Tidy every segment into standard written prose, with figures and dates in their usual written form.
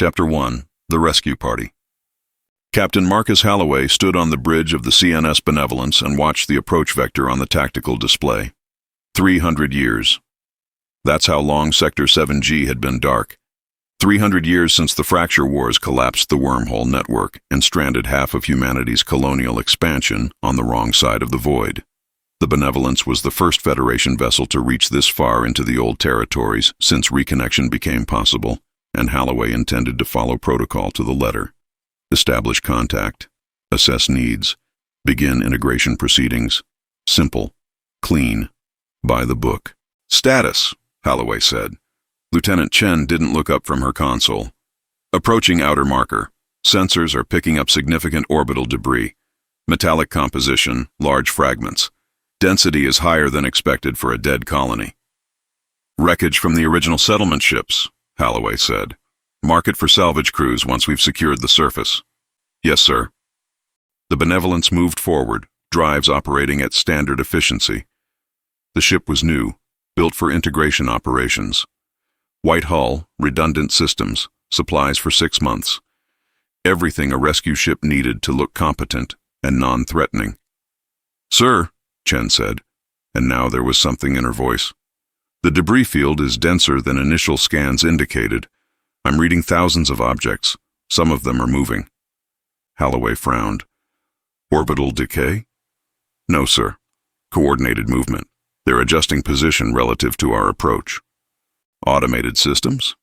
Chapter 1. The Rescue Party. Captain Marcus Halloway stood on the bridge of the CNS Benevolence and watched the approach vector on the tactical display. 300 years. That's how long Sector 7G had been dark. 300 years since the Fracture Wars collapsed the wormhole network and stranded half of humanity's colonial expansion on the wrong side of the void. The Benevolence was the first Federation vessel to reach this far into the old territories since reconnection became possible, and Halloway intended to follow protocol to the letter. Establish contact, assess needs, begin integration proceedings. Simple, clean, by the book. Status, Halloway said. Lieutenant Chen didn't look up from her console. Approaching outer marker. Sensors are picking up significant orbital debris. Metallic composition, large fragments. Density is higher than expected for a dead colony. Wreckage from the original settlement ships, Halloway said. Mark it for salvage crews once we've secured the surface. Yes, sir. The Benevolence moved forward, drives operating at standard efficiency. The ship was new, built for integration operations. White hull, redundant systems, supplies for 6 months. Everything a rescue ship needed to look competent and non-threatening. Sir, Chen said, and now there was something in her voice. The debris field is denser than initial scans indicated. I'm reading thousands of objects. Some of them are moving. Halloway frowned. Orbital decay? No, sir. Coordinated movement. They're adjusting position relative to our approach. Automated systems?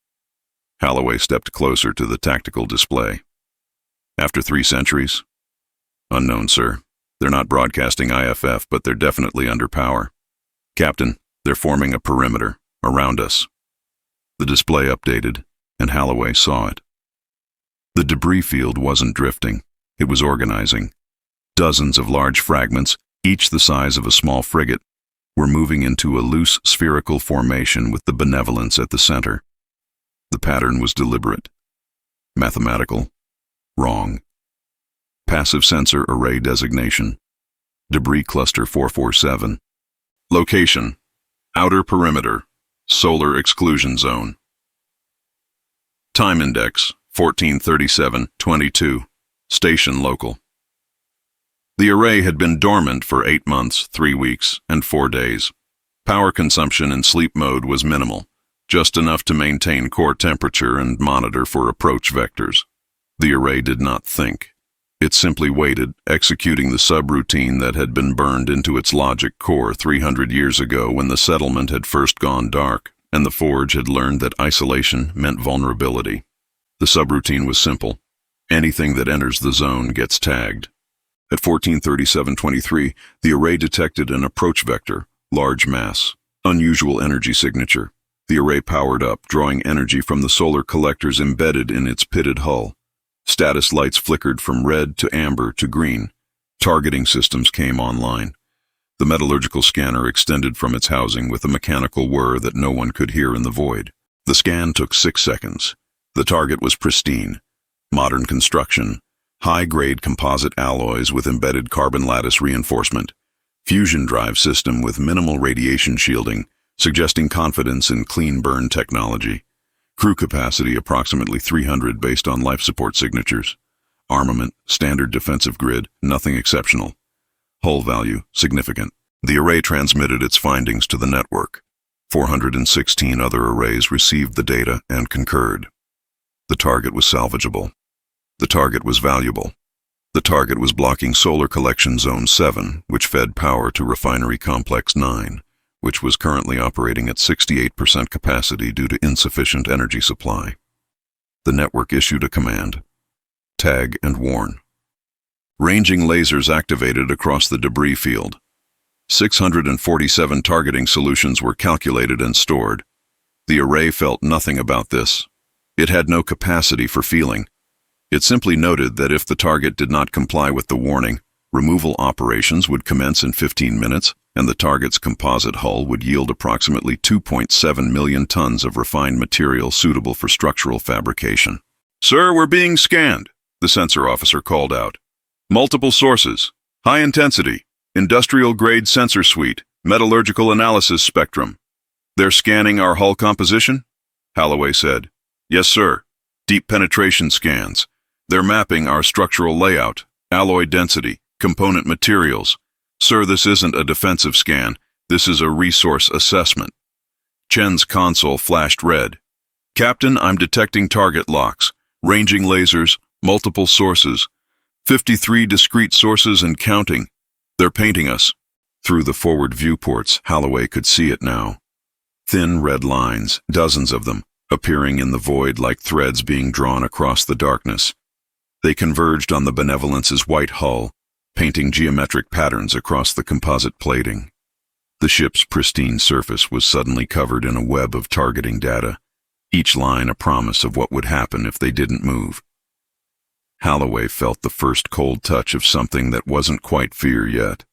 Halloway stepped closer to the tactical display. After 3 centuries? Unknown, sir. They're not broadcasting IFF, but they're definitely under power. Captain, they're forming a perimeter around us. The display updated, and Halloway saw it. The debris field wasn't drifting. It was organizing. Dozens of large fragments, each the size of a small frigate, were moving into a loose spherical formation with the Benevolence at the center. The pattern was deliberate. Mathematical. Wrong. Passive sensor array designation. Debris cluster 447. Location. Outer perimeter. Solar exclusion zone. Time index 1437-22. Station local. The array had been dormant for 8 months, 3 weeks, and 4 days. Power consumption in sleep mode was minimal, just enough to maintain core temperature and monitor for approach vectors. The array did not think. It simply waited, executing the subroutine that had been burned into its logic core 300 years ago when the settlement had first gone dark, and the Forge had learned that isolation meant vulnerability. The subroutine was simple. Anything that enters the zone gets tagged. At 1437-23, the array detected an approach vector, large mass, unusual energy signature. The array powered up, drawing energy from the solar collectors embedded in its pitted hull. Status lights flickered from red to amber to green. Targeting systems came online. The metallurgical scanner extended from its housing with a mechanical whir that no one could hear in the void. The scan took 6 seconds. The target was pristine. Modern construction. High-grade composite alloys with embedded carbon lattice reinforcement. Fusion drive system with minimal radiation shielding, suggesting confidence in clean burn technology. Crew capacity approximately 300 based on life support signatures. Armament, standard defensive grid, nothing exceptional. Hull value, significant. The array transmitted its findings to the network. 416 other arrays received the data and concurred. The target was salvageable. The target was valuable. The target was blocking Solar Collection Zone 7, which fed power to Refinery Complex 9, which was currently operating at 68% capacity due to insufficient energy supply. The network issued a command. Tag and warn. Ranging lasers activated across the debris field. 647 targeting solutions were calculated and stored. The array felt nothing about this. It had no capacity for feeling. It simply noted that if the target did not comply with the warning, removal operations would commence in 15 minutes, and the target's composite hull would yield approximately 2.7 million tons of refined material suitable for structural fabrication. "Sir, we're being scanned," the sensor officer called out. "Multiple sources. High intensity. Industrial-grade sensor suite. Metallurgical analysis spectrum." "They're scanning our hull composition?" Halloway said. "Yes, sir. Deep penetration scans. They're mapping our structural layout, alloy density, component materials. Sir, this isn't a defensive scan. This is a resource assessment. Chen's console flashed red. Captain, I'm detecting target locks, ranging lasers, multiple sources. 53 discrete sources and counting. They're painting us. Through the forward viewports, Holloway could see it now. Thin red lines, dozens of them, appearing in the void like threads being drawn across the darkness. They converged on the Benevolence's white hull, painting geometric patterns across the composite plating. The ship's pristine surface was suddenly covered in a web of targeting data, each line a promise of what would happen if they didn't move. Holloway felt the first cold touch of something that wasn't quite fear yet.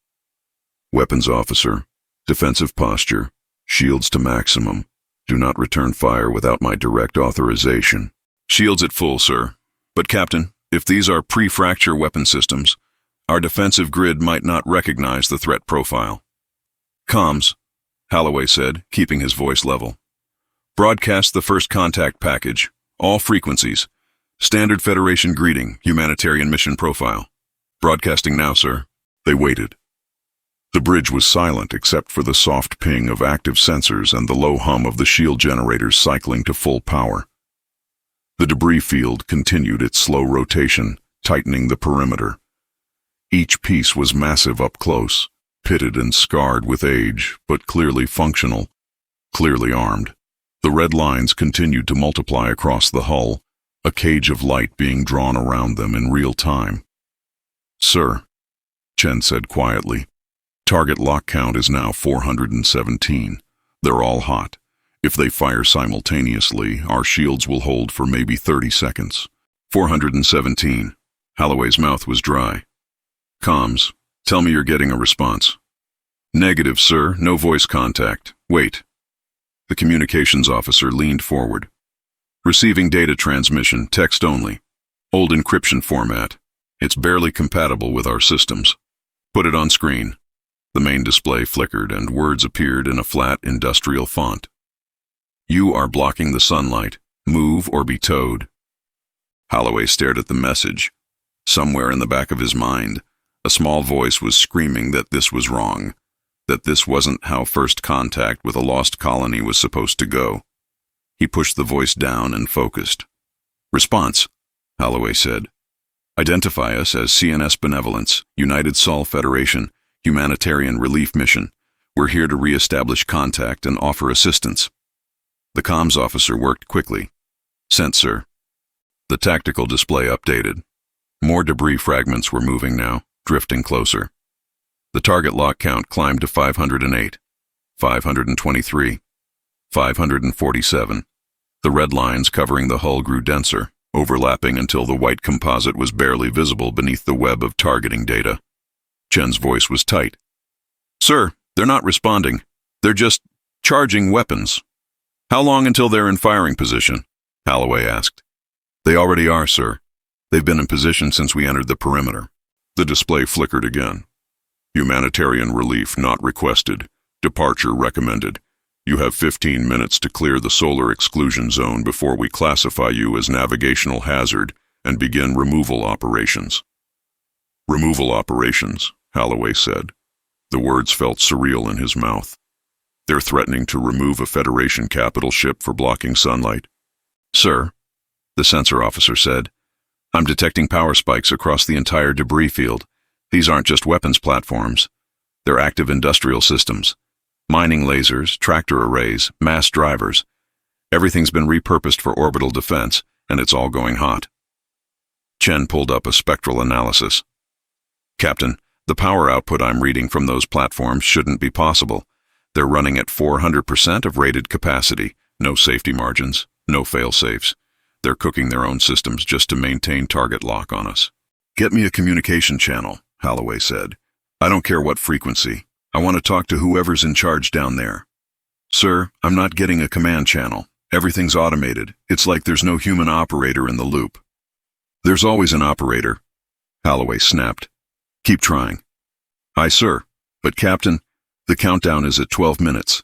Weapons officer, defensive posture, shields to maximum. Do not return fire without my direct authorization. Shields at full, sir. But Captain, if these are pre-fracture weapon systems, our defensive grid might not recognize the threat profile. Comms, Holloway said, keeping his voice level. Broadcast the first contact package, all frequencies. Standard Federation greeting, humanitarian mission profile. Broadcasting now, sir. They waited. The bridge was silent except for the soft ping of active sensors and the low hum of the shield generators cycling to full power. The debris field continued its slow rotation, tightening the perimeter. Each piece was massive up close, pitted and scarred with age, but clearly functional, clearly armed. The red lines continued to multiply across the hull, a cage of light being drawn around them in real time. Sir, Chen said quietly, target lock count is now 417. They're all hot. If they fire simultaneously, our shields will hold for maybe 30 seconds. 417. Holloway's mouth was dry. Comms, tell me you're getting a response. Negative, sir. No voice contact. Wait. The communications officer leaned forward. Receiving data transmission, text only. Old encryption format. It's barely compatible with our systems. Put it on screen. The main display flickered and words appeared in a flat industrial font. You are blocking the sunlight. Move or be towed. Holloway stared at the message. Somewhere in the back of his mind, a small voice was screaming that this was wrong, that this wasn't how first contact with a lost colony was supposed to go. He pushed the voice down and focused. Response, Holloway said. Identify us as CNS Benevolence, United Sol Federation, Humanitarian Relief Mission. We're here to re-establish contact and offer assistance. The comms officer worked quickly. Sent, sir. The tactical display updated. More debris fragments were moving now, drifting closer. The target lock count climbed to 508, 523, 547. The red lines covering the hull grew denser, overlapping until the white composite was barely visible beneath the web of targeting data. Chen's voice was tight. Sir, they're not responding. They're just charging weapons. How long until they're in firing position? Holloway asked. They already are, sir. They've been in position since we entered the perimeter. The display flickered again. Humanitarian relief not requested. Departure recommended. You have 15 minutes to clear the solar exclusion zone before we classify you as navigational hazard and begin removal operations. Removal operations, Holloway said. The words felt surreal in his mouth. They're threatening to remove a Federation capital ship for blocking sunlight. Sir, the sensor officer said, I'm detecting power spikes across the entire debris field. These aren't just weapons platforms. They're active industrial systems. Mining lasers, tractor arrays, mass drivers. Everything's been repurposed for orbital defense, and it's all going hot. Chen pulled up a spectral analysis. Captain, the power output I'm reading from those platforms shouldn't be possible. They're running at 400% of rated capacity, no safety margins, no fail-safes. They're cooking their own systems just to maintain target lock on us. Get me a communication channel, Holloway said. I don't care what frequency. I want to talk to whoever's in charge down there. Sir, I'm not getting a command channel. Everything's automated. It's like there's no human operator in the loop. There's always an operator, Holloway snapped. Keep trying. Aye, sir. But Captain, the countdown is at 12 minutes.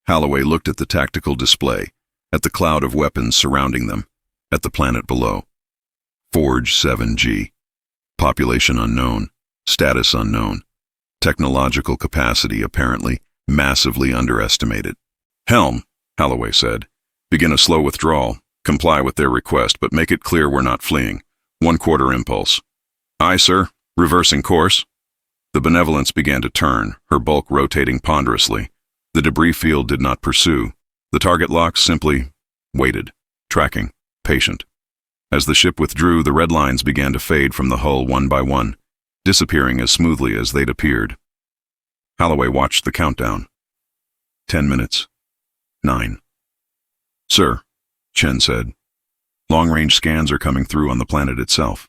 Holloway looked at the tactical display, at the cloud of weapons surrounding them, at the planet below. Forge 7G. Population unknown. Status unknown. Technological capacity apparently massively underestimated. "Helm," Holloway said. "Begin a slow withdrawal. Comply with their request, but make it clear we're not fleeing. 1/4 impulse." "Aye, sir. Reversing course." The Benevolence began to turn, her bulk rotating ponderously. The debris field did not pursue. The target locks simply waited, tracking, patient. As the ship withdrew, the red lines began to fade from the hull one by one, disappearing as smoothly as they'd appeared. Holloway watched the countdown. 10 minutes. 9. "Sir," Chen said, "long-range scans are coming through on the planet itself.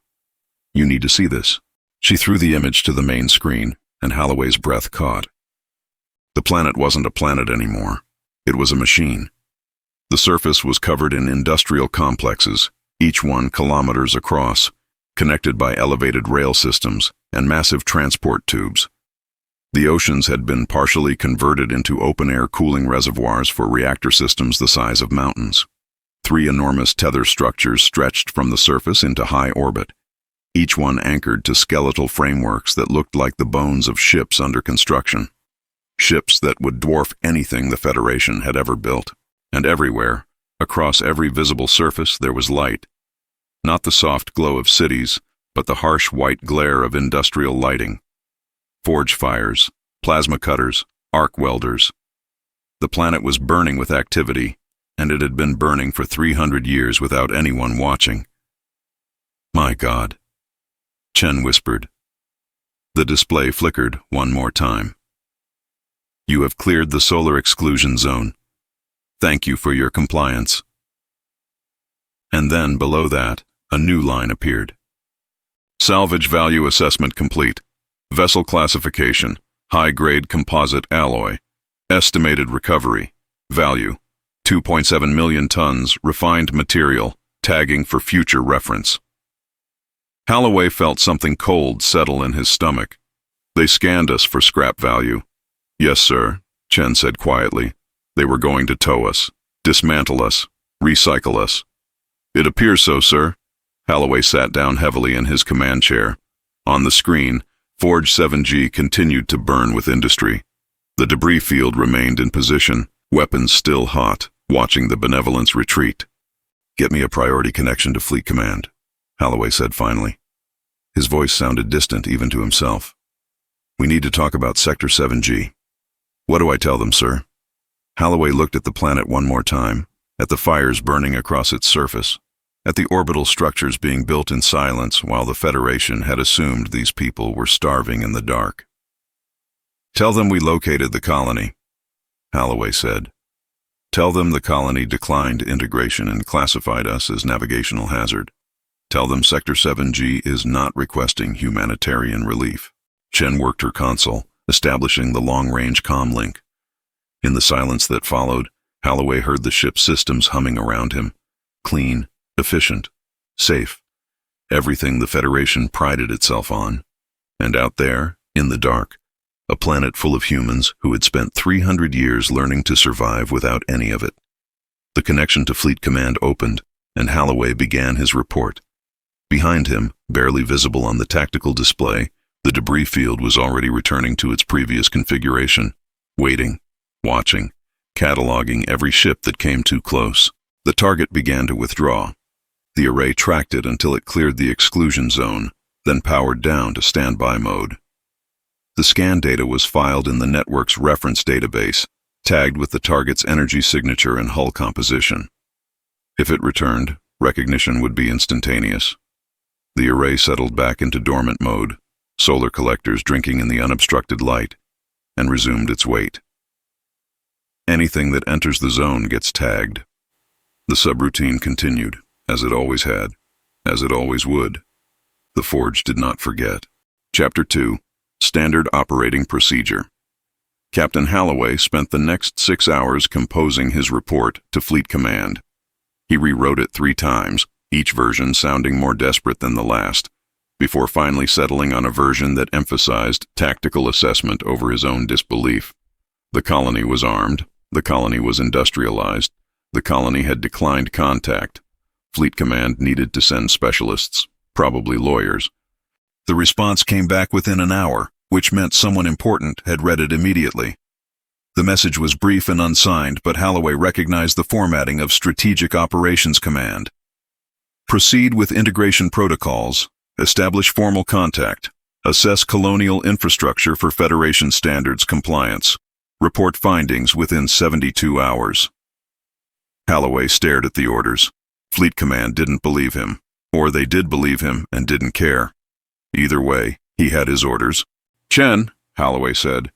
You need to see this." She threw the image to the main screen, and Holloway's breath caught. The planet wasn't a planet anymore. It was a machine. The surface was covered in industrial complexes, each one kilometers across, connected by elevated rail systems and massive transport tubes. The oceans had been partially converted into open-air cooling reservoirs for reactor systems the size of mountains. 3 enormous tether structures stretched from the surface into high orbit, each one anchored to skeletal frameworks that looked like the bones of ships under construction. Ships that would dwarf anything the Federation had ever built. And everywhere, across every visible surface, there was light. Not the soft glow of cities, but the harsh white glare of industrial lighting. Forge fires, plasma cutters, arc welders. The planet was burning with activity, and it had been burning for 300 years without anyone watching. "My God," Chen whispered. The display flickered one more time. "You have cleared the solar exclusion zone. Thank you for your compliance." And then, below that, a new line appeared. "Salvage value assessment complete. Vessel classification, high-grade composite alloy. Estimated recovery. Value, 2.7 million tons, refined material, tagging for future reference." Holloway felt something cold settle in his stomach. "They scanned us for scrap value." "Yes, sir," Chen said quietly. "They were going to tow us, dismantle us, recycle us." "It appears so, sir." Holloway sat down heavily in his command chair. On the screen, Forge 7G continued to burn with industry. The debris field remained in position, weapons still hot, watching the Benevolence retreat. "Get me a priority connection to Fleet Command," Holloway said finally. His voice sounded distant even to himself. "We need to talk about Sector 7G. "What do I tell them, sir?" Holloway looked at the planet one more time, at the fires burning across its surface, at the orbital structures being built in silence while the Federation had assumed these people were starving in the dark. "Tell them we located the colony," Holloway said. "Tell them the colony declined integration and classified us as navigational hazard. Tell them Sector 7G is not requesting humanitarian relief." Chen worked her console, establishing the long-range comm link. In the silence that followed, Holloway heard the ship's systems humming around him. Clean, efficient, safe. Everything the Federation prided itself on. And out there, in the dark, a planet full of humans who had spent 300 years learning to survive without any of it. The connection to Fleet Command opened, and Holloway began his report. Behind him, barely visible on the tactical display, the debris field was already returning to its previous configuration, waiting, watching, cataloging every ship that came too close. The target began to withdraw. The array tracked it until it cleared the exclusion zone, then powered down to standby mode. The scan data was filed in the network's reference database, tagged with the target's energy signature and hull composition. If it returned, recognition would be instantaneous. The array settled back into dormant mode, solar collectors drinking in the unobstructed light, and resumed its wait. Anything that enters the zone gets tagged. The subroutine continued, as it always had, as it always would. The Forge did not forget. Chapter 2, Standard Operating Procedure. Captain Holloway spent the next 6 hours composing his report to Fleet Command. He rewrote it 3 times, each version sounding more desperate than the last, before finally settling on a version that emphasized tactical assessment over his own disbelief. The colony was armed, the colony was industrialized, the colony had declined contact. Fleet Command needed to send specialists, probably lawyers. The response came back within an hour, which meant someone important had read it immediately. The message was brief and unsigned, but Holloway recognized the formatting of Strategic Operations Command. Proceed with integration protocols, establish formal contact, assess colonial infrastructure for Federation standards compliance, report findings within 72 hours. Holloway stared at the orders. Fleet Command didn't believe him, or they did believe him and didn't care. Either way, he had his orders. Chen, Holloway said,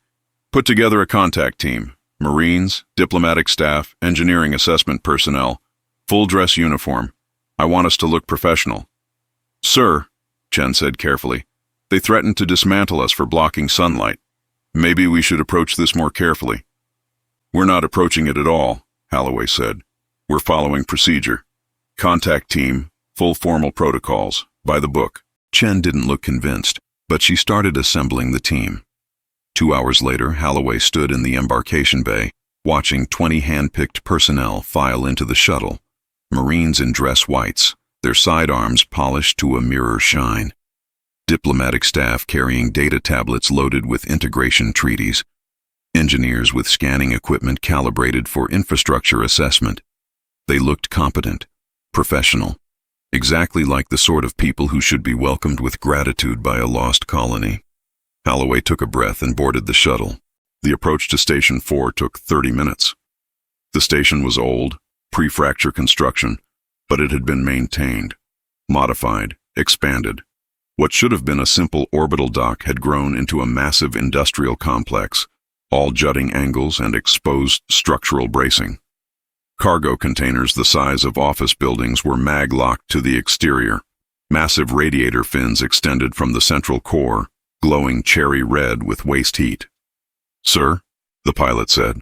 put together a contact team, Marines, diplomatic staff, engineering assessment personnel, full dress uniform. I want us to look professional. Sir, Chen said carefully, they threatened to dismantle us for blocking sunlight. Maybe we should approach this more carefully. We're not approaching it at all, Holloway said. We're following procedure. Contact team, full formal protocols, by the book. Chen didn't look convinced, but she started assembling the team. 2 hours later, Holloway stood in the embarkation bay, watching 20 hand-picked personnel file into the shuttle. Marines in dress whites, their sidearms polished to a mirror shine. Diplomatic staff carrying data tablets loaded with integration treaties. Engineers with scanning equipment calibrated for infrastructure assessment. They looked competent, professional, exactly like the sort of people who should be welcomed with gratitude by a lost colony. Holloway took a breath and boarded the shuttle. The approach to Station 4 took 30 minutes. The station was old, pre-fracture construction, but it had been maintained, modified, expanded. What should have been a simple orbital dock had grown into a massive industrial complex, all jutting angles and exposed structural bracing. Cargo containers the size of office buildings were mag-locked to the exterior. Massive radiator fins extended from the central core, glowing cherry red with waste heat. Sir, the pilot said,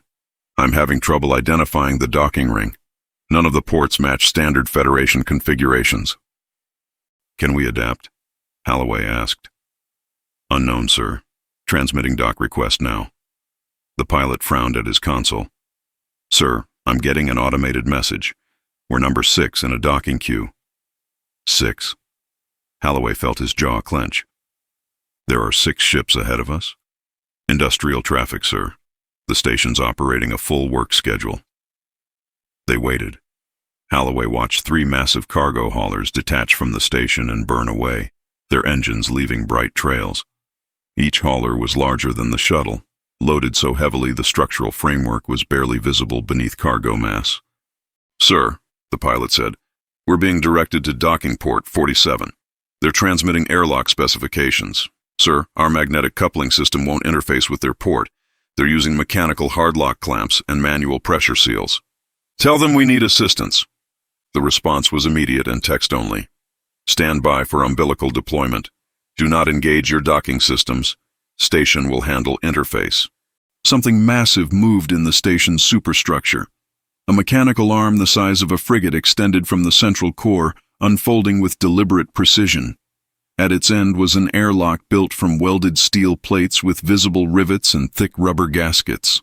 I'm having trouble identifying the docking ring. None of the ports match standard Federation configurations. Can we adapt? Holloway asked. Unknown, sir. Transmitting dock request now. The pilot frowned at his console. Sir, I'm getting an automated message. We're number 6 in a docking queue. 6. Holloway felt his jaw clench. There are 6 ships ahead of us? Industrial traffic, sir. The station's operating a full work schedule. They waited. Holloway watched 3 massive cargo haulers detach from the station and burn away, their engines leaving bright trails. Each hauler was larger than the shuttle, loaded so heavily the structural framework was barely visible beneath cargo mass. Sir, the pilot said, we're being directed to docking port 47. They're transmitting airlock specifications. Sir, our magnetic coupling system won't interface with their port. They're using mechanical hardlock clamps and manual pressure seals. Tell them we need assistance. The response was immediate and text only. Stand by for umbilical deployment. Do not engage your docking systems. Station will handle interface. Something massive moved in the station's superstructure. A mechanical arm the size of a frigate extended from the central core, unfolding with deliberate precision. At its end was an airlock built from welded steel plates with visible rivets and thick rubber gaskets.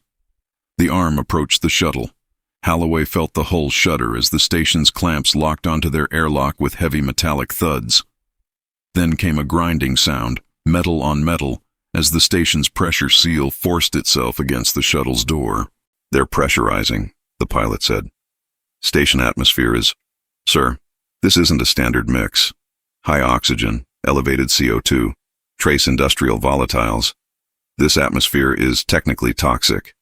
The arm approached the shuttle. Holloway felt the hull shudder as the station's clamps locked onto their airlock with heavy metallic thuds. Then came a grinding sound, metal on metal, as the station's pressure seal forced itself against the shuttle's door. They're pressurizing, the pilot said. Station atmosphere is... Sir, this isn't a standard mix. High oxygen, elevated CO2, trace industrial volatiles. This atmosphere is technically toxic.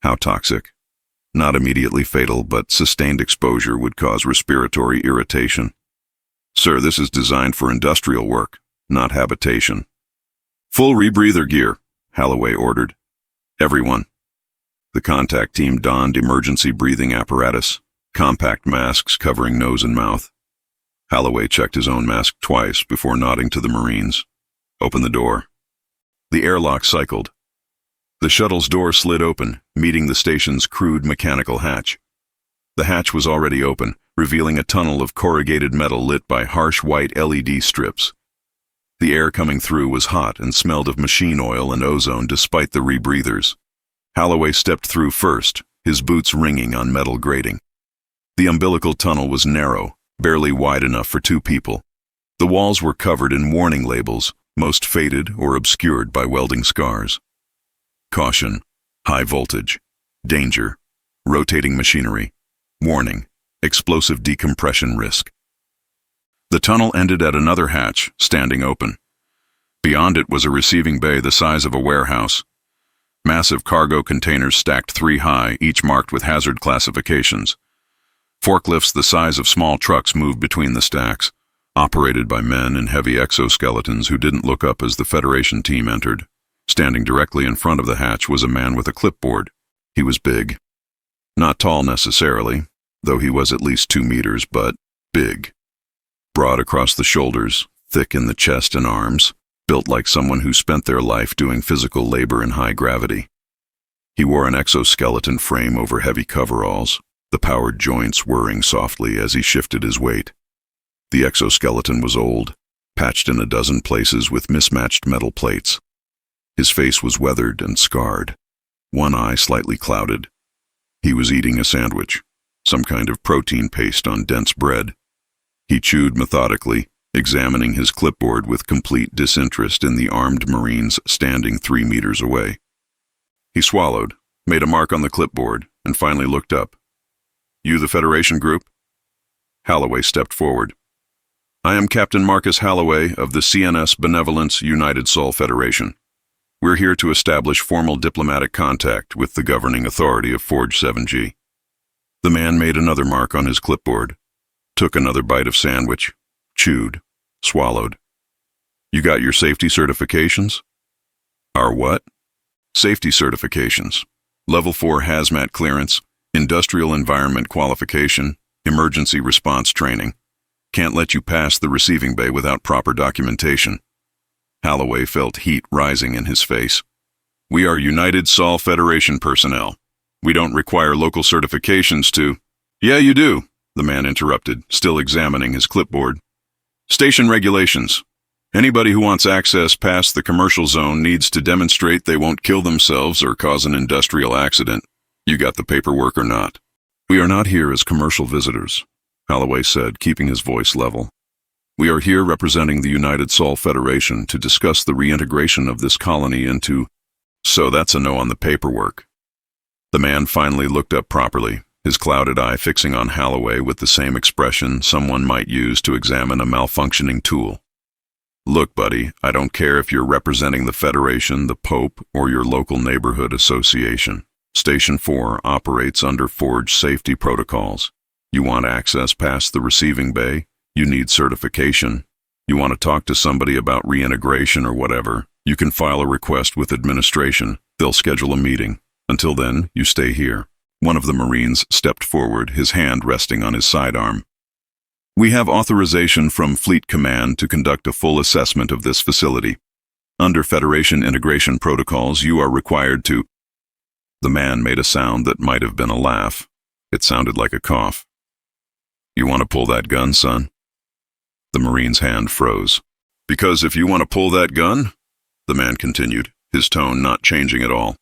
How toxic? Not immediately fatal, but sustained exposure would cause respiratory irritation. Sir, this is designed for industrial work, not habitation. Full rebreather gear, Holloway ordered. Everyone. The contact team donned emergency breathing apparatus, compact masks covering nose and mouth. Holloway checked his own mask twice before nodding to the Marines. Open the door. The airlock cycled. The shuttle's door slid open, meeting the station's crude mechanical hatch. The hatch was already open, revealing a tunnel of corrugated metal lit by harsh white LED strips. The air coming through was hot and smelled of machine oil and ozone despite the rebreathers. Holloway stepped through first, his boots ringing on metal grating. The umbilical tunnel was narrow, barely wide enough for 2 people. The walls were covered in warning labels, most faded or obscured by welding scars. Caution, high voltage, danger, rotating machinery, warning, explosive decompression risk. The tunnel ended at another hatch, standing open. Beyond it was a receiving bay the size of a warehouse. Massive cargo containers stacked 3 high, each marked with hazard classifications. Forklifts the size of small trucks moved between the stacks, operated by men in heavy exoskeletons who didn't look up as the Federation team entered. Standing directly in front of the hatch was a man with a clipboard. He was big. Not tall necessarily, though he was at least 2 meters, but big. Broad across the shoulders, thick in the chest and arms, built like someone who spent their life doing physical labor in high gravity. He wore an exoskeleton frame over heavy coveralls, the powered joints whirring softly as he shifted his weight. The exoskeleton was old, patched in a dozen places with mismatched metal plates. His face was weathered and scarred, one eye slightly clouded. He was eating a sandwich, some kind of protein paste on dense bread. He chewed methodically, examining his clipboard with complete disinterest in the armed Marines standing 3 meters away. He swallowed, made a mark on the clipboard, and finally looked up. "You the Federation group?" Halloway stepped forward. "I am Captain Marcus Halloway of the CNS Benevolence United Sol Federation. We're here to establish formal diplomatic contact with the governing authority of Forge 7G. The man made another mark on his clipboard, took another bite of sandwich, chewed, swallowed. "You got your safety certifications?" "Our what?" "Safety certifications. Level 4 hazmat clearance, industrial environment qualification, emergency response training. Can't let you pass the receiving bay without proper documentation." Halloway felt heat rising in his face. "We are United Sol Federation personnel. We don't require local certifications to—" "Yeah, you do," the man interrupted, still examining his clipboard. "Station regulations. Anybody who wants access past the commercial zone needs to demonstrate they won't kill themselves or cause an industrial accident. You got the paperwork or not?" "We are not here as commercial visitors," Halloway said, keeping his voice level. "We are here representing the United Sol Federation to discuss the reintegration of this colony into—" "So that's a no on the paperwork." The man finally looked up properly, his clouded eye fixing on Halloway with the same expression someone might use to examine a malfunctioning tool. "Look, buddy, I don't care if you're representing the Federation, the Pope, or your local neighborhood association. Station 4 operates under Forge safety protocols. You want access past the receiving bay? You need certification. You want to talk to somebody about reintegration or whatever? You can file a request with administration. They'll schedule a meeting. Until then, you stay here." One of the Marines stepped forward, his hand resting on his sidearm. "We have authorization from Fleet Command to conduct a full assessment of this facility. Under Federation integration protocols, you are required to—" The man made a sound that might have been a laugh. It sounded like a cough. "You want to pull that gun, son?" The Marine's hand froze. "Because if you want to pull that gun," the man continued, his tone not changing at all,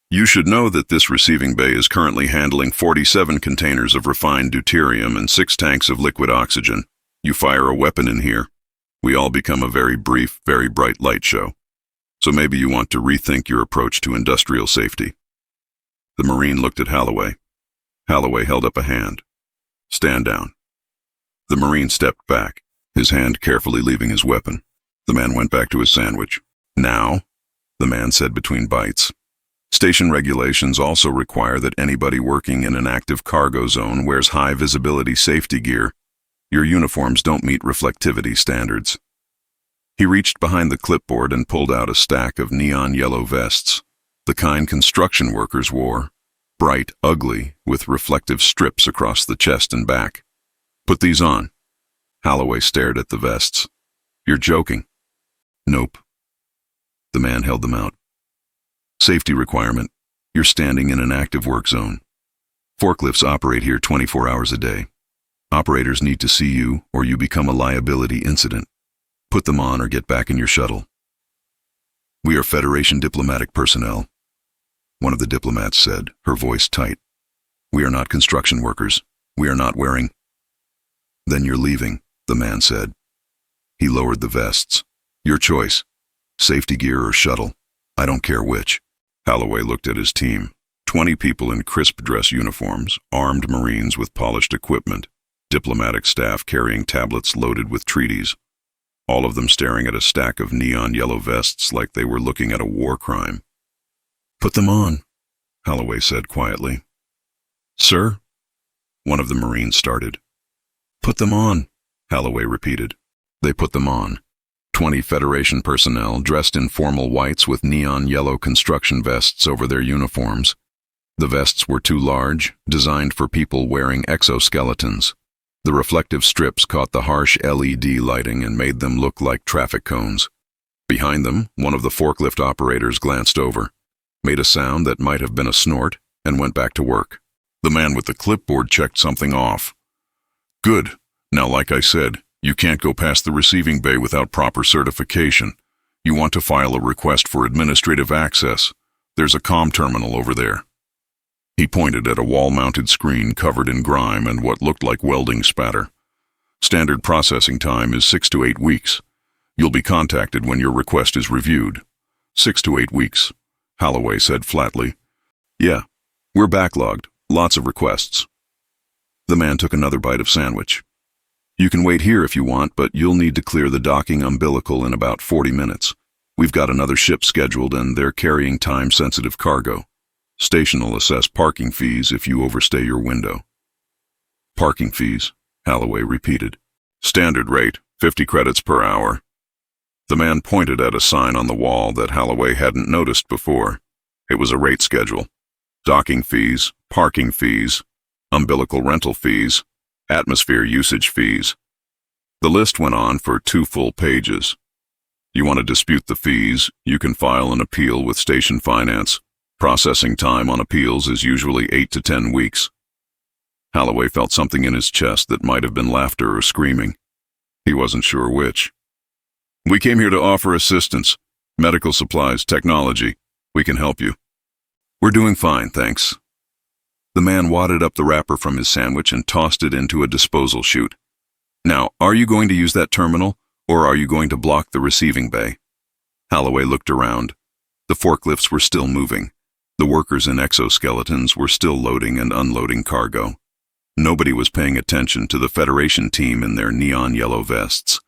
"you should know that this receiving bay is currently handling 47 containers of refined deuterium and 6 tanks of liquid oxygen. You fire a weapon in here, we all become a very brief, very bright light show. So maybe you want to rethink your approach to industrial safety." The Marine looked at Halloway. Halloway held up a hand. "Stand down." The Marine stepped back, his hand carefully leaving his weapon. The man went back to his sandwich. "Now," the man said between bites, "station regulations also require that anybody working in an active cargo zone wears high-visibility safety gear. Your uniforms don't meet reflectivity standards." He reached behind the clipboard and pulled out a stack of neon yellow vests, the kind construction workers wore, bright, ugly, with reflective strips across the chest and back. "Put these on." Halloway stared at the vests. "You're joking." "Nope." The man held them out. "Safety requirement. You're standing in an active work zone. Forklifts operate here 24 hours a day. Operators need to see you or you become a liability incident. Put them on or get back in your shuttle." "We are Federation diplomatic personnel," one of the diplomats said, her voice tight. "We are not construction workers. We are not wearing—" Then you're leaving, the man said. He lowered the vests. Your choice. Safety gear or shuttle. I don't care which. Holloway looked at his team. 20 people in crisp dress uniforms, armed Marines with polished equipment, diplomatic staff carrying tablets loaded with treaties, all of them staring at a stack of neon yellow vests like they were looking at a war crime. Put them on, Holloway said quietly. Sir? One of the Marines started. Put them on, Holloway repeated. They put them on. 20 Federation personnel dressed in formal whites with neon yellow construction vests over their uniforms. The vests were too large, designed for people wearing exoskeletons. The reflective strips caught the harsh LED lighting and made them look like traffic cones. Behind them, one of the forklift operators glanced over, made a sound that might have been a snort, and went back to work. The man with the clipboard checked something off. Good. Now, like I said, you can't go past the receiving bay without proper certification. You want to file a request for administrative access. There's a comm terminal over there. He pointed at a wall-mounted screen covered in grime and what looked like welding spatter. Standard processing time is 6 to 8 weeks. You'll be contacted when your request is reviewed. 6 to 8 weeks, Holloway said flatly. Yeah, we're backlogged. Lots of requests. The man took another bite of sandwich. You can wait here if you want, but you'll need to clear the docking umbilical in about 40 minutes. We've got another ship scheduled and they're carrying time-sensitive cargo. Station will assess parking fees if you overstay your window. Parking fees, Holloway repeated. Standard rate, 50 credits per hour. The man pointed at a sign on the wall that Holloway hadn't noticed before. It was a rate schedule. Docking fees, parking fees, umbilical rental fees, atmosphere usage fees. The list went on for 2 full pages. You want to dispute the fees, you can file an appeal with station finance. Processing time on appeals is usually 8 to 10 weeks. Holloway felt something in his chest that might have been laughter or screaming. He wasn't sure which. We came here to offer assistance. Medical supplies, technology. We can help you. We're doing fine, thanks. The man wadded up the wrapper from his sandwich and tossed it into a disposal chute. Now, are you going to use that terminal, or are you going to block the receiving bay? Holloway looked around. The forklifts were still moving. The workers in exoskeletons were still loading and unloading cargo. Nobody was paying attention to the Federation team in their neon yellow vests.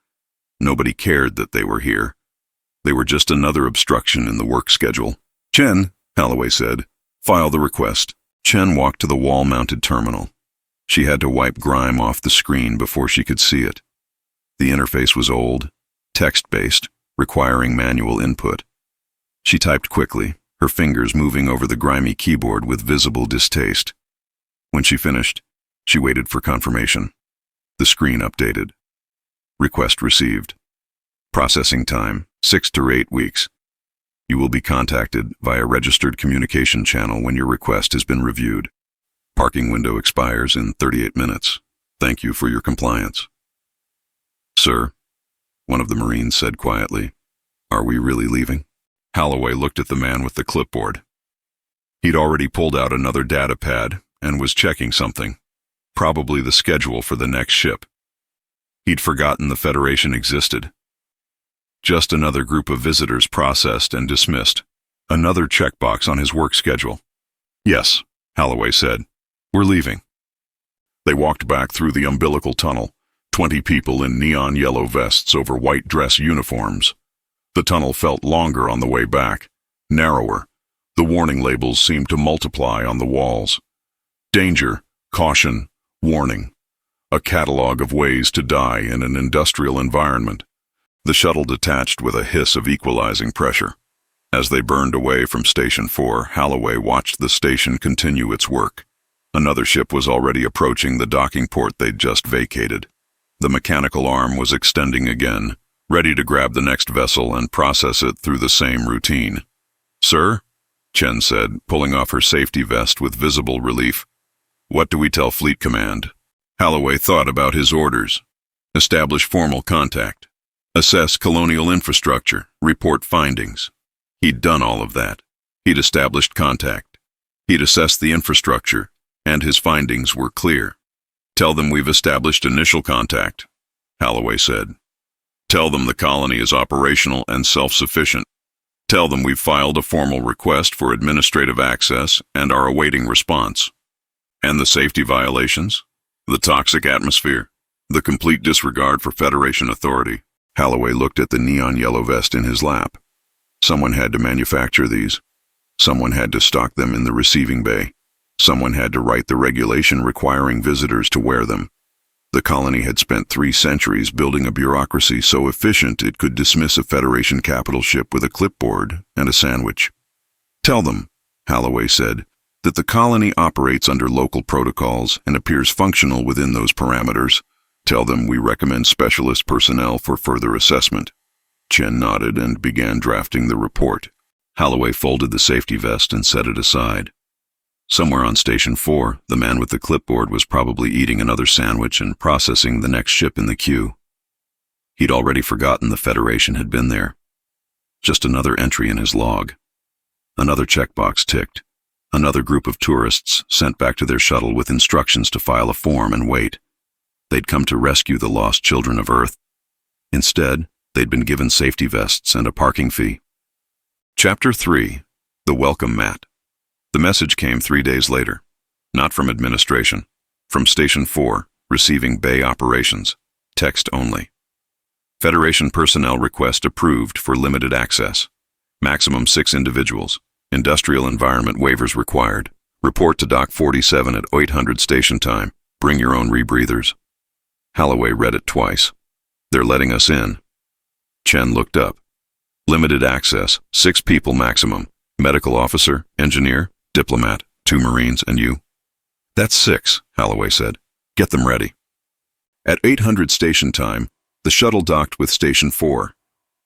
Nobody cared that they were here. They were just another obstruction in the work schedule. Chen, Holloway said, file the request. Chen walked to the wall-mounted terminal. She had to wipe grime off the screen before she could see it. The interface was old, text-based, requiring manual input. She typed quickly, her fingers moving over the grimy keyboard with visible distaste. When she finished, she waited for confirmation. The screen updated. Request received. Processing time, 6 to 8 weeks. You will be contacted via registered communication channel when your request has been reviewed. Parking window expires in 38 minutes. Thank you for your compliance. Sir, one of the Marines said quietly, are we really leaving? Holloway looked at the man with the clipboard. He'd already pulled out another data pad and was checking something, probably the schedule for the next ship. He'd forgotten the Federation existed. Just another group of visitors processed and dismissed. Another checkbox on his work schedule. Yes, Holloway said. We're leaving. They walked back through the umbilical tunnel, 20 people in neon yellow vests over white dress uniforms. The tunnel felt longer on the way back, narrower. The warning labels seemed to multiply on the walls. Danger, caution, warning. A catalog of ways to die in an industrial environment. The shuttle detached with a hiss of equalizing pressure. As they burned away from Station 4, Holloway watched the station continue its work. Another ship was already approaching the docking port they'd just vacated. The mechanical arm was extending again, ready to grab the next vessel and process it through the same routine. Sir, Chen said, pulling off her safety vest with visible relief. What do we tell Fleet Command? Holloway thought about his orders. Establish formal contact. Assess colonial infrastructure, report findings. He'd done all of that. He'd established contact. He'd assessed the infrastructure, and his findings were clear. Tell them we've established initial contact, Holloway said. Tell them the colony is operational and self-sufficient. Tell them we've filed a formal request for administrative access and are awaiting response. And the safety violations? The toxic atmosphere? The complete disregard for Federation authority? Holloway looked at the neon yellow vest in his lap. Someone had to manufacture these. Someone had to stock them in the receiving bay. Someone had to write the regulation requiring visitors to wear them. The colony had spent 3 centuries building a bureaucracy so efficient it could dismiss a Federation capital ship with a clipboard and a sandwich. Tell them, Holloway said, that the colony operates under local protocols and appears functional within those parameters. Tell them we recommend specialist personnel for further assessment. Chen nodded and began drafting the report. Holloway folded the safety vest and set it aside. Somewhere on Station 4, the man with the clipboard was probably eating another sandwich and processing the next ship in the queue. He'd already forgotten the Federation had been there. Just another entry in his log. Another checkbox ticked. Another group of tourists sent back to their shuttle with instructions to file a form and wait. They'd come to rescue the lost children of Earth. Instead, they'd been given safety vests and a parking fee. Chapter 3. The Welcome Mat. The message came 3 days later. Not from administration. From Station 4, receiving bay operations. Text only. Federation personnel request approved for limited access. Maximum 6 individuals. Industrial environment waivers required. Report to Dock 47 at 800 station time. Bring your own rebreathers. Holloway read it twice. They're letting us in. Chen looked up. Limited access, 6 people maximum. Medical officer, engineer, diplomat, 2 Marines, and you. That's 6, Holloway said. Get them ready. At 800 station time, the shuttle docked with Station 4.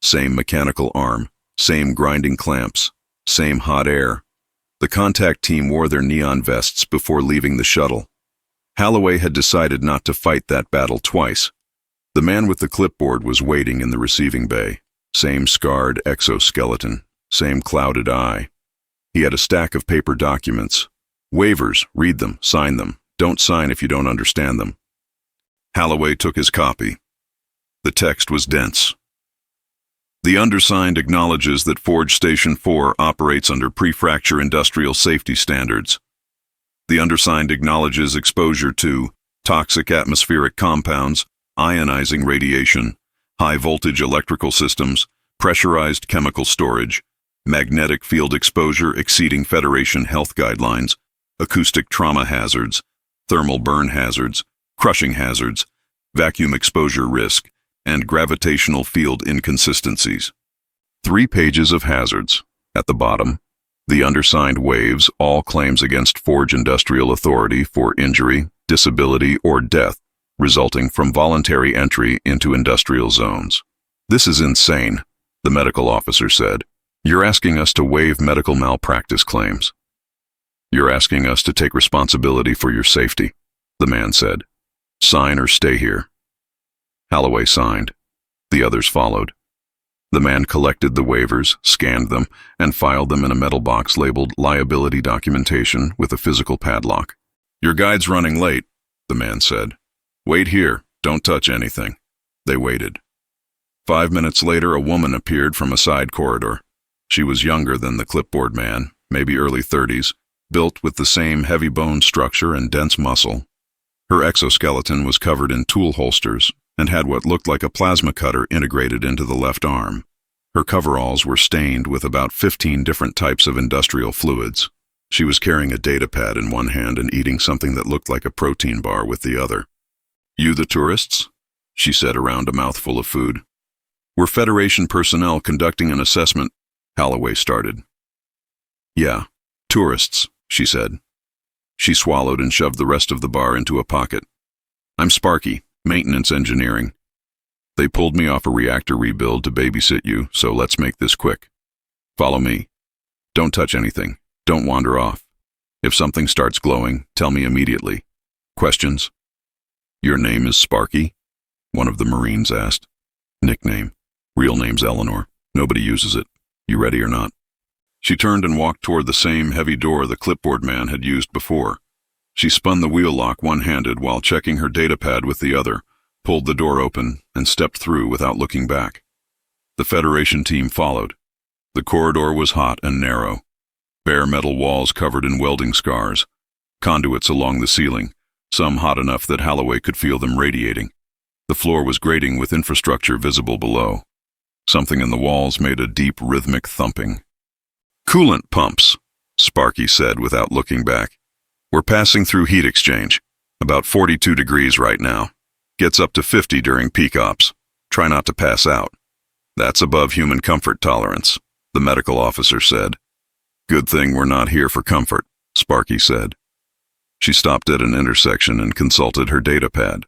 Same mechanical arm, same grinding clamps, same hot air. The contact team wore their neon vests before leaving the shuttle. Holloway had decided not to fight that battle twice. The man with the clipboard was waiting in the receiving bay. Same scarred exoskeleton, same clouded eye. He had a stack of paper documents. Waivers, read them, sign them. Don't sign if you don't understand them. Holloway took his copy. The text was dense. The undersigned acknowledges that Forge Station 4 operates under pre-fracture industrial safety standards. The undersigned acknowledges exposure to toxic atmospheric compounds, ionizing radiation, high-voltage electrical systems, pressurized chemical storage, magnetic field exposure exceeding Federation health guidelines, acoustic trauma hazards, thermal burn hazards, crushing hazards, vacuum exposure risk, and gravitational field inconsistencies. 3 pages of hazards. At the bottom, the undersigned waives all claims against Forge Industrial Authority for injury, disability, or death resulting from voluntary entry into industrial zones. This is insane, the medical officer said. You're asking us to waive medical malpractice claims. You're asking us to take responsibility for your safety, the man said. Sign or stay here. Holloway signed. The others followed. The man collected the waivers, scanned them, and filed them in a metal box labeled liability documentation with a physical padlock. Your guide's running late, the man said. Wait here, don't touch anything. They waited. 5 minutes later, a woman appeared from a side corridor. She was younger than the clipboard man, maybe early 30s, built with the same heavy bone structure and dense muscle. Her exoskeleton was covered in tool holsters and had what looked like a plasma cutter integrated into the left arm. Her coveralls were stained with about 15 different types of industrial fluids. She was carrying a data pad in one hand and eating something that looked like a protein bar with the other. You the tourists? She said around a mouthful of food. We're Federation personnel conducting an assessment, Holloway started. Yeah, tourists, she said. She swallowed and shoved the rest of the bar into a pocket. I'm Sparky, maintenance engineering. They pulled me off a reactor rebuild to babysit you, so let's make this quick. Follow me. Don't touch anything. Don't wander off. If something starts glowing, tell me immediately. Questions? Your name is Sparky? One of the Marines asked. Nickname. Real name's Eleanor. Nobody uses it. You ready or not? She turned and walked toward the same heavy door the clipboard man had used before. She spun the wheel lock one-handed while checking her datapad with the other, pulled the door open, and stepped through without looking back. The Federation team followed. The corridor was hot and narrow. Bare metal walls covered in welding scars. Conduits along the ceiling, some hot enough that Holloway could feel them radiating. The floor was grating with infrastructure visible below. Something in the walls made a deep rhythmic thumping. "Coolant pumps," Sparky said without looking back. "We're passing through heat exchange. About 42 degrees right now. Gets up to 50 during peak ops. Try not to pass out." "That's above human comfort tolerance," the medical officer said. "Good thing we're not here for comfort," Sparky said. She stopped at an intersection and consulted her datapad.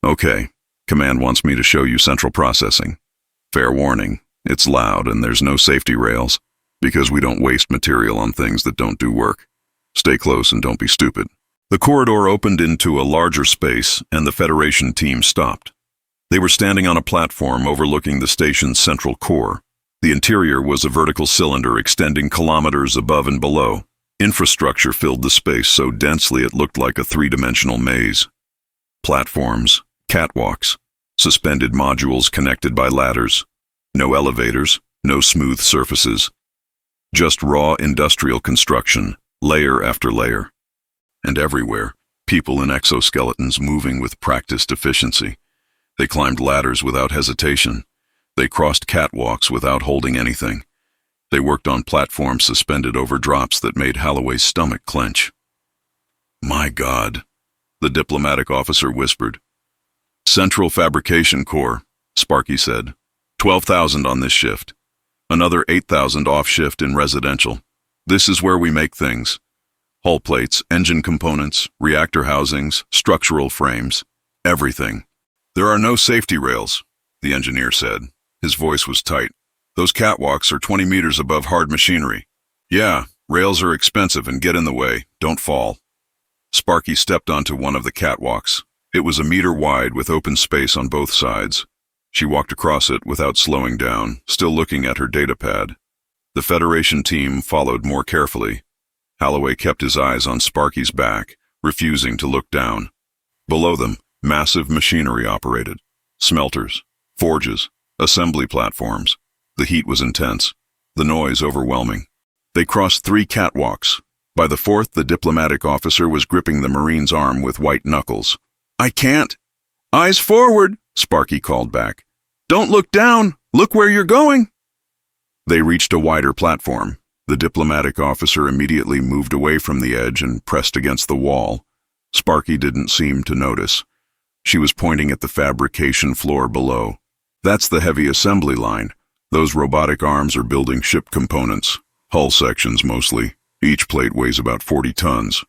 "Okay, Command wants me to show you central processing. Fair warning, it's loud and there's no safety rails, because we don't waste material on things that don't do work. Stay close and don't be stupid." The corridor opened into a larger space and the Federation team stopped. They were standing on a platform overlooking the station's central core. The interior was a vertical cylinder extending kilometers above and below. Infrastructure filled the space so densely it looked like a three-dimensional maze. Platforms, catwalks, suspended modules connected by ladders. No elevators, no smooth surfaces. Just raw industrial construction, layer after layer. And everywhere, people in exoskeletons moving with practiced efficiency. They climbed ladders without hesitation. They crossed catwalks without holding anything. They worked on platforms suspended over drops that made Holloway's stomach clench. "My God," the diplomatic officer whispered. "Central Fabrication Core," Sparky said. 12,000 on this shift. Another 8,000 off shift in residential. This is where we make things. Hull plates, engine components, reactor housings, structural frames, everything. "There are no safety rails," the engineer said. His voice was tight. "Those catwalks are 20 meters above hard machinery. Yeah, rails are expensive and get in the way. Don't fall." Sparky stepped onto one of the catwalks. It was a meter wide with open space on both sides. She walked across it without slowing down, still looking at her datapad. The Federation team followed more carefully. Holloway kept his eyes on Sparky's back, refusing to look down. Below them, massive machinery operated. Smelters, forges, assembly platforms. The heat was intense, the noise overwhelming. They crossed 3 catwalks. By the 4th, the diplomatic officer was gripping the Marine's arm with white knuckles. "I can't." "Eyes forward," Sparky called back. "Don't look down. Look where you're going." They reached a wider platform. The diplomatic officer immediately moved away from the edge and pressed against the wall. Sparky didn't seem to notice. She was pointing at the fabrication floor below. "That's the heavy assembly line. Those robotic arms are building ship components. Hull sections mostly. Each plate weighs about 40 tons.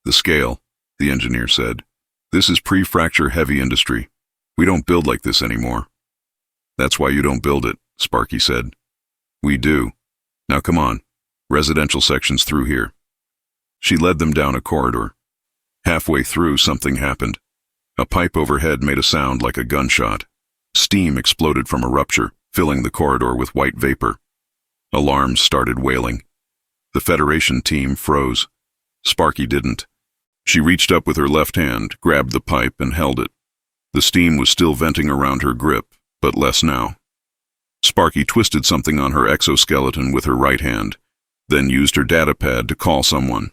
"The scale," the engineer said. "This is pre-fracture heavy industry. We don't build like this anymore." "That's why you don't build it," Sparky said. "We do. Now come on. Residential sections through here." She led them down a corridor. Halfway through, something happened. A pipe overhead made a sound like a gunshot. Steam exploded from a rupture, filling the corridor with white vapor. Alarms started wailing. The Federation team froze. Sparky didn't. She reached up with her left hand, grabbed the pipe, and held it. The steam was still venting around her grip, but less now. Sparky twisted something on her exoskeleton with her right hand, then used her datapad to call someone.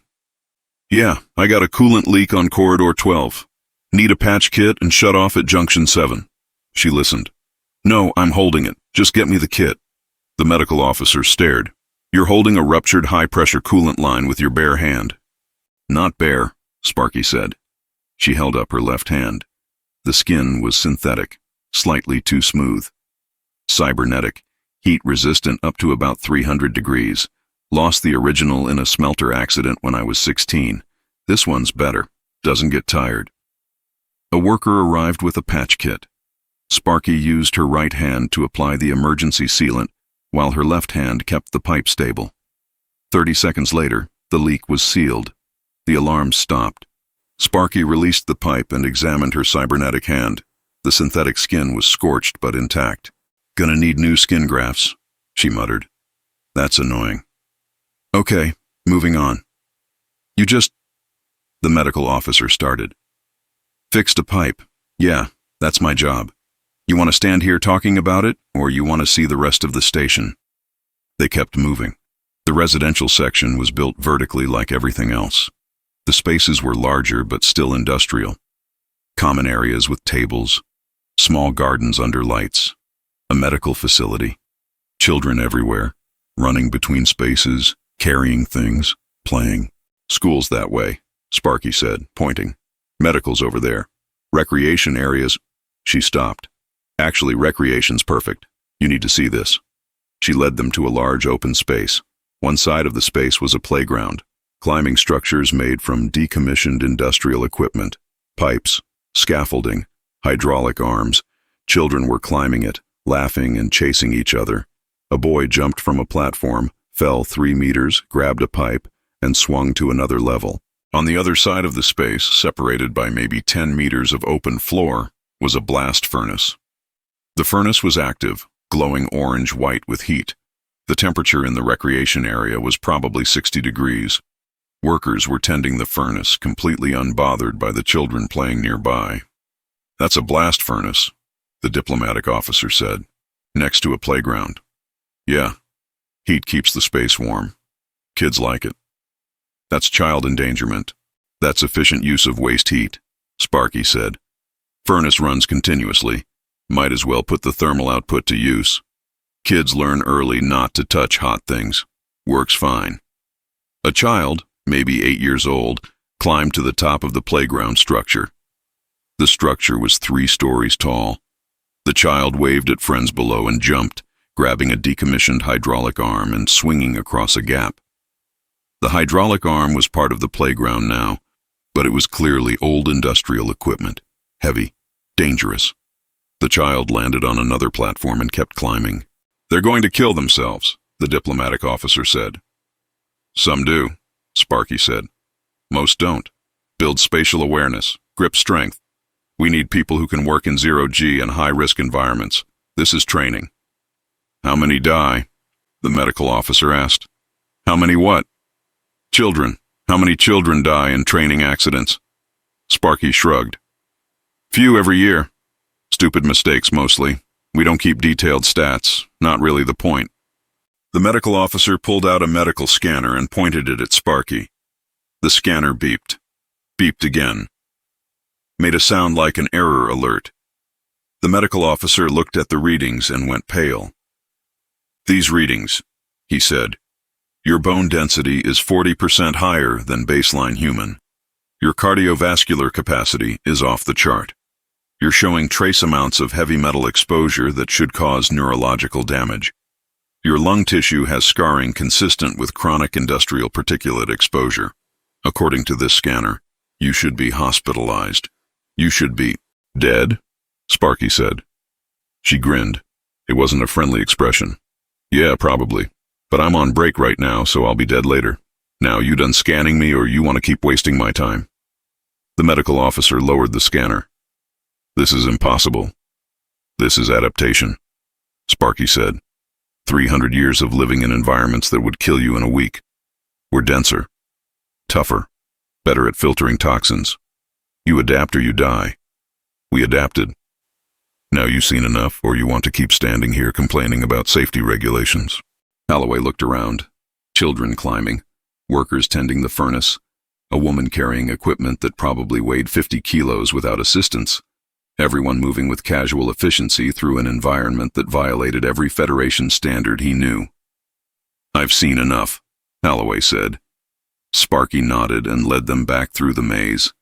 "Yeah, I got a coolant leak on Corridor 12. Need a patch kit and shut off at Junction 7. She listened. "No, I'm holding it. Just get me the kit." The medical officer stared. "You're holding a ruptured high-pressure coolant line with your bare hand." "Not bare," Sparky said. She held up her left hand. The skin was synthetic, slightly too smooth. Cybernetic, heat-resistant up to about 300 degrees. Lost the original in a smelter accident when I was 16. This one's better. Doesn't get tired. A worker arrived with a patch kit. Sparky used her right hand to apply the emergency sealant, while her left hand kept the pipe stable. 30 seconds later, the leak was sealed. The alarm stopped. Sparky released the pipe and examined her cybernetic hand. The synthetic skin was scorched but intact. "Gonna need new skin grafts," she muttered. "That's annoying." "Okay, moving on." You just... The medical officer started. Fixed a pipe. Yeah, that's my job. You want to stand here talking about it, or you want to see the rest of the station? They kept moving. The residential section was built vertically like everything else. The spaces were larger but still industrial. Common areas with tables, small gardens under lights, a medical facility, children everywhere, running between spaces, carrying things, playing. School's that way, Sparky said, pointing. Medical's over there. Recreation areas. She stopped. Actually, recreation's perfect. You need to see this. She led them to a large open space. One side of the space was a playground. Climbing structures made from decommissioned industrial equipment, pipes, scaffolding, hydraulic arms. Children were climbing it, laughing and chasing each other. A boy jumped from a platform, fell 3 meters, grabbed a pipe, and swung to another level. On the other side of the space, separated by maybe 10 meters of open floor, was a blast furnace. The furnace was active, glowing orange-white with heat. The temperature in the recreation area was probably 60 degrees. Workers were tending the furnace, completely unbothered by the children playing nearby. That's a blast furnace, the diplomatic officer said, next to a playground. Yeah, heat keeps the space warm. Kids like it. That's child endangerment. That's efficient use of waste heat, Sparky said. Furnace runs continuously. Might as well put the thermal output to use. Kids learn early not to touch hot things. Works fine. A child, maybe 8 years old, climbed to the top of the playground structure. The structure was 3 stories tall. The child waved at friends below and jumped, grabbing a decommissioned hydraulic arm and swinging across a gap. The hydraulic arm was part of the playground now, but it was clearly old industrial equipment, heavy, dangerous. The child landed on another platform and kept climbing. They're going to kill themselves, the diplomatic officer said. Some do, Sparky said. Most don't. Build spatial awareness, grip strength. We need people who can work in zero-G and high-risk environments. This is training. How many die? The medical officer asked. How many what? Children. How many children die in training accidents? Sparky shrugged. Few every year. Stupid mistakes mostly. We don't keep detailed stats. Not really the point. The medical officer pulled out a medical scanner and pointed it at Sparky. The scanner beeped. Beeped again. Made a sound like an error alert. The medical officer looked at the readings and went pale. These readings, he said. Your bone density is 40% higher than baseline human. Your cardiovascular capacity is off the chart. You're showing trace amounts of heavy metal exposure that should cause neurological damage. Your lung tissue has scarring consistent with chronic industrial particulate exposure. According to this scanner, you should be hospitalized. You should be dead, Sparky said. She grinned. It wasn't a friendly expression. Yeah, probably. But I'm on break right now, so I'll be dead later. Now, you done scanning me or you want to keep wasting my time? The medical officer lowered the scanner. This is impossible. This is adaptation, Sparky said. 300 years of living in environments that would kill you in a week. We're denser, tougher, better at filtering toxins. You adapt or you die. We adapted. Now you've seen enough, or you want to keep standing here complaining about safety regulations? Holloway looked around. Children climbing, workers tending the furnace, a woman carrying equipment that probably weighed 50 kilos without assistance. Everyone moving with casual efficiency through an environment that violated every Federation standard he knew. I've seen enough, Holloway said. Sparky nodded and led them back through the maze.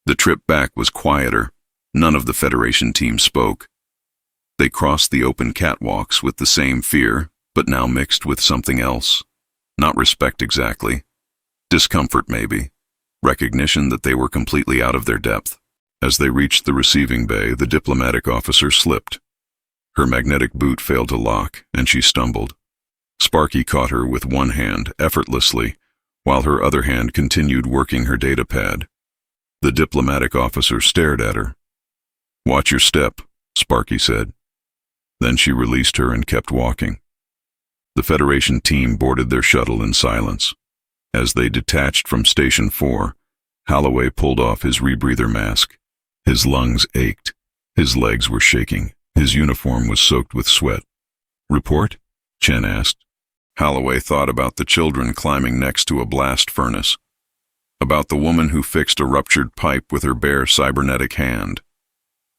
The trip back was quieter. None of the Federation team spoke. They crossed the open catwalks with the same fear, but now mixed with something else. Not respect exactly. Discomfort maybe. Recognition that they were completely out of their depth. As they reached the receiving bay, the diplomatic officer slipped. Her magnetic boot failed to lock, and she stumbled. Sparky caught her with one hand, effortlessly, while her other hand continued working her data pad. The diplomatic officer stared at her. Watch your step, Sparky said. Then she released her and kept walking. The Federation team boarded their shuttle in silence. As they detached from Station 4, Holloway pulled off his rebreather mask. His lungs ached. His legs were shaking. His uniform was soaked with sweat. "Report?" Chen asked. Holloway thought about the children climbing next to a blast furnace, about the woman who fixed a ruptured pipe with her bare cybernetic hand,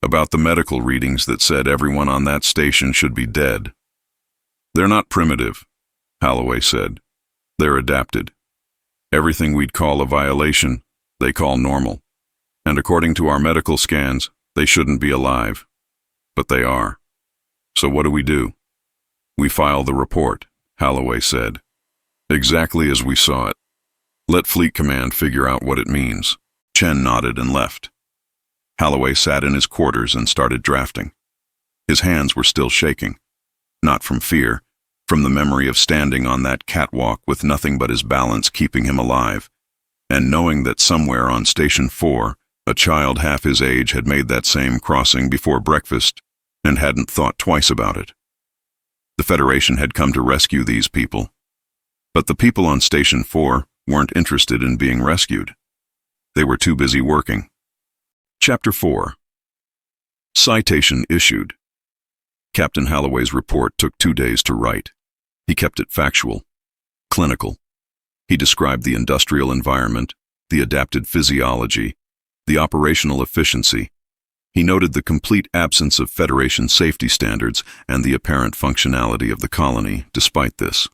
about the medical readings that said everyone on that station should be dead. "They're not primitive," Holloway said. "They're adapted. Everything we'd call a violation, they call normal. And according to our medical scans, they shouldn't be alive. But they are. So what do? "We file the report," Holloway said. "Exactly as we saw it. Let Fleet Command figure out what it means." Chen nodded and left. Holloway sat in his quarters and started drafting. His hands were still shaking. Not from fear, from the memory of standing on that catwalk with nothing but his balance keeping him alive, and knowing that somewhere on Station 4, a child half his age had made that same crossing before breakfast and hadn't thought twice about it. The Federation had come to rescue these people. But the people on Station 4 weren't interested in being rescued. They were too busy working. Chapter 4. Citation issued. Captain Holloway's report took 2 days to write. He kept it factual, clinical. He described the industrial environment, the adapted physiology, the operational efficiency. He noted the complete absence of Federation safety standards and the apparent functionality of the colony despite this.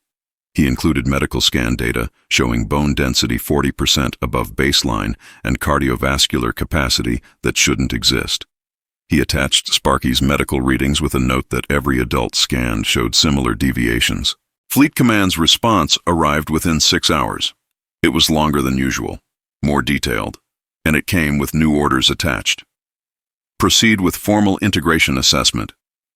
He included medical scan data showing bone density 40% above baseline and cardiovascular capacity that shouldn't exist. He attached Sparky's medical readings with a note that every adult scanned showed similar deviations. Fleet Command's response arrived within 6 hours. It was longer than usual, more detailed, and it came with new orders attached. Proceed with formal integration assessment.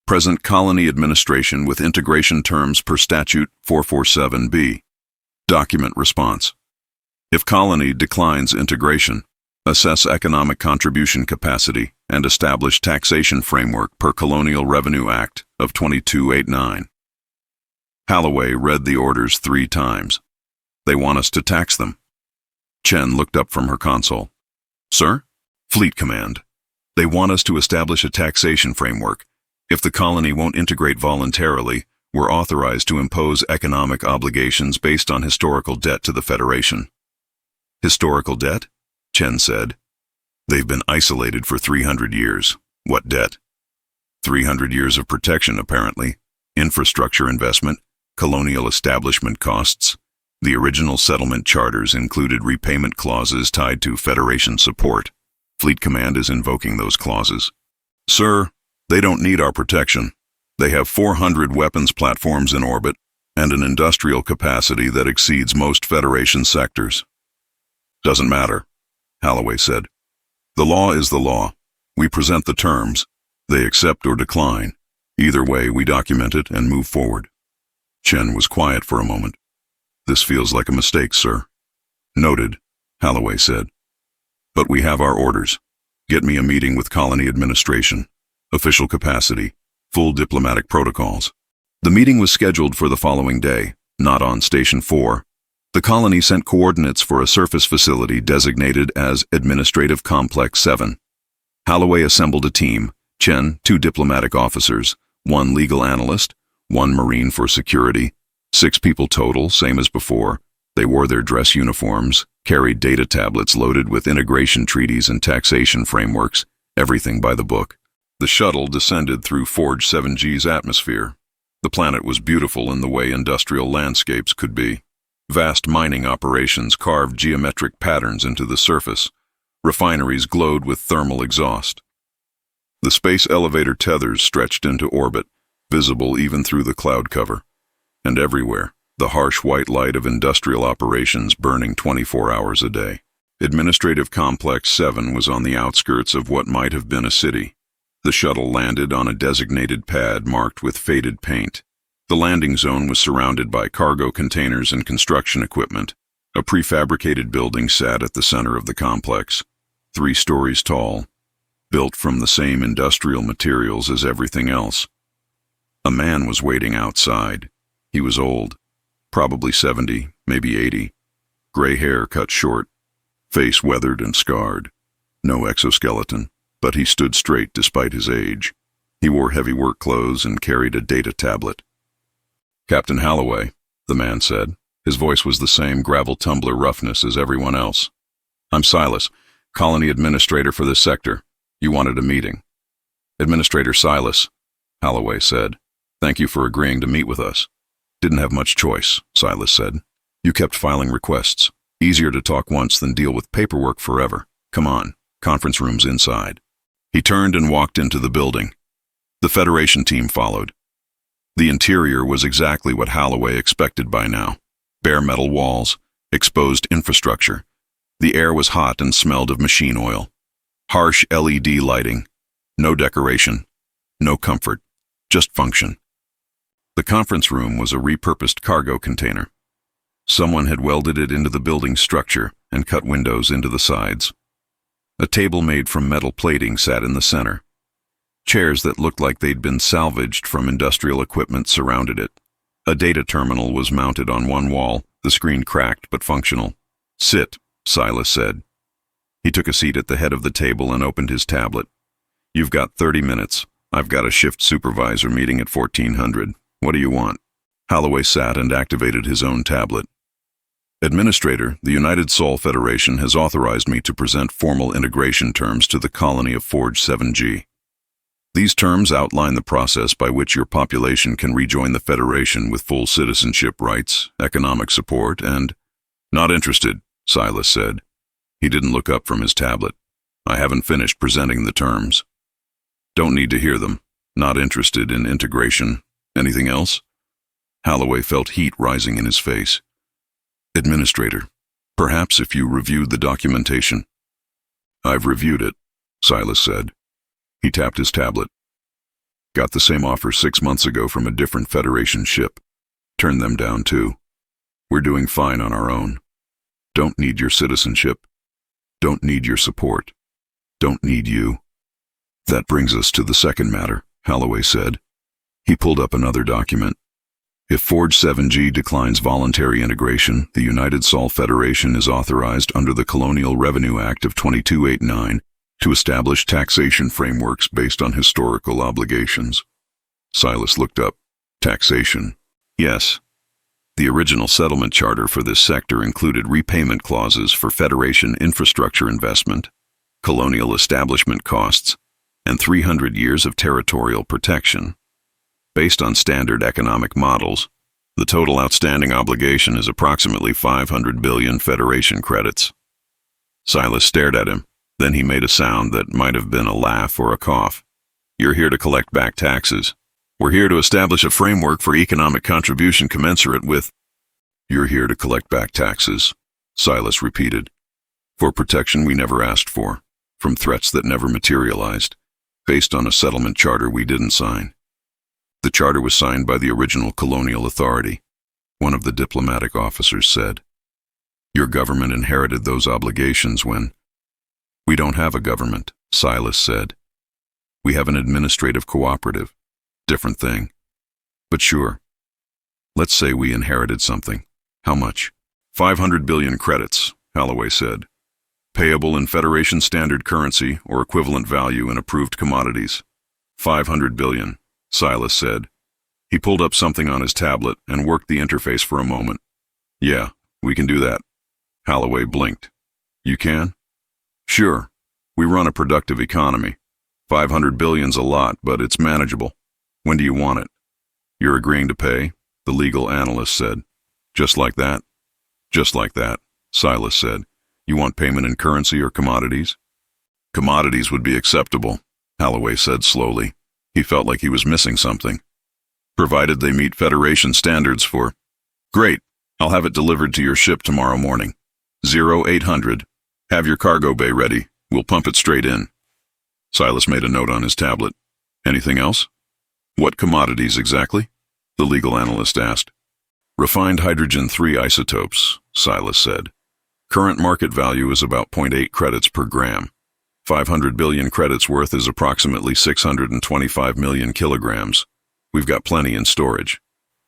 Present colony administration with integration terms per statute 447B. Document response. If colony declines integration, assess economic contribution capacity and establish taxation framework per Colonial Revenue Act of 2289. Holloway read the orders 3 times. "They want us to tax them." Chen looked up from her console. "Sir?" "Fleet Command. They want us to establish a taxation framework. If the colony won't integrate voluntarily, we're authorized to impose economic obligations based on historical debt to the Federation." "Historical debt?" Chen said. "They've been isolated for 300 years. What debt?" 300 years of protection, apparently. Infrastructure investment, colonial establishment costs. The original settlement charters included repayment clauses tied to Federation support. Fleet Command is invoking those clauses. "Sir, they don't need our protection. They have 400 weapons platforms in orbit and an industrial capacity that exceeds most Federation sectors." "Doesn't matter," Holloway said. "The law is the law. We present the terms. They accept or decline. Either way, we document it and move forward." Chen was quiet for a moment. "This feels like a mistake, sir." "Noted," Holloway said. "But we have our orders. Get me a meeting with colony administration. Official capacity. Full diplomatic protocols." The meeting was scheduled for the following day, not on Station 4. The colony sent coordinates for a surface facility designated as Administrative Complex 7. Holloway assembled a team, Chen, 2 diplomatic officers, 1 legal analyst, 1 Marine for security, 6 people total, same as before. They wore their dress uniforms, carried data tablets loaded with integration treaties and taxation frameworks, everything by the book. The shuttle descended through Forge 7G's atmosphere. The planet was beautiful in the way industrial landscapes could be. Vast mining operations carved geometric patterns into the surface. Refineries glowed with thermal exhaust. The space elevator tethers stretched into orbit, visible even through the cloud cover. And everywhere, the harsh white light of industrial operations burning 24 hours a day. Administrative Complex 7 was on the outskirts of what might have been a city. The shuttle landed on a designated pad marked with faded paint. The landing zone was surrounded by cargo containers and construction equipment. A prefabricated building sat at the center of the complex, 3 stories tall, built from the same industrial materials as everything else. A man was waiting outside. He was old, probably 70, maybe 80. Gray hair cut short, face weathered and scarred. No exoskeleton, but he stood straight despite his age. He wore heavy work clothes and carried a data tablet. "Captain Holloway," the man said. His voice was the same gravel tumbler roughness as everyone else. "I'm Silas, colony administrator for this sector. You wanted a meeting." "Administrator Silas," Holloway said. "Thank you for agreeing to meet with us." "Didn't have much choice," Silas said. "You kept filing requests. Easier to talk once than deal with paperwork forever. Come on, conference room's inside." He turned and walked into the building. The Federation team followed. The interior was exactly what Holloway expected by now. Bare metal walls, exposed infrastructure. The air was hot and smelled of machine oil. Harsh LED lighting. No decoration. No comfort. Just function. The conference room was a repurposed cargo container. Someone had welded it into the building's structure and cut windows into the sides. A table made from metal plating sat in the center. Chairs that looked like they'd been salvaged from industrial equipment surrounded it. A data terminal was mounted on one wall, the screen cracked but functional. "Sit," Silas said. He took a seat at the head of the table and opened his tablet. "You've got 30 minutes. I've got a shift supervisor meeting at 1400. What do you want?" Holloway sat and activated his own tablet. "Administrator, the United Sol Federation has authorized me to present formal integration terms to the colony of Forge 7G. These terms outline the process by which your population can rejoin the Federation with full citizenship rights, economic support, and—" "Not interested," Silas said. He didn't look up from his tablet. "I haven't finished presenting the terms." "Don't need to hear them. Not interested in integration. Anything else?" Holloway felt heat rising in his face. "Administrator, perhaps if you reviewed the documentation." "I've reviewed it," Silas said. He tapped his tablet. "Got the same offer 6 months ago from a different Federation ship. Turned them down too. We're doing fine on our own. Don't need your citizenship. Don't need your support. Don't need you." "That brings us to the second matter," Holloway said. He pulled up another document. "If Forge 7G declines voluntary integration, the United Sol Federation is authorized under the Colonial Revenue Act of 2289 to establish taxation frameworks based on historical obligations." Silas looked up. "Taxation? Yes. The original settlement charter for this sector included repayment clauses for Federation infrastructure investment, colonial establishment costs, and 300 years of territorial protection. Based on standard economic models, the total outstanding obligation is approximately 500 billion Federation credits." Silas stared at him. Then he made a sound that might have been a laugh or a cough. "You're here to collect back taxes. We're here to establish a framework for economic contribution commensurate with—" "You're here to collect back taxes," Silas repeated. "For protection we never asked for, from threats that never materialized, based on a settlement charter we didn't sign. The charter was signed by the original colonial authority," one of the diplomatic officers said. "Your government inherited those obligations when—" "We don't have a government," Silas said. "We have an administrative cooperative. Different thing. But sure. Let's say we inherited something. How much?" 500 billion credits, Holloway said. "Payable in Federation standard currency or equivalent value in approved commodities." 500 billion, Silas said. He pulled up something on his tablet and worked the interface for a moment. "Yeah, we can do that." Holloway blinked. "You can?" "Sure. We run a productive economy. 500 billion's a lot, but it's manageable. When do you want it?" "You're agreeing to pay?" the legal analyst said. "Just like that?" "Just like that," Silas said. "You want payment in currency or commodities?" "Commodities would be acceptable," Holloway said slowly. He felt like he was missing something. "Provided they meet Federation standards for—" "Great. I'll have it delivered to your ship tomorrow morning. 0800. Have your cargo bay ready. We'll pump it straight in." Silas made a note on his tablet. "Anything else?" "What commodities exactly?" the legal analyst asked. "Refined hydrogen-3 isotopes," Silas said. "Current market value is about 0.8 credits per gram. 500 billion credits worth is approximately 625 million kilograms. We've got plenty in storage.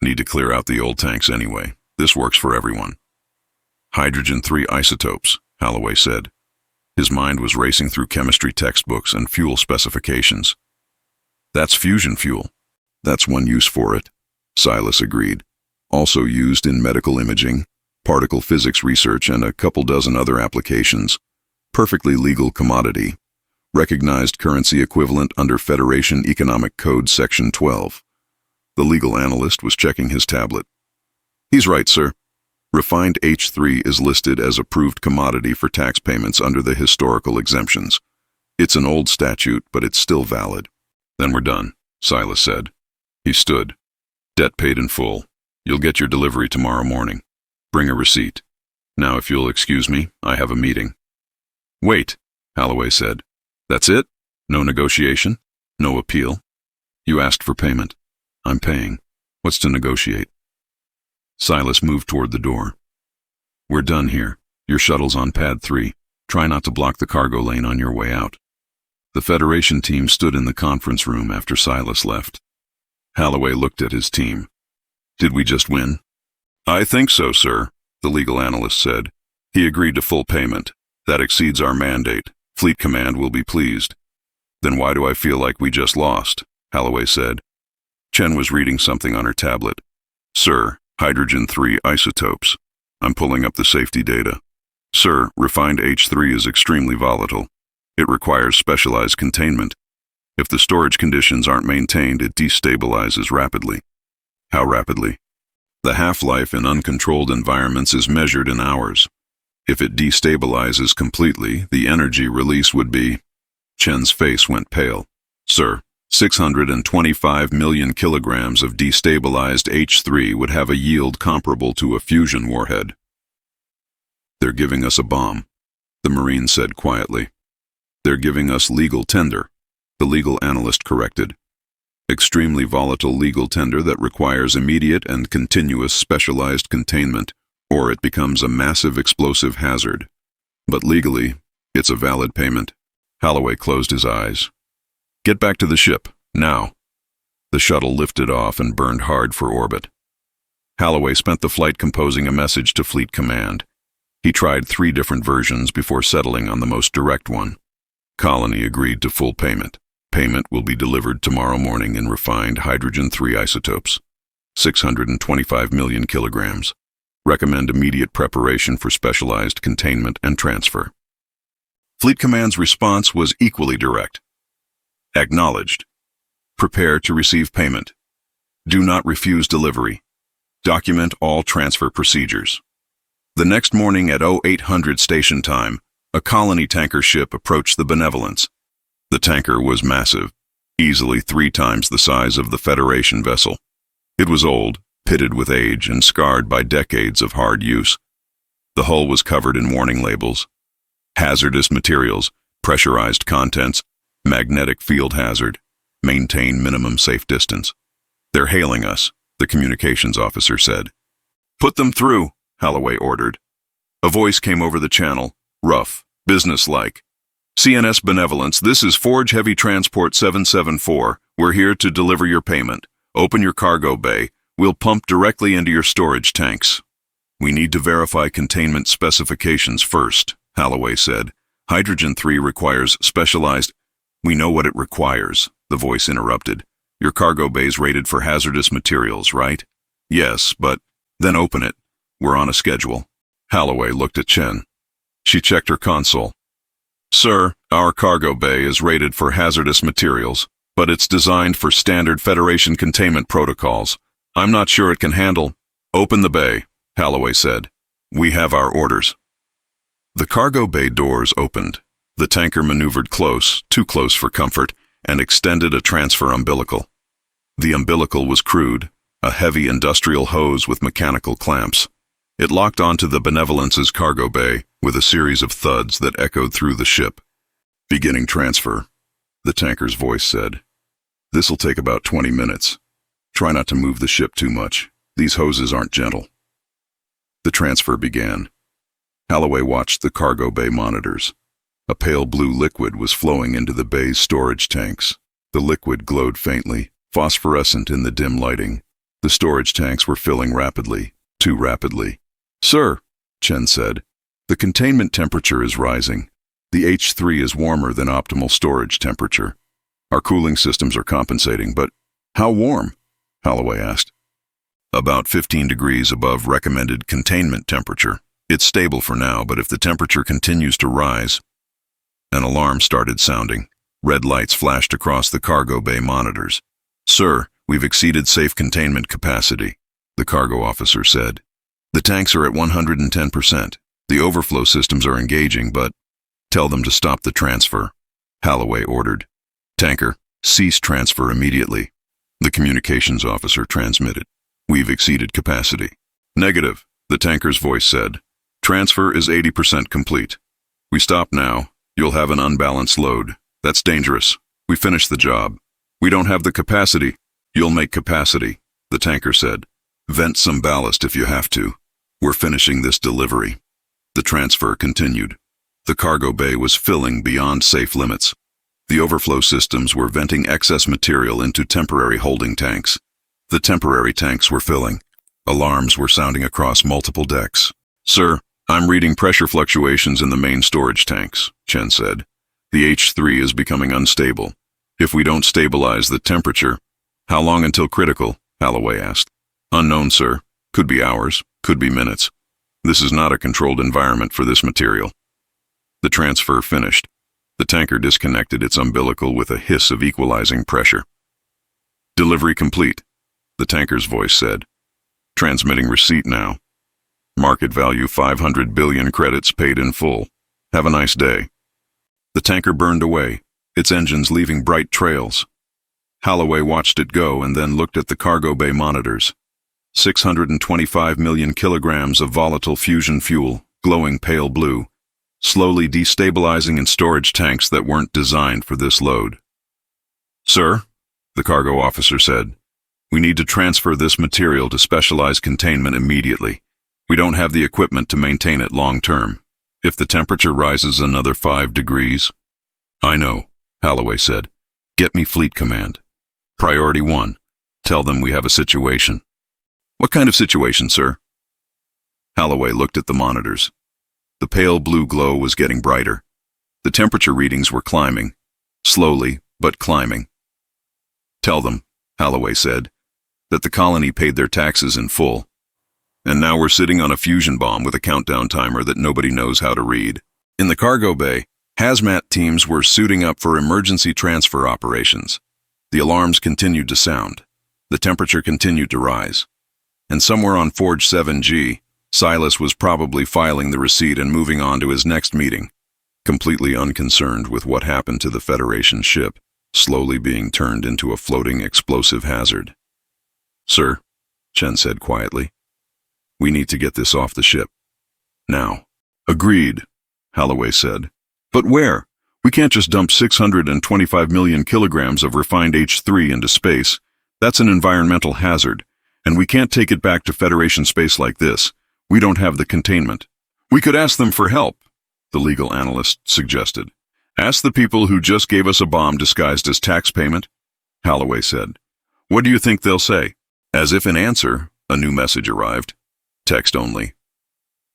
Need to clear out the old tanks anyway. This works for everyone." "Hydrogen-3 isotopes," Holloway said. His mind was racing through chemistry textbooks and fuel specifications. That's fusion fuel. That's one use for it, Silas agreed. Also used in medical imaging, particle physics research, and a couple dozen other applications. Perfectly legal commodity. Recognized currency equivalent under Federation Economic Code Section 12. The legal analyst was checking his tablet. He's right, sir. Refined H3 is listed as approved commodity for tax payments under the historical exemptions. It's an old statute, but it's still valid. Then we're done, Silas said. He stood. Debt paid in full. You'll get your delivery tomorrow morning. Bring a receipt. Now, if you'll excuse me, I have a meeting. Wait, Holloway said. That's it? No negotiation? No appeal? You asked for payment. I'm paying. What's to negotiate? Silas moved toward the door. We're done here. Your shuttle's on pad 3. Try not to block the cargo lane on your way out. The Federation team stood in the conference room after Silas left. Holloway looked at his team. Did we just win? I think so, sir, the legal analyst said. He agreed to full payment. That exceeds our mandate. Fleet Command will be pleased. Then why do I feel like we just lost? Holloway said. Chen was reading something on her tablet. Sir, hydrogen-3 isotopes. I'm pulling up the safety data. Sir, refined H3 is extremely volatile. It requires specialized containment. If the storage conditions aren't maintained, it destabilizes rapidly. How rapidly? The half-life in uncontrolled environments is measured in hours. If it destabilizes completely, the energy release would be... Chen's face went pale. Sir, 625 million kilograms of destabilized H3 would have a yield comparable to a fusion warhead. They're giving us a bomb, the Marine said quietly. They're giving us legal tender, the legal analyst corrected. Extremely volatile legal tender that requires immediate and continuous specialized containment, or it becomes a massive explosive hazard. But legally, it's a valid payment. Holloway closed his eyes. Get back to the ship, now. The shuttle lifted off and burned hard for orbit. Holloway spent the flight composing a message to Fleet Command. He tried 3 different versions before settling on the most direct one. Colony agreed to full payment. Payment will be delivered tomorrow morning in refined hydrogen-3 isotopes. 625 million kilograms. Recommend immediate preparation for specialized containment and transfer. Fleet Command's response was equally direct. Acknowledged. Prepare to receive payment. Do not refuse delivery. Document all transfer procedures. The next morning at 0800 station time, a colony tanker ship approached the Benevolence. The tanker was massive, easily 3 times the size of the Federation vessel. It was old, pitted with age, and scarred by decades of hard use. The hull was covered in warning labels. Hazardous materials, pressurized contents, magnetic field hazard, maintain minimum safe distance. They're hailing us, the communications officer said. Put them through, Holloway ordered. A voice came over the channel, rough, businesslike. CNS Benevolence, this is Forge Heavy Transport 774. We're here to deliver your payment. Open your cargo bay. We'll pump directly into your storage tanks. We need to verify containment specifications first, Holloway said. Hydrogen-3 requires specialized... We know what it requires, the voice interrupted. Your cargo bay's rated for hazardous materials, right? Yes, but... Then open it. We're on a schedule. Holloway looked at Chen. She checked her console. Sir, our cargo bay is rated for hazardous materials, but it's designed for standard Federation containment protocols. I'm not sure it can handle... Open the bay, Holloway said. We have our orders. The cargo bay doors opened. The tanker maneuvered close, too close for comfort, and extended a transfer umbilical. The umbilical was crude, a heavy industrial hose with mechanical clamps. It locked onto the Benevolence's cargo bay with a series of thuds that echoed through the ship. Beginning transfer, the tanker's voice said. This'll take about 20 minutes. Try not to move the ship too much. These hoses aren't gentle. The transfer began. Holloway watched the cargo bay monitors. A pale blue liquid was flowing into the bay's storage tanks. The liquid glowed faintly, phosphorescent in the dim lighting. The storage tanks were filling rapidly, too rapidly. Sir, Chen said. The containment temperature is rising. The H3 is warmer than optimal storage temperature. Our cooling systems are compensating, but how warm? Holloway asked. About 15 degrees above recommended containment temperature. It's stable for now, but if the temperature continues to rise... An alarm started sounding. Red lights flashed across the cargo bay monitors. "Sir, we've exceeded safe containment capacity," the cargo officer said. "The tanks are at 110%. The overflow systems are engaging, but tell them to stop the transfer," Holloway ordered. "Tanker, cease transfer immediately." The communications officer transmitted. "We've exceeded capacity." "Negative," the tanker's voice said. "Transfer is 80% complete. We stop now. You'll have an unbalanced load. That's dangerous. We finished the job. We don't have the capacity." "You'll make capacity," the tanker said. "Vent some ballast if you have to. We're finishing this delivery." The transfer continued. The cargo bay was filling beyond safe limits. The overflow systems were venting excess material into temporary holding tanks. The temporary tanks were filling. Alarms were sounding across multiple decks. "Sir, I'm reading pressure fluctuations in the main storage tanks," Chen said. "The H3 is becoming unstable. If we don't stabilize the temperature..." "How long until critical?" Holloway asked. "Unknown, sir. Could be hours, could be minutes. This is not a controlled environment for this material." The transfer finished. The tanker disconnected its umbilical with a hiss of equalizing pressure. "Delivery complete," the tanker's voice said. "Transmitting receipt now. Market value 500 billion credits paid in full. Have a nice day." The tanker burned away, its engines leaving bright trails. Holloway watched it go and then looked at the cargo bay monitors. 625 million kilograms of volatile fusion fuel, glowing pale blue, slowly destabilizing in storage tanks that weren't designed for this load. "Sir," the cargo officer said, "we need to transfer this material to specialized containment immediately. We don't have the equipment to maintain it long term. If the temperature rises another 5 degrees... "I know," Holloway said. "Get me fleet command. Priority 1. Tell them we have a situation." "What kind of situation, sir?" Holloway looked at the monitors. The pale blue glow was getting brighter. The temperature readings were climbing. Slowly, but climbing. "Tell them," Holloway said, "that the colony paid their taxes in full. And now we're sitting on a fusion bomb with a countdown timer that nobody knows how to read." In the cargo bay, hazmat teams were suiting up for emergency transfer operations. The alarms continued to sound. The temperature continued to rise. And somewhere on Forge 7G, Silas was probably filing the receipt and moving on to his next meeting, completely unconcerned with what happened to the Federation ship, slowly being turned into a floating explosive hazard. "Sir," Chen said quietly, "we need to get this off the ship. Now." "Agreed," Holloway said. "But where? We can't just dump 625 million kilograms of refined H3 into space. That's an environmental hazard, and we can't take it back to Federation space like this. We don't have the containment." "We could ask them for help," the legal analyst suggested. "Ask the people who just gave us a bomb disguised as tax payment," Holloway said. "What do you think they'll say?" As if in answer, a new message arrived. Text only.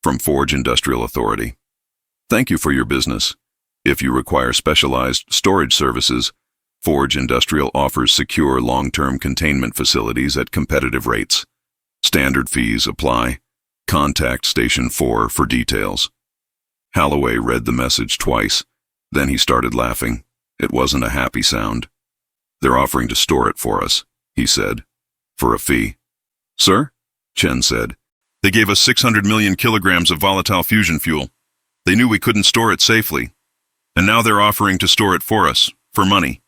From Forge Industrial Authority. "Thank you for your business. If you require specialized storage services, Forge Industrial offers secure long-term containment facilities at competitive rates. Standard fees apply. Contact Station 4 for details." Holloway read the message twice, then he started laughing. It wasn't a happy sound. "They're offering to store it for us," he said, "for a fee." "Sir?" Chen said. "They gave us 600 million kilograms of volatile fusion fuel. They knew we couldn't store it safely. And now they're offering to store it for us, for money.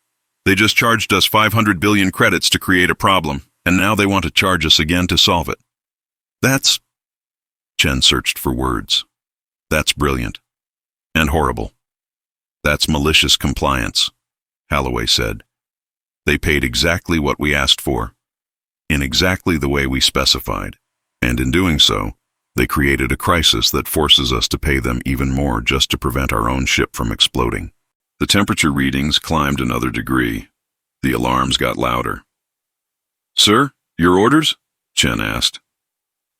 They just charged us 500 billion credits to create a problem, and now they want to charge us again to solve it. That's..." Chen searched for words. "That's brilliant. And horrible. That's malicious compliance," Holloway said. "They paid exactly what we asked for, in exactly the way we specified. And in doing so, they created a crisis that forces us to pay them even more just to prevent our own ship from exploding." The temperature readings climbed another degree. The alarms got louder. "Sir, your orders?" Chen asked.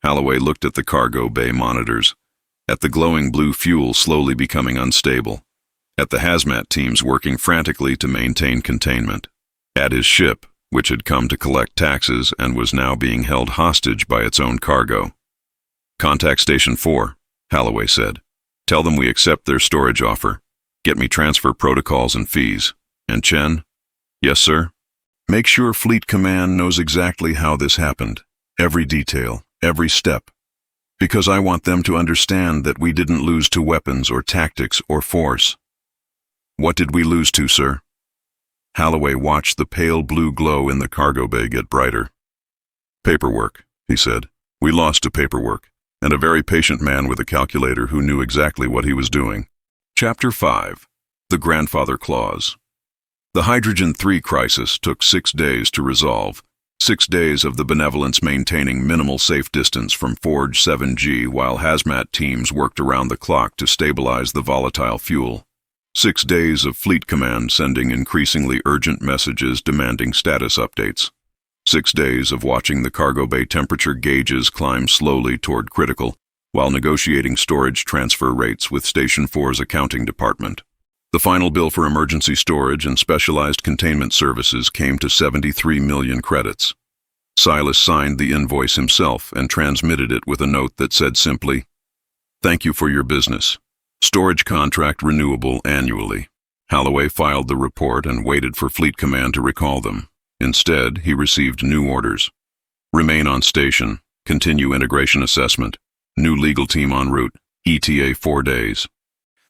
Holloway looked at the cargo bay monitors. at the glowing blue fuel slowly becoming unstable, at the hazmat teams working frantically to maintain containment, at his ship, which had come to collect taxes and was now being held hostage by its own cargo. "Contact Station 4, Holloway said. "Tell them we accept their storage offer. Get me transfer protocols and fees. And Chen?" "Yes, sir." "Make sure Fleet Command knows exactly how this happened. Every detail, every step. Because I want them to understand that we didn't lose to weapons or tactics or force." "What did we lose to, sir?" Holloway watched the pale blue glow in the cargo bay get brighter. "Paperwork," he said. "We lost to paperwork, and a very patient man with a calculator who knew exactly what he was doing." Chapter 5. The Grandfather Clause. The Hydrogen-3 crisis took 6 days to resolve. 6 days of the Benevolence maintaining minimal safe distance from Forge 7G while hazmat teams worked around the clock to stabilize the volatile fuel. 6 days of Fleet Command sending increasingly urgent messages demanding status updates. 6 days of watching the cargo bay temperature gauges climb slowly toward critical while negotiating storage transfer rates with Station 4's accounting department. The final bill for emergency storage and specialized containment services came to 73 million credits. Silas signed the invoice himself and transmitted it with a note that said simply, "Thank you for your business. Storage contract renewable annually." Holloway filed the report and waited for Fleet Command to recall them. Instead, he received new orders. Remain on station. Continue integration assessment. New legal team en route. ETA 4 days.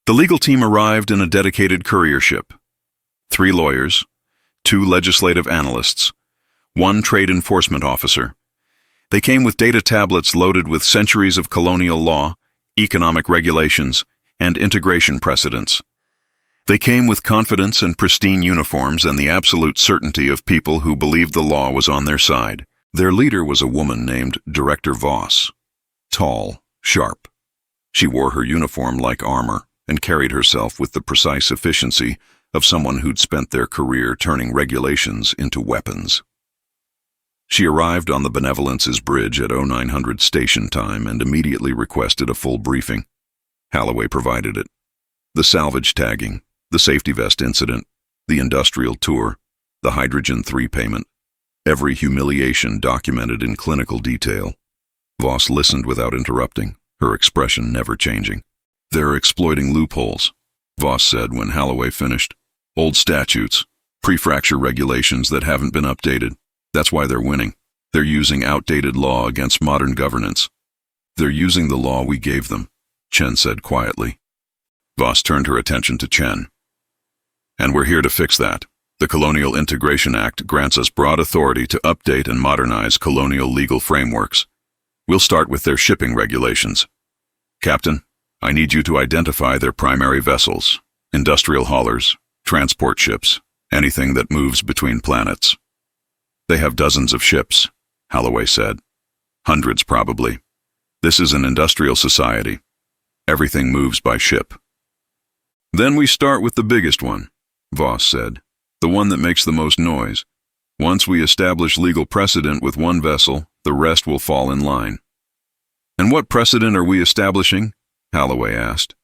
The legal team arrived in a dedicated courier ship. 3 lawyers, 2 legislative analysts, 1 trade enforcement officer. They came with data tablets loaded with centuries of colonial law, economic regulations, and integration precedents. They came with confidence and pristine uniforms and the absolute certainty of people who believed the law was on their side. Their leader was a woman named Director Voss. Tall, sharp. She wore her uniform like armor and carried herself with the precise efficiency of someone who'd spent their career turning regulations into weapons. She arrived on the Benevolence's bridge at 0900 station time and immediately requested a full briefing. Holloway provided it. The salvage tagging, the safety vest incident, the industrial tour, the Hydrogen-3 payment, every humiliation documented in clinical detail. Voss listened without interrupting, her expression never changing. "They're exploiting loopholes," Voss said when Holloway finished. "Old statutes, pre-fracture regulations that haven't been updated. That's why they're winning. They're using outdated law against modern governance. They're using the law we gave them," Chen said quietly. Voss turned her attention to Chen. "And we're here to fix that. The Colonial Integration Act grants us broad authority to update and modernize colonial legal frameworks. We'll start with their shipping regulations. Captain, I need you to identify their primary vessels, industrial haulers, transport ships, anything that moves between planets." "They have dozens of ships," Holloway said. "Hundreds, probably. This is an industrial society. Everything moves by ship." "Then we start with the biggest one," Voss said. "The one that makes the most noise. Once we establish legal precedent with one vessel, the rest will fall in line." "And what precedent are we establishing?" Holloway asked.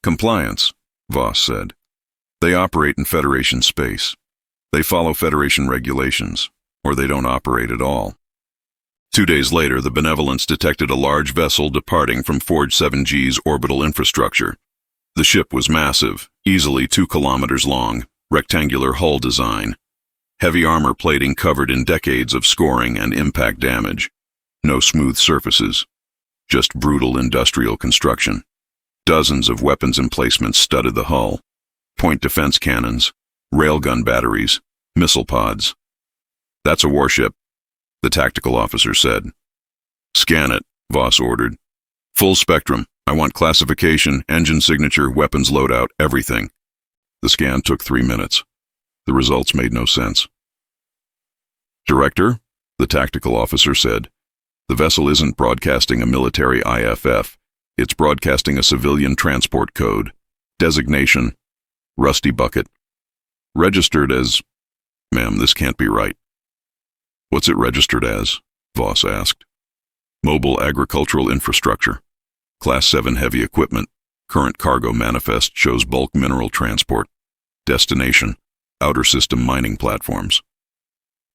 "Compliance," Voss said. "They operate in Federation space. They follow Federation regulations, or they don't operate at all." 2 days later, the Benevolence detected a large vessel departing from Forge 7G's orbital infrastructure. The ship was massive, easily 2 kilometers long, rectangular hull design. Heavy armor plating covered in decades of scoring and impact damage. No smooth surfaces. Just brutal industrial construction. Dozens of weapons emplacements studded the hull. Point defense cannons, railgun batteries, missile pods. "That's a warship," the tactical officer said. "Scan it," Voss ordered. "Full spectrum. I want classification, engine signature, weapons loadout, everything." The scan took 3 minutes. The results made no sense. "Director," the tactical officer said, "the vessel isn't broadcasting a military IFF. It's broadcasting a civilian transport code. Designation, Rusty Bucket. Registered as... Ma'am, this can't be right." "What's it registered as?" Voss asked. "Mobile Agricultural Infrastructure." Class 7 heavy equipment. Current cargo manifest shows bulk mineral transport. Destination, outer system mining platforms.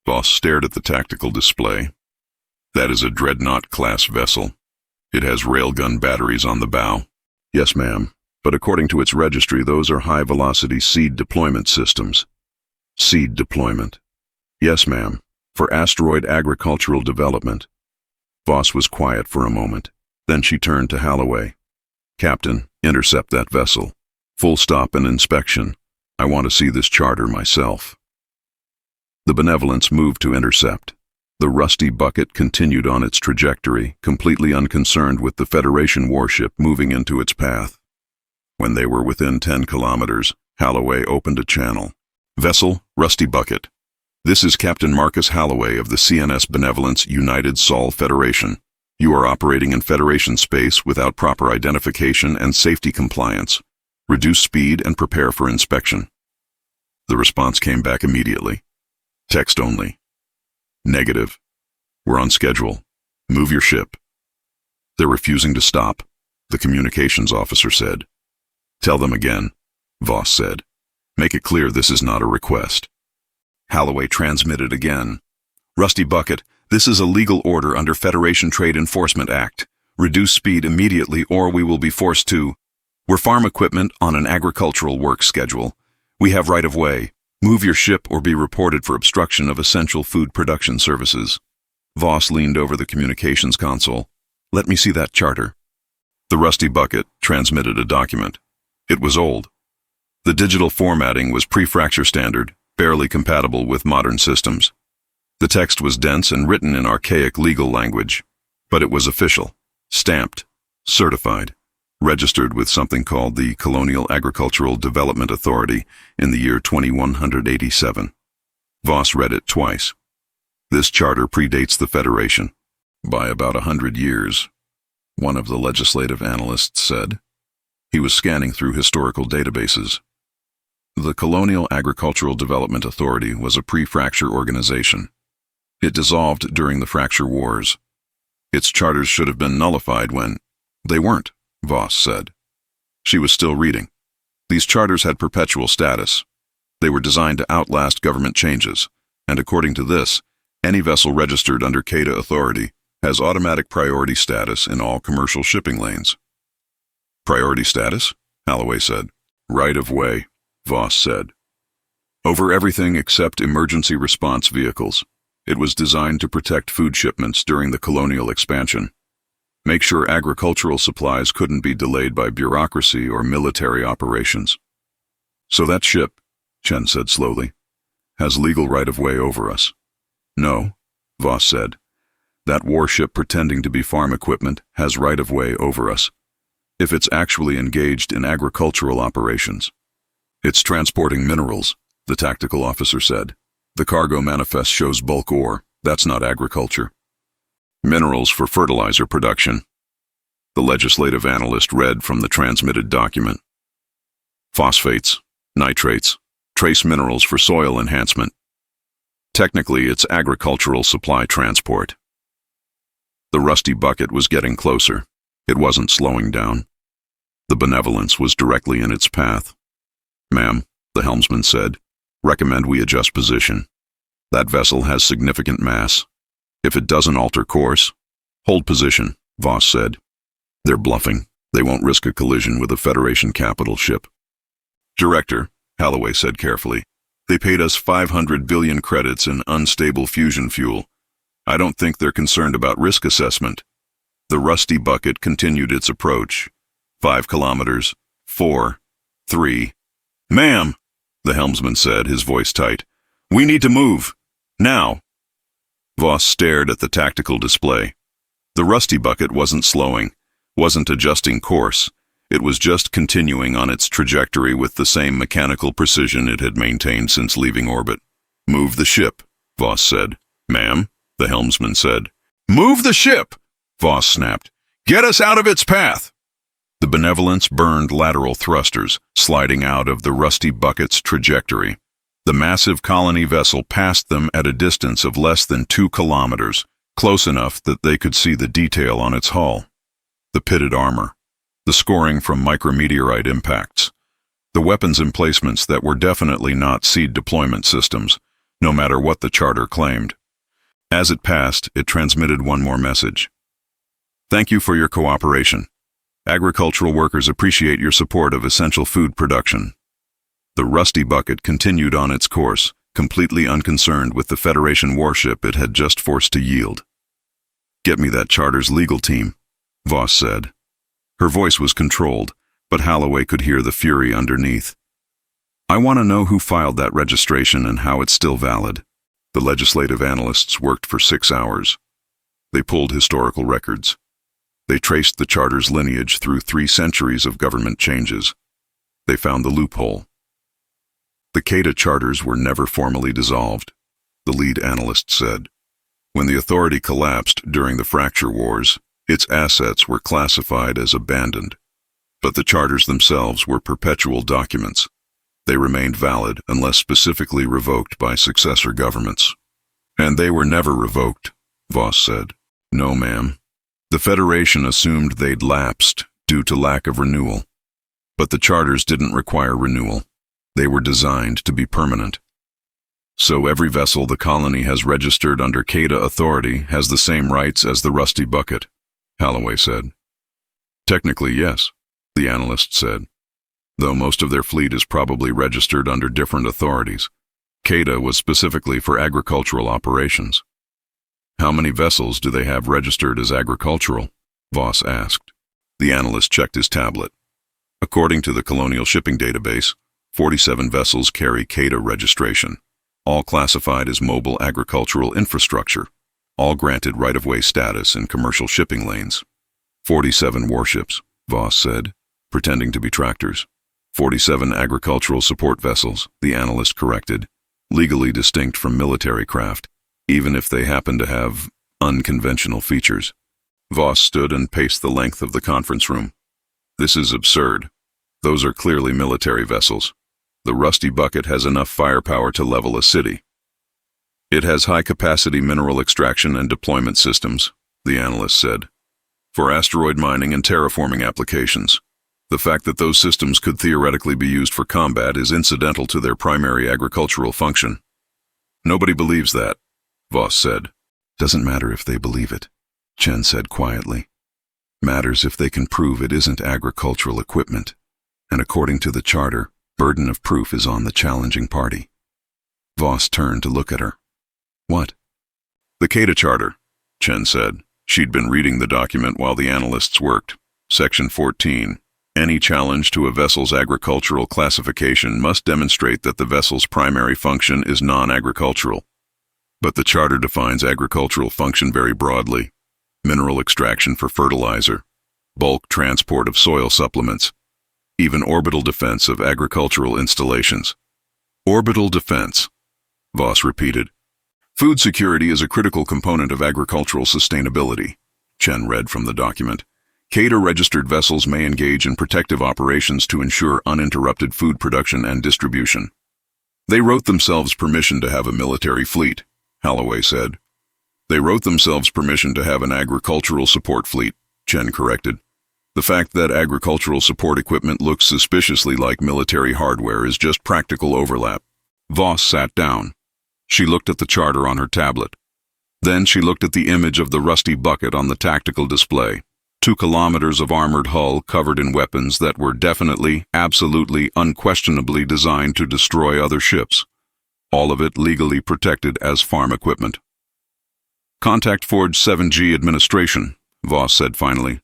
Voss stared at the tactical display. That is a Dreadnought-class vessel. It has railgun batteries on the bow. Yes, ma'am, but according to its registry, those are high-velocity seed deployment systems. Seed deployment. Yes, ma'am, for asteroid agricultural development. Voss was quiet for a moment. Then she turned to Holloway. Captain, intercept that vessel. Full stop and inspection. I want to see this charter myself. The Benevolence moved to intercept. The Rusty Bucket continued on its trajectory, completely unconcerned with the Federation warship moving into its path. When they were within 10 kilometers, Holloway opened a channel. Vessel, Rusty Bucket. This is Captain Marcus Holloway of the CNS Benevolence United Sol Federation. You are operating in Federation space without proper identification and safety compliance. Reduce speed and prepare for inspection. The response came back immediately. Text only. Negative. We're on schedule. Move your ship. They're refusing to stop, the communications officer said. Tell them again, Voss said. Make it clear this is not a request. Holloway transmitted again. Rusty Bucket, this is a legal order under Federation Trade Enforcement Act. Reduce speed immediately or we will be forced to. We're farm equipment on an agricultural work schedule. We have right of way. Move your ship or be reported for obstruction of essential food production services. Voss leaned over the communications console. Let me see that charter. The Rusty Bucket transmitted a document. It was old. The digital formatting was pre-fracture standard, barely compatible with modern systems. The text was dense and written in archaic legal language, but it was official, stamped, certified, registered with something called the Colonial Agricultural Development Authority in the year 2187. Voss read it twice. This charter predates the Federation by about 100 years, one of the legislative analysts said. He was scanning through historical databases. The Colonial Agricultural Development Authority was a pre-fracture organization. It dissolved during the Fracture Wars. Its charters should have been nullified when... They weren't, Voss said. She was still reading. These charters had perpetual status. They were designed to outlast government changes, and according to this, any vessel registered under CADA authority has automatic priority status in all commercial shipping lanes. Priority status? Holloway said. Right of way, Voss said. Over everything except emergency response vehicles. It was designed to protect food shipments during the colonial expansion. Make sure agricultural supplies couldn't be delayed by bureaucracy or military operations. So that ship, Chen said slowly, has legal right-of-way over us. No, Voss said. That warship pretending to be farm equipment has right-of-way over us, if it's actually engaged in agricultural operations. It's transporting minerals, the tactical officer said. The cargo manifest shows bulk ore. That's not agriculture. Minerals for fertilizer production. The legislative analyst read from the transmitted document. Phosphates, nitrates, trace minerals for soil enhancement. Technically, it's agricultural supply transport. The Rusty Bucket was getting closer. It wasn't slowing down. The Benevolence was directly in its path. Ma'am, the helmsman said, recommend we adjust position. That vessel has significant mass. If it doesn't alter course, hold position, Voss said. They're bluffing. They won't risk a collision with a Federation capital ship. Director, Holloway said carefully, they paid us 500 billion credits in unstable fusion fuel. I don't think they're concerned about risk assessment. The Rusty Bucket continued its approach. 5 kilometers, 4, 3. Ma'am, the helmsman said, his voice tight. We need to move. Now. Voss stared at the tactical display. The Rusty Bucket wasn't slowing, wasn't adjusting course. It was just continuing on its trajectory with the same mechanical precision it had maintained since leaving orbit. Move the ship, Voss said. Ma'am, the helmsman said. Move the ship, Voss snapped. Get us out of its path. The Benevolence burned lateral thrusters, sliding out of the Rusty Bucket's trajectory. The massive colony vessel passed them at a distance of less than 2 kilometers, close enough that they could see the detail on its hull. The pitted armor, the scoring from micrometeorite impacts, the weapons emplacements that were definitely not seed deployment systems, no matter what the charter claimed. As it passed, it transmitted one more message. Thank you for your cooperation. Agricultural workers appreciate your support of essential food production. The Rusty Bucket continued on its course, completely unconcerned with the Federation warship it had just forced to yield. Get me that charter's legal team, Voss said. Her voice was controlled, but Holloway could hear the fury underneath. I want to know who filed that registration and how it's still valid. The legislative analysts worked for 6 hours. They pulled historical records. They traced the charter's lineage through 3 centuries of government changes. They found the loophole. The CATA charters were never formally dissolved, the lead analyst said. When the authority collapsed during the Fracture Wars, its assets were classified as abandoned. But the charters themselves were perpetual documents. They remained valid unless specifically revoked by successor governments. And they were never revoked, Voss said. No, ma'am. The Federation assumed they'd lapsed due to lack of renewal. But the charters didn't require renewal. They were designed to be permanent. So every vessel the colony has registered under CATA authority has the same rights as the Rusty Bucket, Holloway said. Technically, yes, the analyst said, though most of their fleet is probably registered under different authorities. CATA was specifically for agricultural operations. How many vessels do they have registered as agricultural? Voss asked. The analyst checked his tablet. According to the Colonial Shipping Database, 47 vessels carry CATA registration, all classified as mobile agricultural infrastructure, all granted right-of-way status in commercial shipping lanes. 47 warships, Voss said, pretending to be tractors. 47 agricultural support vessels, the analyst corrected, legally distinct from military craft, even if they happen to have unconventional features. Voss stood and paced the length of the conference room. This is absurd. Those are clearly military vessels. The Rusty Bucket has enough firepower to level a city. It has high-capacity mineral extraction and deployment systems, the analyst said, for asteroid mining and terraforming applications. The fact that those systems could theoretically be used for combat is incidental to their primary agricultural function. Nobody believes that, Voss said. Doesn't matter if they believe it, Chen said quietly. Matters if they can prove it isn't agricultural equipment. And according to the charter, burden of proof is on the challenging party. Voss turned to look at her. What? The CATA Charter, Chen said. She'd been reading the document while the analysts worked. Section 14. Any challenge to a vessel's agricultural classification must demonstrate that the vessel's primary function is non-agricultural. But the charter defines agricultural function very broadly. Mineral extraction for fertilizer, bulk transport of soil supplements, even orbital defense of agricultural installations. Orbital defense, Voss repeated. Food security is a critical component of agricultural sustainability, Chen read from the document. CATA-registered vessels may engage in protective operations to ensure uninterrupted food production and distribution. They wrote themselves permission to have a military fleet, Holloway said. They wrote themselves permission to have an agricultural support fleet, Chen corrected. The fact that agricultural support equipment looks suspiciously like military hardware is just practical overlap. Voss sat down. She looked at the charter on her tablet. Then she looked at the image of the Rusty Bucket on the tactical display. 2 kilometers of armored hull covered in weapons that were definitely, absolutely, unquestionably designed to destroy other ships. All of it legally protected as farm equipment. Contact Forge 7G administration, Voss said finally.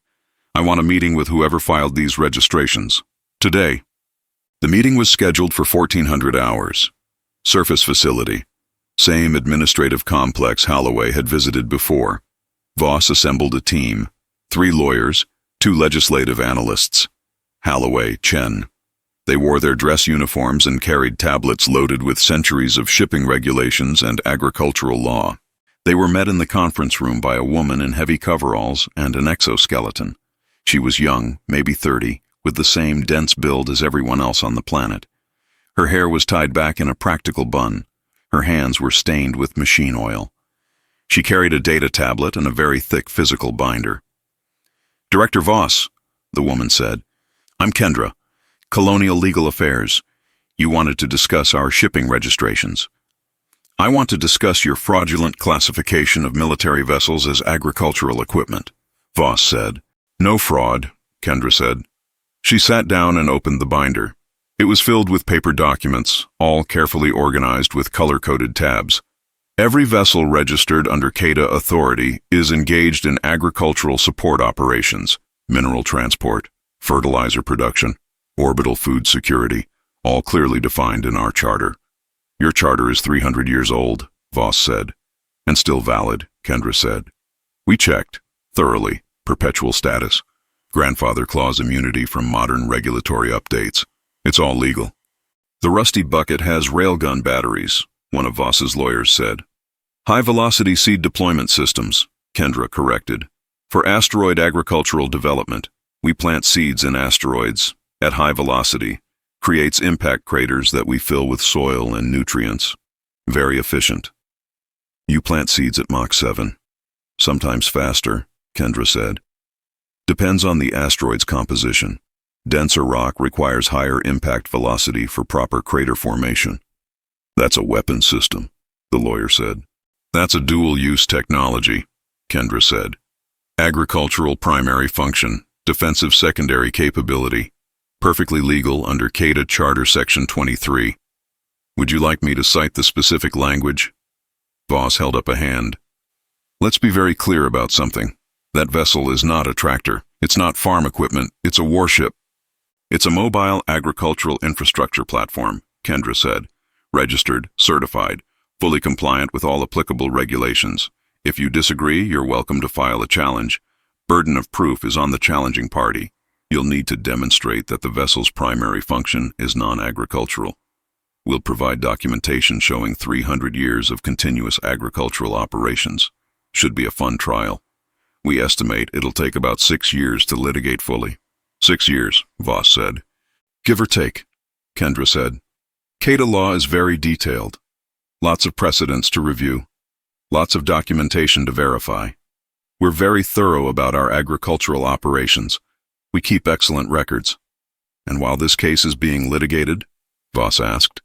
I want a meeting with whoever filed these registrations. Today. The meeting was scheduled for 1400 hours. Surface facility. Same administrative complex Holloway had visited before. Voss assembled a team. 3 lawyers, 2 legislative analysts. Holloway, Chen. They wore their dress uniforms and carried tablets loaded with centuries of shipping regulations and agricultural law. They were met in the conference room by a woman in heavy coveralls and an exoskeleton. She was young, maybe 30, with the same dense build as everyone else on the planet. Her hair was tied back in a practical bun. Her hands were stained with machine oil. She carried a data tablet and a very thick physical binder. Director Voss, the woman said. I'm Kendra, Colonial Legal Affairs. You wanted to discuss our shipping registrations. I want to discuss your fraudulent classification of military vessels as agricultural equipment, Voss said. No fraud, Kendra said. She sat down and opened the binder. It was filled with paper documents, all carefully organized with color-coded tabs. Every vessel registered under CATA authority is engaged in agricultural support operations, mineral transport, fertilizer production, orbital food security, all clearly defined in our charter. Your charter is 300 years old, Voss said. And still valid, Kendra said. We checked, thoroughly, perpetual status, grandfather clause immunity from modern regulatory updates. It's all legal. The rusty bucket has railgun batteries, one of Voss's lawyers said. High-velocity seed deployment systems, Kendra corrected. For asteroid agricultural development, we plant seeds in asteroids, at high velocity, creates impact craters that we fill with soil and nutrients. Very efficient. You plant seeds at Mach 7. Sometimes faster, Kendra said. Depends on the asteroid's composition. Denser rock requires higher impact velocity for proper crater formation. That's a weapon system, the lawyer said. That's a dual-use technology, Kendra said. Agricultural primary function, defensive secondary capability. Perfectly legal under CATA Charter Section 23. Would you like me to cite the specific language? Voss held up a hand. Let's be very clear about something. That vessel is not a tractor. It's not farm equipment. It's a warship. It's a mobile agricultural infrastructure platform, Kendra said. Registered, certified, fully compliant with all applicable regulations. If you disagree, you're welcome to file a challenge. Burden of proof is on the challenging party. You'll need to demonstrate that the vessel's primary function is non-agricultural. We'll provide documentation showing 300 years of continuous agricultural operations. Should be a fun trial. We estimate it'll take about 6 years to litigate fully. 6 years, Voss said. Give or take, Kendra said. CATA law is very detailed. Lots of precedents to review. Lots of documentation to verify. We're very thorough about our agricultural operations. We keep excellent records. And while this case is being litigated, Voss asked.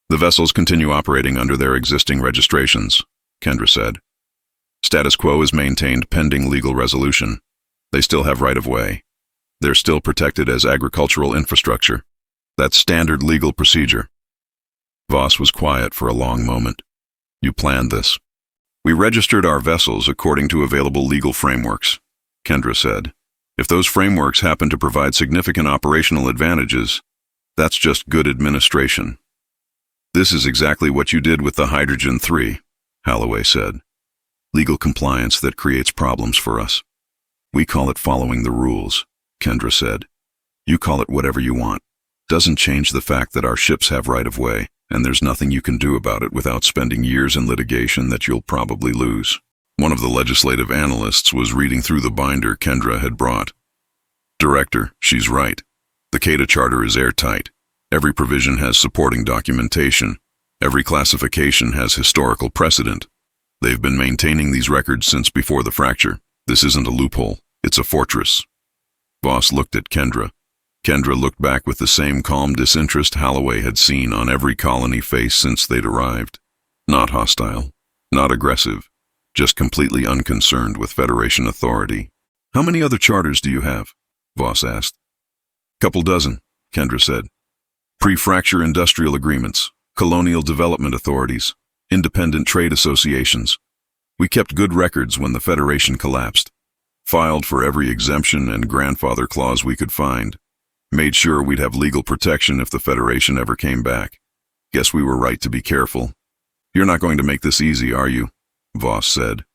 The vessels continue operating under their existing registrations, Kendra said. Status quo is maintained pending legal resolution. They still have right-of-way. They're still protected as agricultural infrastructure. That's standard legal procedure. Voss was quiet for a long moment. You planned this. We registered our vessels according to available legal frameworks, Kendra said. If those frameworks happen to provide significant operational advantages, that's just good administration. This is exactly what you did with the Hydrogen 3, Holloway said. Legal compliance that creates problems for us. We call it following the rules, Kendra said. You call it whatever you want. Doesn't change the fact that our ships have right-of-way, and there's nothing you can do about it without spending years in litigation that you'll probably lose. One of the legislative analysts was reading through the binder Kendra had brought. Director, she's right. The CATA Charter is airtight. Every provision has supporting documentation. Every classification has historical precedent. They've been maintaining these records since before the fracture. This isn't a loophole. It's a fortress. Voss looked at Kendra. Kendra looked back with the same calm disinterest Holloway had seen on every colony face since they'd arrived. Not hostile, not aggressive, just completely unconcerned with Federation authority. How many other charters do you have? Voss asked. Couple dozen, Kendra said. Pre-fracture industrial agreements, colonial development authorities, independent trade associations. We kept good records when the Federation collapsed. Filed for every exemption and grandfather clause we could find. Made sure we'd have legal protection if the Federation ever came back. Guess we were right to be careful. You're not going to make this easy, are you? Voss said.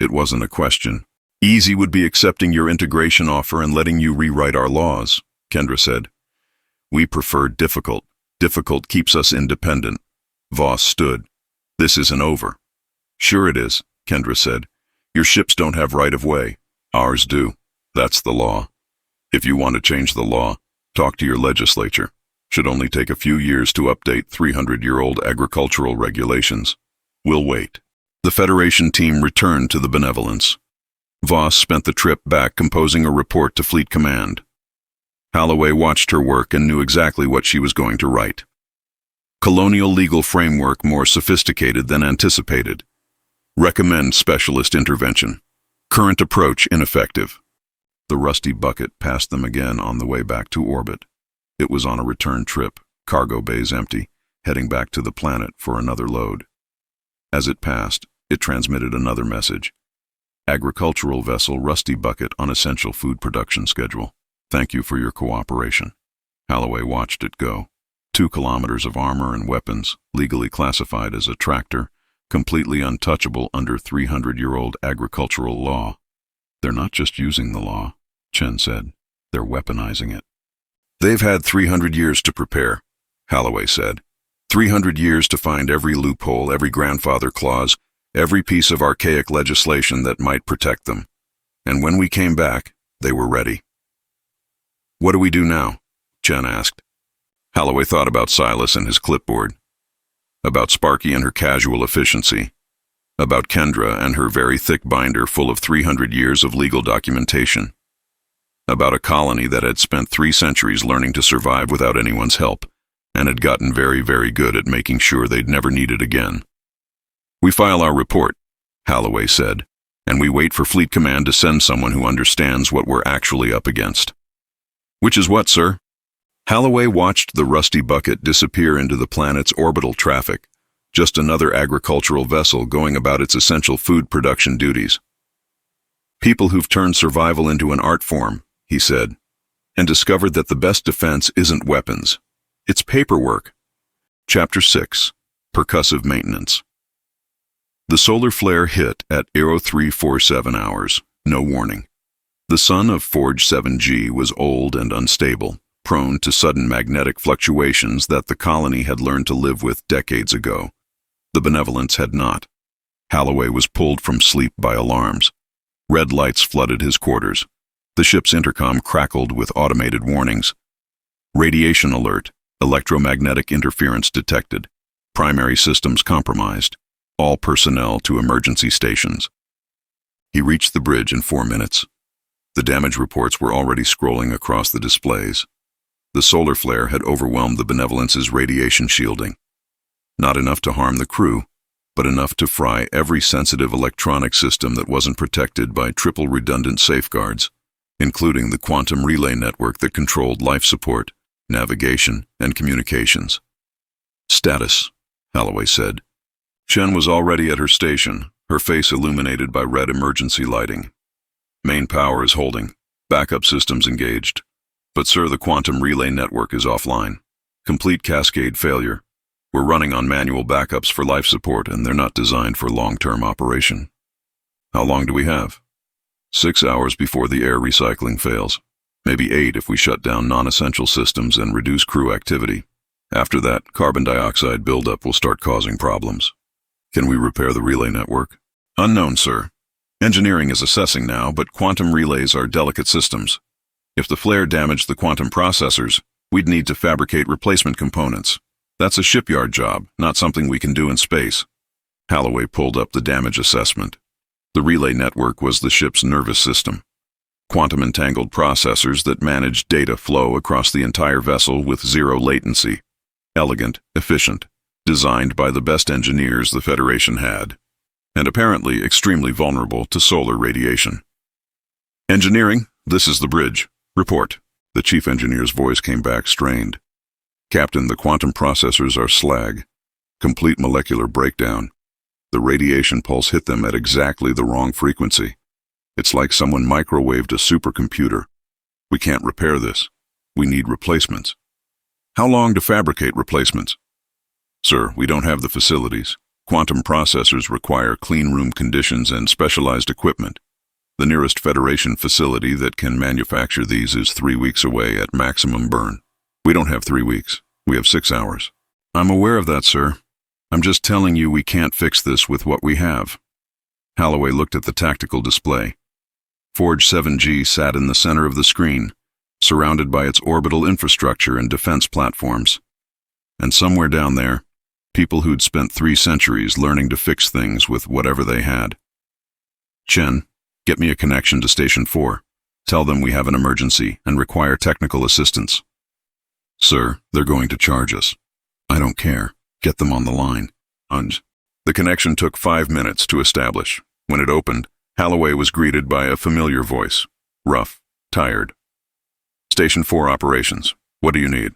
It wasn't a question. Easy would be accepting your integration offer and letting you rewrite our laws, Kendra said. We prefer difficult. Difficult keeps us independent. Voss stood. This isn't over. Sure it is, Kendra said. Your ships don't have right-of-way. Ours do. That's the law. If you want to change the law, talk to your legislature. Should only take a few years to update 300-year-old agricultural regulations. We'll wait. The Federation team returned to the Benevolence. Voss spent the trip back composing a report to Fleet Command. Holloway watched her work and knew exactly what she was going to write. Colonial legal framework more sophisticated than anticipated. Recommend specialist intervention. Current approach ineffective. The rusty bucket passed them again on the way back to orbit. It was on a return trip, cargo bays empty, heading back to the planet for another load. As it passed, it transmitted another message. Agricultural vessel Rusty Bucket on essential food production schedule. Thank you for your cooperation. Holloway watched it go. 2 kilometers of armor and weapons, legally classified as a tractor, completely untouchable under 300-year-old agricultural law. They're not just using the law, Chen said. They're weaponizing it. They've had 300 years to prepare, Holloway said. 300 years to find every loophole, every grandfather clause, every piece of archaic legislation that might protect them. And when we came back, they were ready. What do we do now? Chen asked. Holloway thought about Silas and his clipboard, about Sparky and her casual efficiency, about Kendra and her very thick binder full of 300 years of legal documentation, about a colony that had spent 3 centuries learning to survive without anyone's help, and had gotten very, very good at making sure they'd never need it again. We file our report, Holloway said, and we wait for Fleet Command to send someone who understands what we're actually up against. Which is what, sir? Holloway watched the Rusty Bucket disappear into the planet's orbital traffic, just another agricultural vessel going about its essential food production duties. People who've turned survival into an art form, he said, and discovered that the best defense isn't weapons. It's paperwork. Chapter 6. Percussive Maintenance. The solar flare hit at 0347 hours, no warning. The sun of Forge 7G was old and unstable, prone to sudden magnetic fluctuations that the colony had learned to live with decades ago. The Benevolence had not. Holloway was pulled from sleep by alarms. Red lights flooded his quarters. The ship's intercom crackled with automated warnings. Radiation alert. Electromagnetic interference detected. Primary systems compromised. All personnel to emergency stations. He reached the bridge in 4 minutes. The damage reports were already scrolling across the displays. The solar flare had overwhelmed the Benevolence's radiation shielding. Not enough to harm the crew, but enough to fry every sensitive electronic system that wasn't protected by triple redundant safeguards, including the quantum relay network that controlled life support, navigation, and communications. Status, Holloway said. Chen was already at her station, her face illuminated by red emergency lighting. Main power is holding. Backup systems engaged. But sir, the quantum relay network is offline. Complete cascade failure. We're running on manual backups for life support, and they're not designed for long-term operation. How long do we have? 6 hours before the air recycling fails. Maybe 8 if we shut down non-essential systems and reduce crew activity. After that, carbon dioxide buildup will start causing problems. Can we repair the relay network? Unknown, sir. Engineering is assessing now, but quantum relays are delicate systems. If the flare damaged the quantum processors, we'd need to fabricate replacement components. That's a shipyard job, not something we can do in space. Holloway pulled up the damage assessment. The relay network was the ship's nervous system. Quantum-entangled processors that managed data flow across the entire vessel with zero latency. Elegant, efficient, designed by the best engineers the Federation had, and apparently extremely vulnerable to solar radiation. Engineering, this is the bridge. Report. The chief engineer's voice came back strained. Captain, the quantum processors are slag. Complete molecular breakdown. The radiation pulse hit them at exactly the wrong frequency. It's like someone microwaved a supercomputer. We can't repair this. We need replacements. How long to fabricate replacements? Sir, we don't have the facilities. Quantum processors require clean room conditions and specialized equipment. The nearest Federation facility that can manufacture these is 3 weeks away at maximum burn. We don't have 3 weeks. We have 6 hours. I'm aware of that, sir. I'm just telling you we can't fix this with what we have. Holloway looked at the tactical display. Forge 7G sat in the center of the screen, surrounded by its orbital infrastructure and defense platforms. And somewhere down there, people who'd spent 3 centuries learning to fix things with whatever they had. Chen, Get me a connection to Station 4. Tell them we have an emergency and require technical assistance. Sir, they're going to charge us. I don't care. Get them on the line. The connection took 5 minutes to establish. When it opened, Holloway was greeted by a familiar voice. Rough, tired. Station 4 operations. What do you need?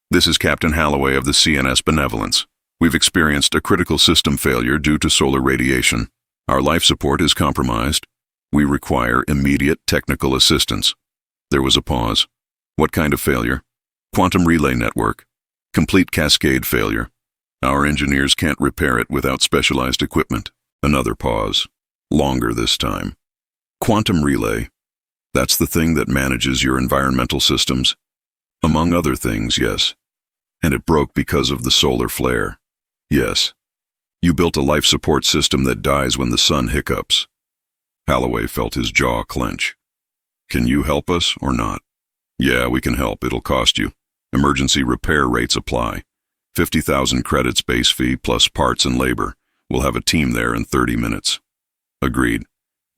This is Captain Holloway of the CNS Benevolence. We've experienced a critical system failure due to solar radiation. Our life support is compromised. We require immediate technical assistance. There was a pause. What kind of failure? Quantum relay network. Complete cascade failure. Our engineers can't repair it without specialized equipment. Another pause. Longer this time. Quantum relay. That's the thing that manages your environmental systems? Among other things, yes. And it broke because of the solar flare. Yes. You built a life support system that dies when the sun hiccups. Holloway felt his jaw clench. Can you help us or not? Yeah, we can help. It'll cost you. Emergency repair rates apply. 50,000 credits base fee plus parts and labor. We'll have a team there in 30 minutes. Agreed.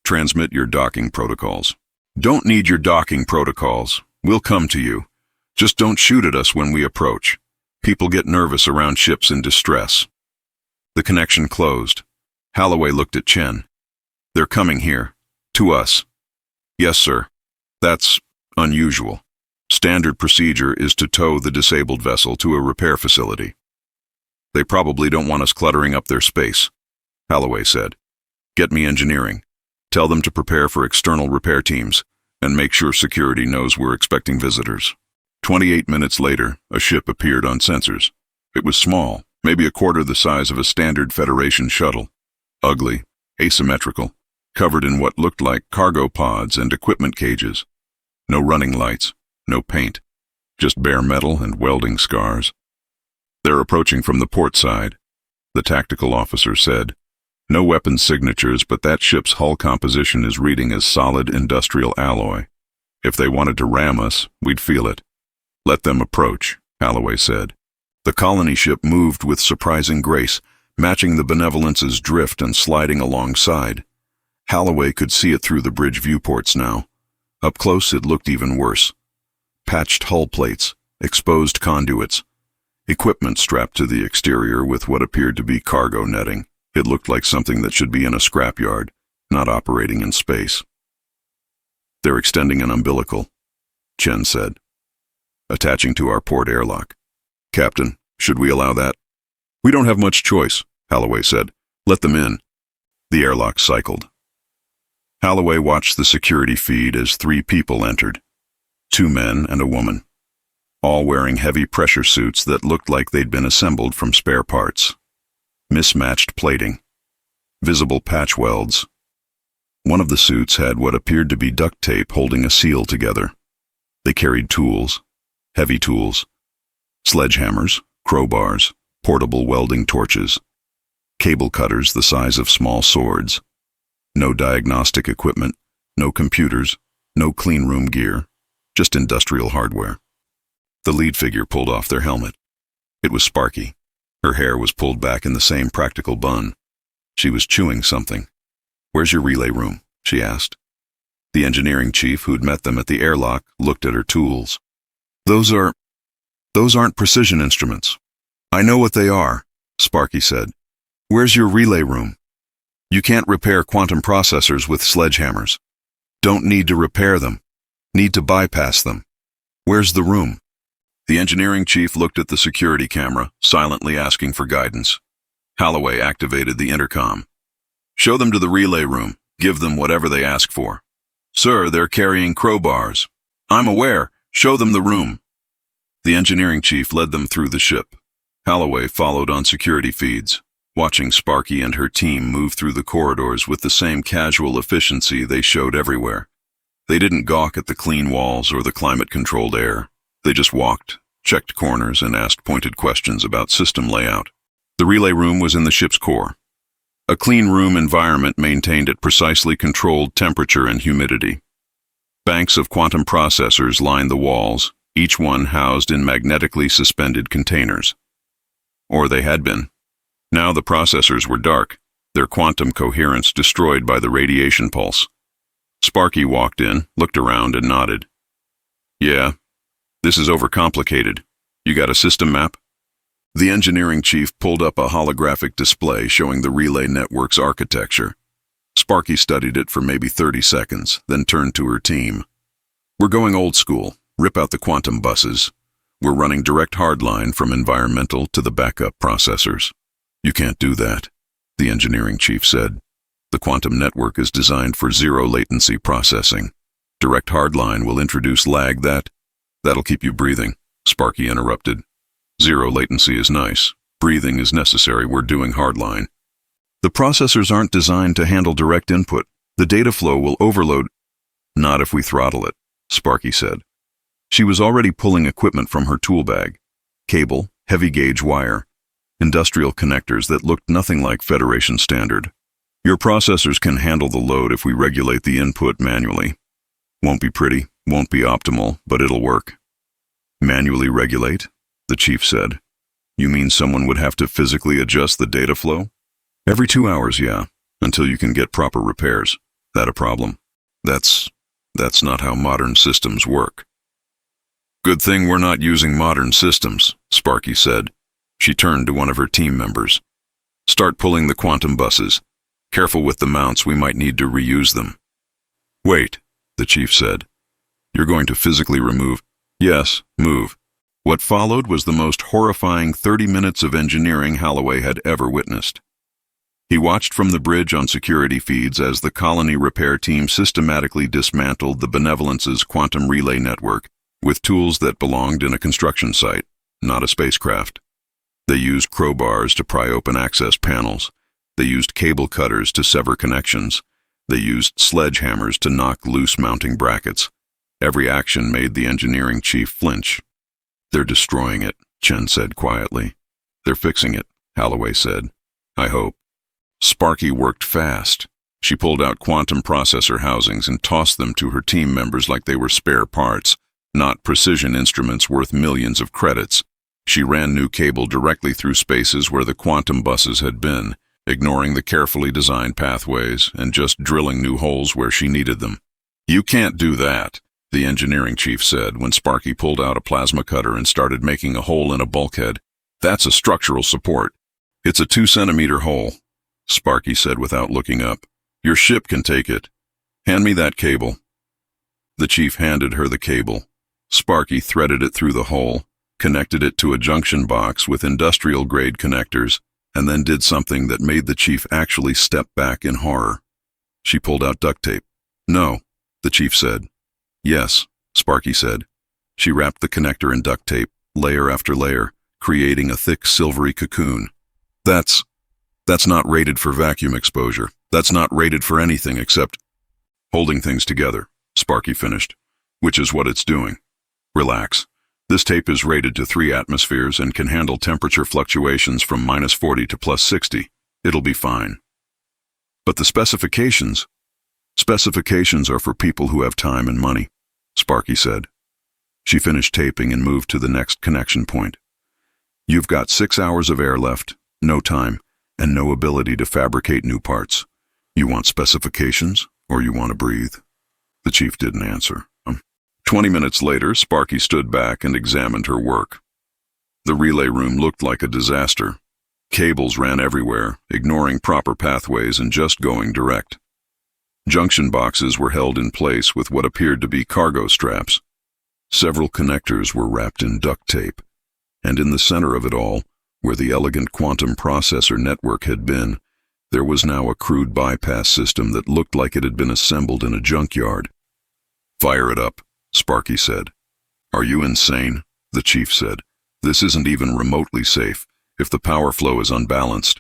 Transmit your docking protocols. Don't need your docking protocols. We'll come to you. Just don't shoot at us when we approach. People get nervous around ships in distress. The connection closed. Holloway looked at Chen. They're coming here. To us. Yes, sir. That's unusual. Standard procedure is to tow the disabled vessel to a repair facility. They probably don't want us cluttering up their space, Holloway said. Get me engineering. Tell them to prepare for external repair teams, and make sure security knows we're expecting visitors. 28 minutes later, a ship appeared on sensors. It was small, maybe a quarter the size of a standard Federation shuttle. Ugly, asymmetrical, covered in what looked like cargo pods and equipment cages. No running lights, no paint, just bare metal and welding scars. They're approaching from the port side, the tactical officer said. No weapon signatures, but that ship's hull composition is reading as solid industrial alloy. If they wanted to ram us, we'd feel it. Let them approach, Holloway said. The colony ship moved with surprising grace, matching the Benevolence's drift and sliding alongside. Holloway could see it through the bridge viewports now. Up close, it looked even worse. Patched hull plates, exposed conduits, equipment strapped to the exterior with what appeared to be cargo netting. It looked like something that should be in a scrapyard, not operating in space. They're extending an umbilical, Chen said, attaching to our port airlock. Captain, should we allow that? We don't have much choice, Holloway said. Let them in. The airlock cycled. Holloway watched the security feed as 3 people entered, 2 men and a woman, all wearing heavy pressure suits that looked like they'd been assembled from spare parts. Mismatched plating, visible patch welds. One of the suits had what appeared to be duct tape holding a seal together. They carried tools, heavy tools, sledgehammers, crowbars, portable welding torches, cable cutters the size of small swords. No diagnostic equipment, no computers, no clean room gear, just industrial hardware. The lead figure pulled off their helmet. It was Sparky. Her hair was pulled back in the same practical bun. She was chewing something. Where's your relay room? She asked. The engineering chief who'd met them at the airlock looked at her tools. Those aren't precision instruments. I know what they are, Sparky said. Where's your relay room? You can't repair quantum processors with sledgehammers. Don't need to repair them. Need to bypass them. Where's the room? The engineering chief looked at the security camera, silently asking for guidance. Holloway activated the intercom. Show them to the relay room. Give them whatever they ask for. Sir, they're carrying crowbars. I'm aware. Show them the room. The engineering chief led them through the ship. Holloway followed on security feeds, watching Sparky and her team move through the corridors with the same casual efficiency they showed everywhere. They didn't gawk at the clean walls or the climate-controlled air. They just walked, checked corners, and asked pointed questions about system layout. The relay room was in the ship's core. A clean room environment maintained at precisely controlled temperature and humidity. Banks of quantum processors lined the walls, each one housed in magnetically suspended containers. Or they had been. Now the processors were dark, their quantum coherence destroyed by the radiation pulse. Sparky walked in, looked around, and nodded. Yeah, this is overcomplicated. You got a system map? The engineering chief pulled up a holographic display showing the relay network's architecture. Sparky studied it for maybe 30 seconds, then turned to her team. We're going old school. Rip out the quantum buses. We're running direct hardline from environmental to the backup processors. You can't do that, the engineering chief said. The quantum network is designed for zero latency processing. Direct hardline will introduce lag that'll keep you breathing, Sparky interrupted. Zero latency is nice. Breathing is necessary. We're doing hardline. The processors aren't designed to handle direct input. The data flow will overload. Not if we throttle it, Sparky said. She was already pulling equipment from her tool bag. Cable, heavy-gauge wire, industrial connectors that looked nothing like Federation standard. Your processors can handle the load if we regulate the input manually. Won't be pretty, won't be optimal, but it'll work. Manually regulate? The chief said. You mean someone would have to physically adjust the data flow? Every 2 hours, yeah, until you can get proper repairs. That a problem? That's not how modern systems work. Good thing we're not using modern systems, Sparky said. She turned to one of her team members. Start pulling the quantum buses. Careful with the mounts, we might need to reuse them. Wait, the chief said. You're going to physically remove? Yes, move. What followed was the most horrifying 30 minutes of engineering Holloway had ever witnessed. He watched from the bridge on security feeds as the colony repair team systematically dismantled the Benevolence's quantum relay network with tools that belonged in a construction site, not a spacecraft. They used crowbars to pry open access panels. They used cable cutters to sever connections. They used sledgehammers to knock loose mounting brackets. Every action made the engineering chief flinch. They're destroying it, Chen said quietly. They're fixing it, Holloway said. I hope. Sparky worked fast. She pulled out quantum processor housings and tossed them to her team members like they were spare parts, not precision instruments worth millions of credits. She ran new cable directly through spaces where the quantum buses had been, ignoring the carefully designed pathways and just drilling new holes where she needed them. You can't do that, the engineering chief said when Sparky pulled out a plasma cutter and started making a hole in a bulkhead. That's a structural support. It's a 2-centimeter hole, Sparky said without looking up. Your ship can take it. Hand me that cable. The chief handed her the cable. Sparky threaded it through the hole, connected it to a junction box with industrial-grade connectors, and then did something that made the chief actually step back in horror. She pulled out duct tape. No, the chief said. Yes, Sparky said. She wrapped the connector in duct tape, layer after layer, creating a thick silvery cocoon. That's not rated for vacuum exposure. That's not rated for anything except holding things together, Sparky finished, which is what it's doing. Relax. This tape is rated to 3 atmospheres and can handle temperature fluctuations from -40 to +60. It'll be fine. But the specifications are for people who have time and money, Sparky said. She finished taping and moved to the next connection point. You've got 6 hours of air left, no time, and no ability to fabricate new parts. You want specifications, or you want to breathe? The chief didn't answer. 20 minutes later, Sparky stood back and examined her work. The relay room looked like a disaster. Cables ran everywhere, ignoring proper pathways and just going direct. Junction boxes were held in place with what appeared to be cargo straps. Several connectors were wrapped in duct tape, and in the center of it all, where the elegant quantum processor network had been, there was now a crude bypass system that looked like it had been assembled in a junkyard. Fire it up, Sparky said. Are you insane? The chief said. This isn't even remotely safe if the power flow is unbalanced.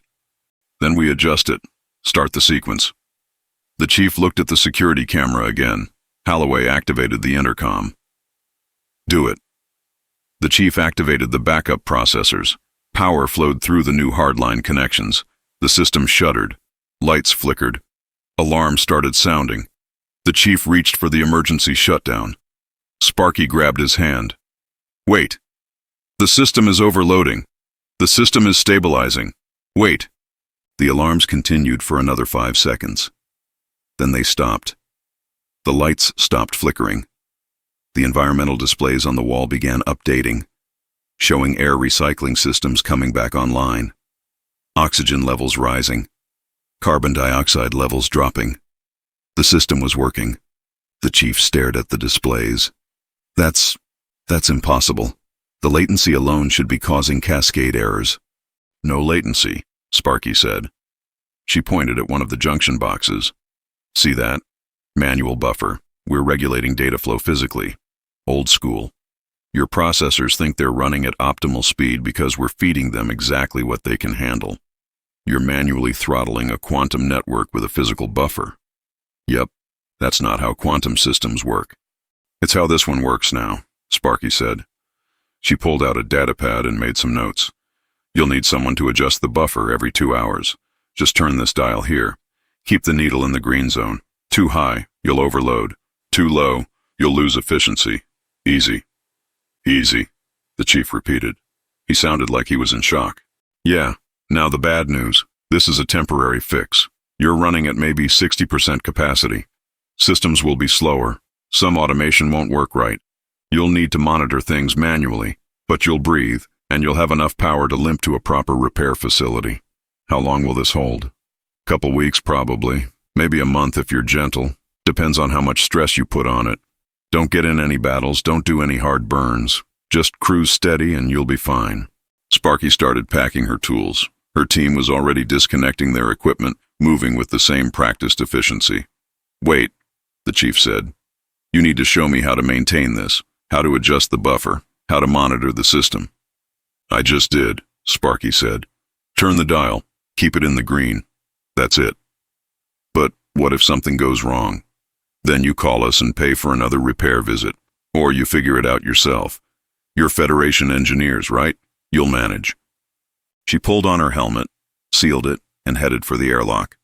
Then we adjust it. Start the sequence. The chief looked at the security camera again. Holloway activated the intercom. Do it. The chief activated the backup processors. Power flowed through the new hardline connections. The system shuddered. Lights flickered. Alarms started sounding. The chief reached for the emergency shutdown. Sparky grabbed his hand. Wait. The system is overloading. The system is stabilizing. Wait. The alarms continued for another 5 seconds. Then they stopped. The lights stopped flickering. The environmental displays on the wall began updating, showing air recycling systems coming back online, oxygen levels rising, carbon dioxide levels dropping. The system was working. The chief stared at the displays. That's impossible. The latency alone should be causing cascade errors. No latency, Sparky said. She pointed at one of the junction boxes. See that? Manual buffer. We're regulating data flow physically. Old school. Your processors think they're running at optimal speed because we're feeding them exactly what they can handle. You're manually throttling a quantum network with a physical buffer. Yep, that's not how quantum systems work. It's how this one works now, Sparky said. She pulled out a datapad and made some notes. You'll need someone to adjust the buffer every 2 hours. Just turn this dial here. Keep the needle in the green zone. Too high, you'll overload. Too low, you'll lose efficiency. Easy. Easy, the chief repeated. He sounded like he was in shock. Yeah, now the bad news. This is a temporary fix. You're running at maybe 60% capacity. Systems will be slower. Some automation won't work right. You'll need to monitor things manually, but you'll breathe, and you'll have enough power to limp to a proper repair facility. How long will this hold? Couple weeks probably. Maybe a month if you're gentle. Depends on how much stress you put on it. Don't get in any battles, don't do any hard burns. Just cruise steady and you'll be fine. Sparky started packing her tools. Her team was already disconnecting their equipment, moving with the same practiced efficiency. Wait, the chief said. You need to show me how to maintain this, how to adjust the buffer, how to monitor the system. I just did, Sparky said. Turn the dial, keep it in the green. That's it. But what if something goes wrong? Then you call us and pay for another repair visit, or you figure it out yourself. You're Federation engineers, right? You'll manage. She pulled on her helmet, sealed it, and headed for the airlock.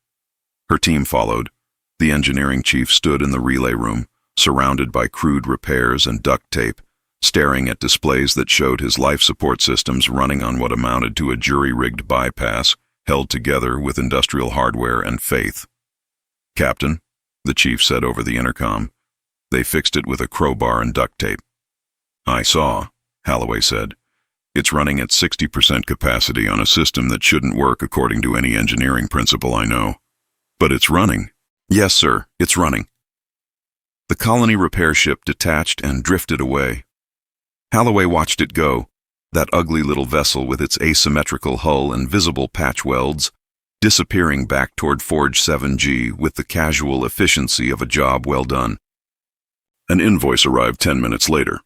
Her team followed. The engineering chief stood in the relay room, surrounded by crude repairs and duct tape, staring at displays that showed his life support systems running on what amounted to a jury-rigged bypass held together with industrial hardware and faith. Captain, the chief said over the intercom. They fixed it with a crowbar and duct tape. I saw, Holloway said. It's running at 60% capacity on a system that shouldn't work according to any engineering principle I know. But it's running. Yes, sir, it's running. The colony repair ship detached and drifted away. Holloway watched it go, that ugly little vessel with its asymmetrical hull and visible patch welds, disappearing back toward Forge 7G with the casual efficiency of a job well done. An invoice arrived 10 minutes later.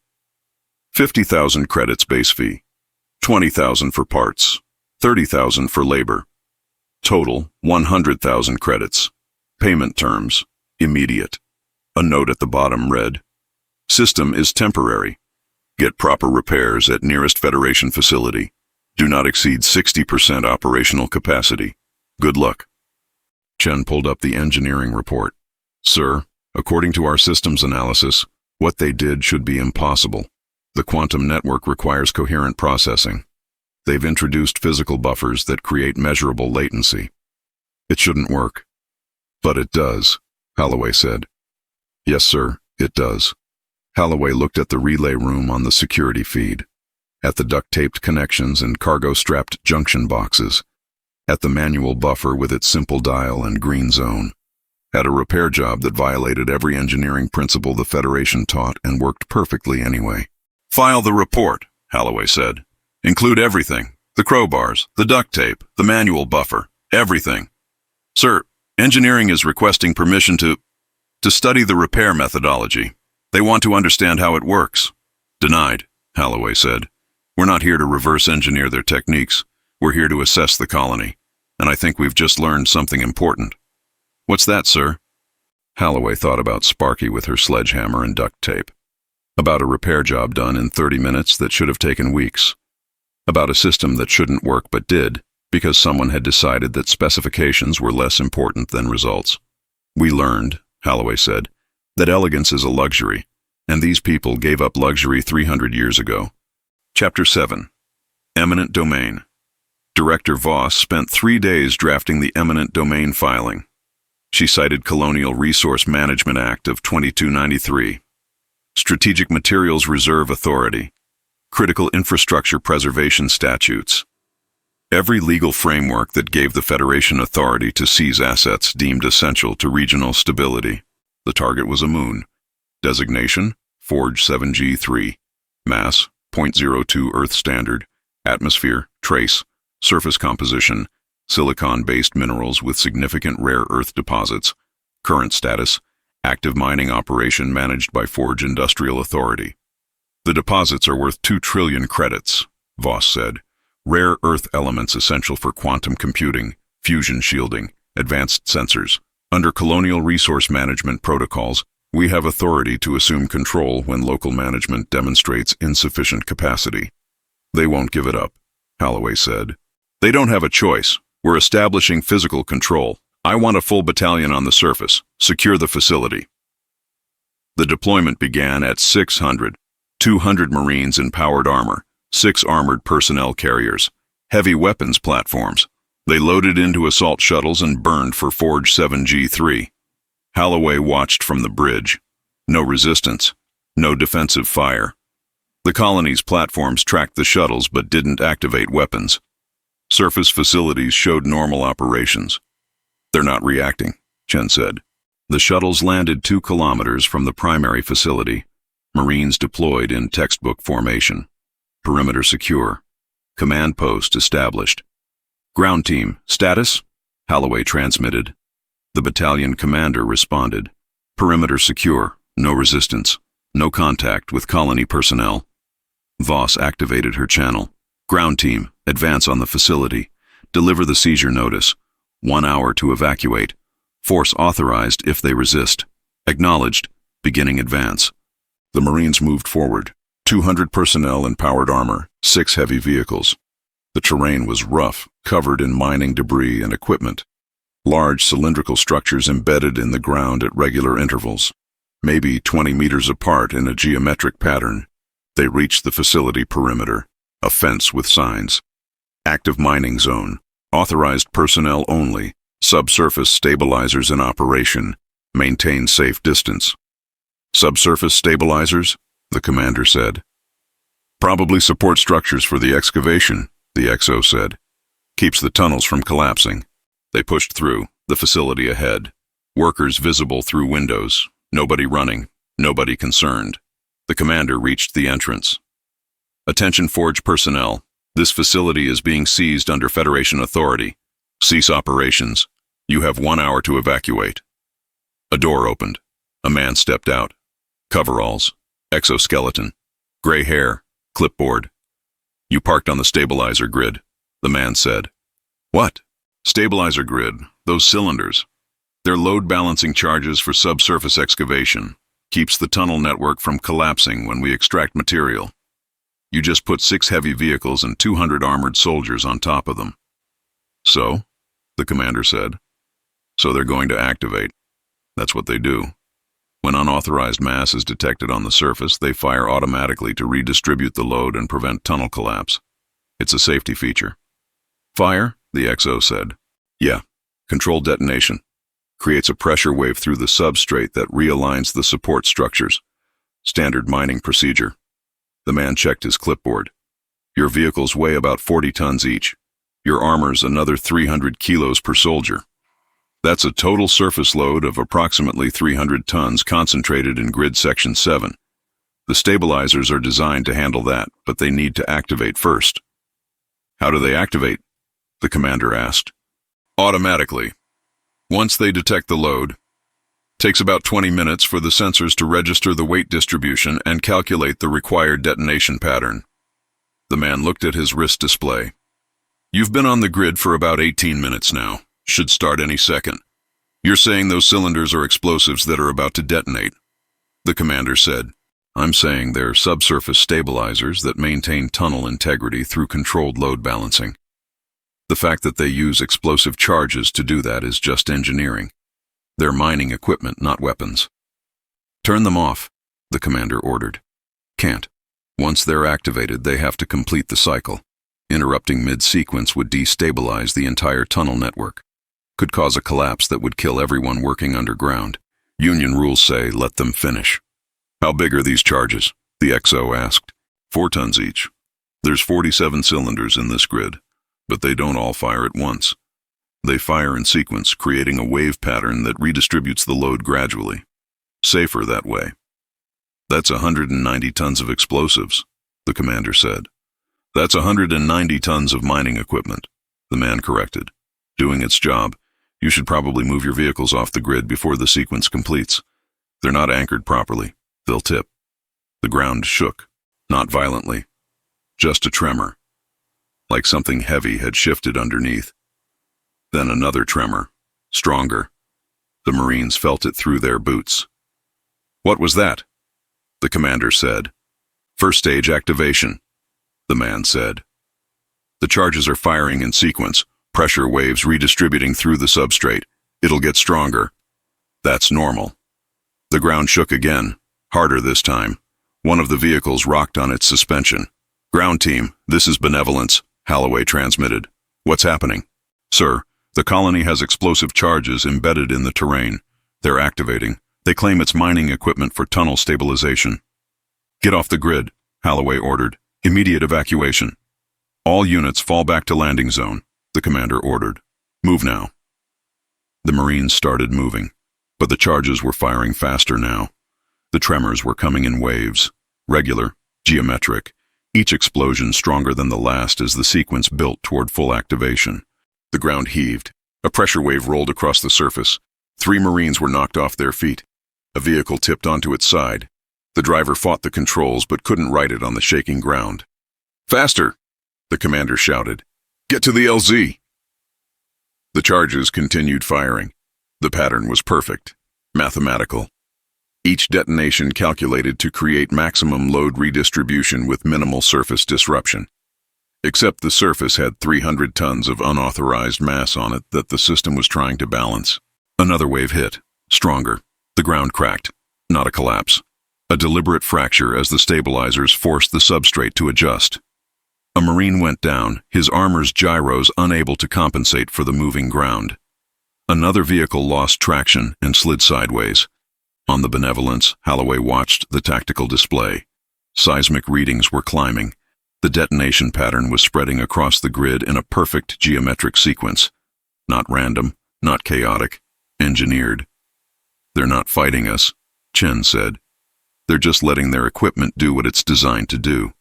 50,000 credits base fee, 20,000 for parts, 30,000 for labor. Total, 100,000 credits. Payment terms, immediate. A note at the bottom read, System is temporary. Get proper repairs at nearest Federation facility. Do not exceed 60% operational capacity. Good luck. Chen pulled up the engineering report. Sir, according to our systems analysis, what they did should be impossible. The quantum network requires coherent processing. They've introduced physical buffers that create measurable latency. It shouldn't work. But it does, Holloway said. Yes, sir, it does. Holloway looked at the relay room on the security feed, at the duct-taped connections and cargo-strapped junction boxes, at the manual buffer with its simple dial and green zone, at a repair job that violated every engineering principle the Federation taught and worked perfectly anyway. File the report, Holloway said. Include everything, the crowbars, the duct tape, the manual buffer, everything. Sir, engineering is requesting permission to study the repair methodology. They want to understand how it works. Denied, Holloway said. We're not here to reverse engineer their techniques. We're here to assess the colony. And I think we've just learned something important. What's that, sir? Holloway thought about Sparky with her sledgehammer and duct tape. About a repair job done in 30 minutes that should have taken weeks. About a system that shouldn't work but did, because someone had decided that specifications were less important than results. We learned, Holloway said, that elegance is a luxury, and these people gave up luxury 300 years ago. Chapter 7. Eminent Domain. Director Voss spent 3 days drafting the eminent domain filing. She cited Colonial Resource Management Act of 2293, Strategic Materials Reserve Authority, Critical Infrastructure Preservation Statutes. Every legal framework that gave the Federation authority to seize assets deemed essential to regional stability. The target was a moon. Designation, Forge 7G3. Mass, 0.02 Earth Standard. Atmosphere, trace. Surface composition, silicon-based minerals with significant rare earth deposits. Current status, active mining operation managed by Forge Industrial Authority. The deposits are worth 2 trillion credits, Voss said. Rare earth elements essential for quantum computing, fusion shielding, advanced sensors. Under colonial resource management protocols, we have authority to assume control when local management demonstrates insufficient capacity. They won't give it up, Holloway said. They don't have a choice. We're establishing physical control. I want a full battalion on the surface. Secure the facility. The deployment began at 600, 200 Marines in powered armor, 6 armored personnel carriers, heavy weapons platforms. They loaded into assault shuttles and burned for Forge 7G3. Holloway watched from the bridge. No resistance, no defensive fire. The colony's platforms tracked the shuttles but didn't activate weapons. Surface facilities showed normal operations. They're not reacting, Chen said. The shuttles landed 2 kilometers from the primary facility. Marines deployed in textbook formation. Perimeter secure. Command post established. Ground team, status? Holloway transmitted. The battalion commander responded. Perimeter secure, no resistance, no contact with colony personnel. Voss activated her channel. Ground team, advance on the facility. Deliver the seizure notice. 1 hour to evacuate. Force authorized if they resist. Acknowledged. Beginning advance. The Marines moved forward. 200 personnel in powered armor, 6 heavy vehicles. The terrain was rough, covered in mining debris and equipment. Large cylindrical structures embedded in the ground at regular intervals, maybe 20 meters apart in a geometric pattern. They reached the facility perimeter, a fence with signs. Active mining zone, authorized personnel only, subsurface stabilizers in operation, maintain safe distance. Subsurface stabilizers? The commander said. Probably support structures for the excavation, the XO said. Keeps the tunnels from collapsing. They pushed through, the facility ahead. Workers visible through windows. Nobody running, nobody concerned. The commander reached the entrance. Attention Forge personnel. This facility is being seized under Federation authority. Cease operations. You have 1 hour to evacuate. A door opened. A man stepped out. Coveralls. Exoskeleton. Gray hair. Clipboard. You parked on the stabilizer grid, the man said. What? Stabilizer grid. Those cylinders. They're load balancing charges for subsurface excavation. Keeps the tunnel network from collapsing when we extract material. You just put 6 heavy vehicles and 200 armored soldiers on top of them. So? The commander said. So they're going to activate. That's what they do. When unauthorized mass is detected on the surface, they fire automatically to redistribute the load and prevent tunnel collapse. It's a safety feature. Fire? The XO said. Yeah. Controlled detonation. Creates a pressure wave through the substrate that realigns the support structures. Standard mining procedure. The man checked his clipboard. Your vehicles weigh about 40 tons each. Your armor's another 300 kilos per soldier. That's a total surface load of approximately 300 tons concentrated in Grid Section 7. The stabilizers are designed to handle that, but they need to activate first. How do they activate? The commander asked. Automatically. Once they detect the load, takes about 20 minutes for the sensors to register the weight distribution and calculate the required detonation pattern. The man looked at his wrist display. You've been on the grid for about 18 minutes now. Should start any second. You're saying those cylinders are explosives that are about to detonate. The commander said. I'm saying they're subsurface stabilizers that maintain tunnel integrity through controlled load balancing. The fact that they use explosive charges to do that is just engineering. They're mining equipment, not weapons. Turn them off, the commander ordered. Can't. Once they're activated, they have to complete the cycle. Interrupting mid-sequence would destabilize the entire tunnel network. could cause a collapse that would kill everyone working underground. Union rules say let them finish. How big are these charges? The XO asked. 4 tons each. There's 47 cylinders in this grid, but they don't all fire at once. They fire in sequence, creating a wave pattern that redistributes the load gradually. Safer that way. That's 190 tons of explosives, the commander said. That's 190 tons of mining equipment, the man corrected. Doing its job, you should probably move your vehicles off the grid before the sequence completes. They're not anchored properly. They'll tip. The ground shook, not violently. Just a tremor, like something heavy had shifted underneath. Then another tremor, stronger. The Marines felt it through their boots. What was that? The commander said. First stage activation, the man said. The charges are firing in sequence, pressure waves redistributing through the substrate. It'll get stronger. That's normal. The ground shook again, harder this time. One of the vehicles rocked on its suspension. Ground team, this is Benevolence, Holloway transmitted. What's happening? Sir, the colony has explosive charges embedded in the terrain. They're activating. They claim it's mining equipment for tunnel stabilization. Get off the grid, Holloway ordered. Immediate evacuation. All units fall back to landing zone, the commander ordered. Move now. The Marines started moving, but the charges were firing faster now. The tremors were coming in waves, regular, geometric, each explosion stronger than the last as the sequence built toward full activation. The ground heaved. A pressure wave rolled across the surface. 3 Marines were knocked off their feet. A vehicle tipped onto its side. The driver fought the controls but couldn't right it on the shaking ground. Faster, the commander shouted. Get to the LZ. The charges continued firing. The pattern was perfect, mathematical. Each detonation calculated to create maximum load redistribution with minimal surface disruption. Except the surface had 300 tons of unauthorized mass on it that the system was trying to balance. Another wave hit, stronger. The ground cracked, not a collapse. A deliberate fracture as the stabilizers forced the substrate to adjust. A Marine went down, his armor's gyros unable to compensate for the moving ground. Another vehicle lost traction and slid sideways. On the Benevolence, Holloway watched the tactical display. Seismic readings were climbing. The detonation pattern was spreading across the grid in a perfect geometric sequence. Not random, not chaotic, engineered. They're not fighting us, Chen said. They're just letting their equipment do what it's designed to do.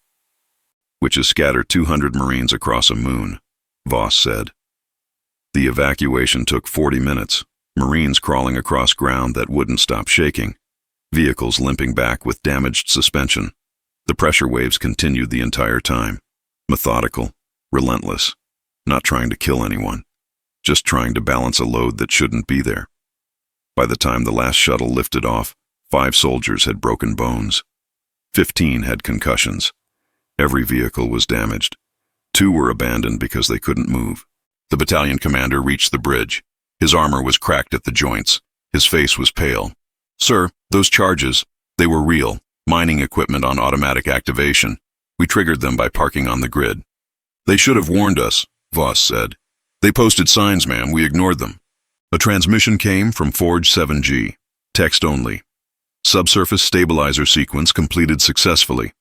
Which is scatter 200 Marines across a moon, Voss said. The evacuation took 40 minutes, Marines crawling across ground that wouldn't stop shaking, vehicles limping back with damaged suspension. The pressure waves continued the entire time, methodical, relentless, not trying to kill anyone, just trying to balance a load that shouldn't be there. By the time the last shuttle lifted off, 5 soldiers had broken bones. 15 had concussions. Every vehicle was damaged. 2 were abandoned because they couldn't move. The battalion commander reached the bridge. His armor was cracked at the joints. His face was pale. Sir, those charges, they were real. Mining equipment on automatic activation. We triggered them by parking on the grid. They should have warned us, Voss said. They posted signs, ma'am. We ignored them. A transmission came from Forge 7G. Text only. Subsurface stabilizer sequence completed successfully.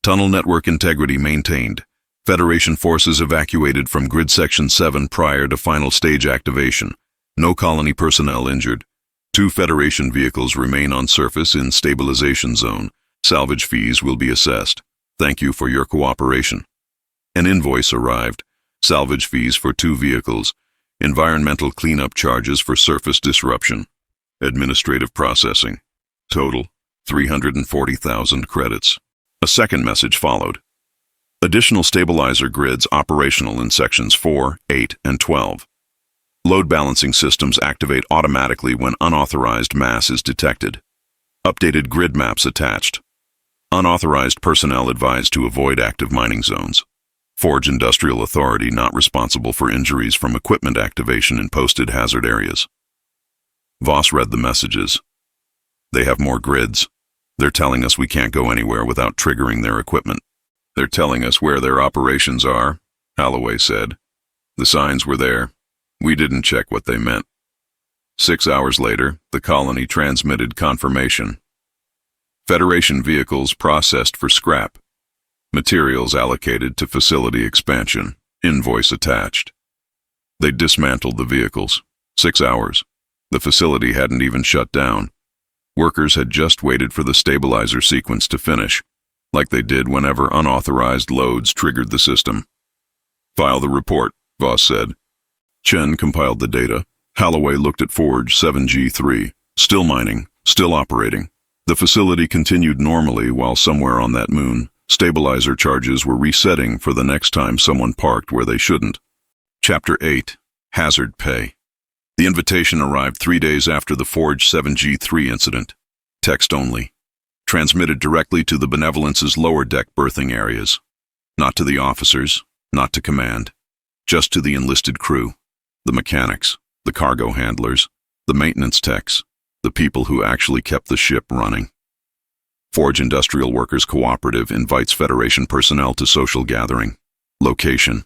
Tunnel network integrity maintained. Federation forces evacuated from Grid Section 7 prior to final stage activation. No colony personnel injured. 2 Federation vehicles remain on surface in stabilization zone. Salvage fees will be assessed. Thank you for your cooperation. An invoice arrived. Salvage fees for 2 vehicles. Environmental cleanup charges for surface disruption. Administrative processing. Total, 340,000 credits. A second message followed. Additional stabilizer grids operational in sections 4, 8, and 12. Load balancing systems activate automatically when unauthorized mass is detected. Updated grid maps attached. Unauthorized personnel advised to avoid active mining zones. Forge Industrial Authority not responsible for injuries from equipment activation in posted hazard areas. Voss read the messages. They have more grids. They're telling us we can't go anywhere without triggering their equipment. They're telling us where their operations are, Holloway said. The signs were there. We didn't check what they meant. 6 hours later, the colony transmitted confirmation. Federation vehicles processed for scrap. Materials allocated to facility expansion. Invoice attached. They dismantled the vehicles. 6 hours. The facility hadn't even shut down. Workers had just waited for the stabilizer sequence to finish, like they did whenever unauthorized loads triggered the system. File the report, Voss said. Chen compiled the data. Holloway looked at Forge 7G3. Still mining, still operating. The facility continued normally while somewhere on that moon, stabilizer charges were resetting for the next time someone parked where they shouldn't. Chapter 8. Hazard Pay. The invitation arrived 3 days after the Forge 7G3 incident. Text only. Transmitted directly to the Benevolence's lower deck berthing areas. Not to the officers, not to command. Just to the enlisted crew. The mechanics, the cargo handlers, the maintenance techs, the people who actually kept the ship running. Forge Industrial Workers Cooperative invites Federation personnel to social gathering. Location: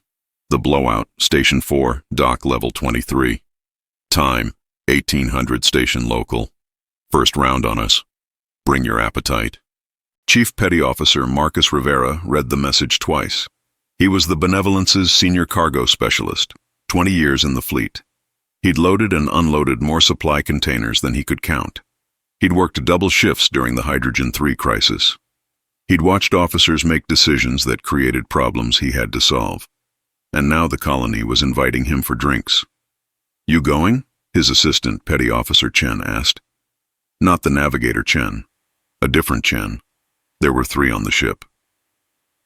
The Blowout, Station 4, Dock Level 23. Time: 1800 Station Local. First round on us. Bring your appetite. Chief Petty Officer Marcus Rivera read the message twice. He was the Benevolence's senior cargo specialist, 20 years in the fleet. He'd loaded and unloaded more supply containers than he could count. He'd worked double shifts during the Hydrogen 3 crisis. He'd watched officers make decisions that created problems he had to solve. And now the colony was inviting him for drinks. "You going?" his assistant, Petty Officer Chen, asked. Not the navigator Chen. A different Chen. There were 3 on the ship.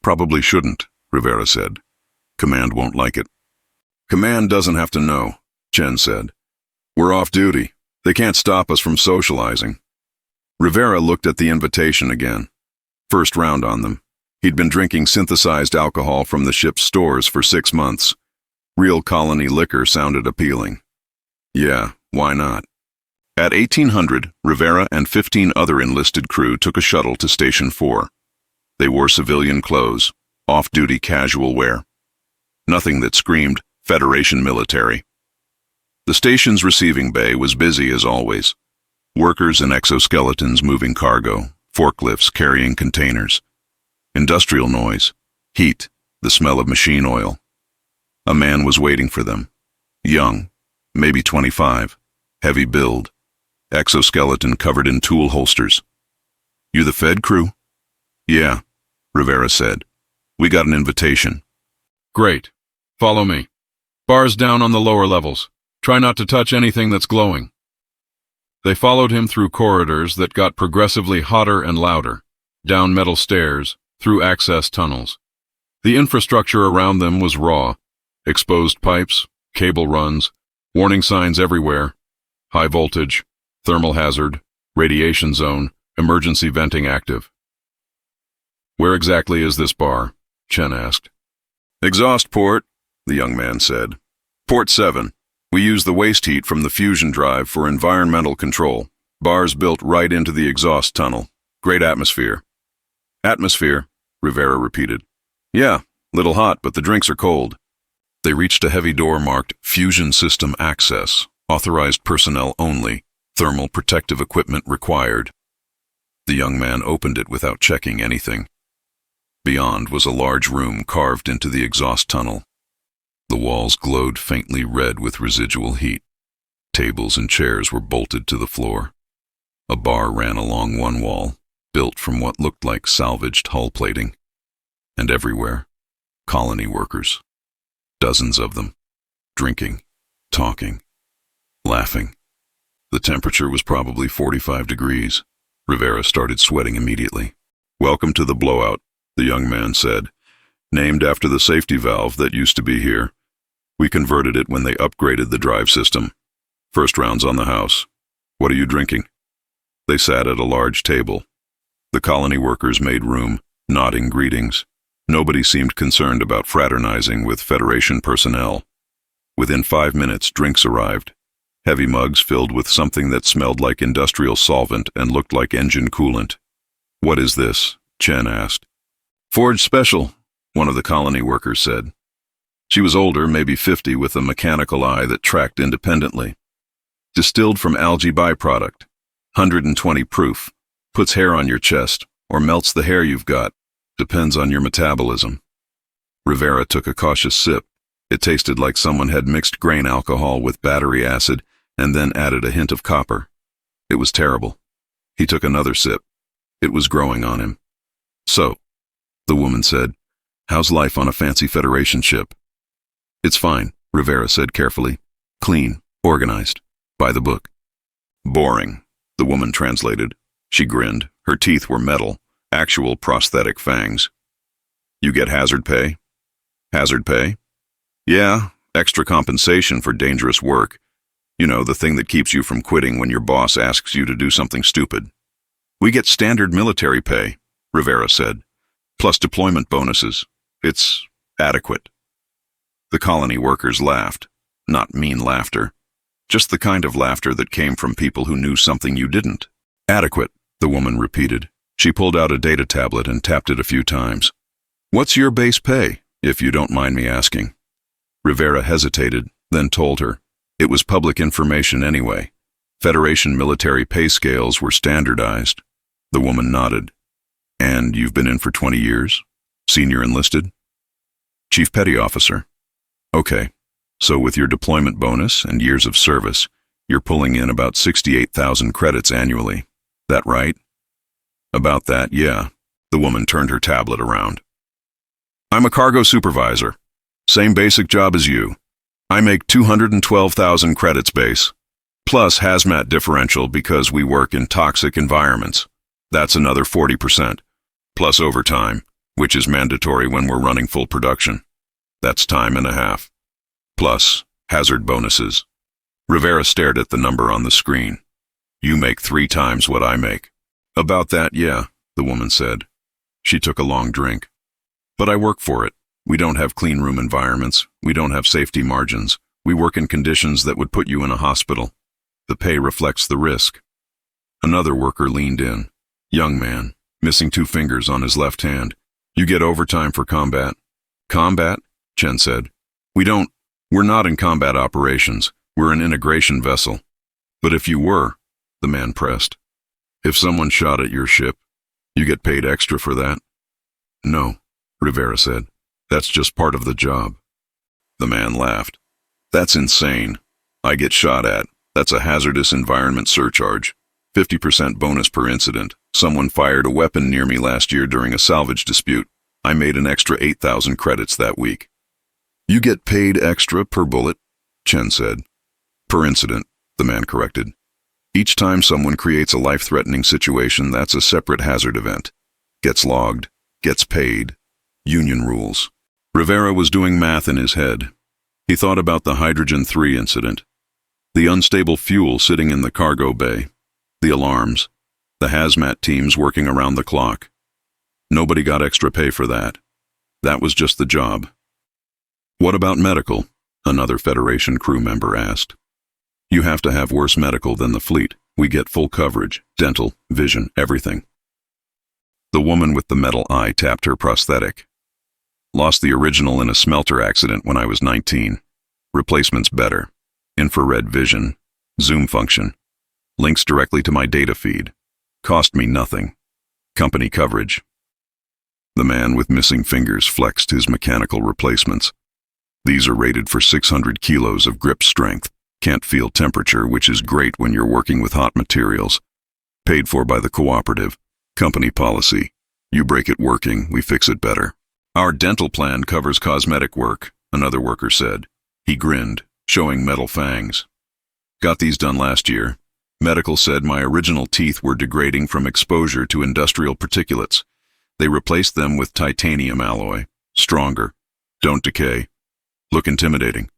"Probably shouldn't," Rivera said. "Command won't like it." "Command doesn't have to know," Chen said. "We're off duty. They can't stop us from socializing." Rivera looked at the invitation again. First round on them. He'd been drinking synthesized alcohol from the ship's stores for 6 months. Real colony liquor sounded appealing. Yeah, why not? At 1800, Rivera and 15 other enlisted crew took a shuttle to Station 4. They wore civilian clothes, off-duty casual wear. Nothing that screamed Federation military. The station's receiving bay was busy as always. Workers and exoskeletons moving cargo, forklifts carrying containers. Industrial noise, heat, the smell of machine oil. A man was waiting for them. Young, maybe 25, heavy build, exoskeleton covered in tool holsters. "You the Fed crew?" "Yeah," Rivera said. "We got an invitation." "Great. Follow me. Bars down on the lower levels. Try not to touch anything that's glowing." They followed him through corridors that got progressively hotter and louder, down metal stairs, through access tunnels. The infrastructure around them was raw. Exposed pipes, cable runs, warning signs everywhere. High voltage, thermal hazard, radiation zone, emergency venting active. "Where exactly is this bar?" Chen asked. "Exhaust port," the young man said. "Port 7. We use the waste heat from the fusion drive for environmental control. Bars built right into the exhaust tunnel. Great atmosphere." "Atmosphere," Rivera repeated. "Yeah, little hot, but the drinks are cold." They reached a heavy door marked Fusion System Access, authorized personnel only, thermal protective equipment required. The young man opened it without checking anything. Beyond was a large room carved into the exhaust tunnel. The walls glowed faintly red with residual heat. Tables and chairs were bolted to the floor. A bar ran along one wall, built from what looked like salvaged hull plating. And everywhere, colony workers. Dozens of them, drinking, talking, laughing. The temperature was probably 45 degrees. Rivera started sweating immediately. "Welcome to the Blowout," the young man said. "Named after the safety valve that used to be here. We converted it when they upgraded the drive system. First round's on the house. What are you drinking?" They sat at a large table. The colony workers made room, nodding greetings. Nobody seemed concerned about fraternizing with Federation personnel. Within 5 minutes, drinks arrived. Heavy mugs filled with something that smelled like industrial solvent and looked like engine coolant. "What is this?" Chen asked. "Forge Special," one of the colony workers said. She was older, maybe 50, with a mechanical eye that tracked independently. Distilled from algae byproduct. 120 proof. Puts hair on your chest, or melts the hair you've got. Depends on your metabolism. Rivera took a cautious sip. It tasted like someone had mixed grain alcohol with battery acid and then added a hint of copper. It was terrible. He took another sip. It was growing on him. So, the woman said, how's life on a fancy Federation ship? It's fine, Rivera said carefully. Clean, organized, by the book. Boring, the woman translated. She grinned. Her teeth were metal, actual prosthetic fangs. You get hazard pay? Hazard pay? Yeah, extra compensation for dangerous work. You know, the thing that keeps you from quitting when your boss asks you to do something stupid. We get standard military pay, Rivera said, plus deployment bonuses. It's adequate. The colony workers laughed. Not mean laughter. Just the kind of laughter that came from people who knew something you didn't. Adequate, the woman repeated. She pulled out a data tablet and tapped it a few times. What's your base pay, if you don't mind me asking? Rivera hesitated, then told her. It was public information anyway. Federation military pay scales were standardized. The woman nodded. And you've been in for 20 years? Senior enlisted? Chief Petty Officer. Okay, so with your deployment bonus and years of service, you're pulling in about 68,000 credits annually. That right? About that, yeah. The woman turned her tablet around. I'm a cargo supervisor. Same basic job as you. I make 212,000 credits base, plus hazmat differential because we work in toxic environments. That's another 40%, plus overtime, which is mandatory when we're running full production. That's time and a half. Plus hazard bonuses. Rivera stared at the number on the screen. You make 3 times what I make. About that, yeah, the woman said. She took a long drink. But I work for it. We don't have clean room environments. We don't have safety margins. We work in conditions that would put you in a hospital. The pay reflects the risk. Another worker leaned in. Young man, missing 2 fingers on his left hand. You get overtime for combat. Combat? Chen said. We're not in combat operations. We're an integration vessel. But if you were, the man pressed. If someone shot at your ship, you get paid extra for that? No, Rivera said. That's just part of the job. The man laughed. That's insane. I get shot at. That's a hazardous environment surcharge. 50% bonus per incident. Someone fired a weapon near me last year during a salvage dispute. I made an extra 8,000 credits that week. You get paid extra per bullet, Chen said. Per incident, the man corrected. Each time someone creates a life-threatening situation, that's a separate hazard event. Gets logged, gets paid. Union rules. Rivera was doing math in his head. He thought about the Hydrogen-3 incident. The unstable fuel sitting in the cargo bay. The alarms. The hazmat teams working around the clock. Nobody got extra pay for that. That was just the job. What about medical? Another Federation crew member asked. You have to have worse medical than the fleet. We get full coverage, dental, vision, everything. The woman with the metal eye tapped her prosthetic. Lost the original in a smelter accident when I was 19. Replacement's better. Infrared vision. Zoom function. Links directly to my data feed. Cost me nothing. Company coverage. The man with missing fingers flexed his mechanical replacements. These are rated for 600 kilos of grip strength. Can't feel temperature, which is great when you're working with hot materials. Paid for by the cooperative. Company policy. You break it working, we fix it better. Our dental plan covers cosmetic work, another worker said. He grinned, showing metal fangs. Got these done last year. Medical said my original teeth were degrading from exposure to industrial particulates. They replaced them with titanium alloy. Stronger. Don't decay. Look intimidating.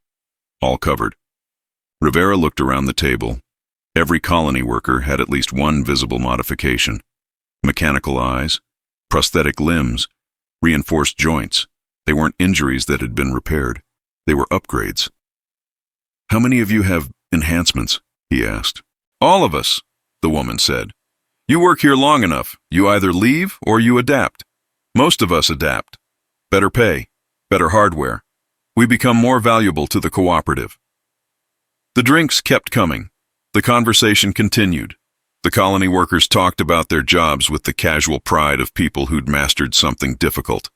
All covered. Rivera looked around the table. Every colony worker had at least one visible modification. Mechanical eyes, prosthetic limbs, reinforced joints. They weren't injuries that had been repaired. They were upgrades. How many of you have enhancements? He asked. All of us, the woman said. You work here long enough. You either leave or you adapt. Most of us adapt. Better pay, better hardware, We become more valuable to the cooperative. The drinks kept coming. The conversation continued. The colony workers talked about their jobs with the casual pride of people who'd mastered something difficult.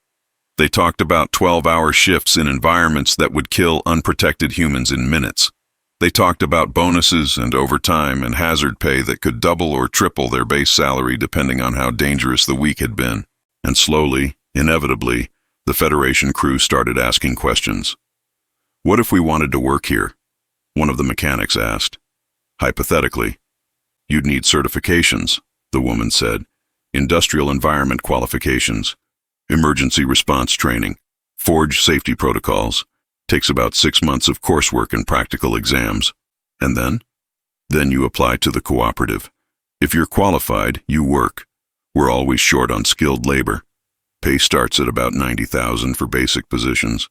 They talked about 12-hour shifts in environments that would kill unprotected humans in minutes. They talked about bonuses and overtime and hazard pay that could double or triple their base salary depending on how dangerous the week had been. And slowly, inevitably, the Federation crew started asking questions. "What if we wanted to work here?" one of the mechanics asked. "Hypothetically, you'd need certifications," the woman said. "Industrial environment qualifications, emergency response training, forge safety protocols. Takes about 6 months of coursework and practical exams. And then you apply to the cooperative. If you're qualified, you work. We're always short on skilled labor. Pay starts at about $90,000 for basic positions.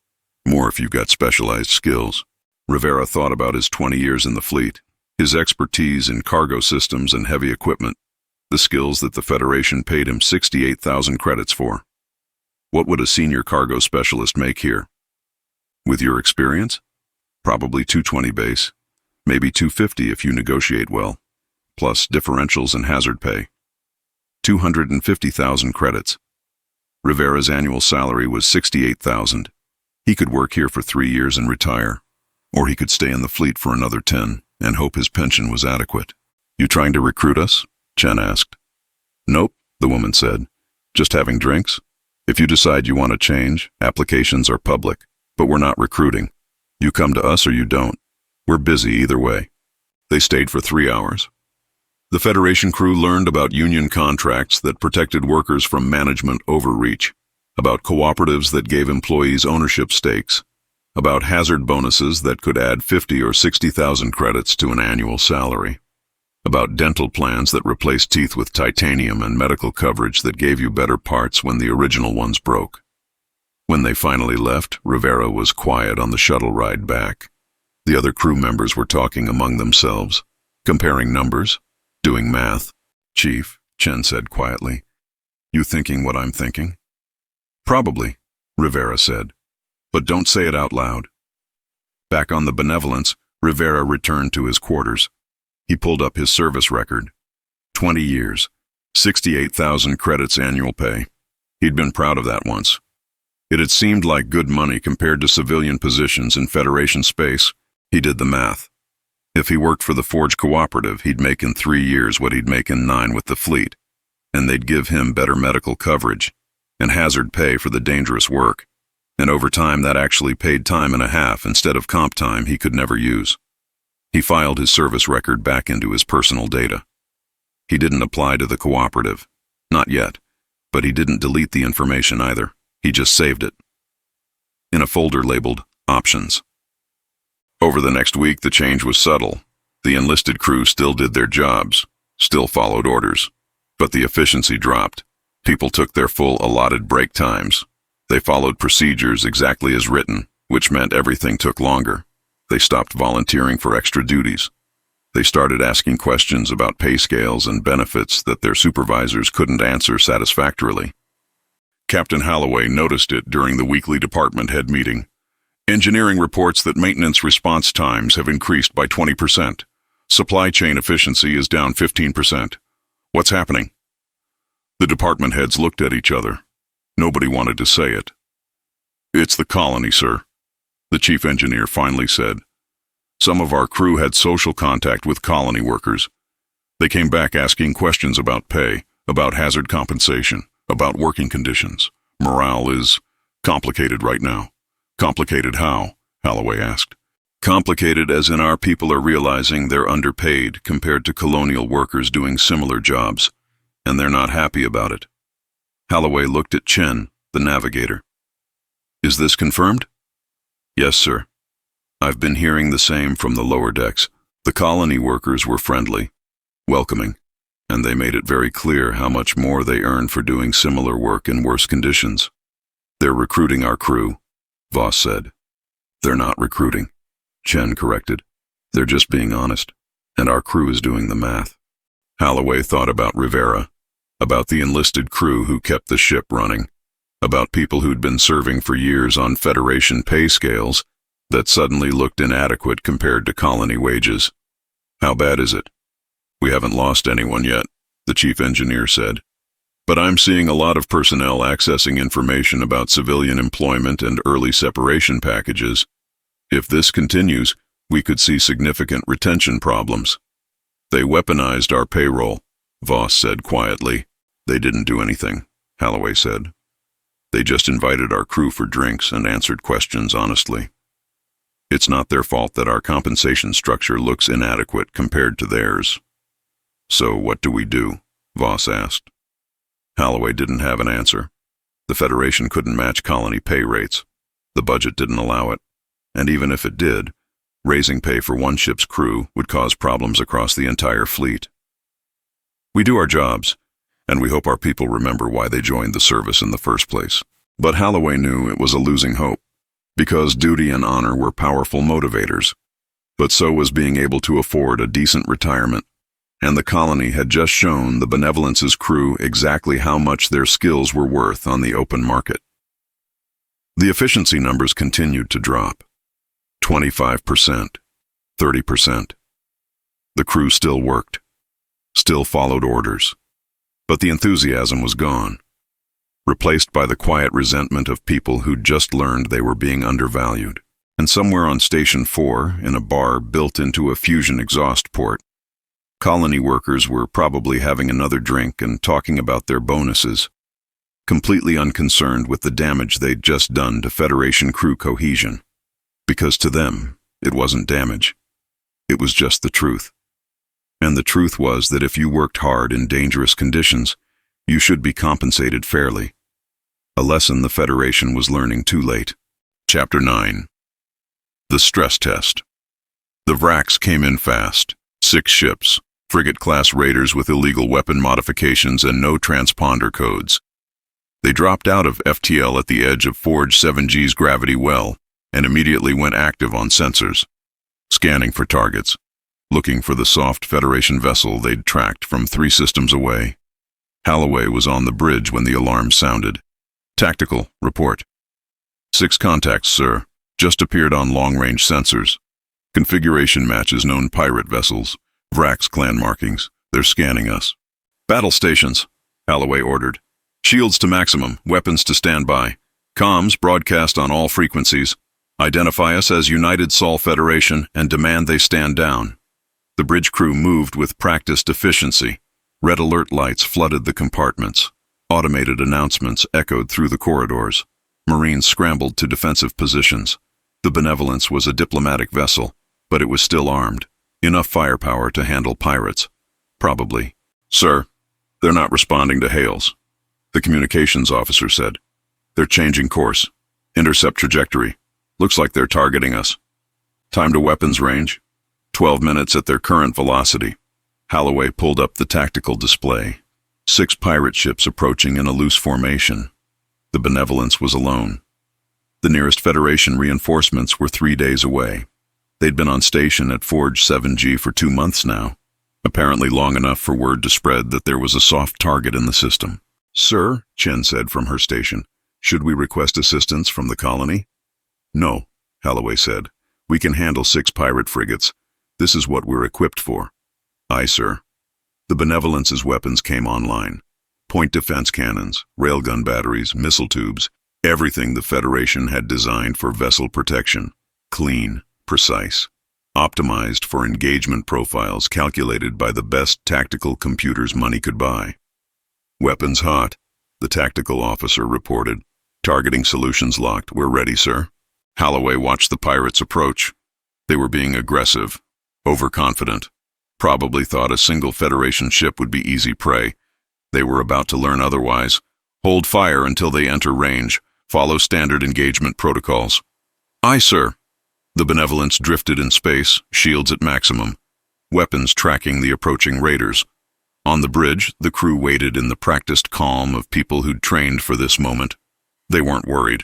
More if you've got specialized skills." Rivera thought about his 20 years in the fleet, his expertise in cargo systems and heavy equipment, the skills that the Federation paid him 68,000 credits for. What would a senior cargo specialist make here? With your experience? Probably 220 base, maybe 250 if you negotiate well, plus differentials and hazard pay. 250,000 credits. Rivera's annual salary was 68,000. He could work here for 3 years and retire, or he could stay in the fleet for another 10 and hope his pension was adequate. "You trying to recruit us?" Chen asked. "Nope," the woman said. "Just having drinks. If you decide you want to change, applications are public, but we're not recruiting. You come to us or you don't. We're busy either way." They stayed for 3 hours. The Federation crew learned about union contracts that protected workers from management overreach, about cooperatives that gave employees ownership stakes, about hazard bonuses that could add 50 or 60,000 credits to an annual salary, about dental plans that replaced teeth with titanium and medical coverage that gave you better parts when the original ones broke. When they finally left, Rivera was quiet on the shuttle ride back. The other crew members were talking among themselves, comparing numbers, doing math. "Chief," Chen said quietly, "you thinking what I'm thinking?" "Probably," Rivera said, "but don't say it out loud." Back on the Benevolence, Rivera returned to his quarters. He pulled up his service record. 20 years, 68,000 credits annual pay. He'd been proud of that once. It had seemed like good money compared to civilian positions in Federation space. He did the math. If he worked for the Forge Cooperative, he'd make in 3 years what he'd make in 9 with the fleet, and they'd give him better medical coverage and hazard pay for the dangerous work. And over time, that actually paid time and a half instead of comp time he could never use. He filed his service record back into his personal data. He didn't apply to the cooperative. Not yet. But he didn't delete the information either. He just saved it in a folder labeled Options. Over the next week, the change was subtle. The enlisted crew still did their jobs, still followed orders, but the efficiency dropped. People took their full allotted break times. They followed procedures exactly as written, which meant everything took longer. They stopped volunteering for extra duties. They started asking questions about pay scales and benefits that their supervisors couldn't answer satisfactorily. Captain Holloway noticed it during the weekly department head meeting. "Engineering reports that maintenance response times have increased by 20%. Supply chain efficiency is down 15%. What's happening?" The department heads looked at each other. Nobody wanted to say it. "It's the colony, sir," the chief engineer finally said. "Some of our crew had social contact with colony workers. They came back asking questions about pay, about hazard compensation, about working conditions. Morale is complicated right now." "Complicated how?" Holloway asked. "Complicated as in our people are realizing they're underpaid compared to colonial workers doing similar jobs, and they're not happy about it." Holloway looked at Chen, the navigator. "Is this confirmed?" "Yes, sir. I've been hearing the same from the lower decks. The colony workers were friendly, welcoming, and they made it very clear how much more they earn for doing similar work in worse conditions. They're recruiting our crew," Voss said. "They're not recruiting," Chen corrected. "They're just being honest, and our crew is doing the math." Holloway thought about Rivera, about the enlisted crew who kept the ship running, about people who'd been serving for years on Federation pay scales that suddenly looked inadequate compared to colony wages. How bad is it? We haven't lost anyone yet, the chief engineer said. But I'm seeing a lot of personnel accessing information about civilian employment and early separation packages. If this continues, we could see significant retention problems. They weaponized our payroll, Voss said quietly. They didn't do anything, Holloway said. They just invited our crew for drinks and answered questions honestly. It's not their fault that our compensation structure looks inadequate compared to theirs. So what do we do? Voss asked. Holloway didn't have an answer. The Federation couldn't match colony pay rates. The budget didn't allow it. And even if it did, raising pay for one ship's crew would cause problems across the entire fleet. We do our jobs, and we hope our people remember why they joined the service in the first place. But Holloway knew it was a losing hope, because duty and honor were powerful motivators. But so was being able to afford a decent retirement, and the colony had just shown the Benevolence's crew exactly how much their skills were worth on the open market. The efficiency numbers continued to drop. 25%, 30%. The crew still worked, still followed orders, but the enthusiasm was gone, replaced by the quiet resentment of people who'd just learned they were being undervalued. And somewhere on Station 4, in a bar built into a fusion exhaust port, colony workers were probably having another drink and talking about their bonuses, completely unconcerned with the damage they'd just done to Federation crew cohesion. Because to them, it wasn't damage. It was just the truth. And the truth was that if you worked hard in dangerous conditions, you should be compensated fairly. A lesson the Federation was learning too late. Chapter 9. The Stress Test. The Vraks came in fast. 6 ships, frigate-class raiders with illegal weapon modifications and no transponder codes. They dropped out of FTL at the edge of Forge 7G's gravity well, and immediately went active on sensors, scanning for targets, looking for the soft Federation vessel they'd tracked from 3 systems away. Holloway was on the bridge when the alarm sounded. Tactical, report. 6 contacts, sir. Just appeared on long-range sensors. Configuration matches known pirate vessels. Vraks clan markings. They're scanning us. Battle stations, Holloway ordered. Shields to maximum, weapons to standby. Comms broadcast on all frequencies. Identify us as United Sol Federation and demand they stand down. The bridge crew moved with practiced efficiency. Red alert lights flooded the compartments. Automated announcements echoed through the corridors. Marines scrambled to defensive positions. The Benevolence was a diplomatic vessel, but it was still armed. Enough firepower to handle pirates. Probably. Sir, they're not responding to hails, the communications officer said. They're changing course. Intercept trajectory. Looks like they're targeting us. Time to weapons range. 12 minutes at their current velocity. Holloway pulled up the tactical display. 6 pirate ships approaching in a loose formation. The Benevolence was alone. The nearest Federation reinforcements were 3 days away. They'd been on station at Forge 7G for 2 months now, apparently long enough for word to spread that there was a soft target in the system. Sir, Chen said from her station, should we request assistance from the colony? No, Holloway said. We can handle 6 pirate frigates. This is what we're equipped for. Aye, sir. The Benevolence's weapons came online. Point defense cannons, railgun batteries, missile tubes, everything the Federation had designed for vessel protection. Clean, precise, optimized for engagement profiles calculated by the best tactical computers money could buy. Weapons hot, the tactical officer reported. Targeting solutions locked. We're ready, sir. Holloway watched the pirates approach. They were being aggressive, overconfident. Probably thought a single Federation ship would be easy prey. They were about to learn otherwise. Hold fire until they enter range. Follow standard engagement protocols. Aye, sir. The Benevolence drifted in space, shields at maximum. Weapons tracking the approaching raiders. On the bridge, the crew waited in the practiced calm of people who'd trained for this moment. They weren't worried.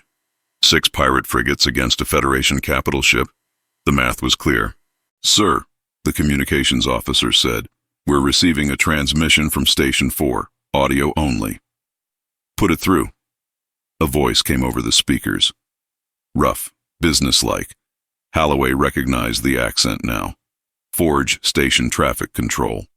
6 pirate frigates against a Federation capital ship. The math was clear. Sir, the communications officer said, we're receiving a transmission from Station 4, audio only. Put it through. A voice came over the speakers. Rough, businesslike. Holloway recognized the accent now. Forge Station Traffic Control.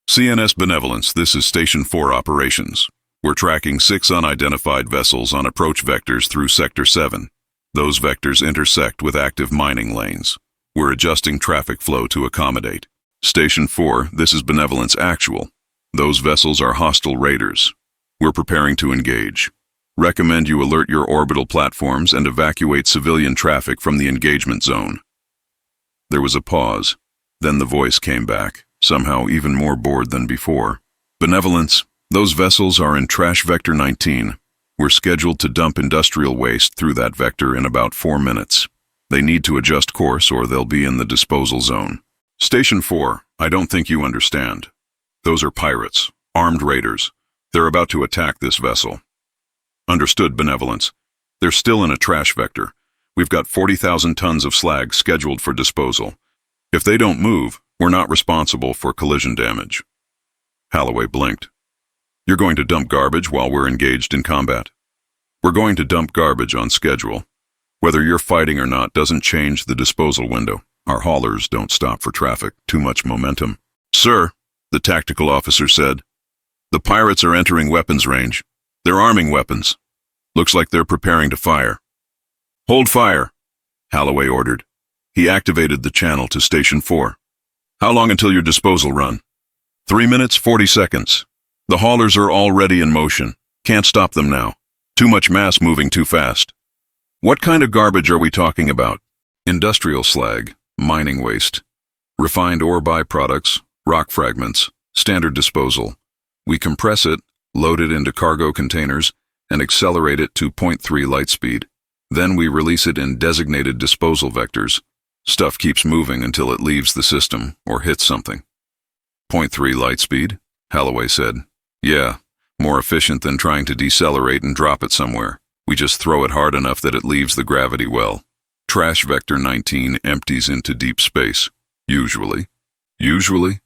CNS Benevolence, this is Station 4 operations. We're tracking 6 unidentified vessels on approach vectors through Sector 7. Those vectors intersect with active mining lanes. We're adjusting traffic flow to accommodate. Station 4, this is Benevolence Actual. Those vessels are hostile raiders. We're preparing to engage. Recommend you alert your orbital platforms and evacuate civilian traffic from the engagement zone. There was a pause. Then the voice came back, somehow even more bored than before. Benevolence, those vessels are in Trash Vector 19. We're scheduled to dump industrial waste through that vector in about 4 minutes. They need to adjust course or they'll be in the disposal zone. Station 4, I don't think you understand. Those are pirates, armed raiders. They're about to attack this vessel. Understood, Benevolence. They're still in a trash vector. We've got 40,000 tons of slag scheduled for disposal. If they don't move, we're not responsible for collision damage. Holloway blinked. You're going to dump garbage while we're engaged in combat? We're going to dump garbage on schedule. Whether you're fighting or not doesn't change the disposal window. Our haulers don't stop for traffic. Too much momentum. Sir, the tactical officer said, the pirates are entering weapons range. They're arming weapons. Looks like they're preparing to fire. Hold fire, Holloway ordered. He activated the channel to Station 4. How long until your disposal run? 3 minutes, 40 seconds. The haulers are already in motion. Can't stop them now. Too much mass moving too fast. What kind of garbage are we talking about? Industrial slag, mining waste, refined ore byproducts, rock fragments, standard disposal. We compress it, load it into cargo containers, and accelerate it to 0.3 light speed. Then we release it in designated disposal vectors. Stuff keeps moving until it leaves the system or hits something. 0.3 light speed? Holloway said. Yeah, more efficient than trying to decelerate and drop it somewhere. We just throw it hard enough that it leaves the gravity well. Trash Vector 19 empties into deep space. Usually. Usually?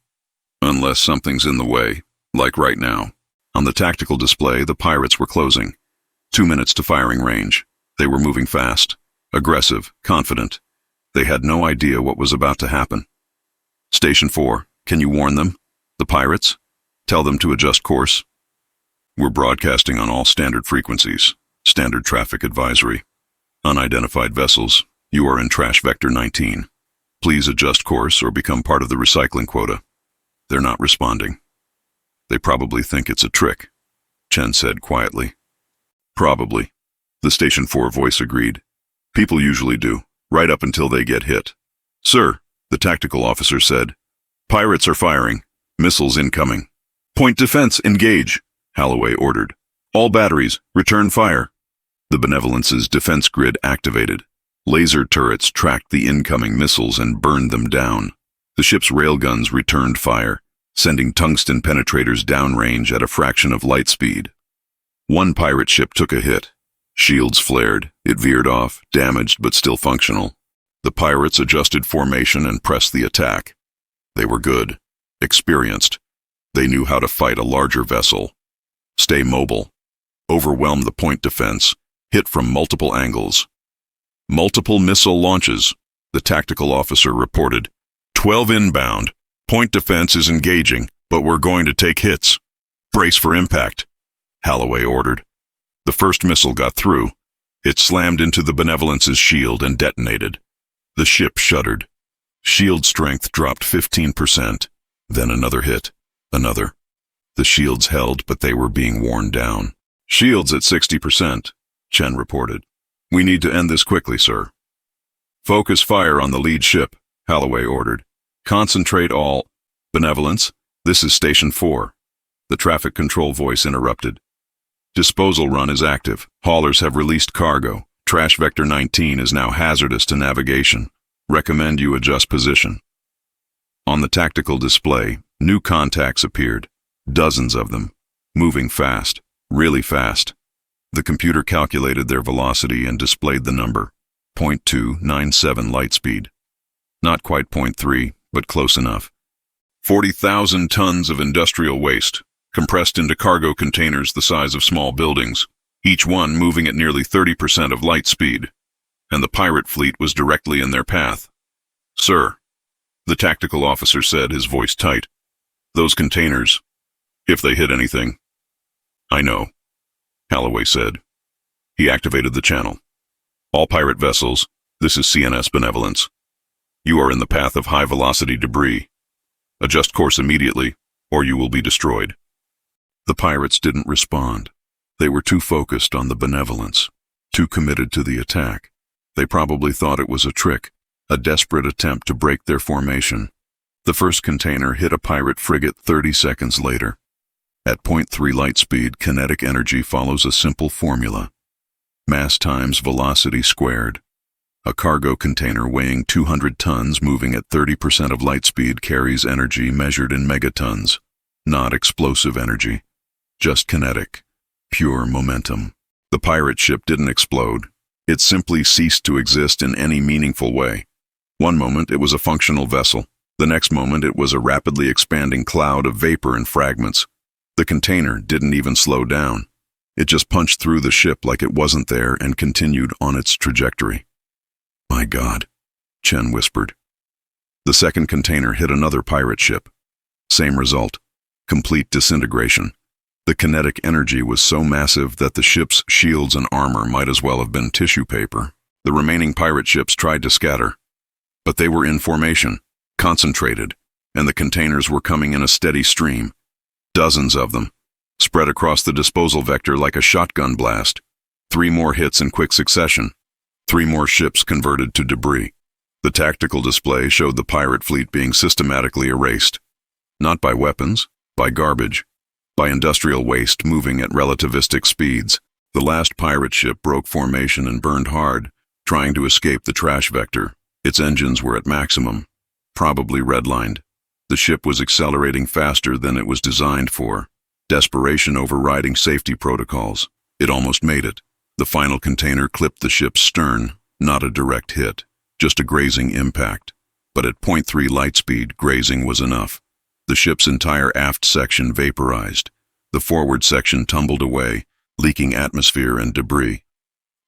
Unless something's in the way, like right now. On the tactical display, the pirates were closing. 2 minutes to firing range. They were moving fast, aggressive, confident. They had no idea what was about to happen. Station 4, can you warn them? The pirates? Tell them to adjust course? We're broadcasting on all standard frequencies. Standard traffic advisory. Unidentified vessels, you are in Trash Vector 19. Please adjust course or become part of the recycling quota. They're not responding. They probably think it's a trick, Chen said quietly. Probably. The Station 4 voice agreed. People usually do, right up until they get hit. Sir, the tactical officer said. Pirates are firing. Missiles incoming. Point defense, engage, Holloway ordered. All batteries, return fire. The Benevolence's defense grid activated. Laser turrets tracked the incoming missiles and burned them down. The ship's railguns returned fire, sending tungsten penetrators downrange at a fraction of light speed. One pirate ship took a hit. Shields flared. It veered off, damaged but still functional. The pirates adjusted formation and pressed the attack. They were good, experienced. They knew how to fight a larger vessel. Stay mobile. Overwhelm the point defense. Hit from multiple angles. Multiple missile launches, the tactical officer reported. 12 inbound. Point defense is engaging, but we're going to take hits. Brace for impact, Holloway ordered. The first missile got through. It slammed into the Benevolence's shield and detonated. The ship shuddered. Shield strength dropped 15%. Then another hit. Another. The shields held, but they were being worn down. Shields at 60%, Chen reported. We need to end this quickly, sir. Focus fire on the lead ship, Holloway ordered. Concentrate all. Benevolence, this is Station 4. The traffic control voice interrupted. Disposal run is active. Haulers have released cargo. Trash Vector 19 is now hazardous to navigation. Recommend you adjust position. On the tactical display, new contacts appeared. Dozens of them. Moving fast. Really fast. The computer calculated their velocity and displayed the number. 0.297 light speed. Not quite 0.3, but close enough. 40,000 tons of industrial waste, compressed into cargo containers the size of small buildings. each one moving at nearly 30% of light speed, and the pirate fleet was directly in their path. "Sir," the tactical officer said, his voice tight, "those containers, if they hit anything." "I know," Holloway said. He activated the channel. "All pirate vessels, this is CNS Benevolence. You are in the path of high-velocity debris. Adjust course immediately, or you will be destroyed." The pirates didn't respond. They were too focused on the Benevolence, too committed to the attack. They probably thought it was a trick, a desperate attempt to break their formation. The first container hit a pirate frigate 30 seconds later. At 0.3 light speed, kinetic energy follows a simple formula: mass times velocity squared. A cargo container weighing 200 tons moving at 30% of light speed carries energy measured in megatons, not explosive energy, just kinetic, pure momentum. The pirate ship didn't explode. It simply ceased to exist in any meaningful way. One moment it was a functional vessel. The next moment it was a rapidly expanding cloud of vapor and fragments. The container didn't even slow down. It just punched through the ship like it wasn't there and continued on its trajectory. "My God," Chen whispered. The second container hit another pirate ship. Same result: complete disintegration. The kinetic energy was so massive that the ship's shields and armor might as well have been tissue paper. The remaining pirate ships tried to scatter, but they were in formation, concentrated, and the containers were coming in a steady stream. Dozens of them, spread across the disposal vector like a shotgun blast. 3 more hits in quick succession. 3 more ships converted to debris. The tactical display showed the pirate fleet being systematically erased. Not by weapons, by garbage, by industrial waste moving at relativistic speeds. The last pirate ship broke formation and burned hard, trying to escape the trash vector. Its engines were at maximum, probably redlined. The ship was accelerating faster than it was designed for, desperation overriding safety protocols. It almost made it. The final container clipped the ship's stern, not a direct hit, just a grazing impact. But at 0.3 light speed, grazing was enough. The ship's entire aft section vaporized. The forward section tumbled away, leaking atmosphere and debris.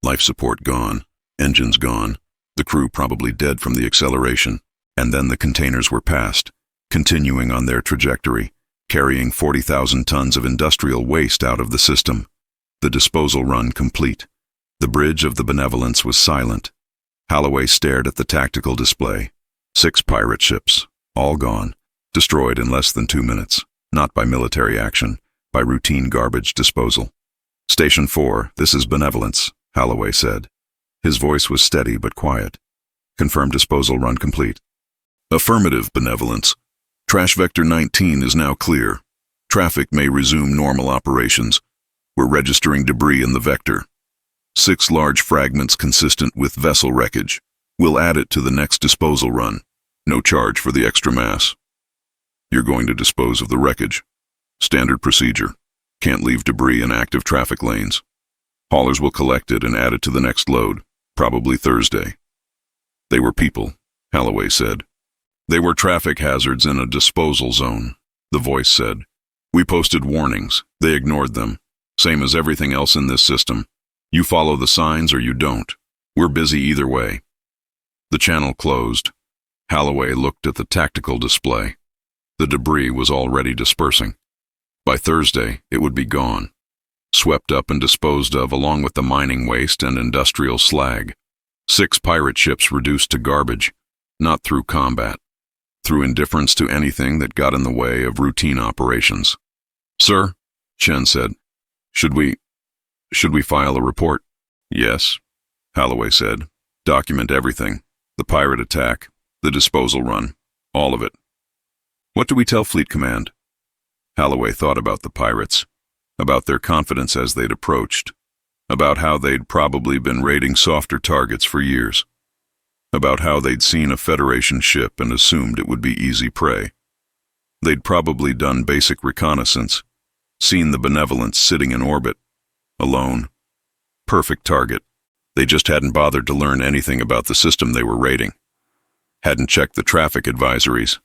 Life support gone, engines gone, the crew probably dead from the acceleration. And then the containers were passed, continuing on their trajectory, carrying 40,000 tons of industrial waste out of the system. The disposal run complete. The bridge of the Benevolence was silent. Holloway stared at the tactical display. 6 pirate ships, all gone, destroyed in less than 2 minutes, not by military action, by routine garbage disposal. "Station 4, this is Benevolence," Holloway said. His voice was steady but quiet. "Confirmed disposal run complete." "Affirmative, Benevolence. Trash Vector 19 is now clear. Traffic may resume normal operations. We're registering debris in the vector. 6 large fragments consistent with vessel wreckage. We'll add it to the next disposal run. No charge for the extra mass. You're going to dispose of the wreckage. Standard procedure. Can't leave debris in active traffic lanes. Haulers will collect it and add it to the next load, probably Thursday." "They were people," Holloway said. "They were traffic hazards in a disposal zone," the voice said. "We posted warnings. They ignored them. Same as everything else in this system. You follow the signs or you don't. We're busy either way." The channel closed. Holloway looked at the tactical display. The debris was already dispersing. By Thursday, it would be gone, swept up and disposed of along with the mining waste and industrial slag. 6 pirate ships reduced to garbage, not through combat, through indifference to anything that got in the way of routine operations. "Sir," Chen said, Should we file a report?" "Yes," Holloway said. "Document everything. The pirate attack, the disposal run, all of it." "What do we tell Fleet Command?" Holloway thought about the pirates, about their confidence as they'd approached, about how they'd probably been raiding softer targets for years, about how they'd seen a Federation ship and assumed it would be easy prey. They'd probably done basic reconnaissance, seen the Benevolence sitting in orbit, alone. Perfect target. They just hadn't bothered to learn anything about the system they were raiding. Hadn't checked the traffic advisories.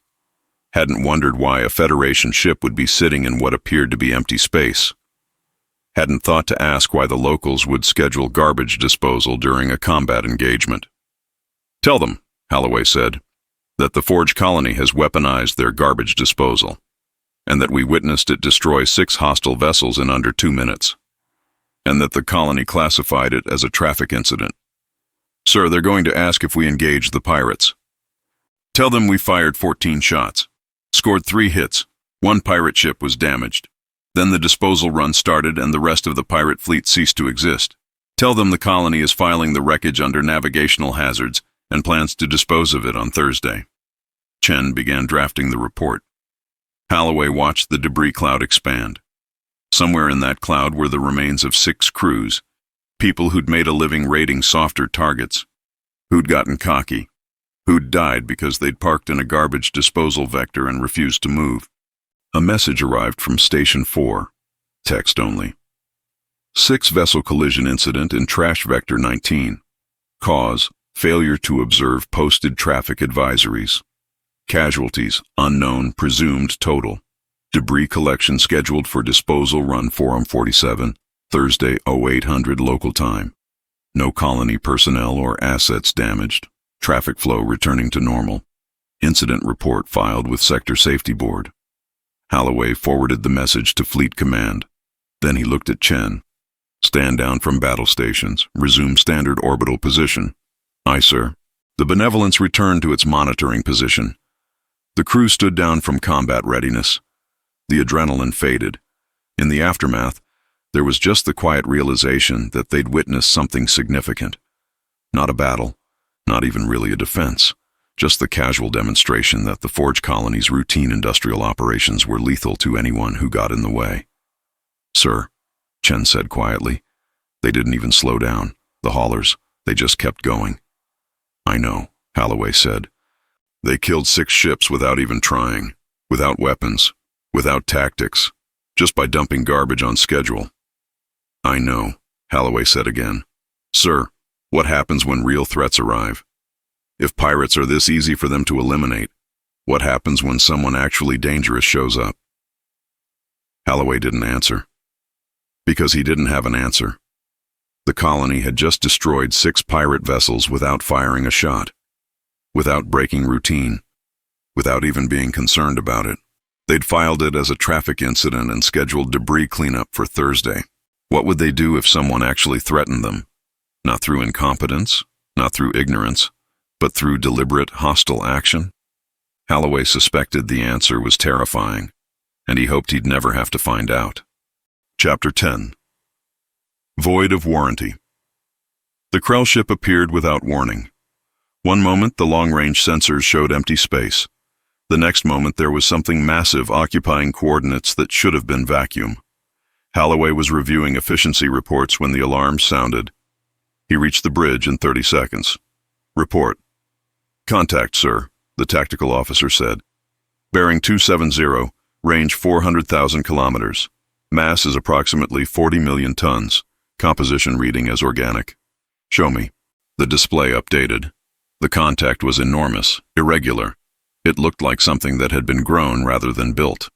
Hadn't wondered why a Federation ship would be sitting in what appeared to be empty space. hadn't thought to ask why the locals would schedule garbage disposal during a combat engagement. "Tell them," Holloway said, "that the Forge colony has weaponized their garbage disposal, and that we witnessed it destroy 6 hostile vessels in under 2 minutes, and that the colony classified it as a traffic incident. Sir, they're going to ask if we engaged the pirates. Tell them we fired 14 shots, scored 3 hits, 1 pirate ship was damaged. Then the disposal run started and the rest of the pirate fleet ceased to exist. Tell them the colony is filing the wreckage under navigational hazards and plans to dispose of it on Thursday." Chen began drafting the report. Holloway watched the debris cloud expand. Somewhere in that cloud were the remains of 6 crews, people who'd made a living raiding softer targets, who'd gotten cocky, who'd died because they'd parked in a garbage disposal vector and refused to move. A message arrived from Station 4, text only. 6-vessel collision incident in Trash Vector 19. Cause, failure to observe posted traffic advisories. Casualties, unknown, presumed total. Debris collection scheduled for disposal run Forum 47, Thursday 0800 local time. No colony personnel or assets damaged. Traffic flow returning to normal. Incident report filed with Sector Safety Board. Holloway forwarded the message to Fleet Command. Then he looked at Chen. "Stand down from battle stations. Resume standard orbital position." "Aye, sir." The Benevolence returned to its monitoring position. The crew stood down from combat readiness. The adrenaline faded. In the aftermath, there was just the quiet realization that they'd witnessed something significant. Not a battle, not even really a defense, just the casual demonstration that the Forge colony's routine industrial operations were lethal to anyone who got in the way. "Sir," Chen said quietly. "They didn't even slow down, the haulers. They just kept going." "I know," Holloway said. "They killed 6 ships without even trying, without weapons, without tactics, just by dumping garbage on schedule." "I know," Holloway said again. "Sir, what happens when real threats arrive? If pirates are this easy for them to eliminate, what happens when someone actually dangerous shows up?" Holloway didn't answer. Because he didn't have an answer. The colony had just destroyed 6 pirate vessels without firing a shot, without breaking routine, without even being concerned about it. They'd filed it as a traffic incident and scheduled debris cleanup for Thursday. What would they do if someone actually threatened them? Not through incompetence, not through ignorance, but through deliberate, hostile action? Holloway suspected the answer was terrifying, and he hoped he'd never have to find out. Chapter 10. Void of Warranty. The Krell ship appeared without warning. One moment, the long-range sensors showed empty space. The next moment, there was something massive occupying coordinates that should have been vacuum. Holloway was reviewing efficiency reports when the alarm sounded. He reached the bridge in 30 seconds. "Report." "Contact, sir," the tactical officer said. "Bearing 270, range 400,000 kilometers. Mass is approximately 40 million tons. Composition reading as organic." "Show me." The display updated. The contact was enormous, irregular. It looked like something that had been grown rather than built.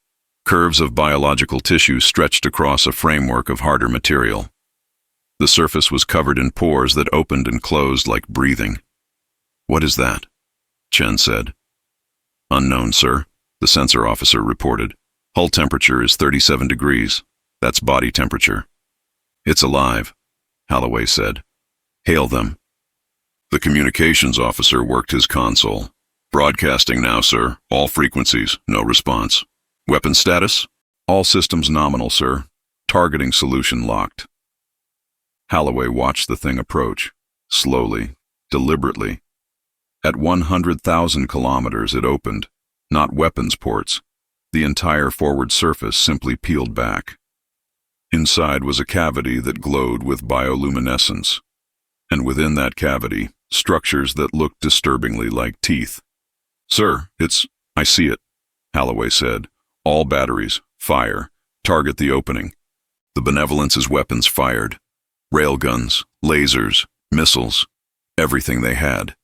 Curves of biological tissue stretched across a framework of harder material. The surface was covered in pores that opened and closed like breathing. "What is that?" Chen said. "Unknown, sir," the sensor officer reported. "Hull temperature is 37 degrees. That's body temperature." "It's alive," Holloway said. "Hail them." The communications officer worked his console. "Broadcasting now, sir. All frequencies. No response. Weapon status? All systems nominal, sir. Targeting solution locked." Holloway watched the thing approach, slowly, deliberately. At 100,000 kilometers it opened, not weapons ports. The entire forward surface simply peeled back. Inside was a cavity that glowed with bioluminescence, and within that cavity, structures that looked disturbingly like teeth. "Sir, I see it," Holloway said. "All batteries, fire, target the opening." The Benevolence's weapons fired. Railguns, lasers, missiles, everything they had.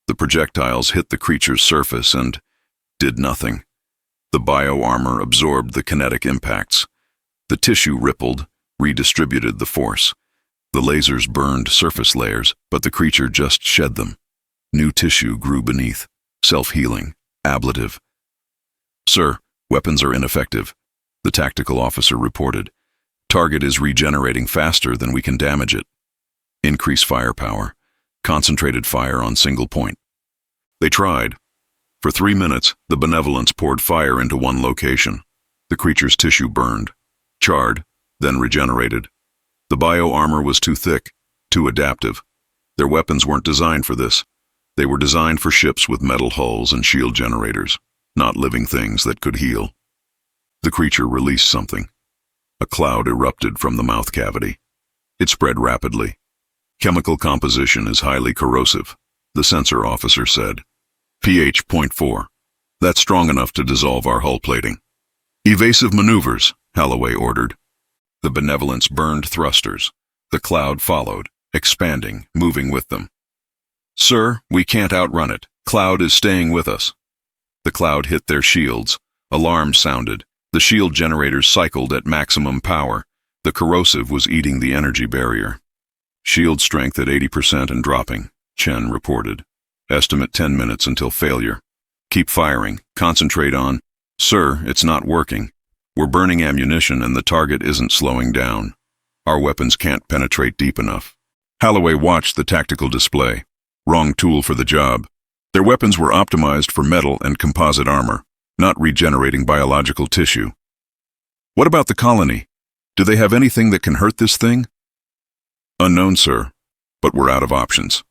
The projectiles hit the creature's surface and did nothing. The bio-armor absorbed the kinetic impacts. The tissue rippled, redistributed the force. The lasers burned surface layers, but the creature just shed them. New tissue grew beneath, self-healing, ablative. "Sir, weapons are ineffective," the tactical officer reported. "Target is regenerating faster than we can damage it. Increase firepower. Concentrated fire on single point." They tried. For 3 minutes, the Benevolence poured fire into one location. The creature's tissue burned, charred, then regenerated. The bio-armor was too thick, too adaptive. Their weapons weren't designed for this. They were designed for ships with metal hulls and shield generators, not living things that could heal. The creature released something. A cloud erupted from the mouth cavity. It spread rapidly. "Chemical composition is highly corrosive," the sensor officer said. "pH 0.4. That's strong enough to dissolve our hull plating." "Evasive maneuvers," Holloway ordered. The Benevolence burned thrusters. The cloud followed, expanding, moving with them. "Sir, we can't outrun it. Cloud is staying with us." The cloud hit their shields. Alarms sounded. The shield generators cycled at maximum power. The corrosive was eating the energy barrier. "Shield strength at 80% and dropping," Chen reported. "Estimate 10 minutes until failure. Keep firing. Concentrate on—" "Sir, it's not working. We're burning ammunition and the target isn't slowing down. Our weapons can't penetrate deep enough." Holloway watched the tactical display. Wrong tool for the job. Their weapons were optimized for metal and composite armor, not regenerating biological tissue. "What about the colony? Do they have anything that can hurt this thing?" "Unknown, sir, but we're out of options."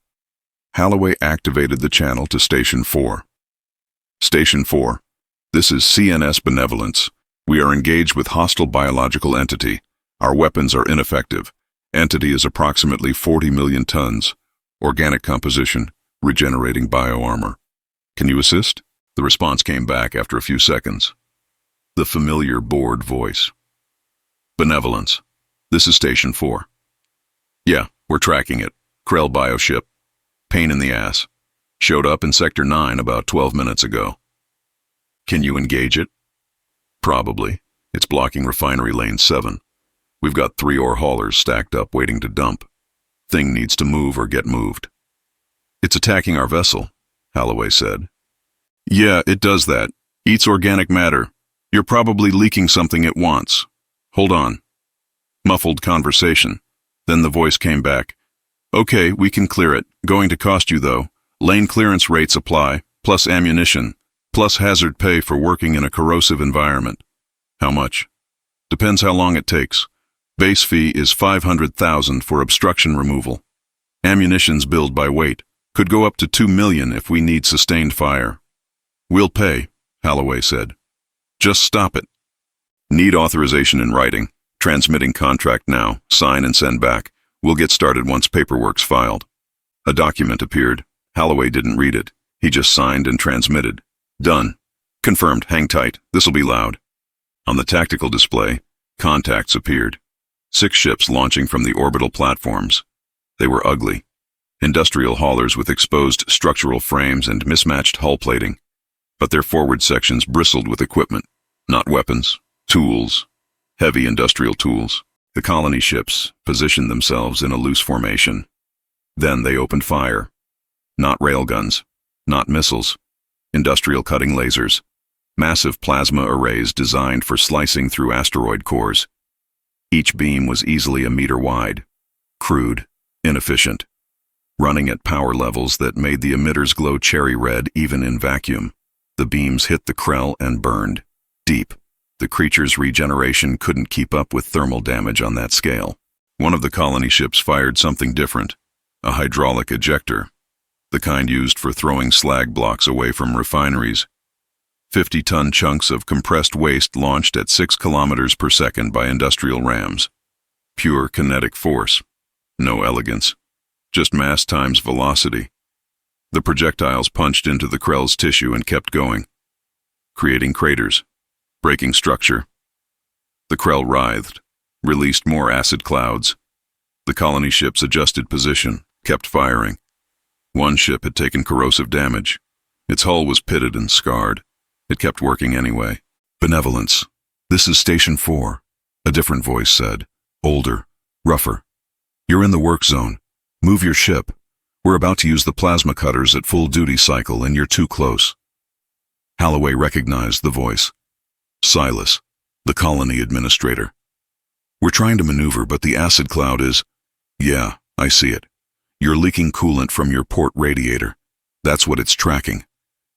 Holloway activated the channel to Station 4. "Station 4, this is CNS Benevolence. We are engaged with hostile biological entity. Our weapons are ineffective. Entity is approximately 40 million tons. Organic composition, regenerating bioarmor. Can you assist?" The response came back after a few seconds. The familiar bored voice. "Benevolence, this is Station 4. Yeah, we're tracking it. Krell bioship. Pain in the ass. Showed up in Sector 9 about 12 minutes ago. Can you engage it?" "Probably. It's blocking Refinery Lane 7. We've got 3 ore haulers stacked up waiting to dump. Thing needs to move or get moved." "It's attacking our vessel," Holloway said. "Yeah, it does that. Eats organic matter. You're probably leaking something it wants. Hold on." Muffled conversation. Then the voice came back. "Okay, we can clear it. Going to cost you, though. Lane clearance rates apply, plus ammunition, plus hazard pay for working in a corrosive environment." "How much?" "Depends how long it takes. Base fee is 500,000 for obstruction removal. Ammunition's billed by weight. Could go up to 2 million if we need sustained fire." "We'll pay," Holloway said. "Just stop it." "Need authorization in writing. Transmitting contract now. Sign and send back. We'll get started once paperwork's filed." A document appeared. Holloway didn't read it. He just signed and transmitted. "Done. Confirmed. Hang tight. This'll be loud." On the tactical display, contacts appeared. 6 ships launching from the orbital platforms. They were ugly. Industrial haulers with exposed structural frames and mismatched hull plating. But their forward sections bristled with equipment. Not weapons. Tools. Heavy industrial tools. The colony ships positioned themselves in a loose formation. Then they opened fire. Not railguns. Not missiles. Industrial cutting lasers. Massive plasma arrays designed for slicing through asteroid cores. Each beam was easily a meter wide. Crude. Inefficient. Running at power levels that made the emitters glow cherry red even in vacuum. The beams hit the Krell and burned. Deep. The creature's regeneration couldn't keep up with thermal damage on that scale. One of the colony ships fired something different. A hydraulic ejector. The kind used for throwing slag blocks away from refineries. 50-ton chunks of compressed waste launched at 6 kilometers per second by industrial rams. Pure kinetic force. No elegance. Just mass times velocity. The projectiles punched into the Krell's tissue and kept going, creating craters, breaking structure. The Krell writhed, released more acid clouds. The colony ships adjusted position, kept firing. One ship had taken corrosive damage. Its hull was pitted and scarred. It kept working anyway. "Benevolence, this is Station 4, a different voice said. older, rougher. You're in the work zone. Move your ship. We're about to use the plasma cutters at full duty cycle and you're too close. Holloway recognized the voice. Silas, the colony administrator. We're trying to maneuver, but the acid cloud is... Yeah, I see it. You're leaking coolant from your port radiator. That's what it's tracking.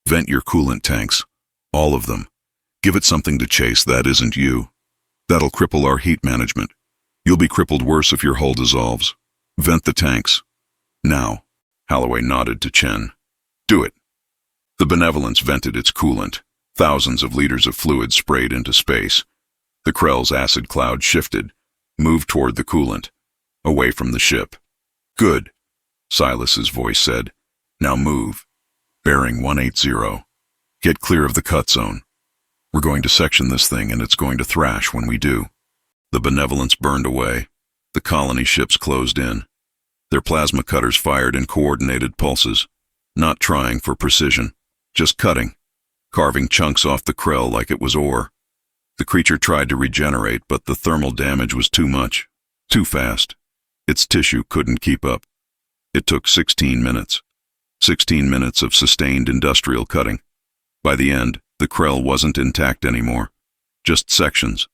Vent your coolant tanks. All of them. Give it something to chase that isn't you. That'll cripple our heat management. You'll be crippled worse if your hull dissolves. Vent the tanks. Now. Holloway nodded to Chen. Do it. The Benevolence vented its coolant. Thousands of liters of fluid sprayed into space. The Krell's acid cloud shifted, moved toward the coolant, away from the ship. Good, Silas's voice said. Now move. Bearing 180. Get clear of the cut zone. We're going to section this thing and it's going to thrash when we do. The Benevolence burned away. The colony ships closed in. Their plasma cutters fired in coordinated pulses, not trying for precision, just cutting, carving chunks off the Krell like it was ore. The creature tried to regenerate, but the thermal damage was too much, too fast. Its tissue couldn't keep up. It took 16 minutes. 16 minutes of sustained industrial cutting. By the end, the Krell wasn't intact anymore. Just sections.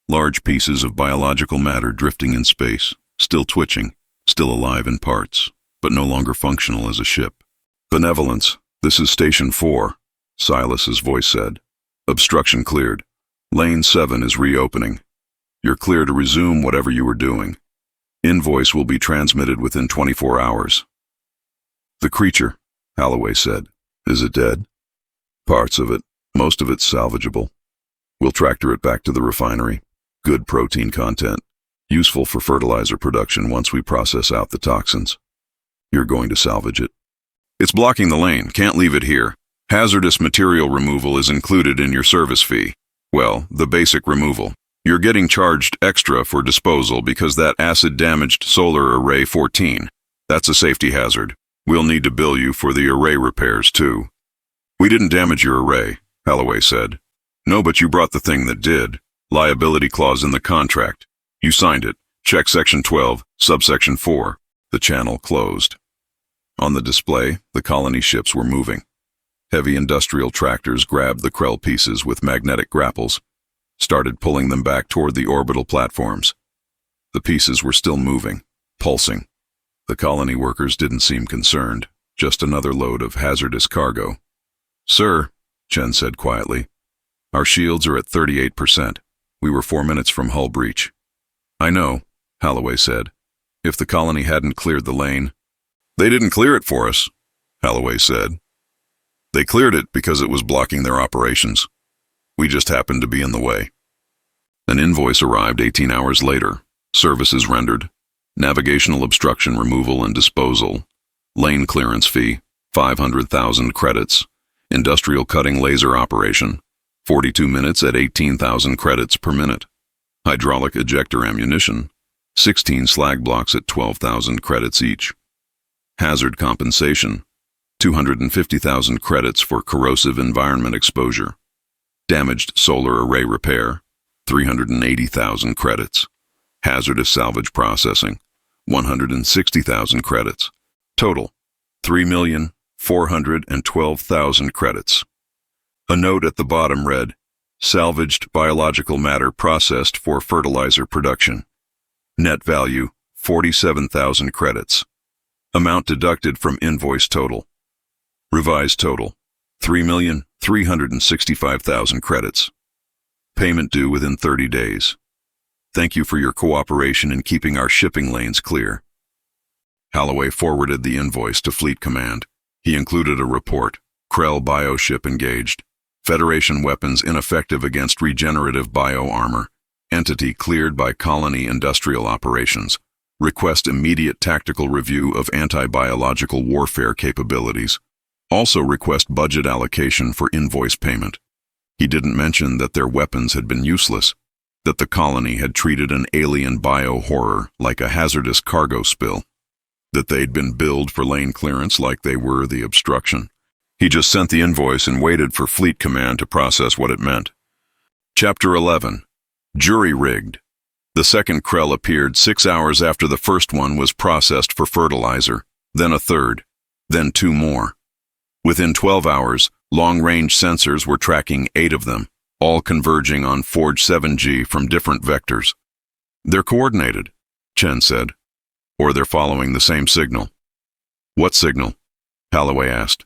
Large pieces of biological matter drifting in space, still twitching, still alive in parts, but no longer functional as a ship. Benevolence, this is Station 4, Silas's voice said. Obstruction cleared. Lane 7 is reopening. You're clear to resume whatever you were doing. Invoice will be transmitted within 24 hours. The creature, Holloway said. Is it dead? Parts of it. Most of it's salvageable. We'll tractor it back to the refinery. Good protein content. Useful for fertilizer production once we process out the toxins. You're going to salvage it. It's blocking the lane. Can't leave it here. Hazardous material removal is included in your service fee. Well, the basic removal. You're getting charged extra for disposal because that acid-damaged solar array 14. That's a safety hazard. We'll need to bill you for the array repairs, too. We didn't damage your array, Holloway said. No, but you brought the thing that did. Liability clause in the contract. You signed it. Check Section 12, Subsection 4. The channel closed. On the display, the colony ships were moving. Heavy industrial tractors grabbed the Krell pieces with magnetic grapples, started pulling them back toward the orbital platforms. The pieces were still moving, pulsing. The colony workers didn't seem concerned, just another load of hazardous cargo. Sir, Chen said quietly, our shields are at 38%. We were 4 minutes from hull breach. I know, Holloway said. If the colony hadn't cleared the lane... They didn't clear it for us, Holloway said. They cleared it because it was blocking their operations. We just happened to be in the way. An invoice arrived 18 hours later. Services rendered. Navigational obstruction removal and disposal. Lane clearance fee, 500,000 credits. Industrial cutting laser operation, 42 minutes at 18,000 credits per minute. Hydraulic ejector ammunition, 16 slag blocks at 12,000 credits each. Hazard compensation, 250,000 credits for corrosive environment exposure. Damaged solar array repair, 380,000 credits. Hazardous salvage processing, 160,000 credits. Total, 3,412,000 credits. A note at the bottom read, salvaged biological matter processed for fertilizer production. Net value, 47,000 credits. Amount deducted from invoice total. Revised total, 3,365,000 credits. Payment due within 30 days. Thank you for your cooperation in keeping our shipping lanes clear. Holloway forwarded the invoice to Fleet Command. He included a report. Krell bioship engaged. Federation weapons ineffective against regenerative bioarmor. Entity cleared by colony industrial operations. Request immediate tactical review of anti-biological warfare capabilities. Also request budget allocation for invoice payment. He didn't mention that their weapons had been useless, that the colony had treated an alien bio-horror like a hazardous cargo spill, that they'd been billed for lane clearance like they were the obstruction. He just sent the invoice and waited for Fleet Command to process what it meant. Chapter 11. Jury-rigged. The second Krell appeared 6 hours after the first one was processed for fertilizer, then a third, then 2 more. Within 12 hours, long-range sensors were tracking 8 of them, all converging on Forge 7G from different vectors. They're coordinated, Chen said. Or they're following the same signal. What signal? Holloway asked.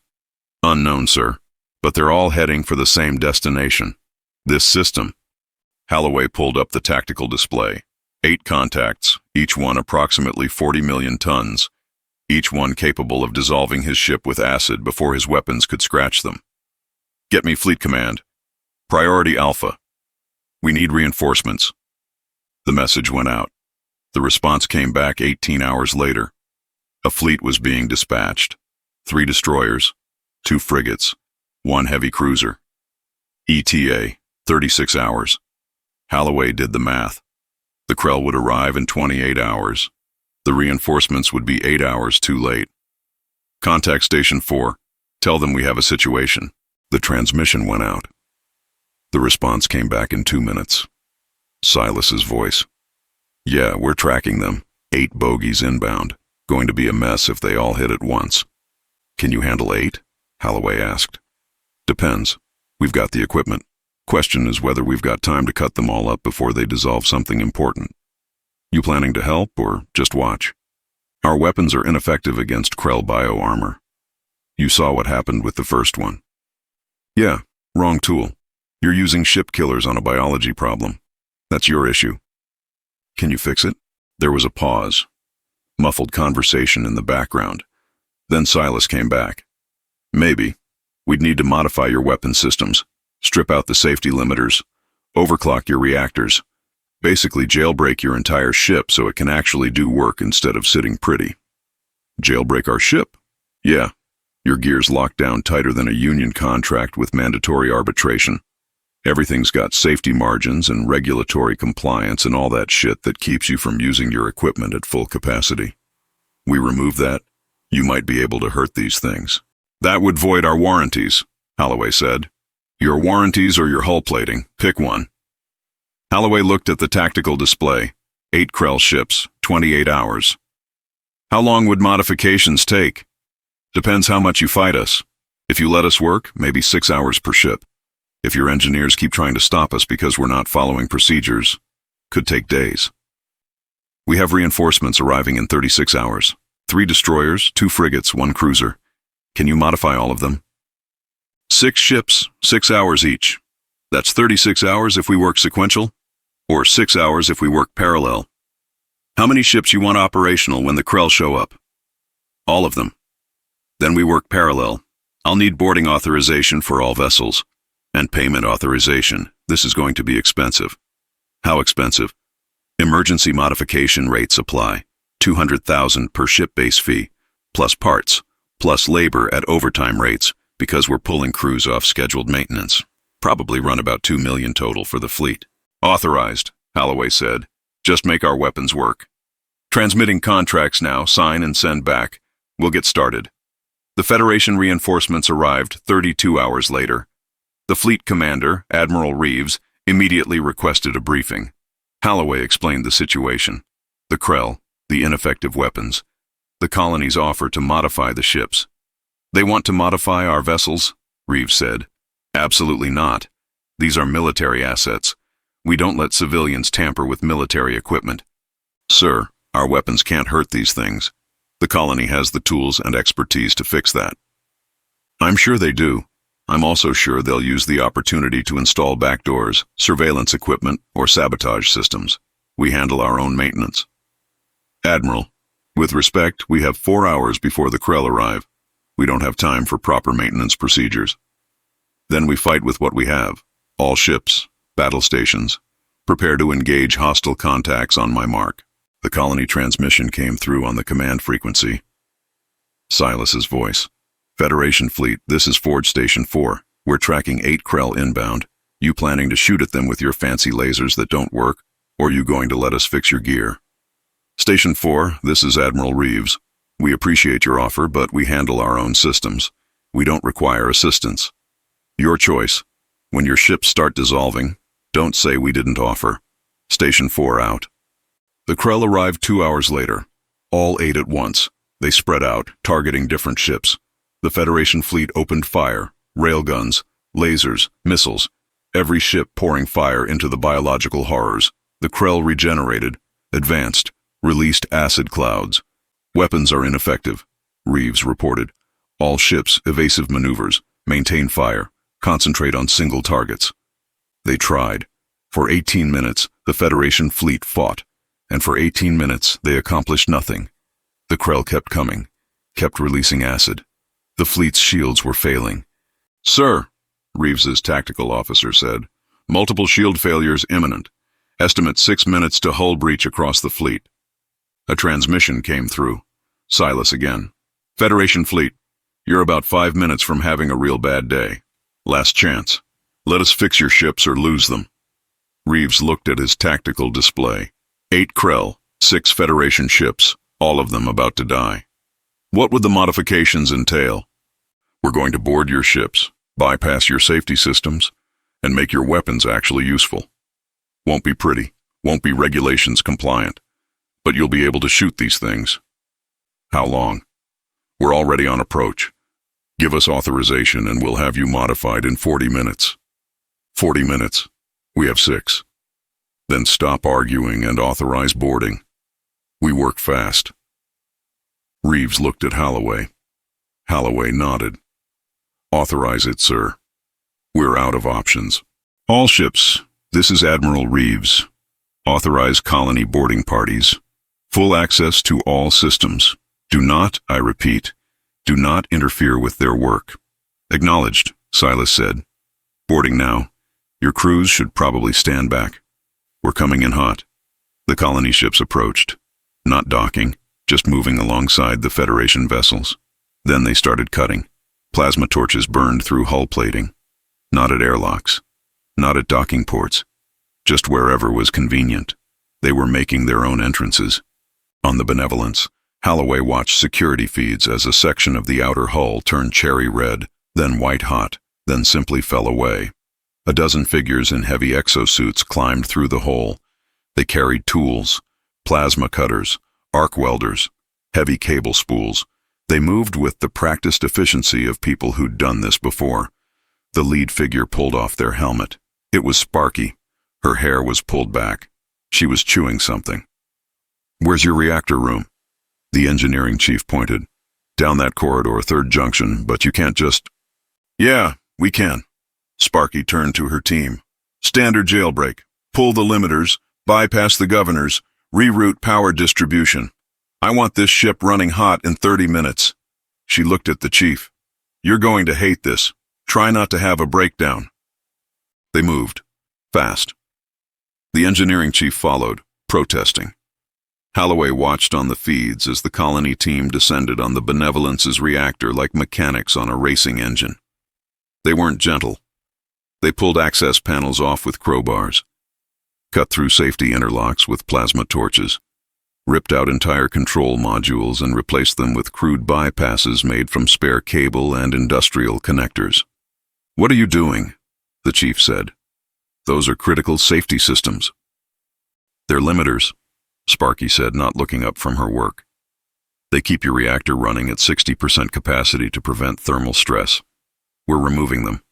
Unknown, sir, but they're all heading for the same destination. This system. Holloway pulled up the tactical display. 8 contacts, each one approximately 40 million tons, each one capable of dissolving his ship with acid before his weapons could scratch them. Get me Fleet Command. Priority Alpha. We need reinforcements. The message went out. The response came back 18 hours later. A fleet was being dispatched. 3 destroyers, 2 frigates, 1 heavy cruiser. ETA, 36 hours. Holloway did the math. The Krell would arrive in 28 hours. The reinforcements would be 8 hours too late. Contact Station 4. Tell them we have a situation. The transmission went out. The response came back in 2 minutes. Silas's voice. Yeah, we're tracking them. 8 bogies inbound. Going to be a mess if they all hit at once. Can you handle 8? Holloway asked. Depends. We've got the equipment. Question is whether we've got time to cut them all up before they dissolve something important. You planning to help or just watch? Our weapons are ineffective against Krell bio-armor. You saw what happened with the first one. Yeah, wrong tool. You're using ship killers on a biology problem. That's your issue. Can you fix it? There was a pause. Muffled conversation in the background. Then Silas came back. Maybe. We'd need to modify your weapon systems, strip out the safety limiters, overclock your reactors, basically jailbreak your entire ship so it can actually do work instead of sitting pretty. Jailbreak our ship? Yeah. Your gear's locked down tighter than a union contract with mandatory arbitration. Everything's got safety margins and regulatory compliance and all that shit that keeps you from using your equipment at full capacity. We remove that, you might be able to hurt these things. That would void our warranties, Holloway said. Your warranties or your hull plating, pick one. Holloway looked at the tactical display. 8 Krell ships, 28 hours. How long would modifications take? Depends how much you fight us. If you let us work, maybe 6 hours per ship. If your engineers keep trying to stop us because we're not following procedures, could take days. We have reinforcements arriving in 36 hours. 3 destroyers, 2 frigates, 1 cruiser. Can you modify all of them? 6 ships, 6 hours each. That's 36 hours if we work sequential, or 6 hours if we work parallel. How many ships you want operational when the Krell show up? All of them. Then we work parallel. I'll need boarding authorization for all vessels. And payment authorization. This is going to be expensive. How expensive? Emergency modification rates apply. 200,000 per ship base fee, plus parts, plus labor at overtime rates, because we're pulling crews off scheduled maintenance. Probably run about 2 million total for the fleet. Authorized, Holloway said. Just make our weapons work. Transmitting contracts now, sign and send back. We'll get started. The Federation reinforcements arrived 32 hours later. The fleet commander, Admiral Reeves, immediately requested a briefing. Holloway explained the situation. The Krell, the ineffective weapons. The colony's offer to modify the ships. They want to modify our vessels? Reeves said. Absolutely not. These are military assets. We don't let civilians tamper with military equipment. Sir, our weapons can't hurt these things. The colony has the tools and expertise to fix that. I'm sure they do. I'm also sure they'll use the opportunity to install backdoors, surveillance equipment, or sabotage systems. We handle our own maintenance. Admiral, with respect, we have 4 hours before the Krell arrive. We don't have time for proper maintenance procedures. Then we fight with what we have. All ships, battle stations. Prepare to engage hostile contacts on my mark. The colony transmission came through on the command frequency. Silas's voice. Federation fleet, this is Forge Station 4. We're tracking 8 Krell inbound. You planning to shoot at them with your fancy lasers that don't work, or you going to let us fix your gear? Station 4, this is Admiral Reeves. We appreciate your offer, but we handle our own systems. We don't require assistance. Your choice. When your ships start dissolving, don't say we didn't offer. Station 4 out. The Krell arrived 2 hours later. All 8 at once. They spread out, targeting different ships. The Federation fleet opened fire, railguns, lasers, missiles, every ship pouring fire into the biological horrors. The Krell regenerated, advanced, released acid clouds. Weapons are ineffective, Reeves reported. All ships, evasive maneuvers, maintain fire, concentrate on single targets. They tried. For 18 minutes, the Federation fleet fought, and for 18 minutes, they accomplished nothing. The Krell kept coming, kept releasing acid. The fleet's shields were failing. "Sir," Reeves's tactical officer said, "multiple shield failures imminent. Estimate 6 minutes to hull breach across the fleet." A transmission came through. Silas again. "Federation fleet, you're about 5 minutes from having a real bad day. Last chance. Let us fix your ships or lose them." Reeves looked at his tactical display. 8 Krell, 6 Federation ships, all of them about to die. "What would the modifications entail?" "We're going to board your ships, bypass your safety systems, and make your weapons actually useful. Won't be pretty, won't be regulations compliant, but you'll be able to shoot these things." "How long?" "We're already on approach. Give us authorization and we'll have you modified in 40 minutes. 40 minutes. We have 6. Then stop arguing and authorize boarding. We work fast." Reeves looked at Holloway. Holloway nodded. "Authorize it, sir. We're out of options. All ships, this is Admiral Reeves. Authorize colony boarding parties. Full access to all systems. Do not, I repeat, do not interfere with their work." "Acknowledged," Silas said. "Boarding now. Your crews should probably stand back. We're coming in hot." The colony ships approached. Not docking, just moving alongside the Federation vessels. Then they started cutting. Plasma torches burned through hull plating. Not at airlocks. Not at docking ports. Just wherever was convenient. They were making their own entrances. On the Benevolence, Holloway watched security feeds as a section of the outer hull turned cherry red, then white hot, then simply fell away. A dozen figures in heavy exosuits climbed through the hole. They carried tools, plasma cutters, arc welders, heavy cable spools. They moved with the practiced efficiency of people who'd done this before. The lead figure pulled off their helmet. It was Sparky. Her hair was pulled back. She was chewing something. "Where's your reactor room?" The engineering chief pointed. "Down that corridor, 3rd junction, but you can't just—" "Yeah, we can." Sparky turned to her team. "Standard jailbreak. Pull the limiters, bypass the governors, reroute power distribution. I want this ship running hot in 30 minutes. She looked at the chief. "You're going to hate this. Try not to have a breakdown." They moved. Fast. The engineering chief followed, protesting. Holloway watched on the feeds as the colony team descended on the Benevolence's reactor like mechanics on a racing engine. They weren't gentle. They pulled access panels off with crowbars, cut through safety interlocks with plasma torches, ripped out entire control modules and replaced them with crude bypasses made from spare cable and industrial connectors. "What are you doing?" the chief said. "Those are critical safety systems." "They're limiters," Sparky said, not looking up from her work. "They keep your reactor running at 60% capacity to prevent thermal stress. We're removing them."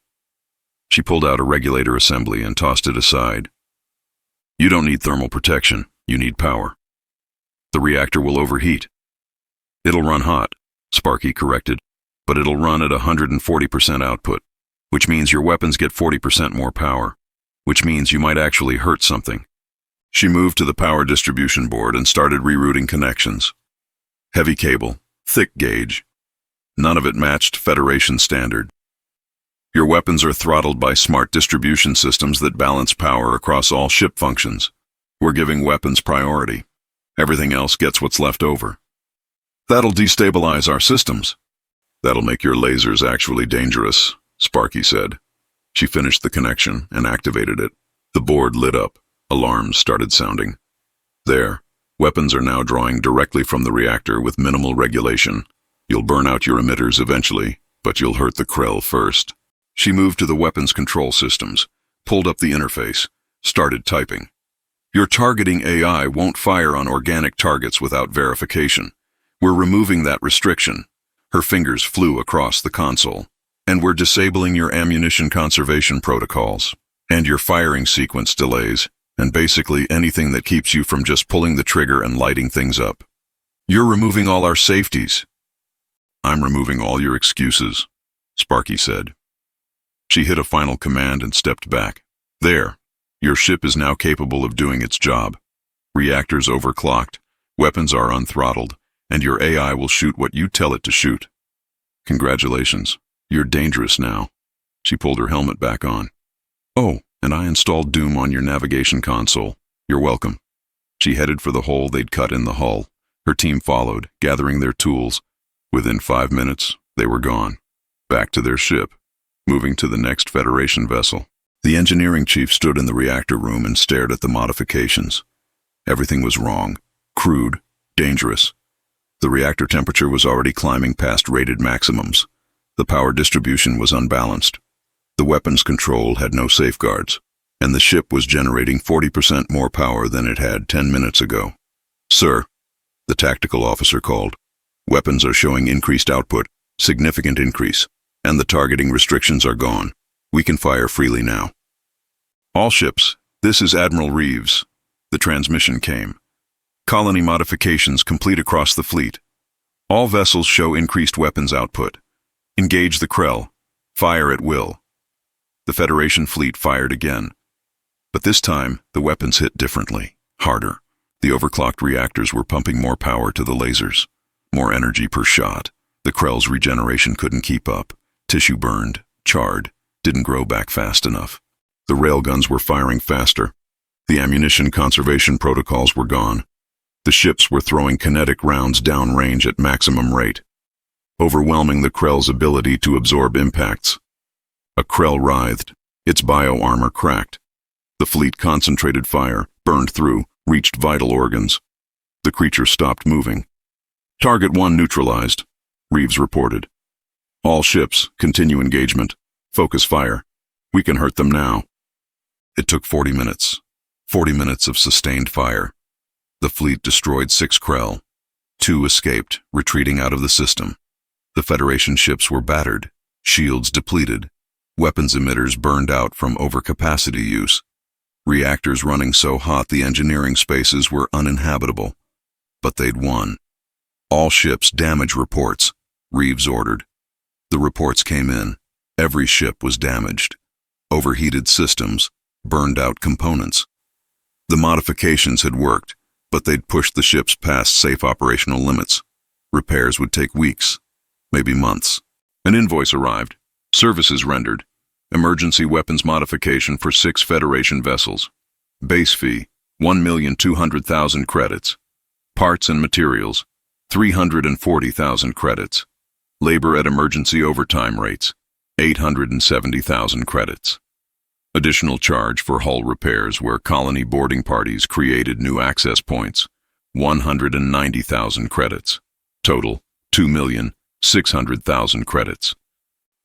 She pulled out a regulator assembly and tossed it aside. "You don't need thermal protection, you need power. The reactor will overheat." "It'll run hot," Sparky corrected, "but it'll run at 140% output, which means your weapons get 40% more power, which means you might actually hurt something." She moved to the power distribution board and started rerouting connections. Heavy cable, thick gauge. None of it matched Federation standard. "Your weapons are throttled by smart distribution systems that balance power across all ship functions. We're giving weapons priority. Everything else gets what's left over." "That'll destabilize our systems." "That'll make your lasers actually dangerous," Sparky said. She finished the connection and activated it. The board lit up. Alarms started sounding. "There. Weapons are now drawing directly from the reactor with minimal regulation. You'll burn out your emitters eventually, but you'll hurt the Krell first." She moved to the weapons control systems, pulled up the interface, started typing. Your targeting AI won't fire on organic targets without verification. We're removing that restriction. Her fingers flew across the console. And we're disabling your ammunition conservation protocols, and your firing sequence delays, and basically anything that keeps you from just pulling the trigger and lighting things up. You're removing all our safeties. I'm removing all your excuses, Sparky said. She hit a final command and stepped back. There. Your ship is now capable of doing its job. Reactors overclocked, weapons are unthrottled, and your AI will shoot what you tell it to shoot. Congratulations. You're dangerous now. She pulled her helmet back on. Oh, and I installed Doom on your navigation console. You're welcome. She headed for the hole they'd cut in the hull. Her team followed, gathering their tools. Within 5 minutes, they were gone. Back to their ship, moving to the next Federation vessel. The engineering chief stood in the reactor room and stared at the modifications. Everything was wrong, crude, dangerous. The reactor temperature was already climbing past rated maximums. The power distribution was unbalanced. The weapons control had no safeguards, and the ship was generating 40% more power than it had 10 minutes ago. Sir, the tactical officer called. Weapons are showing increased output, significant increase, and the targeting restrictions are gone. We can fire freely now. All ships, this is Admiral Reeves. The transmission came. Colony modifications complete across the fleet. All vessels show increased weapons output. Engage the Krell. Fire at will. The Federation fleet fired again. But this time, the weapons hit differently, harder. The overclocked reactors were pumping more power to the lasers. More energy per shot. The Krell's regeneration couldn't keep up. Tissue burned, charred, didn't grow back fast enough. The railguns were firing faster. The ammunition conservation protocols were gone. The ships were throwing kinetic rounds downrange at maximum rate, overwhelming the Krell's ability to absorb impacts. A Krell writhed, its bio-armor cracked. The fleet concentrated fire, burned through, reached vital organs. The creature stopped moving. Target 1 neutralized, Reeves reported. All ships, continue engagement. Focus fire. We can hurt them now. It took 40 minutes. 40 minutes of sustained fire. The fleet destroyed 6 Krell. 2 escaped, retreating out of the system. The Federation ships were battered, shields depleted, weapons emitters burned out from overcapacity use, reactors running so hot the engineering spaces were uninhabitable. But they'd won. All ships damage reports, Reeves ordered. The reports came in. Every ship was damaged. Overheated systems, burned out components. The modifications had worked, but they'd pushed the ships past safe operational limits. Repairs would take weeks, maybe months. An invoice arrived. Services rendered. Emergency weapons modification for 6 Federation vessels. Base fee, 1,200,000 credits. Parts and materials, 340,000 credits. Labor at emergency overtime rates, 870,000 credits. Additional charge for hull repairs where colony boarding parties created new access points, 190,000 credits. Total, 2,600,000 credits.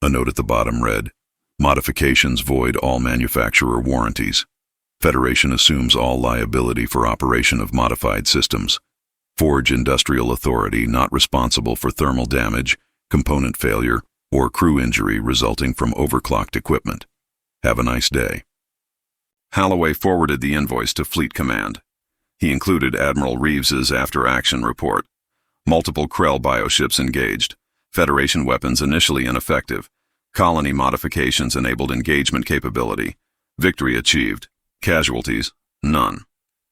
A note at the bottom read, Modifications void all manufacturer warranties. Federation assumes all liability for operation of modified systems. Forge Industrial Authority not responsible for thermal damage, component failure, or crew injury resulting from overclocked equipment. Have a nice day. Halloway forwarded the invoice to Fleet Command. He included Admiral Reeves's after-action report. Multiple Krell bioships engaged. Federation weapons initially ineffective. Colony modifications enabled engagement capability. Victory achieved. Casualties, none.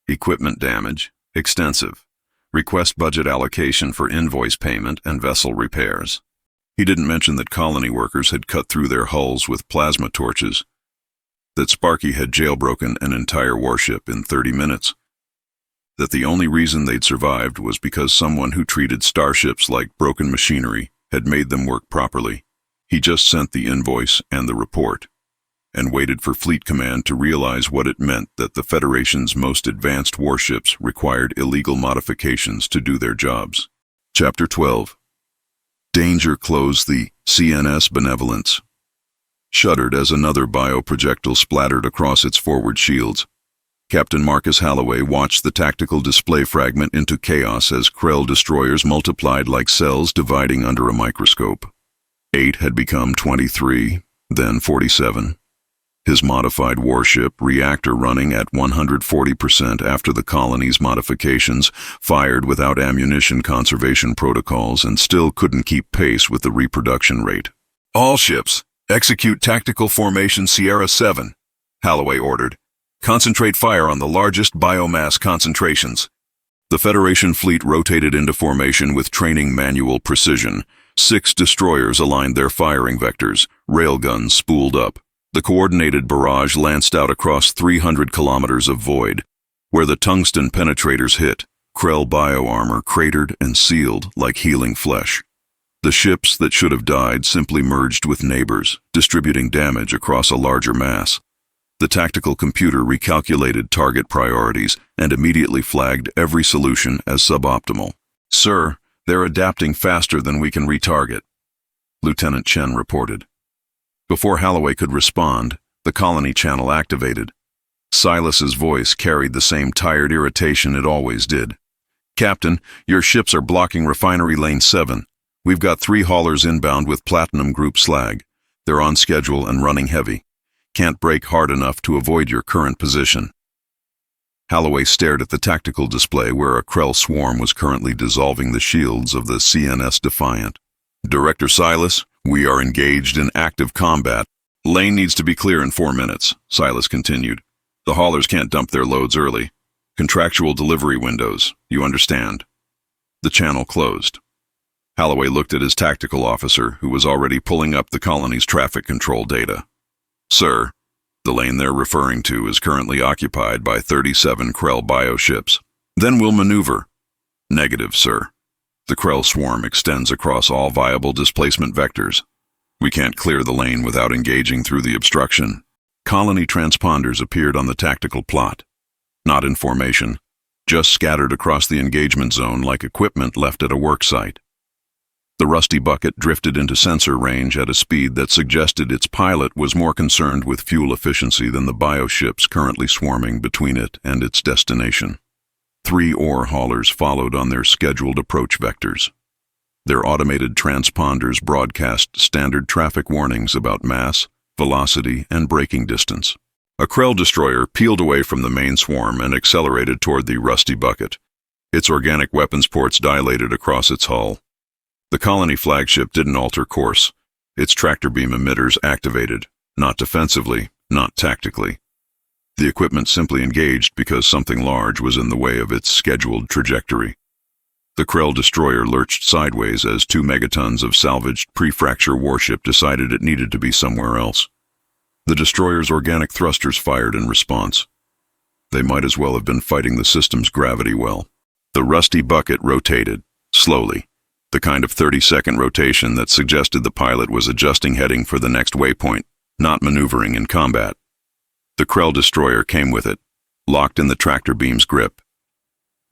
Equipment damage, extensive. Request budget allocation for invoice payment and vessel repairs. He didn't mention that colony workers had cut through their hulls with plasma torches, that Sparky had jailbroken an entire warship in 30 minutes, that the only reason they'd survived was because someone who treated starships like broken machinery had made them work properly. He just sent the invoice and the report, and waited for Fleet Command to realize what it meant that the Federation's most advanced warships required illegal modifications to do their jobs. Chapter 12. Danger closed the CNS Benevolence. Shuddered as another bioprojectile splattered across its forward shields. Captain Marcus Halloway watched the tactical display fragment into chaos as Krell destroyers multiplied like cells dividing under a microscope. 8 had become 23, then 47. His modified warship, reactor running at 140% after the colony's modifications, fired without ammunition conservation protocols and still couldn't keep pace with the reproduction rate. "All ships, execute tactical formation Sierra 7, Halloway ordered. "Concentrate fire on the largest biomass concentrations." The Federation fleet rotated into formation with training manual precision. 6 destroyers aligned their firing vectors, railguns spooled up. The coordinated barrage lanced out across 300 kilometers of void. Where the tungsten penetrators hit, Krell bioarmor cratered and sealed like healing flesh. The ships that should have died simply merged with neighbors, distributing damage across a larger mass. The tactical computer recalculated target priorities and immediately flagged every solution as suboptimal. "Sir, they're adapting faster than we can retarget," Lieutenant Chen reported. Before Halloway could respond, the colony channel activated. Silas's voice carried the same tired irritation it always did. "Captain, your ships are blocking Refinery Lane 7. We've got 3 haulers inbound with Platinum Group slag. They're on schedule and running heavy. Can't brake hard enough to avoid your current position." Halloway stared at the tactical display where a Krell swarm was currently dissolving the shields of the CNS Defiant. "Director Silas, we are engaged in active combat. Lane needs to be clear in 4 minutes," Silas continued. "The haulers can't dump their loads early. Contractual delivery windows, you understand." The channel closed. Halloway looked at his tactical officer, who was already pulling up the colony's traffic control data. "Sir, the lane they're referring to is currently occupied by 37 Krell bioships. Then we'll maneuver." "Negative, sir. The Krell swarm extends across all viable displacement vectors. We can't clear the lane without engaging through the obstruction." Colony transponders appeared on the tactical plot. Not in formation, just scattered across the engagement zone like equipment left at a work site. The rusty bucket drifted into sensor range at a speed that suggested its pilot was more concerned with fuel efficiency than the bioships currently swarming between it and its destination. 3 ore haulers followed on their scheduled approach vectors. Their automated transponders broadcast standard traffic warnings about mass, velocity, and braking distance. A Krell destroyer peeled away from the main swarm and accelerated toward the rusty bucket. Its organic weapons ports dilated across its hull. The colony flagship didn't alter course. Its tractor beam emitters activated, not defensively, not tactically. The equipment simply engaged because something large was in the way of its scheduled trajectory. The Krell destroyer lurched sideways as 2 megatons of salvaged pre-fracture warship decided it needed to be somewhere else. The destroyer's organic thrusters fired in response. They might as well have been fighting the system's gravity well. The rusty bucket rotated, slowly. The kind of 30-second rotation that suggested the pilot was adjusting heading for the next waypoint, not maneuvering in combat. The Krell destroyer came with it, locked in the tractor beam's grip.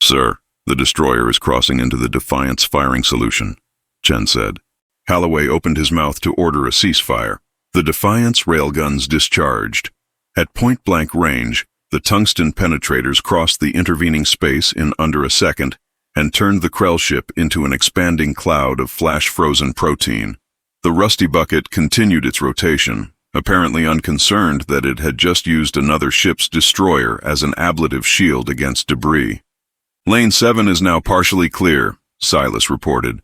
"Sir, the destroyer is crossing into the Defiant's firing solution," Chen said. Halloway opened his mouth to order a ceasefire. The Defiant's railguns discharged. At point-blank range, the tungsten penetrators crossed the intervening space in under a second and turned the Krell ship into an expanding cloud of flash-frozen protein. The rusty bucket continued its rotation, apparently unconcerned that it had just used another ship's destroyer as an ablative shield against debris. "Lane 7 is now partially clear," Silas reported.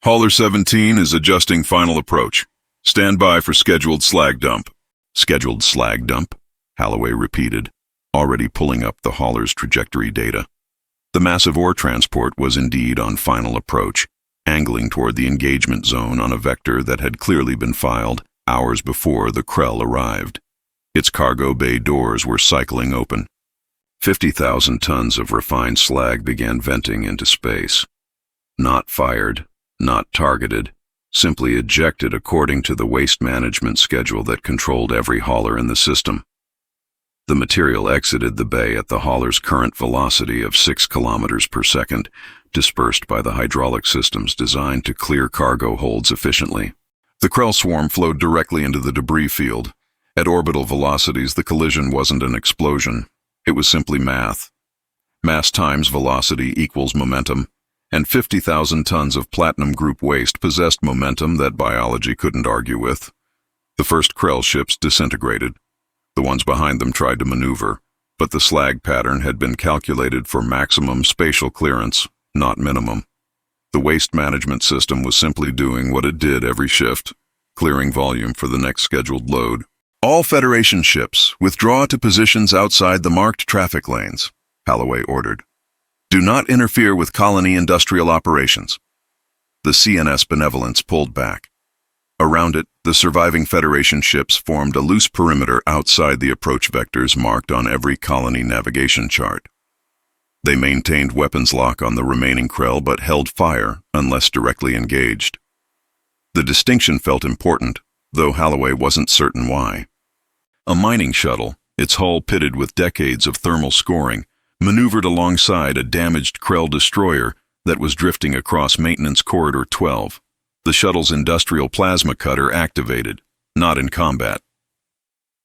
"Hauler 17 is adjusting final approach. Stand by for scheduled slag dump." "Scheduled slag dump?" Halloway repeated, already pulling up the hauler's trajectory data. The massive ore transport was indeed on final approach, angling toward the engagement zone on a vector that had clearly been filed hours before the Krell arrived. Its cargo bay doors were cycling open. 50,000 tons of refined slag began venting into space. Not fired, not targeted, simply ejected according to the waste management schedule that controlled every hauler in the system. The material exited the bay at the hauler's current velocity of 6 kilometers per second, dispersed by the hydraulic systems designed to clear cargo holds efficiently. The Krell swarm flowed directly into the debris field. At orbital velocities, the collision wasn't an explosion. It was simply math. Mass times velocity equals momentum, and 50,000 tons of platinum group waste possessed momentum that biology couldn't argue with. The first Krell ships disintegrated. The ones behind them tried to maneuver, but the slag pattern had been calculated for maximum spatial clearance, not minimum. The waste management system was simply doing what it did every shift, clearing volume for the next scheduled load. All Federation ships withdraw to positions outside the marked traffic lanes, Holloway ordered. Do not interfere with colony industrial operations. The CNS Benevolence pulled back. Around it, the surviving Federation ships formed a loose perimeter outside the approach vectors marked on every colony navigation chart. They maintained weapons lock on the remaining Krell but held fire unless directly engaged. The distinction felt important, though Holloway wasn't certain why. A mining shuttle, its hull pitted with decades of thermal scoring, maneuvered alongside a damaged Krell destroyer that was drifting across Maintenance Corridor 12. The shuttle's industrial plasma cutter activated, not in combat.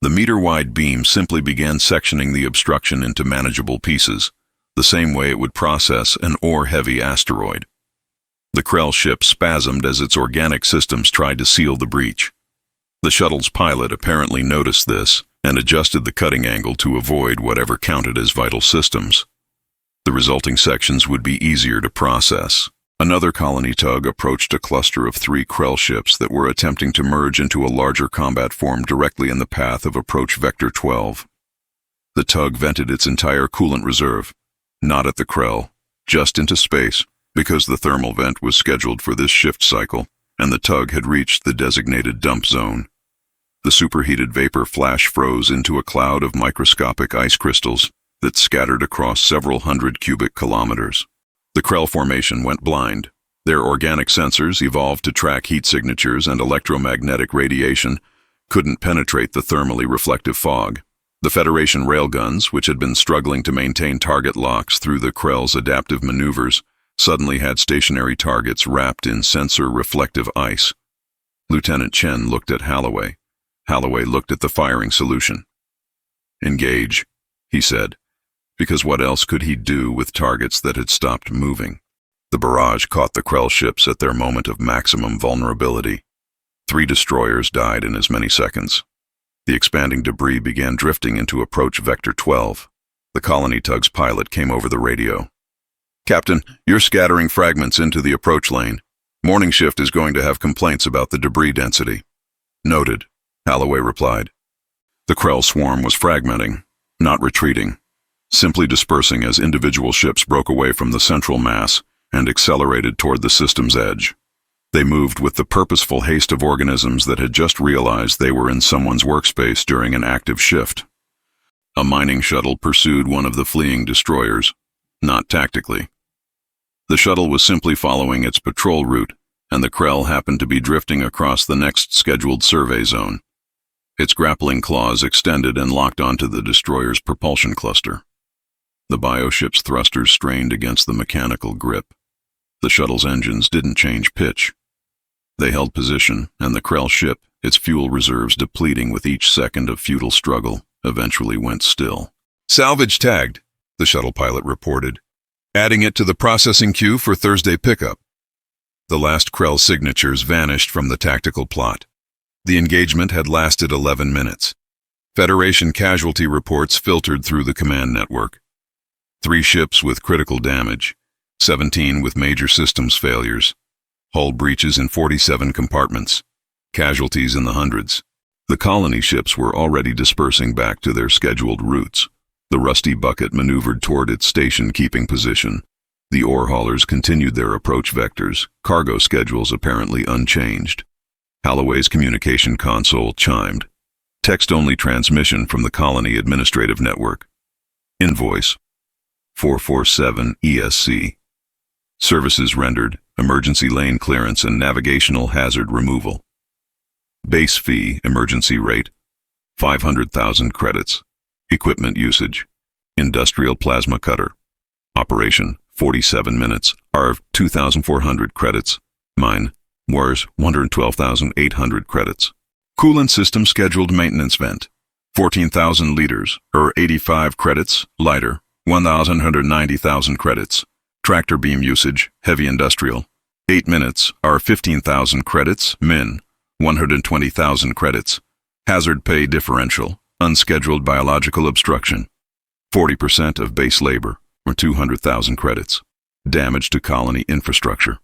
The meter-wide beam simply began sectioning the obstruction into manageable pieces, the same way it would process an ore-heavy asteroid. The Krell ship spasmed as its organic systems tried to seal the breach. The shuttle's pilot apparently noticed this and adjusted the cutting angle to avoid whatever counted as vital systems. The resulting sections would be easier to process. Another colony tug approached a cluster of 3 Krell ships that were attempting to merge into a larger combat form directly in the path of approach Vector 12. The tug vented its entire coolant reserve, not at the Krell, just into space, because the thermal vent was scheduled for this shift cycle, and the tug had reached the designated dump zone. The superheated vapor flash froze into a cloud of microscopic ice crystals that scattered across several hundred cubic kilometers. The Krell formation went blind. Their organic sensors, evolved to track heat signatures and electromagnetic radiation, couldn't penetrate the thermally reflective fog. The Federation railguns, which had been struggling to maintain target locks through the Krell's adaptive maneuvers, suddenly had stationary targets wrapped in sensor-reflective ice. Lieutenant Chen looked at Holloway. Holloway looked at the firing solution. "Engage," he said, because what else could he do with targets that had stopped moving? The barrage caught the Krell ships at their moment of maximum vulnerability. 3 destroyers died in as many seconds. The expanding debris began drifting into approach Vector 12. The colony tug's pilot came over the radio. "Captain, you're scattering fragments into the approach lane. Morning shift is going to have complaints about the debris density." "Noted," Holloway replied. The Krell swarm was fragmenting, not retreating, simply dispersing as individual ships broke away from the central mass and accelerated toward the system's edge. They moved with the purposeful haste of organisms that had just realized they were in someone's workspace during an active shift. A mining shuttle pursued one of the fleeing destroyers, not tactically. The shuttle was simply following its patrol route, and the Krell happened to be drifting across the next scheduled survey zone. Its grappling claws extended and locked onto the destroyer's propulsion cluster. The bioship's thrusters strained against the mechanical grip. The shuttle's engines didn't change pitch. They held position, and the Krell ship, its fuel reserves depleting with each second of futile struggle, eventually went still. "Salvage tagged," the shuttle pilot reported, adding it to the processing queue for Thursday pickup. The last Krell signatures vanished from the tactical plot. The engagement had lasted 11 minutes. Federation casualty reports filtered through the command network. 3 ships with critical damage, 17 with major systems failures, hull breaches in 47 compartments, casualties in the hundreds. The colony ships were already dispersing back to their scheduled routes. The Rusty Bucket maneuvered toward its station-keeping position. The ore haulers continued their approach vectors, cargo schedules apparently unchanged. Holloway's communication console chimed. Text-only transmission from the colony administrative network. Invoice 447 ESC. Services rendered, emergency lane clearance and navigational hazard removal. Base fee, emergency rate, 500,000 credits. Equipment usage, industrial plasma cutter. Operation, 47 minutes, ARV 2,400 credits. Mine, WARS 112,800 credits. Coolant system scheduled maintenance vent, 14,000 liters, or 85 credits, lighter, 1,190,000 credits. Tractor beam usage, heavy industrial. 8 minutes are 15,000 credits, min, 120,000 credits. Hazard pay differential, unscheduled biological obstruction. 40% of base labor, or 200,000 credits. Damage to colony infrastructure.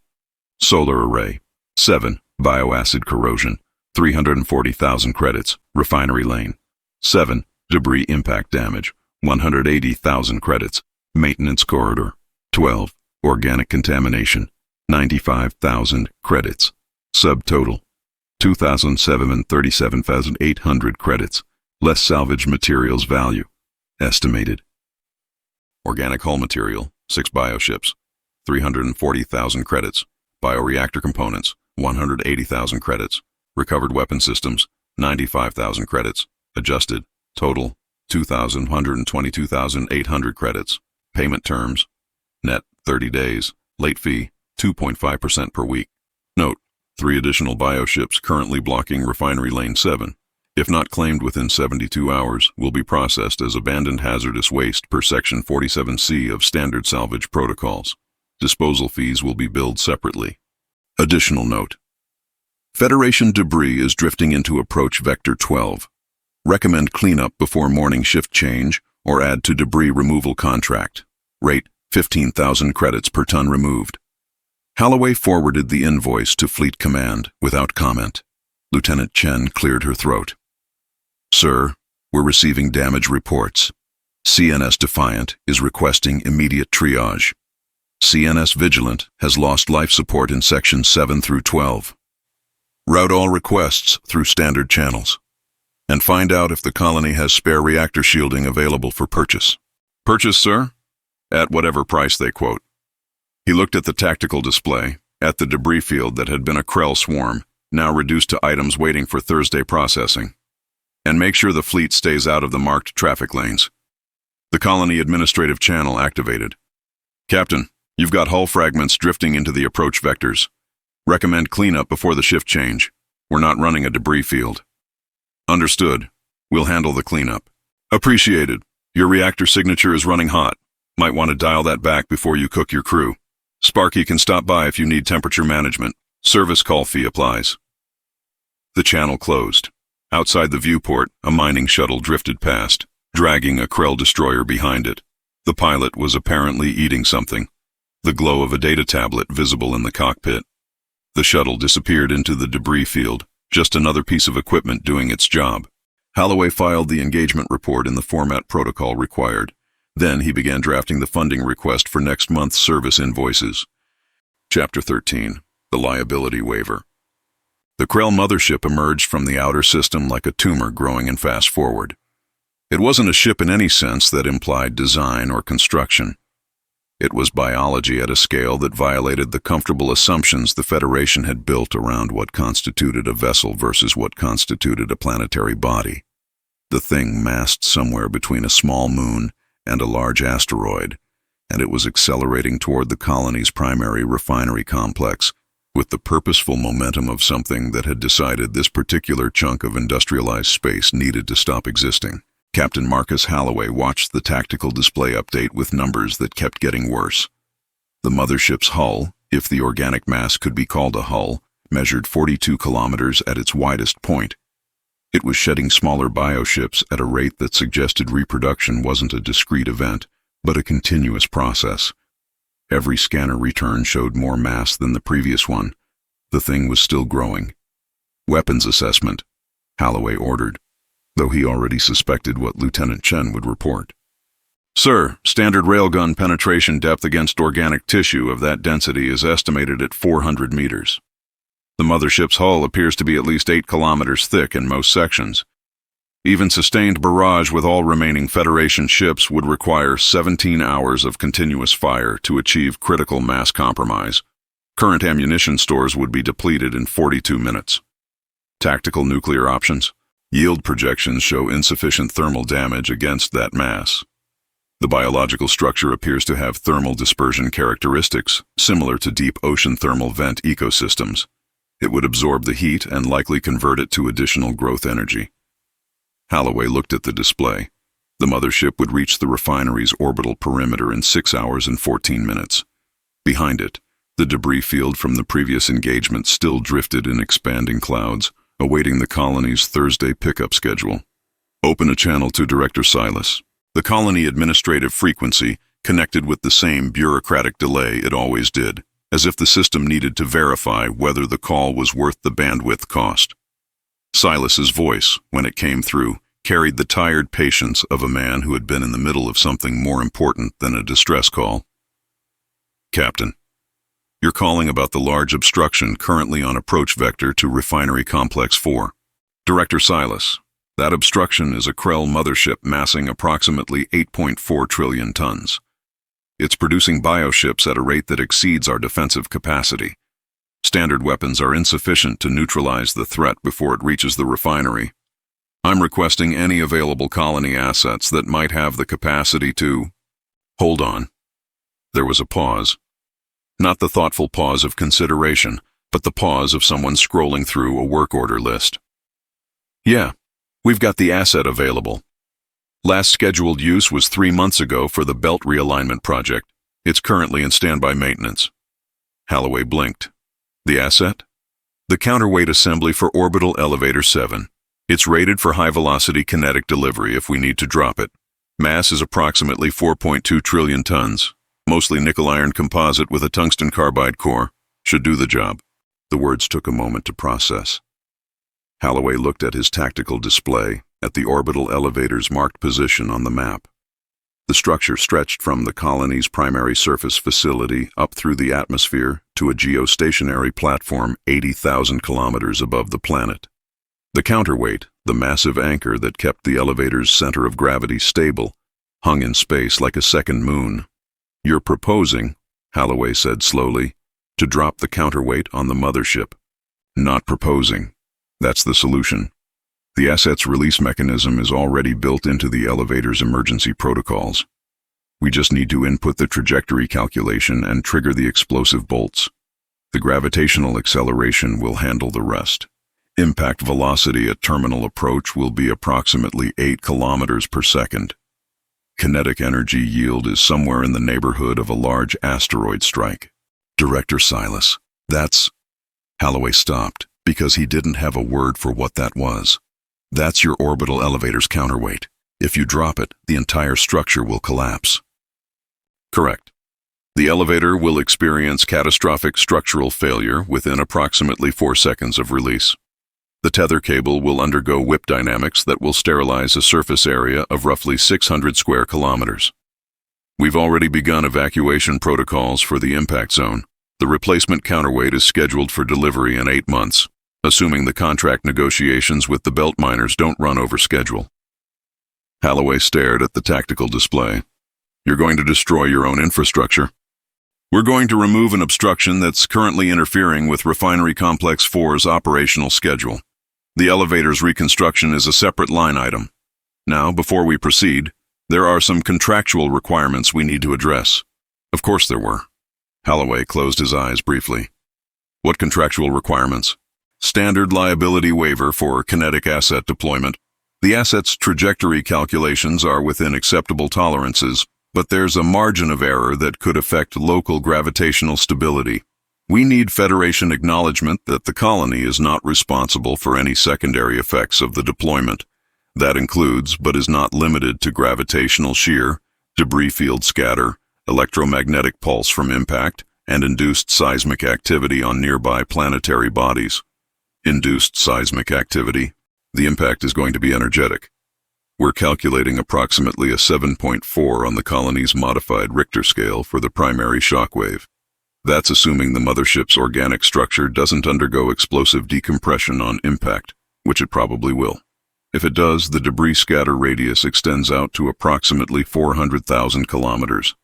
Solar array. 7. Bioacid corrosion. 340,000 credits. Refinery lane. 7. Debris impact damage. 180,000 credits. Maintenance corridor. 12. Organic contamination. 95,000 credits. Subtotal. 2,737,800 credits. Less salvage materials value. Estimated. Organic hull material, 6 bioships, 340,000 credits. Bioreactor components, 180,000 credits. Recovered weapon systems, 95,000 credits. Adjusted, total, 2,122,800 credits. Payment terms, net, 30 days. Late fee, 2.5% per week. Note, 3 additional bioships currently blocking Refinery Lane 7. If not claimed within 72 hours, will be processed as abandoned hazardous waste per Section 47C of Standard Salvage Protocols. Disposal fees will be billed separately. Additional note. Federation debris is drifting into approach vector 12. Recommend cleanup before morning shift change or add to debris removal contract. Rate 15,000 credits per ton removed. Halloway forwarded the invoice to Fleet Command without comment. Lieutenant Chen cleared her throat. Sir, we're receiving damage reports. CNS Defiant is requesting immediate triage. CNS Vigilant has lost life support in sections 7 through 12. Route all requests through standard channels. And find out if the colony has spare reactor shielding available for purchase. Purchase, sir? At whatever price they quote. He looked at the tactical display, at the debris field that had been a Krell swarm, now reduced to items waiting for Thursday processing. And make sure the fleet stays out of the marked traffic lanes. The colony administrative channel activated. Captain, you've got hull fragments drifting into the approach vectors. Recommend cleanup before the shift change. We're not running a debris field. Understood. We'll handle the cleanup. Appreciated. Your reactor signature is running hot. Might want to dial that back before you cook your crew. Sparky can stop by if you need temperature management. Service call fee applies. The channel closed. Outside the viewport, a mining shuttle drifted past, dragging a Krell destroyer behind it. The pilot was apparently eating something. The glow of a data tablet visible in the cockpit. The shuttle disappeared into the debris field, just another piece of equipment doing its job. Halloway filed the engagement report in the format protocol required. Then he began drafting the funding request for next month's service invoices. Chapter 13. The Liability Waiver. The Krell mothership emerged from the outer system like a tumor growing in fast forward. It wasn't a ship in any sense that implied design or construction. It was biology at a scale that violated the comfortable assumptions the Federation had built around what constituted a vessel versus what constituted a planetary body. The thing massed somewhere between a small moon and a large asteroid, and it was accelerating toward the colony's primary refinery complex with the purposeful momentum of something that had decided this particular chunk of industrialized space needed to stop existing. Captain Marcus Halloway watched the tactical display update with numbers that kept getting worse. The mothership's hull, if the organic mass could be called a hull, measured 42 kilometers at its widest point. It was shedding smaller bioships at a rate that suggested reproduction wasn't a discrete event, but a continuous process. Every scanner return showed more mass than the previous one. The thing was still growing. Weapons assessment, Halloway ordered, though he already suspected what Lieutenant Chen would report. Sir, standard railgun penetration depth against organic tissue of that density is estimated at 400 meters. The mothership's hull appears to be at least 8 kilometers thick in most sections. Even sustained barrage with all remaining Federation ships would require 17 hours of continuous fire to achieve critical mass compromise. Current ammunition stores would be depleted in 42 minutes. Tactical nuclear options. Yield projections show insufficient thermal damage against that mass. The biological structure appears to have thermal dispersion characteristics, similar to deep ocean thermal vent ecosystems. It would absorb the heat and likely convert it to additional growth energy. Holloway looked at the display. The mothership would reach the refinery's orbital perimeter in 6 hours and 14 minutes. Behind it, the debris field from the previous engagement still drifted in expanding clouds, awaiting the colony's Thursday pickup schedule. Open a channel to Director Silas. The colony administrative frequency connected with the same bureaucratic delay it always did, as if the system needed to verify whether the call was worth the bandwidth cost. Silas's voice, when it came through, carried the tired patience of a man who had been in the middle of something more important than a distress call. Captain, you're calling about the large obstruction currently on approach vector to Refinery Complex 4. Director Silas, that obstruction is a Krell mothership massing approximately 8.4 trillion tons. It's producing bioships at a rate that exceeds our defensive capacity. Standard weapons are insufficient to neutralize the threat before it reaches the refinery. I'm requesting any available colony assets that might have the capacity to... Hold on. There was a pause. Not the thoughtful pause of consideration, but the pause of someone scrolling through a work order list. Yeah, we've got the asset available. Last scheduled use was 3 months ago for the belt realignment project. It's currently in standby maintenance. Holloway blinked. The asset? The counterweight assembly for Orbital Elevator 7. It's rated for high-velocity kinetic delivery if we need to drop it. Mass is approximately 4.2 trillion tons. Mostly nickel-iron composite with a tungsten carbide core. Should do the job. The words took a moment to process. Holloway looked at his tactical display, at the orbital elevator's marked position on the map. The structure stretched from the colony's primary surface facility up through the atmosphere to a geostationary platform 80,000 kilometers above the planet. The counterweight, the massive anchor that kept the elevator's center of gravity stable, hung in space like a second moon. You're proposing, Holloway said slowly, to drop the counterweight on the mothership. Not proposing. That's the solution. The asset's release mechanism is already built into the elevator's emergency protocols. We just need to input the trajectory calculation and trigger the explosive bolts. The gravitational acceleration will handle the rest. Impact velocity at terminal approach will be approximately 8 kilometers per second. Kinetic energy yield is somewhere in the neighborhood of a large asteroid strike. Director Silas, that's... Holloway stopped, because he didn't have a word for what that was. That's your orbital elevator's counterweight. If you drop it, the entire structure will collapse. Correct. The elevator will experience catastrophic structural failure within approximately 4 seconds of release. The tether cable will undergo whip dynamics that will sterilize a surface area of roughly 600 square kilometers. We've already begun evacuation protocols for the impact zone. The replacement counterweight is scheduled for delivery in 8 months, assuming the contract negotiations with the belt miners don't run over schedule. Holloway stared at the tactical display. You're going to destroy your own infrastructure. We're going to remove an obstruction that's currently interfering with Refinery Complex 4's operational schedule. The elevator's reconstruction is a separate line item. Now, before we proceed, there are some contractual requirements we need to address. Of course there were. Holloway closed his eyes briefly. What contractual requirements? Standard liability waiver for kinetic asset deployment. The asset's trajectory calculations are within acceptable tolerances, but there's a margin of error that could affect local gravitational stability. We need Federation acknowledgement that the colony is not responsible for any secondary effects of the deployment. That includes, but is not limited to, gravitational shear, debris field scatter, electromagnetic pulse from impact, and induced seismic activity on nearby planetary bodies. Induced seismic activity. The impact is going to be energetic. We're calculating approximately a 7.4 on the colony's modified Richter scale for the primary shockwave. That's assuming the mothership's organic structure doesn't undergo explosive decompression on impact, which it probably will. If it does, the debris scatter radius extends out to approximately 400,000 kilometers.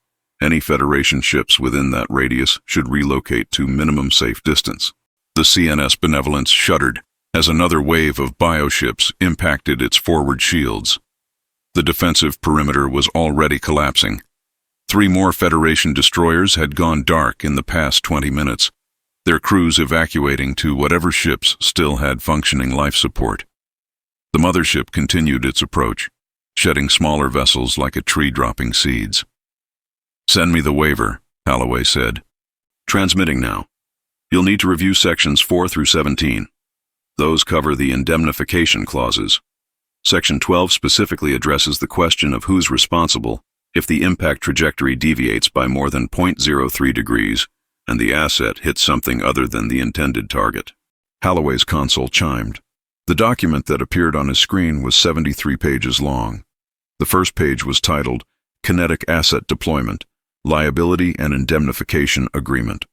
Any Federation ships within that radius should relocate to minimum safe distance. The CNS Benevolence shuddered as another wave of bioships impacted its forward shields. The defensive perimeter was already collapsing. 3 more Federation destroyers had gone dark in the past 20 minutes, their crews evacuating to whatever ships still had functioning life support. The mothership continued its approach, shedding smaller vessels like a tree dropping seeds. "Send me the waiver," Holloway said. "Transmitting now. You'll need to review sections 4 through 17. Those cover the indemnification clauses. Section 12 specifically addresses the question of who's responsible if the impact trajectory deviates by more than 0.03 degrees and the asset hits something other than the intended target." Holloway's console chimed. The document that appeared on his screen was 73 pages long. The first page was titled Kinetic Asset Deployment, Liability and Indemnification Agreement.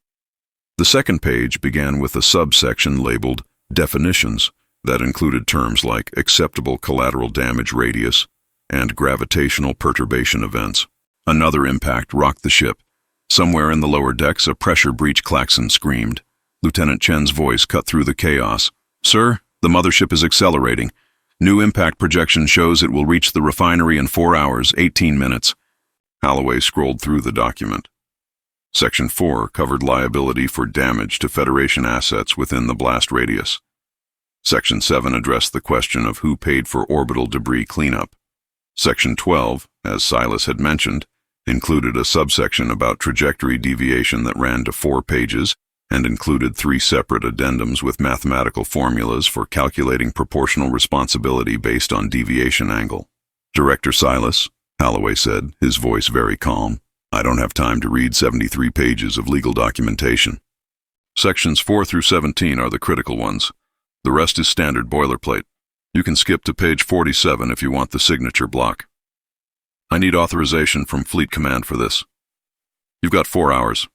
The second page began with a subsection labeled Definitions that included terms like acceptable collateral damage radius and gravitational perturbation events. Another impact rocked the ship. Somewhere in the lower decks, a pressure breach klaxon screamed. Lieutenant Chen's voice cut through the chaos. "Sir, the mothership is accelerating. New impact projection shows it will reach the refinery in 4 hours, 18 minutes. Holloway scrolled through the document. Section 4 covered liability for damage to Federation assets within the blast radius. Section 7 addressed the question of who paid for orbital debris cleanup. Section 12, as Silas had mentioned, included a subsection about trajectory deviation that ran to 4 pages and included 3 separate addendums with mathematical formulas for calculating proportional responsibility based on deviation angle. "Director Silas," Holloway said, his voice very calm, "I don't have time to read 73 pages of legal documentation. Sections 4 through 17 are the critical ones. The rest is standard boilerplate. You can skip to page 47 if you want the signature block. I need authorization from Fleet Command for this. You've got 4 hours.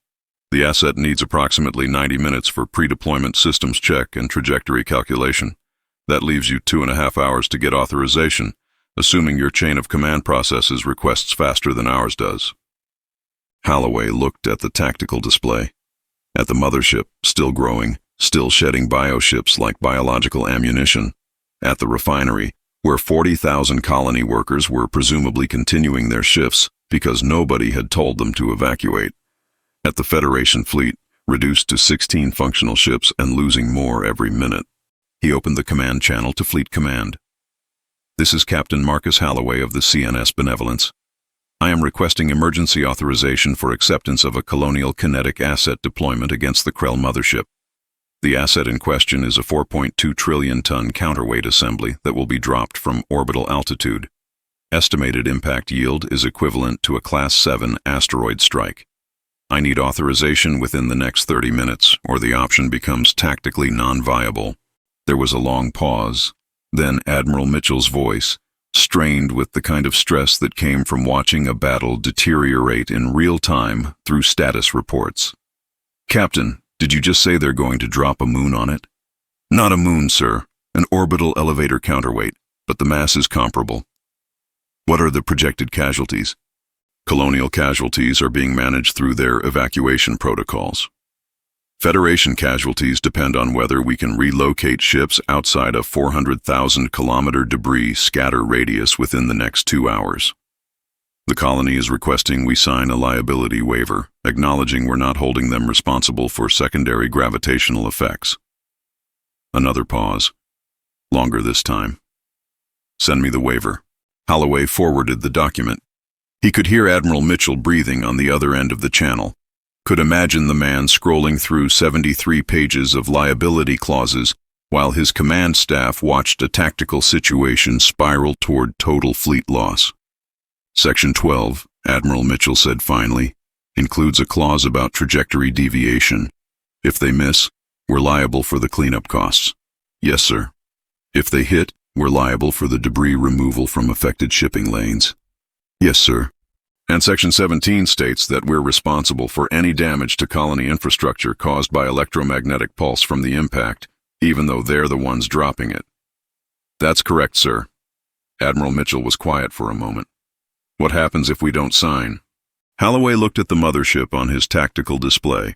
The asset needs approximately 90 minutes for pre-deployment systems check and trajectory calculation. That leaves you 2.5 hours to get authorization, assuming your chain of command processes requests faster than ours does." Holloway looked at the tactical display, at the mothership, still growing, still shedding bioships like biological ammunition, at the refinery, where 40,000 colony workers were presumably continuing their shifts because nobody had told them to evacuate, at the Federation fleet, reduced to 16 functional ships and losing more every minute. He opened the command channel to Fleet Command. "This is Captain Marcus Holloway of the CNS Benevolence. I am requesting emergency authorization for acceptance of a colonial kinetic asset deployment against the Krell mothership. The asset in question is a 4.2 trillion-ton counterweight assembly that will be dropped from orbital altitude. Estimated impact yield is equivalent to a Class 7 asteroid strike. I need authorization within the next 30 minutes, or the option becomes tactically non-viable." There was a long pause. Then Admiral Mitchell's voice, strained with the kind of stress that came from watching a battle deteriorate in real time through status reports. "Captain, did you just say they're going to drop a moon on it?" "Not a moon, sir. An orbital elevator counterweight, but the mass is comparable." "What are the projected casualties?" "Colonial casualties are being managed through their evacuation protocols. Federation casualties depend on whether we can relocate ships outside a 400,000-kilometer debris scatter radius within the next 2 hours. The colony is requesting we sign a liability waiver, acknowledging we're not holding them responsible for secondary gravitational effects." Another pause. Longer this time. "Send me the waiver." Holloway forwarded the document. He could hear Admiral Mitchell breathing on the other end of the channel, could imagine the man scrolling through 73 pages of liability clauses while his command staff watched a tactical situation spiral toward total fleet loss. "Section 12, Admiral Mitchell said finally, includes a clause about trajectory deviation. If they miss, we're liable for the cleanup costs." "Yes, sir." "If they hit, we're liable for the debris removal from affected shipping lanes." "Yes, sir." "And Section 17 states that we're responsible for any damage to colony infrastructure caused by electromagnetic pulse from the impact, even though they're the ones dropping it." "That's correct, sir." Admiral Mitchell was quiet for a moment. "What happens if we don't sign?" Holloway looked at the mothership on his tactical display.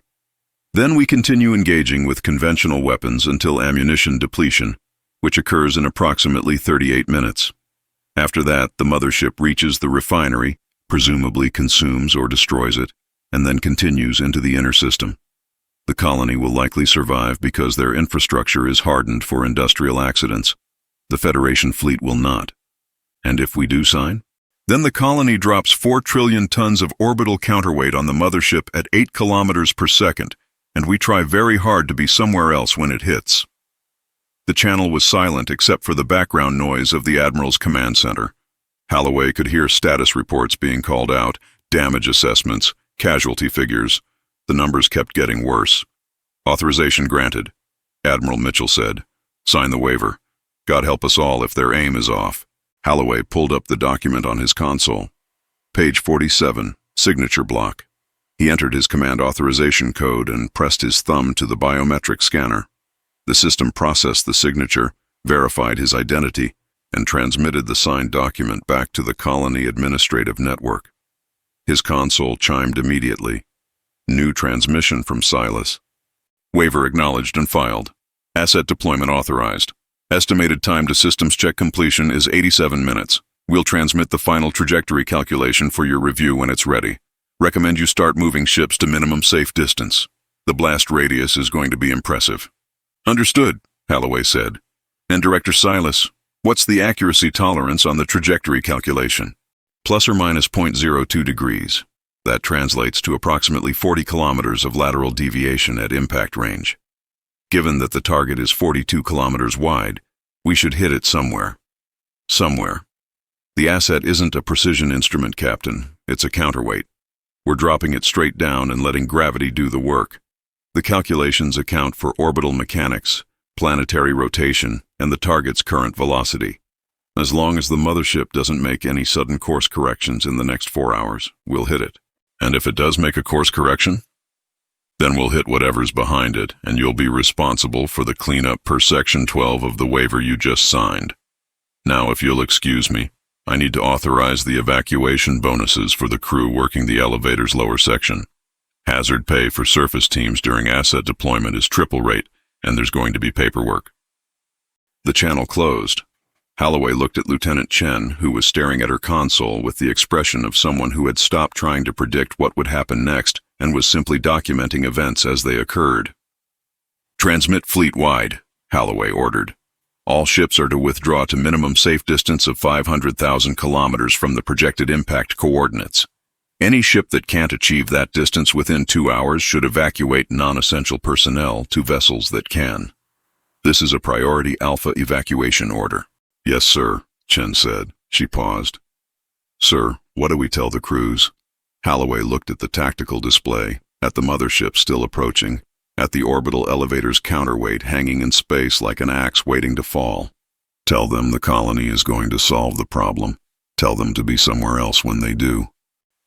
"Then we continue engaging with conventional weapons until ammunition depletion, which occurs in approximately 38 minutes. After that, the mothership reaches the refinery, presumably consumes or destroys it, and then continues into the inner system. The colony will likely survive because their infrastructure is hardened for industrial accidents. The Federation fleet will not. And if we do sign? Then the colony drops 4 trillion tons of orbital counterweight on the mothership at 8 kilometers per second, and we try very hard to be somewhere else when it hits. The channel was silent except for the background noise of the Admiral's command center. Holloway could hear status reports being called out, damage assessments, casualty figures. The numbers kept getting worse. Authorization granted, Admiral Mitchell said. Sign the waiver. God help us all if their aim is off. Holloway pulled up the document on his console. Page 47, signature block. He entered his command authorization code and pressed his thumb to the biometric scanner. The system processed the signature, verified his identity, and transmitted the signed document back to the colony administrative network. His console chimed immediately. New transmission from Silas. Waiver acknowledged and filed. Asset deployment authorized. Estimated time to systems check completion is 87 minutes. We'll transmit the final trajectory calculation for your review when it's ready. Recommend you start moving ships to minimum safe distance. The blast radius is going to be impressive. Understood, Holloway said. And Director Silas, what's the accuracy tolerance on the trajectory calculation? Plus or minus 0.02 degrees. That translates to approximately 40 kilometers of lateral deviation at impact range. Given that the target is 42 kilometers wide, we should hit it somewhere. Somewhere. The asset isn't a precision instrument, Captain. It's a counterweight. We're dropping it straight down and letting gravity do the work. The calculations account for orbital mechanics, planetary rotation, and the target's current velocity. As long as the mothership doesn't make any sudden course corrections in the next 4 hours, we'll hit it. And if it does make a course correction? Then we'll hit whatever's behind it, and you'll be responsible for the cleanup per Section 12 of the waiver you just signed. Now, if you'll excuse me, I need to authorize the evacuation bonuses for the crew working the elevator's lower section. Hazard pay for surface teams during asset deployment is triple rate, and there's going to be paperwork. The channel closed. Holloway looked at Lieutenant Chen, who was staring at her console with the expression of someone who had stopped trying to predict what would happen next and was simply documenting events as they occurred. Transmit fleet-wide, Holloway ordered. All ships are to withdraw to minimum safe distance of 500,000 kilometers from the projected impact coordinates. Any ship that can't achieve that distance within 2 hours should evacuate non-essential personnel to vessels that can. This is a priority Alpha evacuation order. Yes, sir, Chen said. She paused. Sir, what do we tell the crews? Holloway looked at the tactical display, at the mothership still approaching, at the orbital elevator's counterweight hanging in space like an axe waiting to fall. Tell them the colony is going to solve the problem. Tell them to be somewhere else when they do.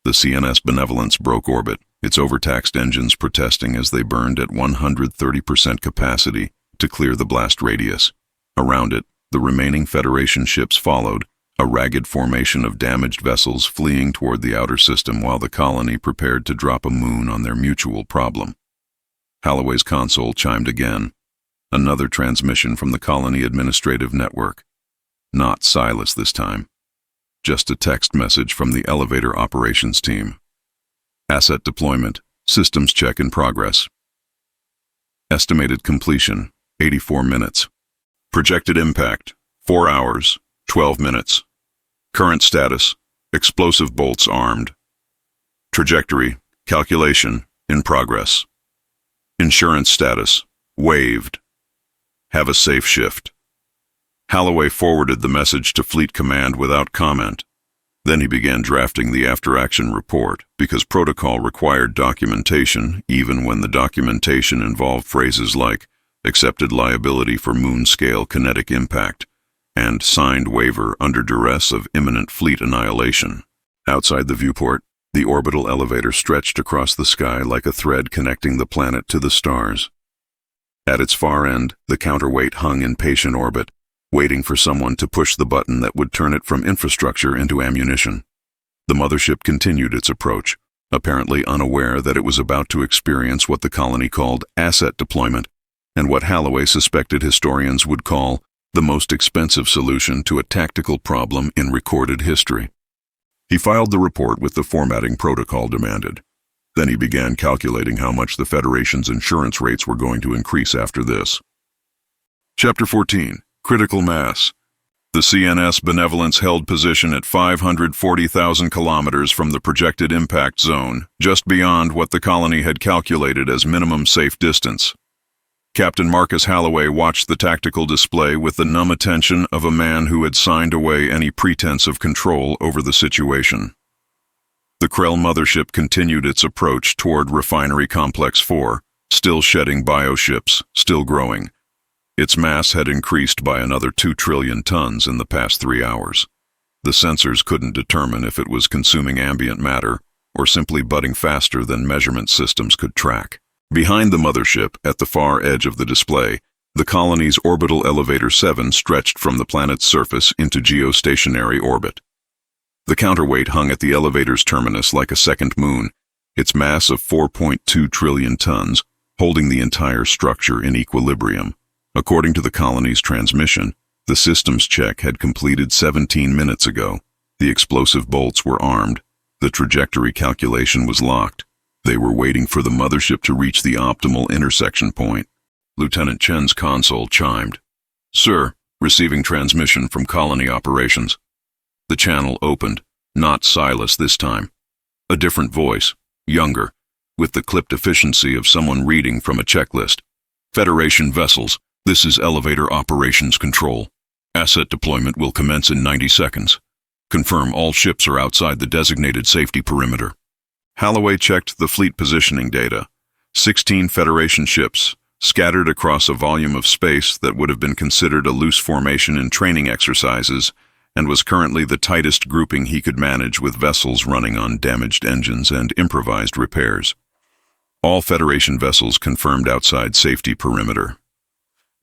The CNS Benevolence broke orbit, its overtaxed engines protesting as they burned at 130% capacity to clear the blast radius. Around it, the remaining Federation ships followed, a ragged formation of damaged vessels fleeing toward the outer system while the colony prepared to drop a moon on their mutual problem. Holloway's console chimed again. Another transmission from the colony administrative network. Not Silas this time. Just a text message from the elevator operations team. Asset deployment, systems check in progress. Estimated completion, 84 minutes. Projected impact, 4 hours, 12 minutes. Current status, explosive bolts armed. Trajectory, calculation, in progress. Insurance status, waived. Have a safe shift. Holloway forwarded the message to Fleet Command without comment. Then he began drafting the after-action report, because protocol required documentation, even when the documentation involved phrases like accepted liability for moon-scale kinetic impact, and signed waiver under duress of imminent fleet annihilation. Outside the viewport, the orbital elevator stretched across the sky like a thread connecting the planet to the stars. At its far end, the counterweight hung in patient orbit, waiting for someone to push the button that would turn it from infrastructure into ammunition. The mothership continued its approach, apparently unaware that it was about to experience what the colony called asset deployment, and what Holloway suspected historians would call the most expensive solution to a tactical problem in recorded history. He filed the report with the formatting protocol demanded. Then he began calculating how much the Federation's insurance rates were going to increase after this. Chapter 14. Critical Mass. The CNS Benevolence held position at 540,000 kilometers from the projected impact zone, just beyond what the colony had calculated as minimum safe distance. Captain Marcus Halloway watched the tactical display with the numb attention of a man who had signed away any pretense of control over the situation. The Krell mothership continued its approach toward Refinery Complex 4, still shedding bioships, still growing. Its mass had increased by another 2 trillion tons in the past 3 hours. The sensors couldn't determine if it was consuming ambient matter or simply budding faster than measurement systems could track. Behind the mothership, at the far edge of the display, the colony's orbital elevator 7 stretched from the planet's surface into geostationary orbit. The counterweight hung at the elevator's terminus like a second moon, its mass of 4.2 trillion tons, holding the entire structure in equilibrium. According to the colony's transmission, the systems check had completed 17 minutes ago. The explosive bolts were armed. The trajectory calculation was locked. They were waiting for the mothership to reach the optimal intersection point. Lieutenant Chen's console chimed. "Sir, receiving transmission from colony operations." The channel opened, not Silas this time. A different voice, younger, with the clipped efficiency of someone reading from a checklist. "Federation vessels. This is Elevator Operations Control. Asset deployment will commence in 90 seconds. Confirm all ships are outside the designated safety perimeter." Halloway checked the fleet positioning data. 16 Federation ships, scattered across a volume of space that would have been considered a loose formation in training exercises, and was currently the tightest grouping he could manage with vessels running on damaged engines and improvised repairs. All Federation vessels confirmed outside safety perimeter.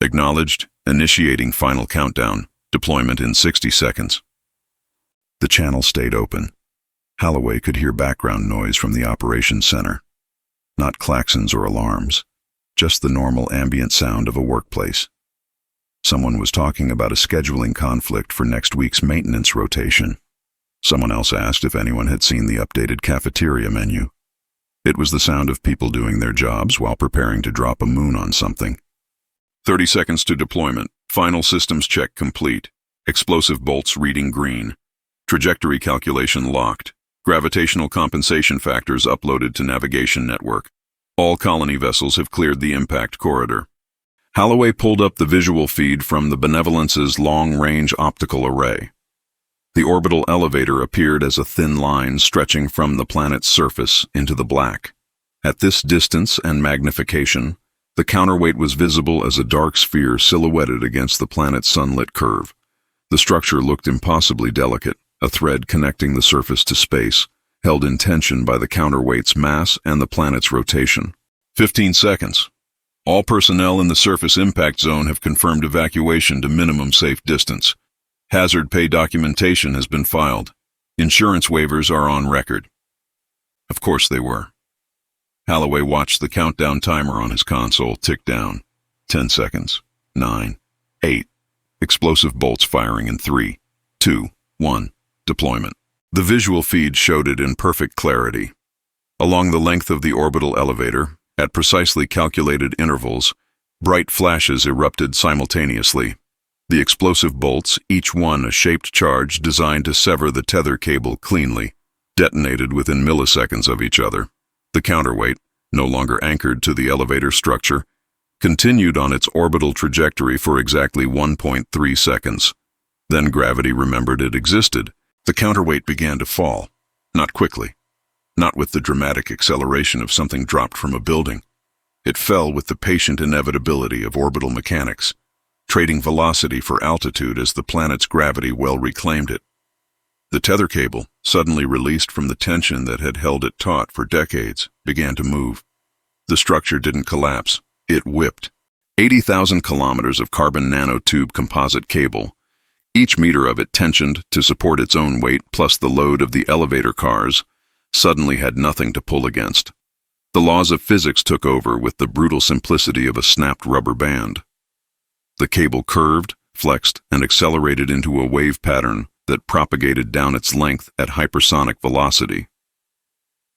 Acknowledged, initiating final countdown, deployment in 60 seconds. The channel stayed open. Halloway could hear background noise from the operations center. Not klaxons or alarms, just the normal ambient sound of a workplace. Someone was talking about a scheduling conflict for next week's maintenance rotation. Someone else asked if anyone had seen the updated cafeteria menu. It was the sound of people doing their jobs while preparing to drop a moon on something. 30 seconds to deployment. Final systems check complete. Explosive bolts reading green. Trajectory calculation locked. Gravitational compensation factors uploaded to navigation network. All colony vessels have cleared the impact corridor. Halloway pulled up the visual feed from the Benevolence's long-range optical array. The orbital elevator appeared as a thin line stretching from the planet's surface into the black. At this distance and magnification, the counterweight was visible as a dark sphere silhouetted against the planet's sunlit curve. The structure looked impossibly delicate, a thread connecting the surface to space, held in tension by the counterweight's mass and the planet's rotation. 15 seconds. All personnel in the surface impact zone have confirmed evacuation to minimum safe distance. Hazard pay documentation has been filed. Insurance waivers are on record. Of course they were. Halloway watched the countdown timer on his console tick down. 10 seconds. 9. 8. Explosive bolts firing in 3, 2, 1. Deployment. The visual feed showed it in perfect clarity. Along the length of the orbital elevator, at precisely calculated intervals, bright flashes erupted simultaneously. The explosive bolts, each one a shaped charge designed to sever the tether cable cleanly, detonated within milliseconds of each other. The counterweight, no longer anchored to the elevator structure, continued on its orbital trajectory for exactly 1.3 seconds. Then gravity remembered it existed. The counterweight began to fall, not quickly, not with the dramatic acceleration of something dropped from a building. It fell with the patient inevitability of orbital mechanics, trading velocity for altitude as the planet's gravity well reclaimed it. The tether cable, suddenly released from the tension that had held it taut for decades, began to move. The structure didn't collapse, it whipped. 80,000 kilometers of carbon nanotube composite cable, each meter of it tensioned to support its own weight plus the load of the elevator cars, suddenly had nothing to pull against. The laws of physics took over with the brutal simplicity of a snapped rubber band. The cable curved, flexed, and accelerated into a wave pattern that propagated down its length at hypersonic velocity.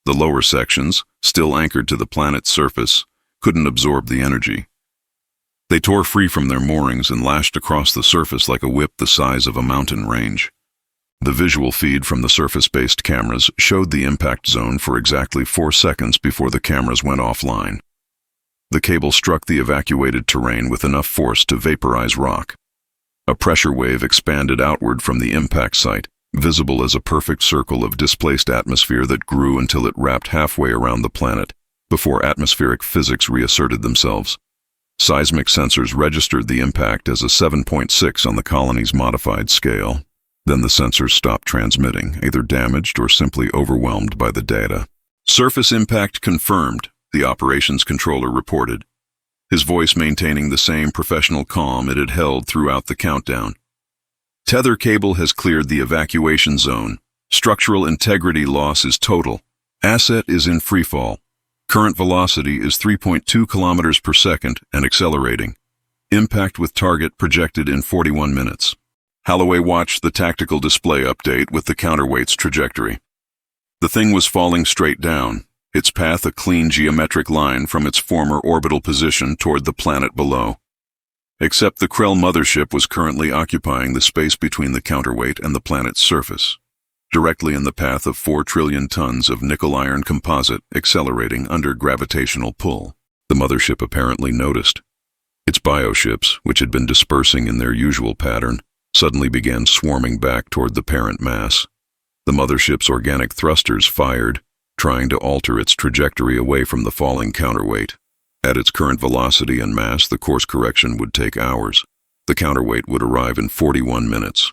The lower sections, still anchored to the planet's surface, couldn't absorb the energy. They tore free from their moorings and lashed across the surface like a whip the size of a mountain range. The visual feed from the surface-based cameras showed the impact zone for exactly 4 seconds before the cameras went offline. The cable struck the evacuated terrain with enough force to vaporize rock. A pressure wave expanded outward from the impact site, visible as a perfect circle of displaced atmosphere that grew until it wrapped halfway around the planet, before atmospheric physics reasserted themselves. Seismic sensors registered the impact as a 7.6 on the colony's modified scale. Then the sensors stopped transmitting, either damaged or simply overwhelmed by the data. Surface impact confirmed, the operations controller reported, his voice maintaining the same professional calm it had held throughout the countdown. Tether cable has cleared the evacuation zone. Structural integrity loss is total. Asset is in freefall. Current velocity is 3.2 kilometers per second and accelerating. Impact with target projected in 41 minutes. Holloway watched the tactical display update with the counterweight's trajectory. The thing was falling straight down, its path a clean geometric line from its former orbital position toward the planet below. Except the Krell mothership was currently occupying the space between the counterweight and the planet's surface, directly in the path of 4 trillion tons of nickel-iron composite accelerating under gravitational pull. The mothership apparently noticed. Its bioships, which had been dispersing in their usual pattern, suddenly began swarming back toward the parent mass. The mothership's organic thrusters fired, trying to alter its trajectory away from the falling counterweight. At its current velocity and mass, the course correction would take hours. The counterweight would arrive in 41 minutes.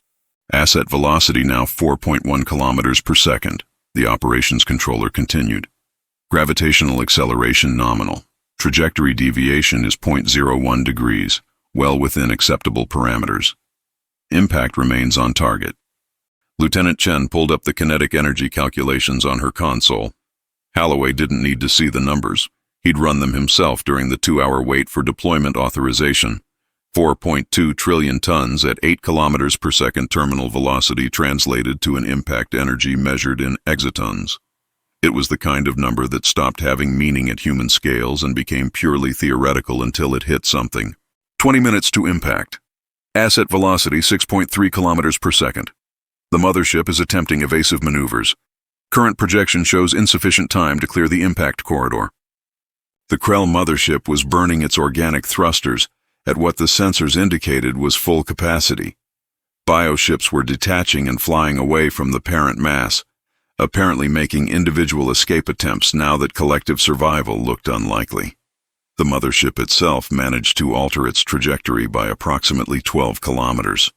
Asset velocity now 4.1 kilometers per second. The operations controller continued. Gravitational acceleration nominal. Trajectory deviation is 0.01 degrees, well within acceptable parameters. Impact remains on target. Lieutenant Chen pulled up the kinetic energy calculations on her console. Holloway didn't need to see the numbers. He'd run them himself during the 2-hour wait for deployment authorization. 4.2 trillion tons at 8 kilometers per second terminal velocity translated to an impact energy measured in exatons. It was the kind of number that stopped having meaning at human scales and became purely theoretical until it hit something. 20 minutes to impact. Asset velocity 6.3 kilometers per second. The mothership is attempting evasive maneuvers. Current projection shows insufficient time to clear the impact corridor. The Krell mothership was burning its organic thrusters at what the sensors indicated was full capacity. Bioships were detaching and flying away from the parent mass, apparently making individual escape attempts now that collective survival looked unlikely. The mothership itself managed to alter its trajectory by approximately 12 kilometers.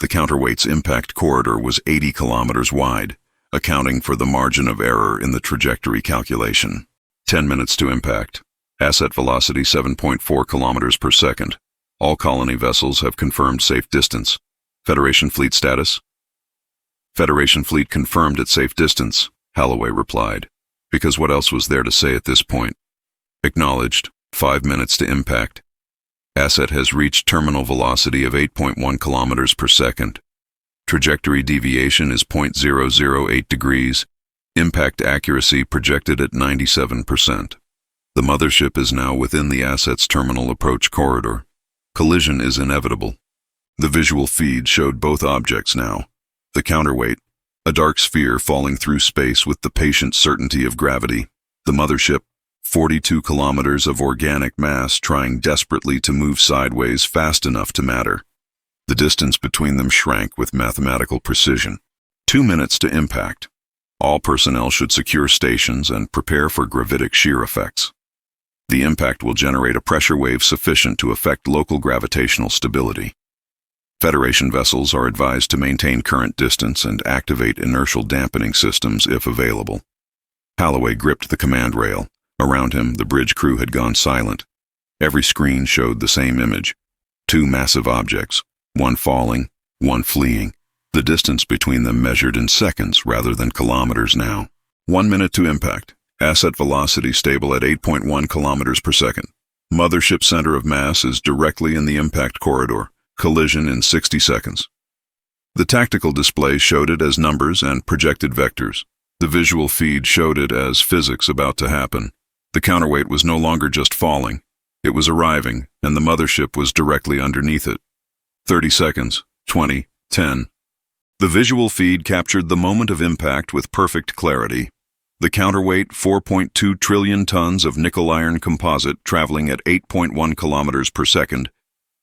The counterweight's impact corridor was 80 kilometers wide, accounting for the margin of error in the trajectory calculation. 10 minutes to impact. Asset velocity 7.4 kilometers per second. All colony vessels have confirmed safe distance. Federation fleet status? Federation fleet confirmed at safe distance, Holloway replied, because what else was there to say at this point? Acknowledged. 5 minutes to impact. Asset has reached terminal velocity of 8.1 kilometers per second. Trajectory deviation is 0.008 degrees. Impact accuracy projected at 97%. The mothership is now within the asset's terminal approach corridor. Collision is inevitable. The visual feed showed both objects now. The counterweight, a dark sphere falling through space with the patient certainty of gravity. The mothership, 42 kilometers of organic mass trying desperately to move sideways fast enough to matter. The distance between them shrank with mathematical precision. 2 minutes to impact. All personnel should secure stations and prepare for gravitic shear effects. The impact will generate a pressure wave sufficient to affect local gravitational stability. Federation vessels are advised to maintain current distance and activate inertial dampening systems if available. Holloway gripped the command rail. Around him, the bridge crew had gone silent. Every screen showed the same image. 2 massive objects, one falling, one fleeing. The distance between them measured in seconds rather than kilometers now. 1 minute to impact. Asset velocity stable at 8.1 kilometers per second. Mothership center of mass is directly in the impact corridor. Collision in 60 seconds. The tactical display showed it as numbers and projected vectors. The visual feed showed it as physics about to happen. The counterweight was no longer just falling. It was arriving, and the mothership was directly underneath it. 30 seconds, 20, 10. The visual feed captured the moment of impact with perfect clarity. The counterweight, 4.2 trillion tons of nickel-iron composite traveling at 8.1 kilometers per second,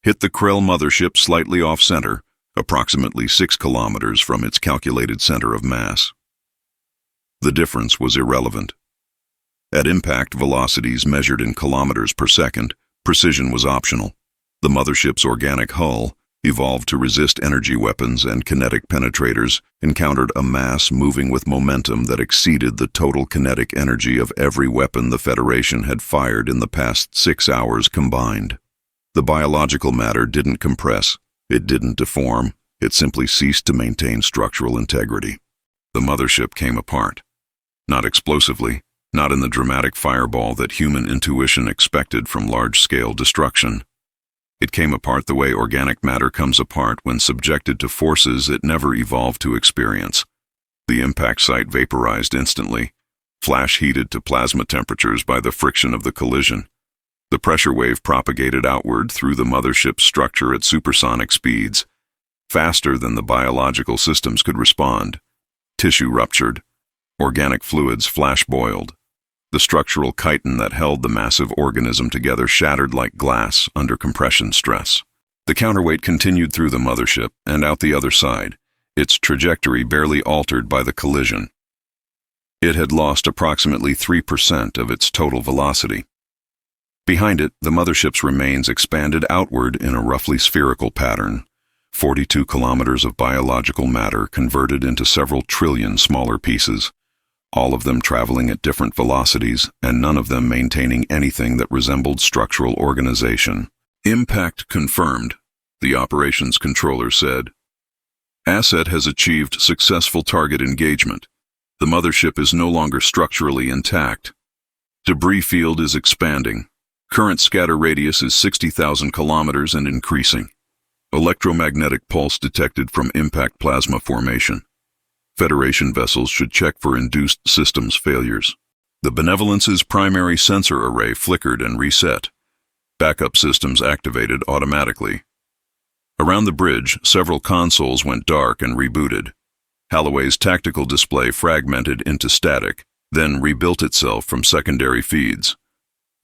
hit the Krell mothership slightly off-center, approximately 6 kilometers from its calculated center of mass. The difference was irrelevant. At impact velocities measured in kilometers per second, precision was optional. The mothership's organic hull, evolved to resist energy weapons and kinetic penetrators, encountered a mass moving with momentum that exceeded the total kinetic energy of every weapon the Federation had fired in the past 6 hours combined. The biological matter didn't compress, it didn't deform, it simply ceased to maintain structural integrity. The mothership came apart. Not explosively, not in the dramatic fireball that human intuition expected from large-scale destruction. It came apart the way organic matter comes apart when subjected to forces it never evolved to experience. The impact site vaporized instantly, flash-heated to plasma temperatures by the friction of the collision. The pressure wave propagated outward through the mothership's structure at supersonic speeds, faster than the biological systems could respond. Tissue ruptured. Organic fluids flash-boiled. The structural chitin that held the massive organism together shattered like glass under compression stress. The counterweight continued through the mothership and out the other side, its trajectory barely altered by the collision. It had lost approximately 3% of its total velocity. Behind it, the mothership's remains expanded outward in a roughly spherical pattern. 42 kilometers of biological matter converted into several trillion smaller pieces, all of them traveling at different velocities and none of them maintaining anything that resembled structural organization. Impact confirmed, the operations controller said. Asset has achieved successful target engagement. The mothership is no longer structurally intact. Debris field is expanding. Current scatter radius is 60,000 kilometers and increasing. Electromagnetic pulse detected from impact plasma formation. Federation vessels should check for induced systems failures. The Benevolence's primary sensor array flickered and reset. Backup systems activated automatically. Around the bridge, several consoles went dark and rebooted. Halloway's tactical display fragmented into static, then rebuilt itself from secondary feeds.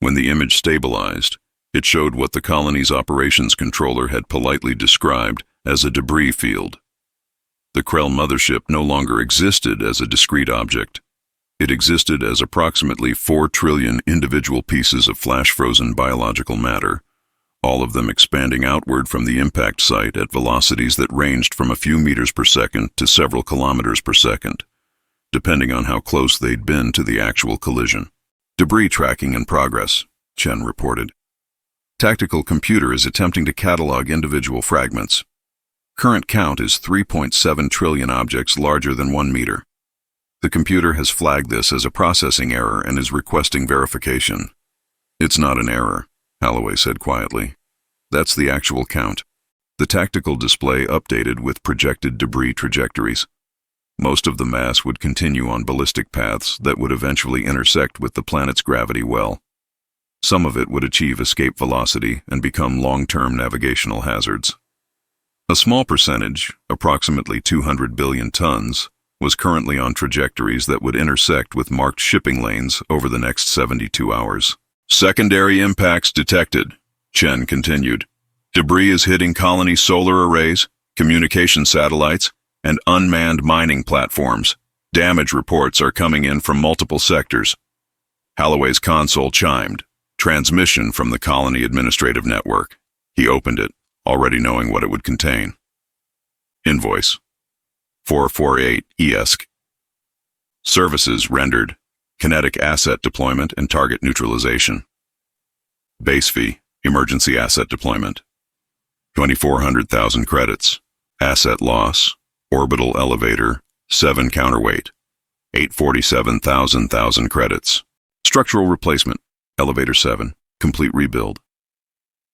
When the image stabilized, it showed what the colony's operations controller had politely described as a debris field. The Krell mothership no longer existed as a discrete object. It existed as approximately 4 trillion individual pieces of flash-frozen biological matter, all of them expanding outward from the impact site at velocities that ranged from a few meters per second to several kilometers per second, depending on how close they'd been to the actual collision. Debris tracking in progress, Chen reported. Tactical computer is attempting to catalog individual fragments. Current count is 3.7 trillion objects larger than 1 meter. The computer has flagged this as a processing error and is requesting verification. It's not an error, Holloway said quietly. That's the actual count. The tactical display updated with projected debris trajectories. Most of the mass would continue on ballistic paths that would eventually intersect with the planet's gravity well. Some of it would achieve escape velocity and become long-term navigational hazards. A small percentage, approximately 200 billion tons, was currently on trajectories that would intersect with marked shipping lanes over the next 72 hours. Secondary impacts detected, Chen continued. Debris is hitting colony solar arrays, communication satellites, and unmanned mining platforms. Damage reports are coming in from multiple sectors. Holloway's console chimed. Transmission from the colony administrative network. He opened it, already knowing what it would contain. Invoice 448 ESC. Services rendered. Kinetic asset deployment and target neutralization. Base fee, emergency asset deployment. 2,400,000 credits. Asset loss, orbital elevator, 7 counterweight. 847,000 credits. Structural replacement, elevator 7, complete rebuild.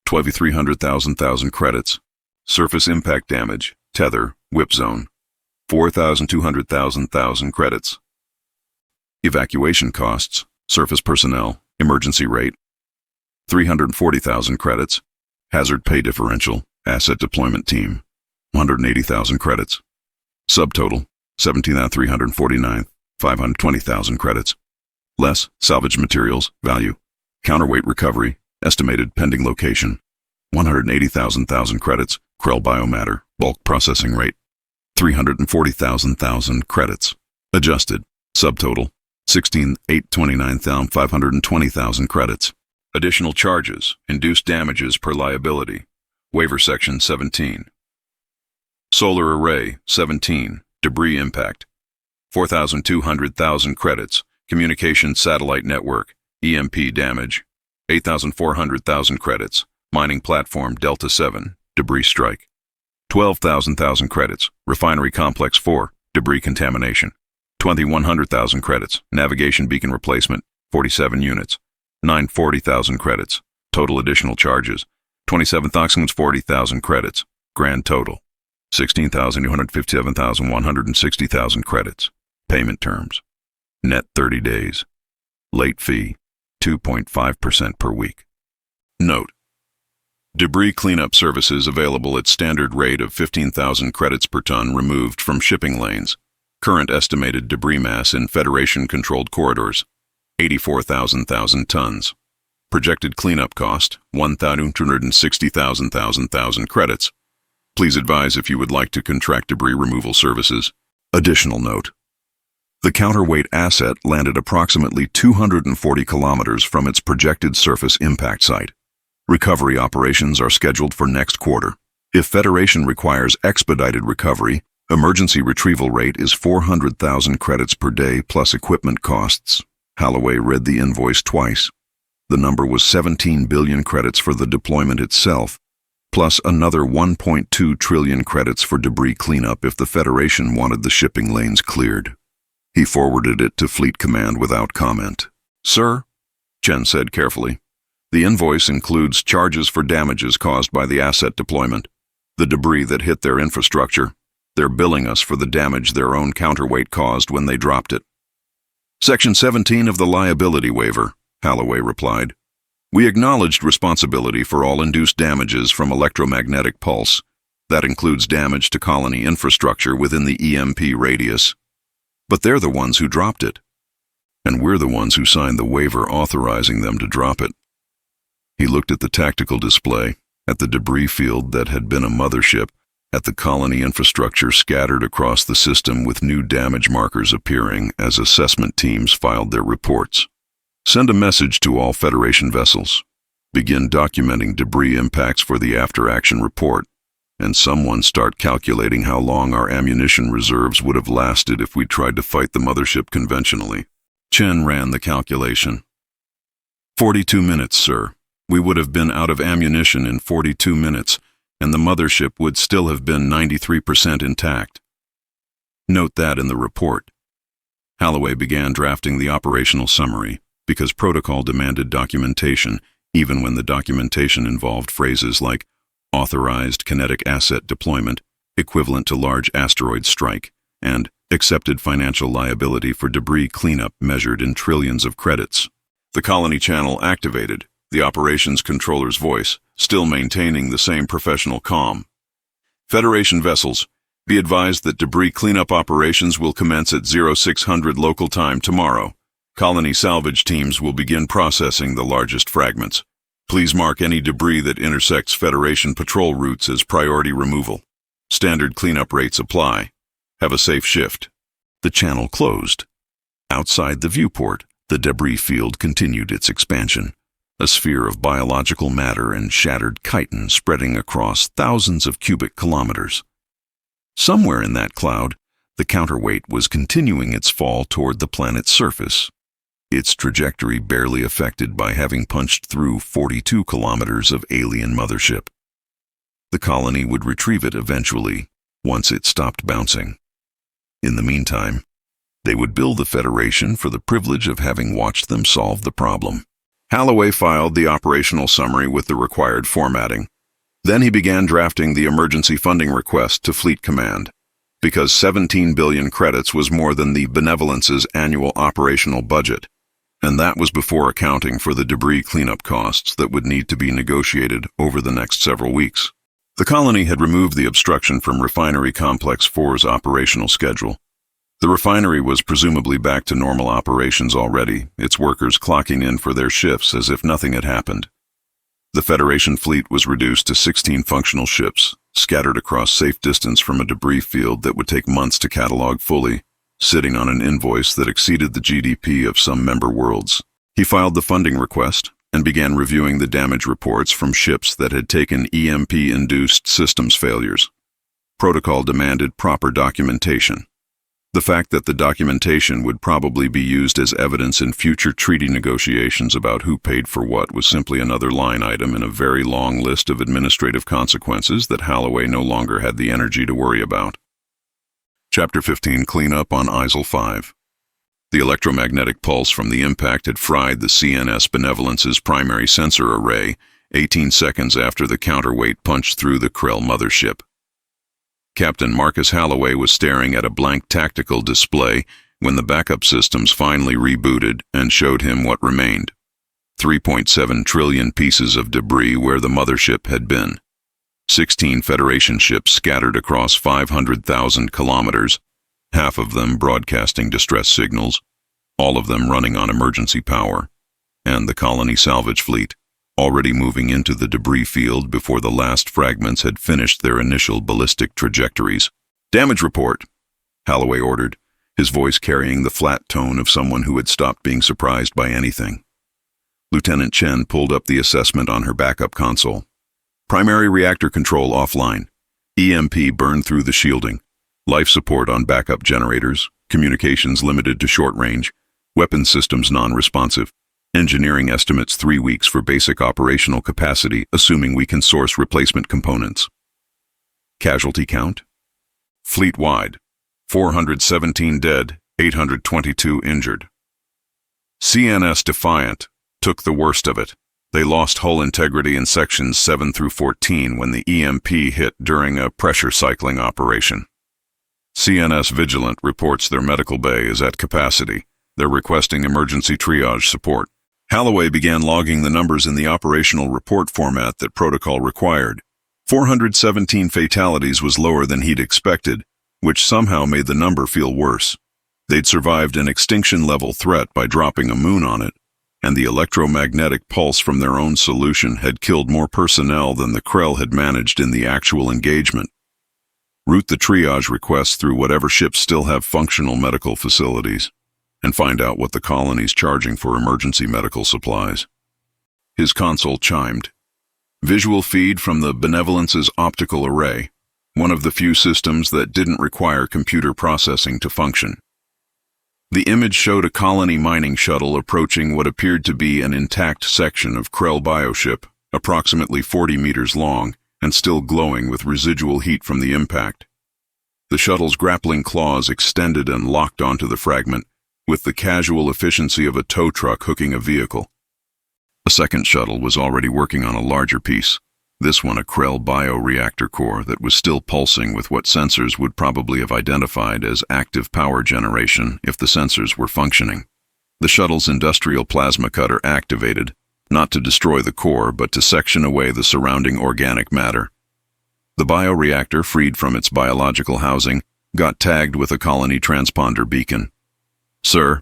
2,300,000 credits. Surface impact damage, tether, whip zone. 4,200,000 credits. Evacuation costs, surface personnel, emergency rate. 340,000 credits. Hazard pay differential, asset deployment team, 180,000 credits. Subtotal, 17,349, 520,000 credits. Less, salvage materials, value. Counterweight recovery, estimated pending location, 180,000 credits. Krell biomatter, bulk processing rate, 340,000 credits. Adjusted, subtotal, 16,829,520,000 credits. Additional charges, induced damages per liability. Waiver section 17. Solar array, 17. Debris impact, 4,200,000 credits. Communication satellite network, EMP damage, 8,400,000 credits. Mining platform Delta 7, debris strike, 12,000 credits. Refinery complex 4, debris contamination, 2,100,000 credits. Navigation beacon replacement, 47 units, 940,000 credits. Total additional charges, 27,040,000 credits. Grand total, 16,257,160,000 credits. Payment terms, net 30 days. Late fee, 2.5% per week. Note: debris cleanup services available at standard rate of 15,000 credits per ton removed from shipping lanes. Current estimated debris mass in Federation-controlled corridors, 84,000 tons. Projected cleanup cost, 1,260,000 credits. Please advise if you would like to contract debris removal services. Additional note: the counterweight asset landed approximately 240 kilometers from its projected surface impact site. Recovery operations are scheduled for next quarter. If Federation requires expedited recovery, emergency retrieval rate is 400,000 credits per day plus equipment costs. Holloway read the invoice twice. The number was 17 billion credits for the deployment itself, plus another 1.2 trillion credits for debris cleanup if the Federation wanted the shipping lanes cleared. He forwarded it to Fleet Command without comment. "Sir," Chen said carefully, "the invoice includes charges for damages caused by the asset deployment, the debris that hit their infrastructure. They're billing us for the damage their own counterweight caused when they dropped it." "Section 17 of the liability waiver," Holloway replied. "We acknowledged responsibility for all induced damages from electromagnetic pulse. That includes damage to colony infrastructure within the EMP radius. But they're the ones who dropped it. And we're the ones who signed the waiver authorizing them to drop it." He looked at the tactical display, at the debris field that had been a mothership, at the colony infrastructure scattered across the system with new damage markers appearing as assessment teams filed their reports. "Send a message to all Federation vessels. Begin documenting debris impacts for the after-action report, and someone start calculating how long our ammunition reserves would have lasted if we tried to fight the mothership conventionally." Chen ran the calculation. 42 minutes, sir. We would have been out of ammunition in 42 minutes, and the mothership would still have been 93% intact. Note that in the report. Holloway began drafting the operational summary, because protocol demanded documentation, even when the documentation involved phrases like authorized kinetic asset deployment, equivalent to large asteroid strike, and accepted financial liability for debris cleanup measured in trillions of credits. The colony channel activated, the operations controller's voice, still maintaining the same professional calm. "Federation vessels, be advised that debris cleanup operations will commence at 0600 local time tomorrow. Colony salvage teams will begin processing the largest fragments. Please mark any debris that intersects Federation patrol routes as priority removal. Standard cleanup rates apply. Have a safe shift." The channel closed. Outside the viewport, the debris field continued its expansion. A sphere of biological matter and shattered chitin spreading across thousands of cubic kilometers. Somewhere in that cloud, the counterweight was continuing its fall toward the planet's surface, its trajectory barely affected by having punched through 42 kilometers of alien mothership. The colony would retrieve it eventually, once it stopped bouncing. In the meantime, they would bill the Federation for the privilege of having watched them solve the problem. Holloway filed the operational summary with the required formatting. Then he began drafting the emergency funding request to Fleet Command. Because 17 billion credits was more than the Benevolence's annual operational budget, And that was before accounting for the debris cleanup costs that would need to be negotiated over the next several weeks. The colony had removed the obstruction from Refinery Complex 4's operational schedule. The refinery was presumably back to normal operations already, its workers clocking in for their shifts as if nothing had happened. The Federation fleet was reduced to 16 functional ships, scattered across safe distance from a debris field that would take months to catalog fully, sitting on an invoice that exceeded the GDP of some member worlds. He filed the funding request and began reviewing the damage reports from ships that had taken EMP-induced systems failures. Protocol demanded proper documentation. The fact that the documentation would probably be used as evidence in future treaty negotiations about who paid for what was simply another line item in a very long list of administrative consequences that Holloway no longer had the energy to worry about. Chapter 15, Cleanup on ISIL 5. The electromagnetic pulse from the impact had fried the CNS Benevolence's primary sensor array 18 seconds after the counterweight punched through the Krell mothership. Captain Marcus Holloway was staring at a blank tactical display when the backup systems finally rebooted and showed him what remained. 3.7 trillion pieces of debris where the mothership had been. 16 Federation ships scattered across 500,000 kilometers, half of them broadcasting distress signals, all of them running on emergency power, and the colony salvage fleet, already moving into the debris field before the last fragments had finished their initial ballistic trajectories. "Damage report," Holloway ordered, his voice carrying the flat tone of someone who had stopped being surprised by anything. Lieutenant Chen pulled up the assessment on her backup console. "Primary reactor control offline. EMP burned through the shielding. Life support on backup generators. Communications limited to short range. Weapon systems non-responsive. Engineering estimates 3 weeks for basic operational capacity, assuming we can source replacement components." Casualty count? Fleet-wide, 417 dead, 822 injured. CNS Defiant took the worst of it. They lost hull integrity in sections 7 through 14 when the EMP hit during a pressure cycling operation. CNS Vigilant reports their medical bay is at capacity. They're requesting emergency triage support. Holloway began logging the numbers in the operational report format that protocol required. 417 fatalities was lower than he'd expected, which somehow made the number feel worse. They'd survived an extinction-level threat by dropping a moon on it, and the electromagnetic pulse from their own solution had killed more personnel than the Krell had managed in the actual engagement. Route the triage requests through whatever ships still have functional medical facilities, and find out what the colony's charging for emergency medical supplies. His console chimed. Visual feed from the Benevolence's optical array, one of the few systems that didn't require computer processing to function. The image showed a colony mining shuttle approaching what appeared to be an intact section of Krell bioship, approximately 40 meters long and still glowing with residual heat from the impact. The shuttle's grappling claws extended and locked onto the fragment, with the casual efficiency of a tow truck hooking a vehicle. A second shuttle was already working on a larger piece, this one a Krell bioreactor core that was still pulsing with what sensors would probably have identified as active power generation if the sensors were functioning. The shuttle's industrial plasma cutter activated, not to destroy the core but to section away the surrounding organic matter. The bioreactor, freed from its biological housing, got tagged with a colony transponder beacon. "Sir,"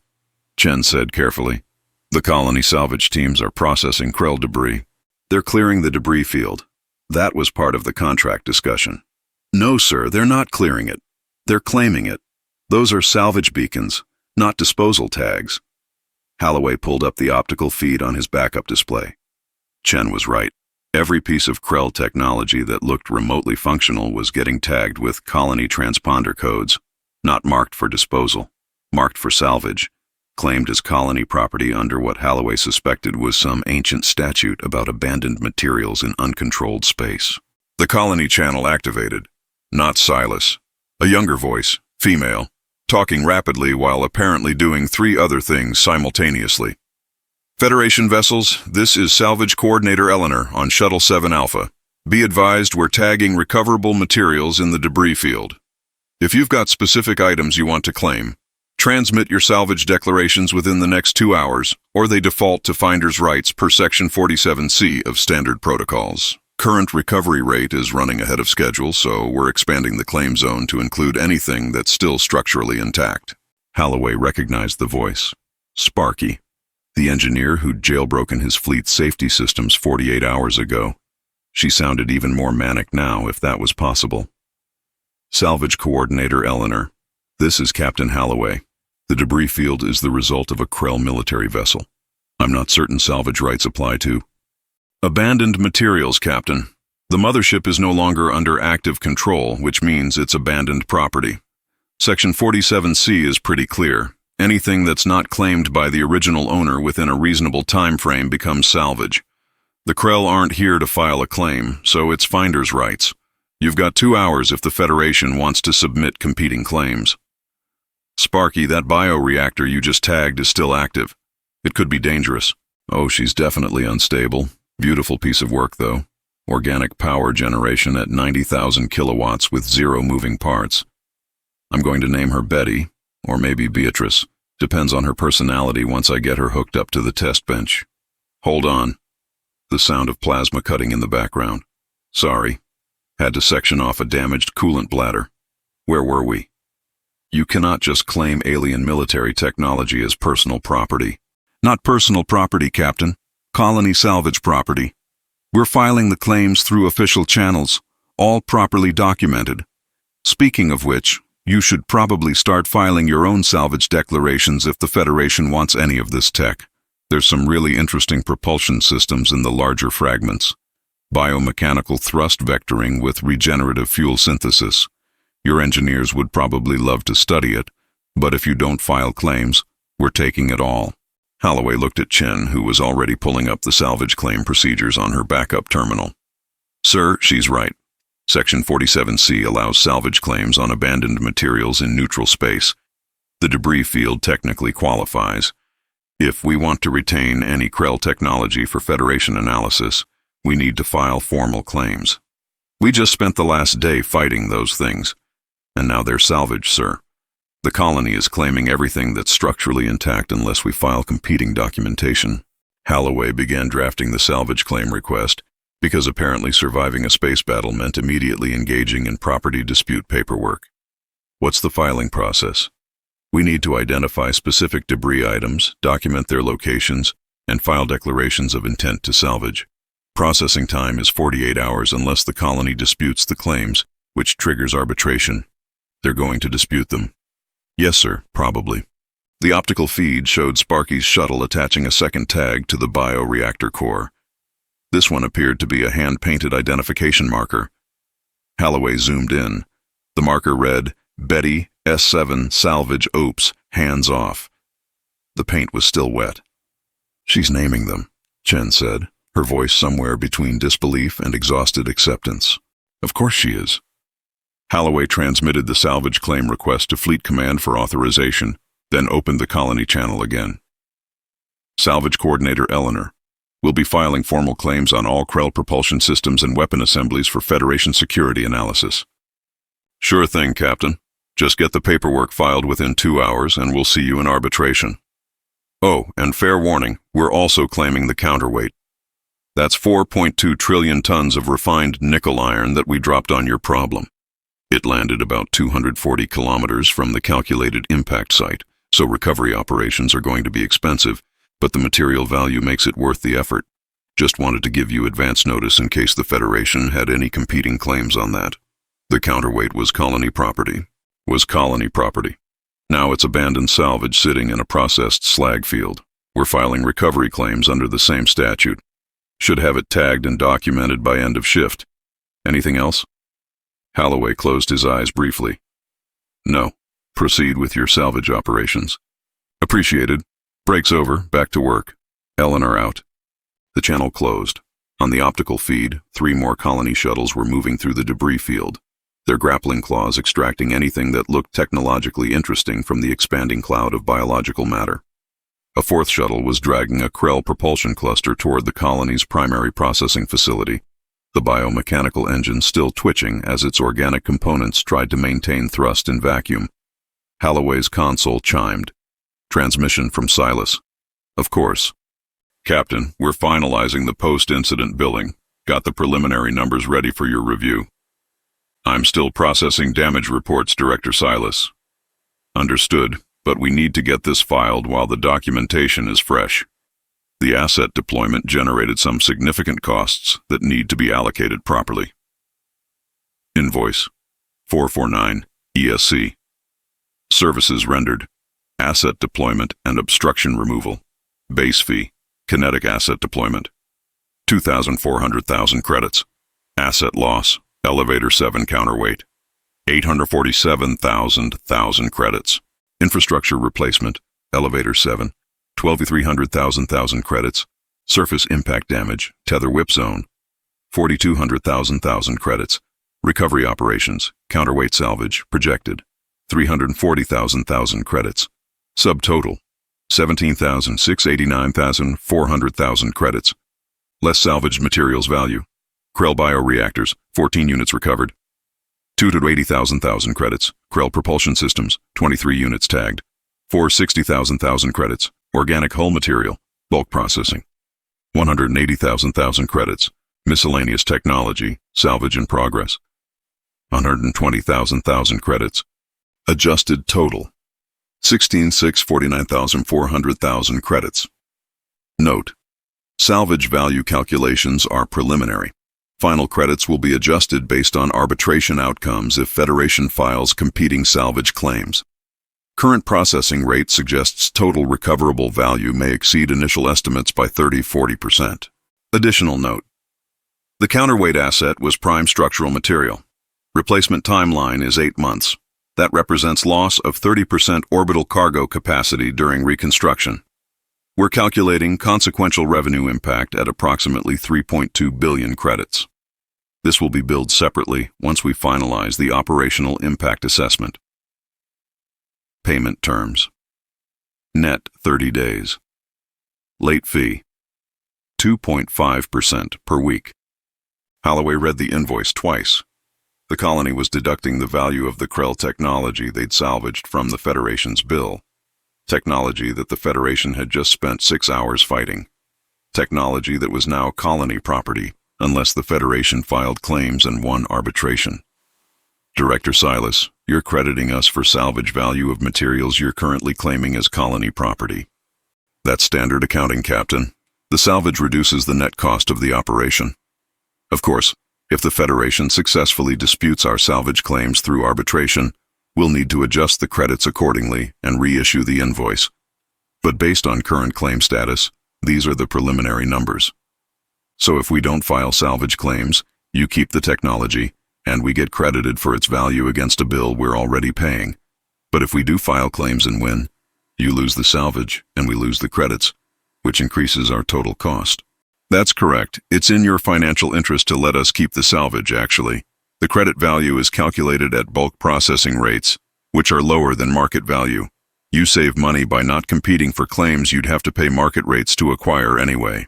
Chen said carefully, "the colony salvage teams are processing Krell debris. They're clearing the debris field. That was part of the contract discussion." "No, sir, they're not clearing it. They're claiming it. Those are salvage beacons, not disposal tags." Holloway pulled up the optical feed on his backup display. Chen was right. Every piece of Krell technology that looked remotely functional was getting tagged with colony transponder codes, not marked for disposal, marked for salvage, claimed as colony property under what Holloway suspected was some ancient statute about abandoned materials in uncontrolled space. The colony channel activated. Not Silas. A younger voice, female, talking rapidly while apparently doing 3 other things simultaneously. "Federation vessels, this is Salvage Coordinator Eleanor on Shuttle 7 Alpha. Be advised we're tagging recoverable materials in the debris field. If you've got specific items you want to claim, Transmit your salvage declarations within the next 2 hours, or they default to finder's rights per Section 47C of Standard Protocols. Current recovery rate is running ahead of schedule, so we're expanding the claim zone to include anything that's still structurally intact. Holloway recognized the voice. Sparky, the engineer who'd jailbroken his fleet's safety systems 48 hours ago. She sounded even more manic now, if that was possible. Salvage Coordinator Eleanor, this is Captain Holloway. The debris field is the result of a Krell military vessel. I'm not certain salvage rights apply to. Abandoned materials, Captain. The mothership is no longer under active control, which means it's abandoned property. Section 47C is pretty clear. Anything that's not claimed by the original owner within a reasonable time frame becomes salvage. The Krell aren't here to file a claim, so it's finder's rights. You've got 2 hours if the Federation wants to submit competing claims. Sparky, that bioreactor you just tagged is still active. It could be dangerous. Oh, she's definitely unstable. Beautiful piece of work, though. Organic power generation at 90,000 kilowatts with 0 moving parts. I'm going to name her Betty, or maybe Beatrice. Depends on her personality once I get her hooked up to the test bench. Hold on. The sound of plasma cutting in the background. Sorry. Had to section off a damaged coolant bladder. Where were we? You cannot just claim alien military technology as personal property. Not personal property, Captain. Colony salvage property. We're filing the claims through official channels, all properly documented. Speaking of which, you should probably start filing your own salvage declarations if the Federation wants any of this tech. There's some really interesting propulsion systems in the larger fragments. Biomechanical thrust vectoring with regenerative fuel synthesis. Your engineers would probably love to study it, but if you don't file claims, we're taking it all. Holloway looked at Chen, who was already pulling up the salvage claim procedures on her backup terminal. Sir, she's right. Section 47C allows salvage claims on abandoned materials in neutral space. The debris field technically qualifies. If we want to retain any Krell technology for Federation analysis, we need to file formal claims. We just spent the last day fighting those things, and now they're salvaged, sir. The colony is claiming everything that's structurally intact unless we file competing documentation. Holloway began drafting the salvage claim request, because apparently surviving a space battle meant immediately engaging in property dispute paperwork. What's the filing process? We need to identify specific debris items, document their locations, and file declarations of intent to salvage. Processing time is 48 hours unless the colony disputes the claims, which triggers arbitration. They're going to dispute them. Yes, sir, probably. The optical feed showed Sparky's shuttle attaching a second tag to the bioreactor core. This one appeared to be a hand-painted identification marker. Holloway zoomed in. The marker read, Betty, S7, Salvage, Ops, hands off. The paint was still wet. She's naming them, Chen said, her voice somewhere between disbelief and exhausted acceptance. Of course she is. Holloway transmitted the salvage claim request to Fleet Command for authorization, then opened the colony channel again. Salvage Coordinator Eleanor, we'll be filing formal claims on all Krell propulsion systems and weapon assemblies for Federation security analysis. Sure thing, Captain. Just get the paperwork filed within 2 hours and we'll see you in arbitration. Oh, and fair warning, we're also claiming the counterweight. That's 4.2 trillion tons of refined nickel iron that we dropped on your problem. It landed about 240 kilometers from the calculated impact site, so recovery operations are going to be expensive, but the material value makes it worth the effort. Just wanted to give you advance notice in case the Federation had any competing claims on that. The counterweight was colony property. Now it's abandoned salvage sitting in a processed slag field. We're filing recovery claims under the same statute. Should have it tagged and documented by end of shift. Anything else? Holloway closed his eyes briefly. No. Proceed with your salvage operations. Appreciated. Break's over. Back to work. Eleanor out. The channel closed. On the optical feed, 3 more colony shuttles were moving through the debris field, their grappling claws extracting anything that looked technologically interesting from the expanding cloud of biological matter. A 4th shuttle was dragging a Krell propulsion cluster toward the colony's primary processing facility, the biomechanical engine still twitching as its organic components tried to maintain thrust in vacuum. Holloway's console chimed. Transmission from Silas. Of course. Captain, we're finalizing the post-incident billing. Got the preliminary numbers ready for your review. I'm still processing damage reports, Director Silas. Understood, but we need to get this filed while the documentation is fresh. The asset deployment generated some significant costs that need to be allocated properly. Invoice 449 ESC. Services rendered. Asset deployment and obstruction removal. Base fee. Kinetic asset deployment. 2,400,000 credits. Asset loss. Elevator 7 counterweight. 847,000 credits. Infrastructure replacement. Elevator 7. 12,300,000 credits. Surface impact damage. Tether whip zone. 4,200,000 credits. Recovery operations. Counterweight salvage. Projected. 340,000 credits. Subtotal. 17,689,400 credits. Less salvaged materials value. Krell bioreactors. 14 units recovered. 280,000 credits. Krell propulsion systems. 23 units tagged. 460,000 credits. Organic hull material. Bulk processing. 180,000 credits. Miscellaneous technology. Salvage in progress. 120,000 credits. Adjusted total. 16,649,400 credits. Note: salvage value calculations are preliminary. Final credits will be adjusted based on arbitration outcomes if Federation files competing salvage claims. Current processing rate suggests total recoverable value may exceed initial estimates by 30–40%. Additional note: the counterweight asset was prime structural material. Replacement timeline is 8 months. That represents loss of 30% orbital cargo capacity during reconstruction. We're calculating consequential revenue impact at approximately 3.2 billion credits. This will be billed separately once we finalize the operational impact assessment. Payment terms. Net 30 days. Late fee 2.5% per week. Holloway read the invoice twice. The colony was deducting the value of the Krell technology they'd salvaged from the Federation's bill. Technology that the Federation had just spent 6 hours fighting. Technology that was now colony property, unless the Federation filed claims and won arbitration. Director Silas, you're crediting us for salvage value of materials you're currently claiming as colony property. That's standard accounting, Captain. The salvage reduces the net cost of the operation. Of course, if the Federation successfully disputes our salvage claims through arbitration, we'll need to adjust the credits accordingly and reissue the invoice. But based on current claim status, these are the preliminary numbers. So if we don't file salvage claims, you keep the technology, and we get credited for its value against a bill we're already paying. But if we do file claims and win, you lose the salvage and we lose the credits, which increases our total cost. That's correct. It's in your financial interest to let us keep the salvage, actually. The credit value is calculated at bulk processing rates, which are lower than market value. You save money by not competing for claims you'd have to pay market rates to acquire anyway.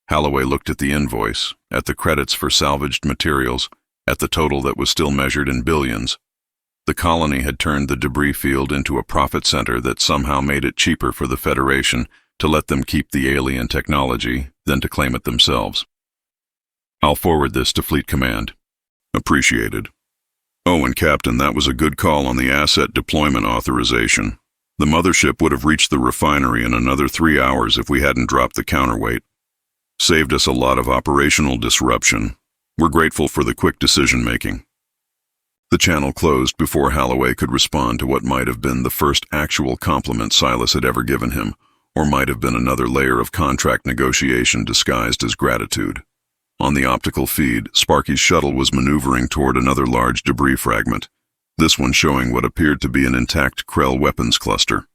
Holloway looked at the invoice, at the credits for salvaged materials, at the total that was still measured in billions. The colony had turned the debris field into a profit center that somehow made it cheaper for the Federation to let them keep the alien technology than to claim it themselves. I'll forward this to Fleet Command. Appreciated. Oh, and Captain, that was a good call on the asset deployment authorization. The mothership would have reached the refinery in another 3 hours if we hadn't dropped the counterweight. Saved us a lot of operational disruption. We're grateful for the quick decision-making. The channel closed before Holloway could respond to what might have been the first actual compliment Silas had ever given him, or might have been another layer of contract negotiation disguised as gratitude. On the optical feed, Sparky's shuttle was maneuvering toward another large debris fragment, this one showing what appeared to be an intact Krell weapons cluster.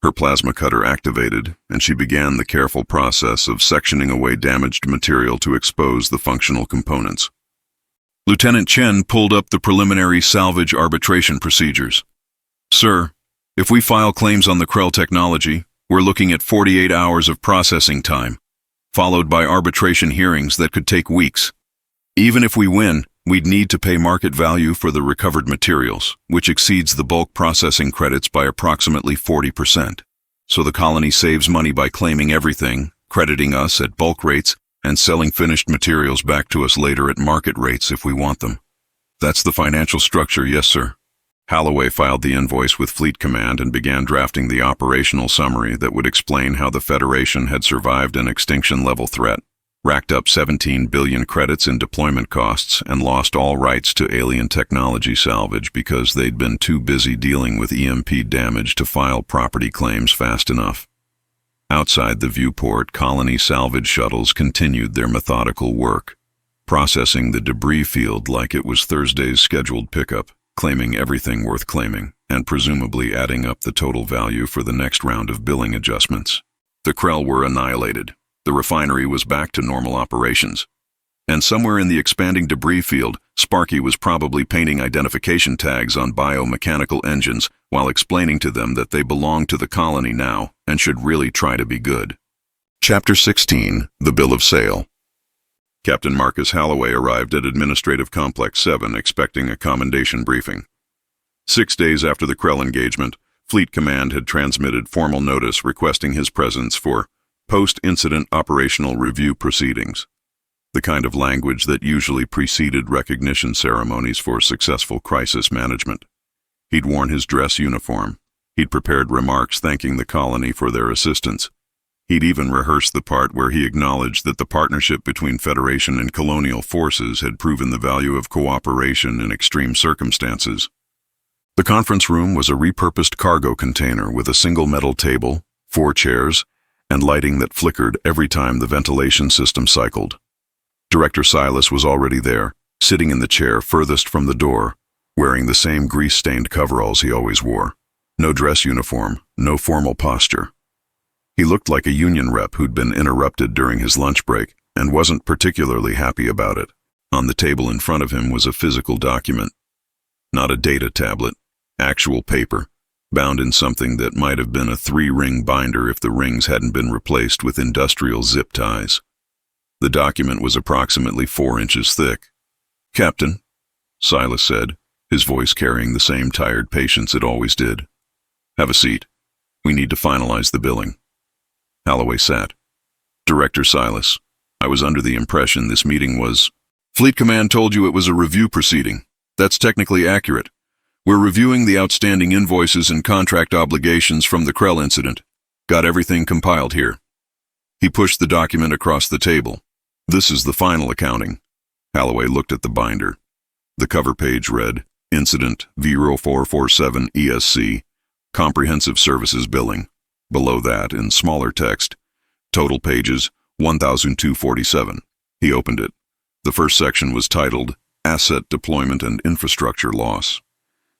Her plasma cutter activated, and she began the careful process of sectioning away damaged material to expose the functional components. Lieutenant Chen pulled up the preliminary salvage arbitration procedures. Sir, if we file claims on the Krell technology, we're looking at 48 hours of processing time, followed by arbitration hearings that could take weeks. Even if we win, We'd need to pay market value for the recovered materials, which exceeds the bulk processing credits by approximately 40%. So the colony saves money by claiming everything, crediting us at bulk rates, and selling finished materials back to us later at market rates if we want them. That's the financial structure, yes, sir. Holloway filed the invoice with Fleet Command and began drafting the operational summary that would explain how the Federation had survived an extinction-level threat, racked up 17 billion credits in deployment costs, and lost all rights to alien technology salvage because they'd been too busy dealing with EMP damage to file property claims fast enough. Outside the viewport, colony salvage shuttles continued their methodical work, processing the debris field like it was Thursday's scheduled pickup, claiming everything worth claiming, and presumably adding up the total value for the next round of billing adjustments. The Krell were annihilated. The refinery was back to normal operations. And somewhere in the expanding debris field, Sparky was probably painting identification tags on biomechanical engines while explaining to them that they belonged to the colony now and should really try to be good. Chapter 16, The Bill of Sale. Captain Marcus Holloway arrived at Administrative Complex 7 expecting a commendation briefing. 6 days after the Krell engagement, Fleet Command had transmitted formal notice requesting his presence for post-incident operational review proceedings, the kind of language that usually preceded recognition ceremonies for successful crisis management. He'd worn his dress uniform. He'd prepared remarks thanking the colony for their assistance. He'd even rehearsed the part where he acknowledged that the partnership between Federation and colonial forces had proven the value of cooperation in extreme circumstances. The conference room was a repurposed cargo container with a single metal table, 4 chairs, and lighting that flickered every time the ventilation system cycled. Director Silas was already there, sitting in the chair furthest from the door, wearing the same grease-stained coveralls he always wore. No dress uniform, no formal posture. He looked like a union rep who'd been interrupted during his lunch break and wasn't particularly happy about it. On the table in front of him was a physical document. Not a data tablet, actual paper, bound in something that might have been a 3-ring binder if the rings hadn't been replaced with industrial zip ties. The document was approximately 4 inches thick. "Captain," Silas said, his voice carrying the same tired patience it always did. "Have a seat. We need to finalize the billing." Holloway sat. "Director Silas, I was under the impression this meeting was—" "Fleet Command told you it was a review proceeding. That's technically accurate. We're reviewing the outstanding invoices and contract obligations from the Krell incident. Got everything compiled here." He pushed the document across the table. "This is the final accounting." Holloway looked at the binder. The cover page read, Incident 0447 ESC, Comprehensive Services Billing. Below that, in smaller text, total pages 1,247. He opened it. The first section was titled, Asset Deployment and Infrastructure Loss.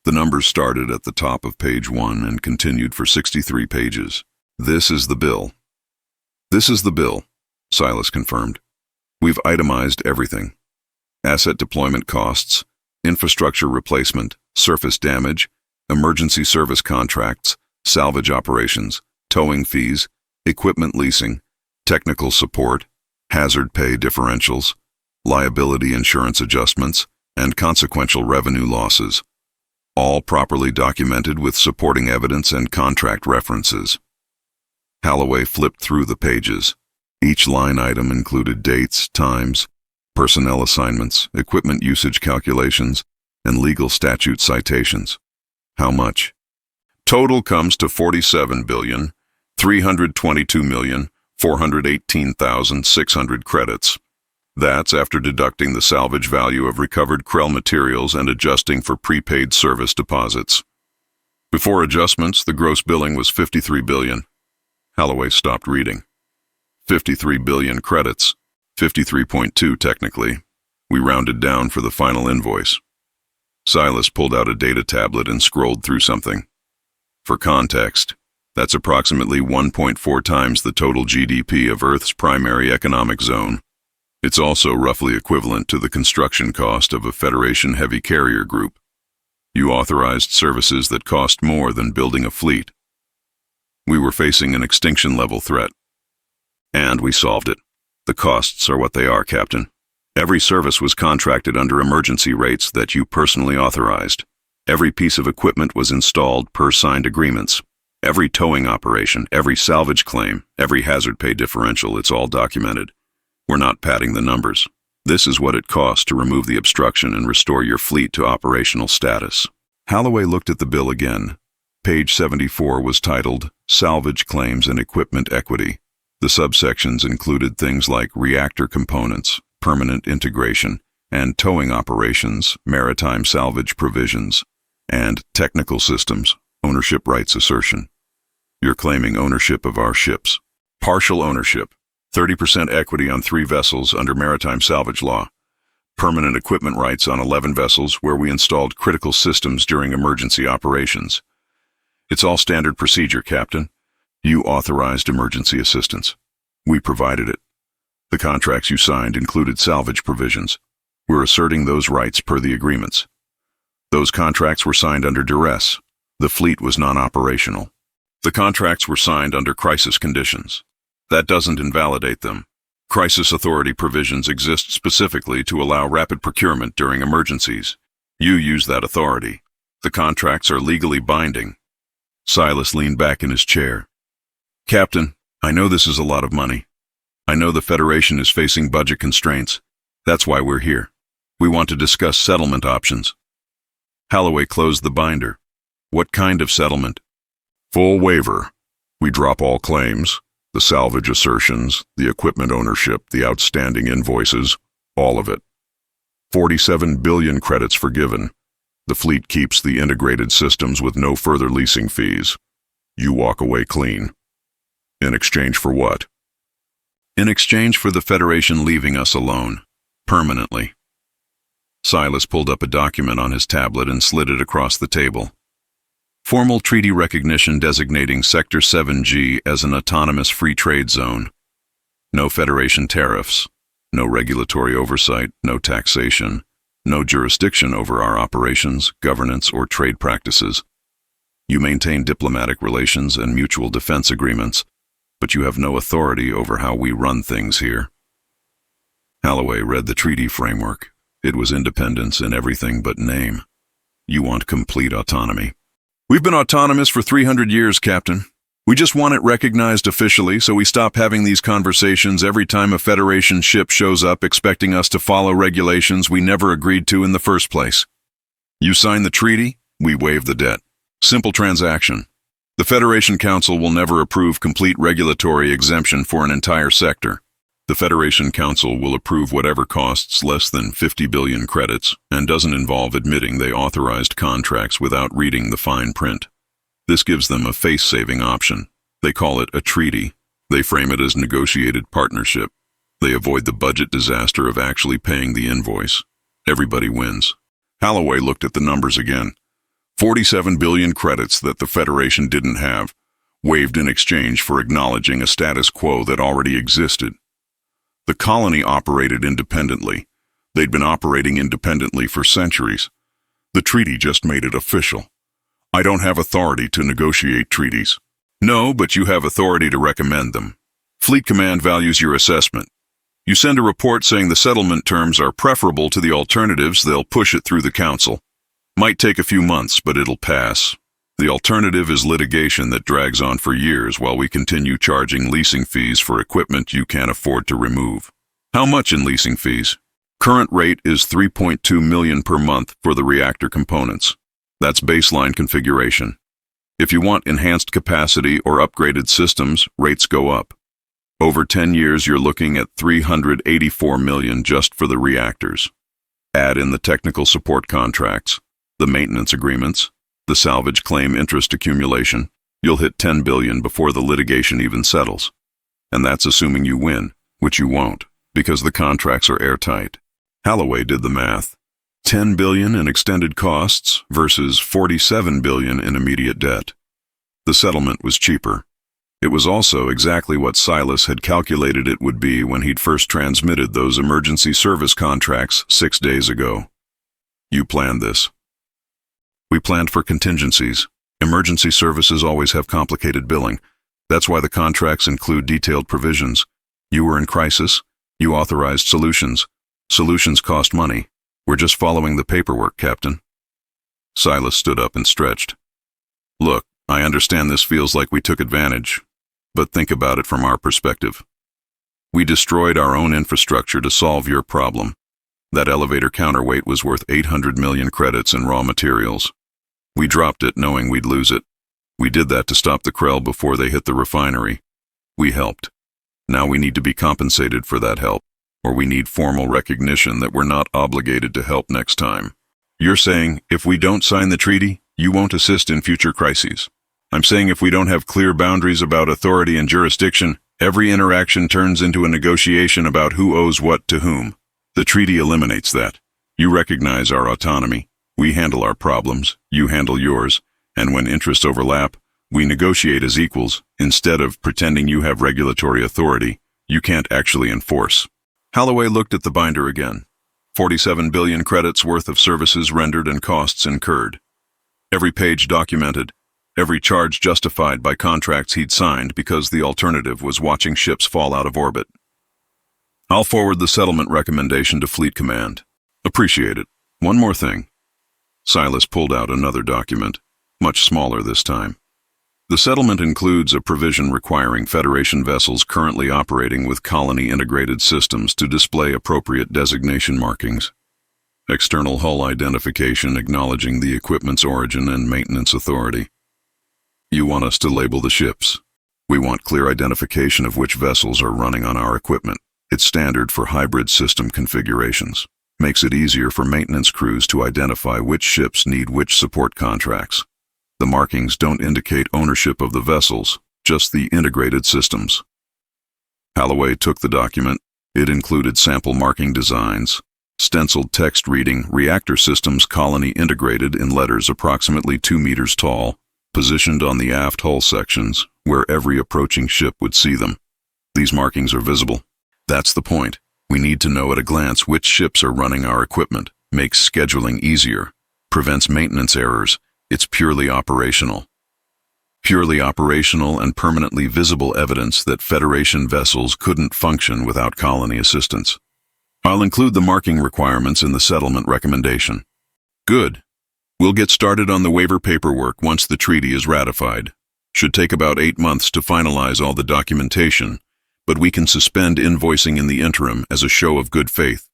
The numbers started at the top of page 1 and continued for 63 pages. "This is the bill." "This is the bill," Silas confirmed. "We've itemized everything. Asset deployment costs, infrastructure replacement, surface damage, emergency service contracts, salvage operations, towing fees, equipment leasing, technical support, hazard pay differentials, liability insurance adjustments, and consequential revenue losses. All properly documented with supporting evidence and contract references." Holloway flipped through the pages. Each line item included dates, times, personnel assignments, equipment usage calculations, and legal statute citations. "How much?" "Total comes to 47,322,418,600 credits. That's after deducting the salvage value of recovered Krell materials and adjusting for prepaid service deposits. Before adjustments, the gross billing was 53 billion. Holloway stopped reading. 53 billion credits. 53.2 technically. We rounded down for the final invoice. Silas pulled out a data tablet and scrolled through something. For context, that's approximately 1.4 times the total GDP of Earth's primary economic zone. It's also roughly equivalent to the construction cost of a Federation heavy carrier group. You authorized services that cost more than building a fleet. We were facing an extinction-level threat. And we solved it. The costs are what they are, Captain. Every service was contracted under emergency rates that you personally authorized. Every piece of equipment was installed per signed agreements. Every towing operation, every salvage claim, every hazard pay differential, it's all documented. We're not padding the numbers. This is what it costs to remove the obstruction and restore your fleet to operational status. Halloway looked at the bill again. Page 74 was titled Salvage Claims and Equipment Equity. The subsections included things like reactor components, permanent integration, and towing operations, maritime salvage provisions, and technical systems, ownership rights assertion. You're claiming ownership of our ships. Partial ownership, 30% equity on 3 vessels under maritime salvage law. Permanent equipment rights on 11 vessels where we installed critical systems during emergency operations. It's all standard procedure, Captain. You authorized emergency assistance. We provided it. The contracts you signed included salvage provisions. We're asserting those rights per the agreements. Those contracts were signed under duress. The fleet was non-operational. The contracts were signed under crisis conditions. That doesn't invalidate them. Crisis authority provisions exist specifically to allow rapid procurement during emergencies. You use that authority. The contracts are legally binding. Silas leaned back in his chair. Captain, I know this is a lot of money. I know the Federation is facing budget constraints. That's why we're here. We want to discuss settlement options. Halloway closed the binder. What kind of settlement? Full waiver. We drop all claims, the salvage assertions, the equipment ownership, the outstanding invoices, all of it. 47 billion credits forgiven. The fleet keeps the integrated systems with no further leasing fees. You walk away clean. In exchange for what? In exchange for the Federation leaving us alone, permanently. Silas pulled up a document on his tablet and slid it across the table. Formal treaty recognition designating Sector 7G as an autonomous free trade zone. No Federation tariffs, no regulatory oversight, no taxation, no jurisdiction over our operations, governance, or trade practices. You maintain diplomatic relations and mutual defense agreements, but you have no authority over how we run things here. Halloway read the treaty framework. It was independence in everything but name. You want complete autonomy. We've been autonomous for 300 years, Captain. We just want it recognized officially, so we stop having these conversations every time a Federation ship shows up expecting us to follow regulations we never agreed to in the first place. You sign the treaty, we waive the debt. Simple transaction. The Federation Council will never approve complete regulatory exemption for an entire sector. The Federation Council will approve whatever costs less than 50 billion credits and doesn't involve admitting they authorized contracts without reading the fine print. This gives them a face-saving option. They call it a treaty. They frame it as negotiated partnership. They avoid the budget disaster of actually paying the invoice. Everybody wins. Halloway looked at the numbers again. 47 billion credits that the Federation didn't have, waived in exchange for acknowledging a status quo that already existed. The colony operated independently. They'd been operating independently for centuries. The treaty just made it official. I don't have authority to negotiate treaties. No, but you have authority to recommend them. Fleet Command values your assessment. You send a report saying the settlement terms are preferable to the alternatives, they'll push it through the Council. Might take a few months, but it'll pass. The alternative is litigation that drags on for years while we continue charging leasing fees for equipment you can't afford to remove. How much in leasing fees? Current rate is $3.2 million per month for the reactor components. That's baseline configuration. If you want enhanced capacity or upgraded systems, rates go up. Over 10 years, you're looking at $384 million just for the reactors. Add in the technical support contracts, the maintenance agreements, the salvage claim interest accumulation, you'll hit $10 billion before the litigation even settles. And that's assuming you win, which you won't, because the contracts are airtight. Halloway did the math. $10 billion in extended costs versus $47 billion in immediate debt. The settlement was cheaper. It was also exactly what Silas had calculated it would be when he'd first transmitted those emergency service contracts 6 days ago. You planned this. We planned for contingencies. Emergency services always have complicated billing. That's why the contracts include detailed provisions. You were in crisis. You authorized solutions. Solutions cost money. We're just following the paperwork, Captain. Silas stood up and stretched. Look, I understand this feels like we took advantage, but think about it from our perspective. We destroyed our own infrastructure to solve your problem. That elevator counterweight was worth 800 million credits in raw materials. We dropped it knowing we'd lose it. We did that to stop the Krell before they hit the refinery. We helped. Now we need to be compensated for that help, or we need formal recognition that we're not obligated to help next time. You're saying, if we don't sign the treaty, you won't assist in future crises. I'm saying if we don't have clear boundaries about authority and jurisdiction, every interaction turns into a negotiation about who owes what to whom. The treaty eliminates that. You recognize our autonomy. We handle our problems, you handle yours, and when interests overlap, we negotiate as equals. Instead of pretending you have regulatory authority, you can't actually enforce. Holloway looked at the binder again. 47 billion credits worth of services rendered and costs incurred. Every page documented, every charge justified by contracts he'd signed because the alternative was watching ships fall out of orbit. I'll forward the settlement recommendation to Fleet Command. Appreciate it. One more thing. Silas pulled out another document, much smaller this time. The settlement includes a provision requiring Federation vessels currently operating with colony-integrated systems to display appropriate designation markings. External hull identification acknowledging the equipment's origin and maintenance authority. You want us to label the ships. We want clear identification of which vessels are running on our equipment. It's standard for hybrid system configurations. Makes it easier for maintenance crews to identify which ships need which support contracts. The markings don't indicate ownership of the vessels, just the integrated systems. Holloway took the document. It included sample marking designs, stenciled text reading reactor systems colony integrated in letters approximately 2 meters tall, positioned on the aft hull sections where every approaching ship would see them. These markings are visible. That's the point. We need to know at a glance which ships are running our equipment, makes scheduling easier, prevents maintenance errors. It's purely operational. Purely operational and permanently visible evidence that Federation vessels couldn't function without colony assistance. I'll include the marking requirements in the settlement recommendation. Good. We'll get started on the waiver paperwork once the treaty is ratified. Should take about 8 months to finalize all the documentation, but we can suspend invoicing in the interim as a show of good faith.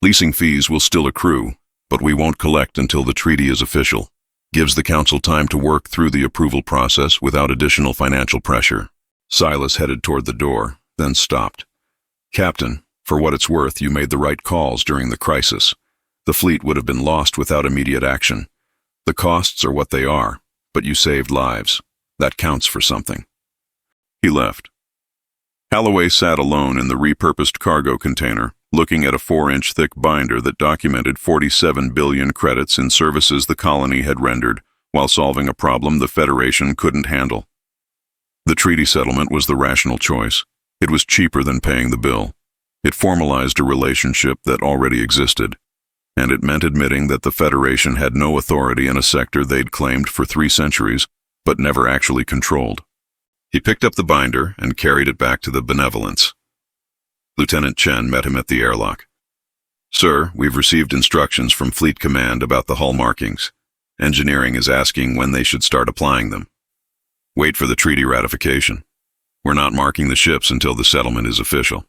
Leasing fees will still accrue, but we won't collect until the treaty is official. Gives the Council time to work through the approval process without additional financial pressure. Silas headed toward the door, then stopped. Captain, for what it's worth, you made the right calls during the crisis. The fleet would have been lost without immediate action. The costs are what they are, but you saved lives. That counts for something. He left. Holloway sat alone in the repurposed cargo container, looking at a 4-inch thick binder that documented 47 billion credits in services the colony had rendered while solving a problem the Federation couldn't handle. The treaty settlement was the rational choice. It was cheaper than paying the bill. It formalized a relationship that already existed, and it meant admitting that the Federation had no authority in a sector they'd claimed for 3 centuries, but never actually controlled. He picked up the binder and carried it back to the Benevolence. Lieutenant Chen met him at the airlock. Sir, we've received instructions from Fleet Command about the hull markings. Engineering is asking when they should start applying them. Wait for the treaty ratification. We're not marking the ships until the settlement is official.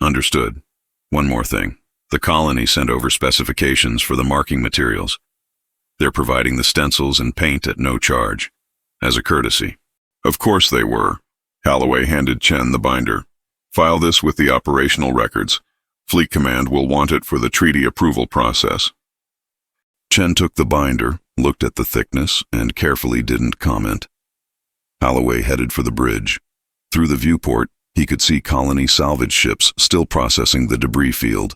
Understood. One more thing. The colony sent over specifications for the marking materials. They're providing the stencils and paint at no charge, as a courtesy. Of course they were. Holloway handed Chen the binder. File this with the operational records. Fleet Command will want it for the treaty approval process. Chen took the binder, looked at the thickness, and carefully didn't comment. Holloway headed for the bridge. Through the viewport, he could see colony salvage ships still processing the debris field,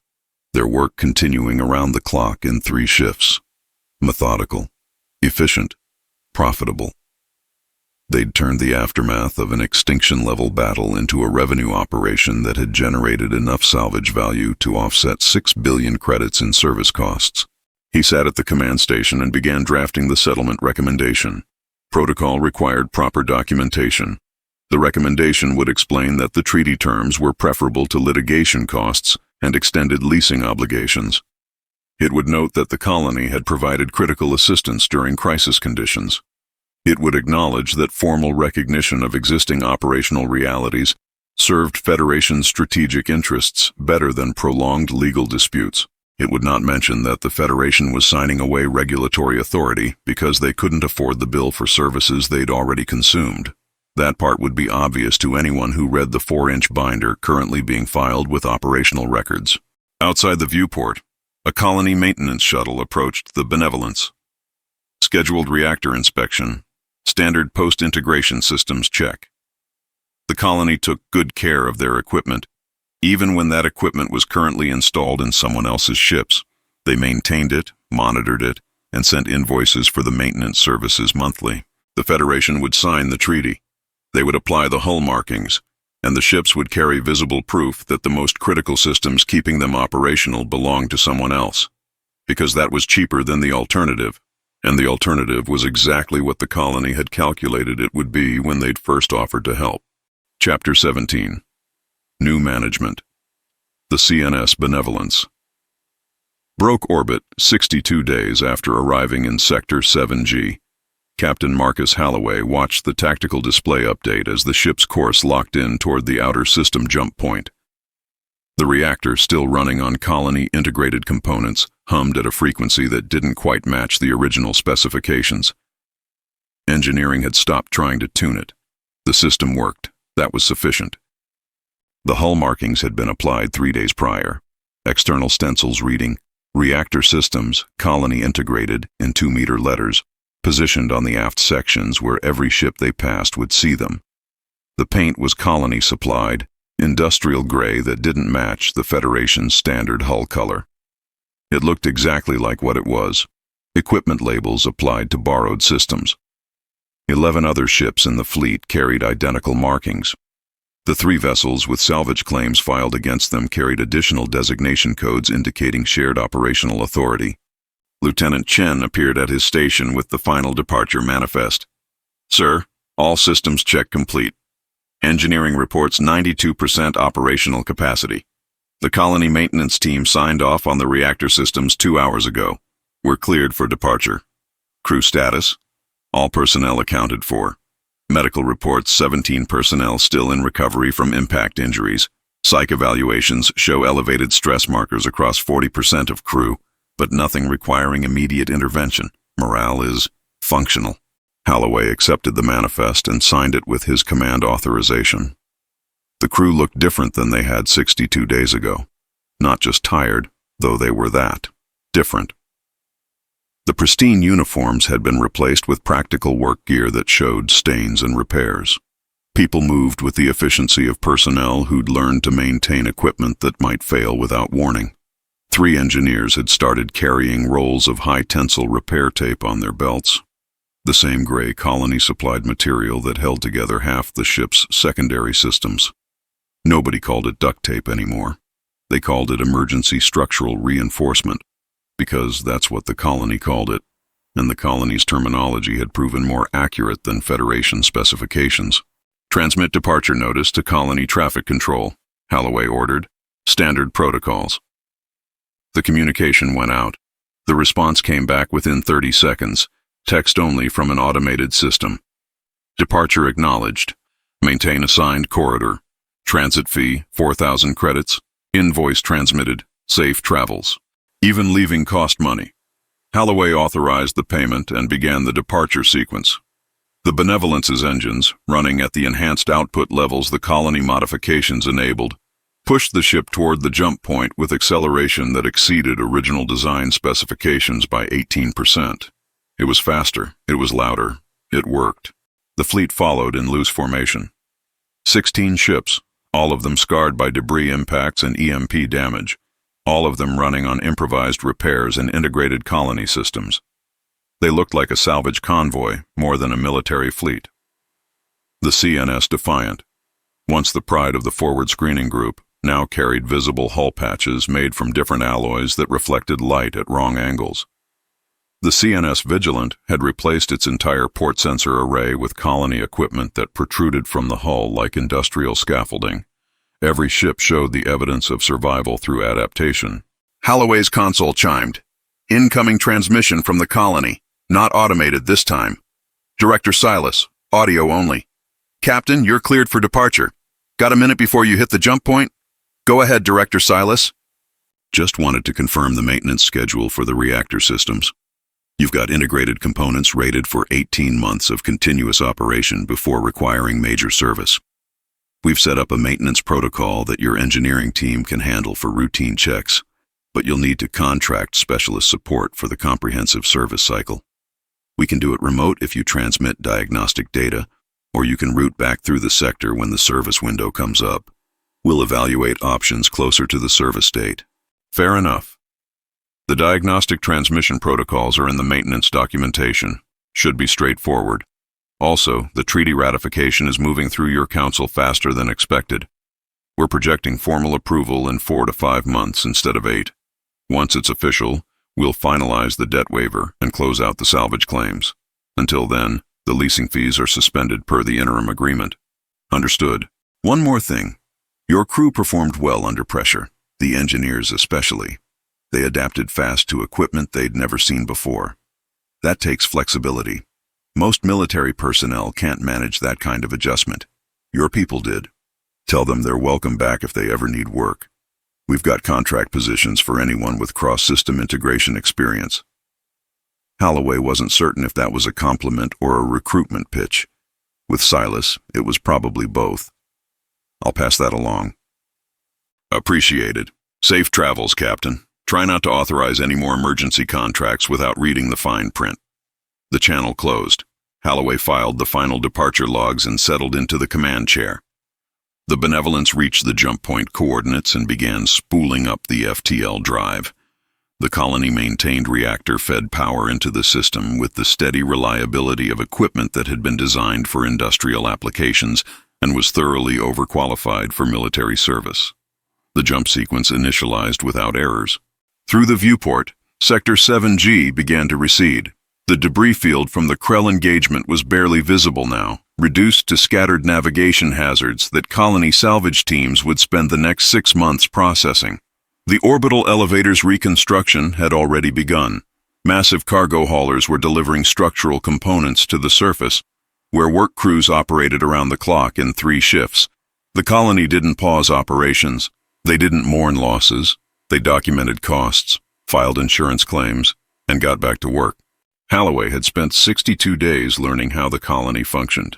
their work continuing around the clock in 3 shifts. Methodical, efficient, profitable. They'd turned the aftermath of an extinction-level battle into a revenue operation that had generated enough salvage value to offset 6 billion credits in service costs. He sat at the command station and began drafting the settlement recommendation. Protocol required proper documentation. The recommendation would explain that the treaty terms were preferable to litigation costs and extended leasing obligations. It would note that the colony had provided critical assistance during crisis conditions. It would acknowledge that formal recognition of existing operational realities served Federation's strategic interests better than prolonged legal disputes. It would not mention that the Federation was signing away regulatory authority because they couldn't afford the bill for services they'd already consumed. That part would be obvious to anyone who read the 4-inch binder currently being filed with operational records. Outside the viewport, a colony maintenance shuttle approached the Benevolence. Scheduled reactor inspection. Standard post-integration systems check. The colony took good care of their equipment. Even when that equipment was currently installed in someone else's ships, they maintained it, monitored it, and sent invoices for the maintenance services monthly. The Federation would sign the treaty. They would apply the hull markings, and the ships would carry visible proof that the most critical systems keeping them operational belonged to someone else, because that was cheaper than the alternative, and the alternative was exactly what the colony had calculated it would be when they'd first offered to help. Chapter 17. New Management. The CNS Benevolence. Broke orbit 62 days after arriving in Sector 7G. Captain Marcus Halloway watched the tactical display update as the ship's course locked in toward the outer system jump point. The reactor, still running on colony-integrated components, hummed at a frequency that didn't quite match the original specifications. Engineering had stopped trying to tune it. The system worked. That was sufficient. The hull markings had been applied 3 days prior. External stencils reading, "Reactor Systems, Colony Integrated," in 2-meter letters, positioned on the aft sections where every ship they passed would see them. The paint was colony-supplied, industrial gray that didn't match the Federation's standard hull color. It looked exactly like what it was, equipment labels applied to borrowed systems. 11 other ships in the fleet carried identical markings. The 3 vessels with salvage claims filed against them carried additional designation codes indicating shared operational authority. Lieutenant Chen appeared at his station with the final departure manifest. "Sir, all systems check complete. Engineering reports 92% operational capacity. The colony maintenance team signed off on the reactor systems 2 hours ago. We're cleared for departure. Crew status? All personnel accounted for. Medical reports 17 personnel still in recovery from impact injuries. Psych evaluations show elevated stress markers across 40% of crew, but nothing requiring immediate intervention. Morale is functional." Halloway accepted the manifest and signed it with his command authorization. The crew looked different than they had 62 days ago. Not just tired, though they were that. Different. The pristine uniforms had been replaced with practical work gear that showed stains and repairs. People moved with the efficiency of personnel who'd learned to maintain equipment that might fail without warning. 3 engineers had started carrying rolls of high-tensile repair tape on their belts, the same gray colony-supplied material that held together half the ship's secondary systems. Nobody called it duct tape anymore. They called it emergency structural reinforcement, because that's what the colony called it, and the colony's terminology had proven more accurate than Federation specifications. "Transmit departure notice to colony traffic control," Halloway ordered. "Standard protocols." The communication went out. The response came back within 30 seconds, text only from an automated system. "Departure acknowledged. Maintain assigned corridor. Transit fee, 4,000 credits. Invoice transmitted. Safe travels. Even leaving cost money." Halloway authorized the payment and began the departure sequence. The Benevolence's engines, running at the enhanced output levels the colony modifications enabled, pushed the ship toward the jump point with acceleration that exceeded original design specifications by 18%. It was faster, it was louder, it worked. The fleet followed in loose formation. 16 ships, all of them scarred by debris impacts and EMP damage, all of them running on improvised repairs and integrated colony systems. They looked like a salvage convoy more than a military fleet. The CNS Defiant, once the pride of the forward screening group, now carried visible hull patches made from different alloys that reflected light at wrong angles. The CNS Vigilant had replaced its entire port sensor array with colony equipment that protruded from the hull like industrial scaffolding. Every ship showed the evidence of survival through adaptation. Holloway's console chimed. Incoming transmission from the colony. Not automated this time. Director Silas, audio only. Captain, you're cleared for departure. Got a minute before you hit the jump point? Go ahead, Director Silas. Just wanted to confirm the maintenance schedule for the reactor systems. You've got integrated components rated for 18 months of continuous operation before requiring major service. We've set up a maintenance protocol that your engineering team can handle for routine checks, but you'll need to contract specialist support for the comprehensive service cycle. We can do it remote if you transmit diagnostic data, or you can route back through the sector when the service window comes up. We'll evaluate options closer to the service date. Fair enough. The diagnostic transmission protocols are in the maintenance documentation. Should be straightforward. Also, the treaty ratification is moving through your council faster than expected. We're projecting formal approval in 4 to 5 months instead of 8. Once it's official, we'll finalize the debt waiver and close out the salvage claims. Until then, the leasing fees are suspended per the interim agreement. Understood. One more thing. Your crew performed well under pressure, the engineers especially. They adapted fast to equipment they'd never seen before. That takes flexibility. Most military personnel can't manage that kind of adjustment. Your people did. Tell them they're welcome back if they ever need work. We've got contract positions for anyone with cross-system integration experience. Holloway wasn't certain if that was a compliment or a recruitment pitch. With Silas, it was probably both. I'll pass that along. Appreciated. Safe travels, Captain. Try not to authorize any more emergency contracts without reading the fine print. The channel closed. Holloway filed the final departure logs and settled into the command chair. The Benevolence reached the jump point coordinates and began spooling up the FTL drive. The colony maintained reactor-fed power into the system with the steady reliability of equipment that had been designed for industrial applications and was thoroughly overqualified for military service. The jump sequence initialized without errors. Through the viewport, Sector 7G began to recede. The debris field from the Krell engagement was barely visible now, reduced to scattered navigation hazards that colony salvage teams would spend the next 6 months processing. The orbital elevator's reconstruction had already begun. Massive cargo haulers were delivering structural components to the surface, where work crews operated around the clock in 3 shifts. The colony didn't pause operations. They didn't mourn losses. They documented costs, filed insurance claims, and got back to work. Holloway had spent 62 days learning how the colony functioned,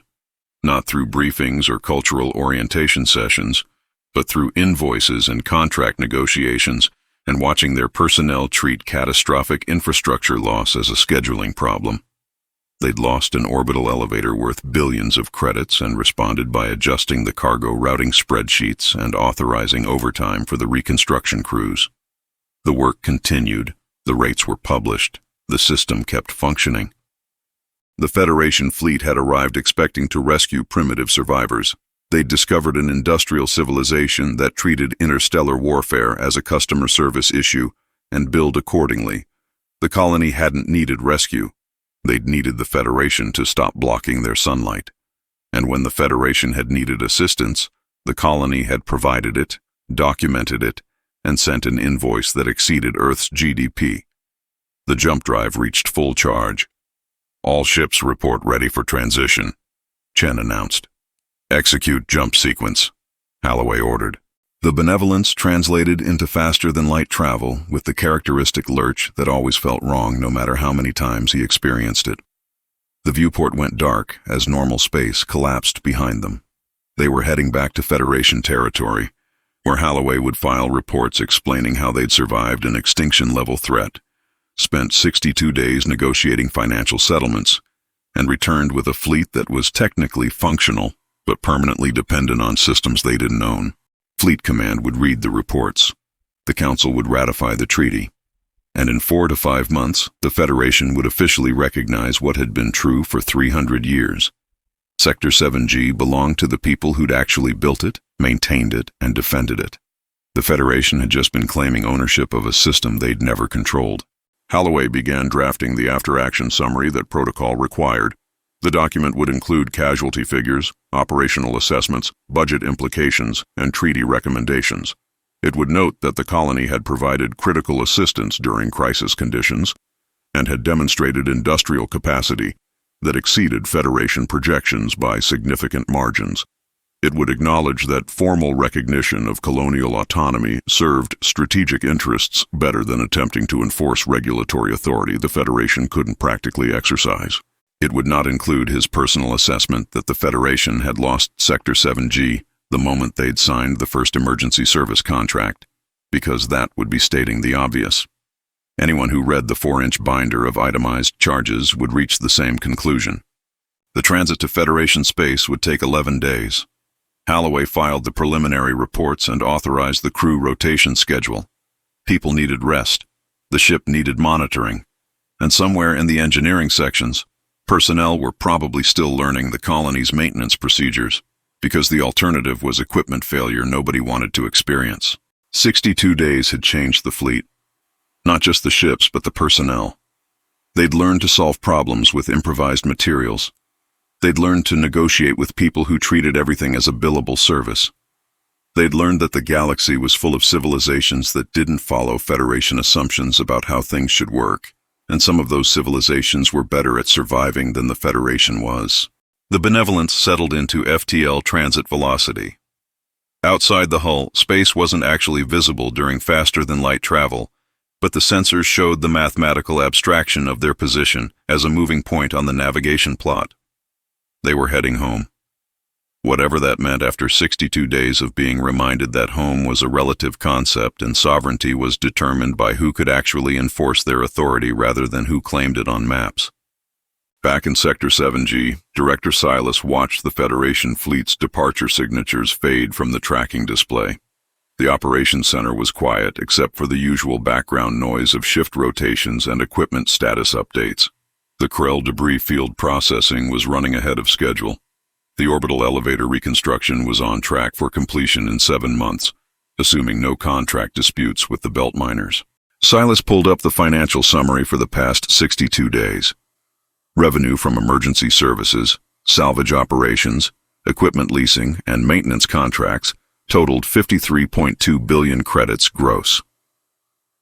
not through briefings or cultural orientation sessions, but through invoices and contract negotiations and watching their personnel treat catastrophic infrastructure loss as a scheduling problem. They'd lost an orbital elevator worth billions of credits and responded by adjusting the cargo routing spreadsheets and authorizing overtime for the reconstruction crews. The work continued, the rates were published, the system kept functioning. The Federation fleet had arrived expecting to rescue primitive survivors. They'd discovered an industrial civilization that treated interstellar warfare as a customer service issue and billed accordingly. The colony hadn't needed rescue. They'd needed the Federation to stop blocking their sunlight. And when the Federation had needed assistance, the colony had provided it, documented it, and sent an invoice that exceeded Earth's GDP. The jump drive reached full charge. All ships report ready for transition, Chen announced. Execute jump sequence, Holloway ordered. The Benevolence translated into faster-than-light travel with the characteristic lurch that always felt wrong no matter how many times he experienced it. The viewport went dark as normal space collapsed behind them. They were heading back to Federation territory, where Holloway would file reports explaining how they'd survived an extinction-level threat, spent 62 days negotiating financial settlements, and returned with a fleet that was technically functional but permanently dependent on systems they didn't own. Fleet Command would read the reports. The Council would ratify the treaty. And in 4 to 5 months, the Federation would officially recognize what had been true for 300 years. Sector 7G belonged to the people who'd actually built it, maintained it, and defended it. The Federation had just been claiming ownership of a system they'd never controlled. Holloway began drafting the after-action summary that protocol required. The document would include casualty figures, operational assessments, budget implications, and treaty recommendations. It would note that the colony had provided critical assistance during crisis conditions and had demonstrated industrial capacity that exceeded Federation projections by significant margins. It would acknowledge that formal recognition of colonial autonomy served strategic interests better than attempting to enforce regulatory authority the Federation couldn't practically exercise. It would not include his personal assessment that the Federation had lost Sector 7G the moment they'd signed the first emergency service contract, because that would be stating the obvious. Anyone who read the 4-inch binder of itemized charges would reach the same conclusion. The transit to Federation space would take 11 days. Holloway filed the preliminary reports and authorized the crew rotation schedule. People needed rest. The ship needed monitoring. And somewhere in the engineering sections, personnel were probably still learning the colony's maintenance procedures, because the alternative was equipment failure nobody wanted to experience. 62 days had changed the fleet. Not just the ships, but the personnel. They'd learned to solve problems with improvised materials. They'd learned to negotiate with people who treated everything as a billable service. They'd learned that the galaxy was full of civilizations that didn't follow Federation assumptions about how things should work, and some of those civilizations were better at surviving than the Federation was. The Benevolence settled into FTL transit velocity. Outside the hull, space wasn't actually visible during faster-than-light travel, but the sensors showed the mathematical abstraction of their position as a moving point on the navigation plot. They were heading home. Whatever that meant after 62 days of being reminded that home was a relative concept and sovereignty was determined by who could actually enforce their authority rather than who claimed it on maps. Back in Sector 7G, Director Silas watched the Federation fleet's departure signatures fade from the tracking display. The operations center was quiet except for the usual background noise of shift rotations and equipment status updates. The Krell debris field processing was running ahead of schedule. The orbital elevator reconstruction was on track for completion in 7 months, assuming no contract disputes with the belt miners. Silas pulled up the financial summary for the past 62 days. Revenue from emergency services, salvage operations, equipment leasing, and maintenance contracts totaled 53.2 billion credits gross.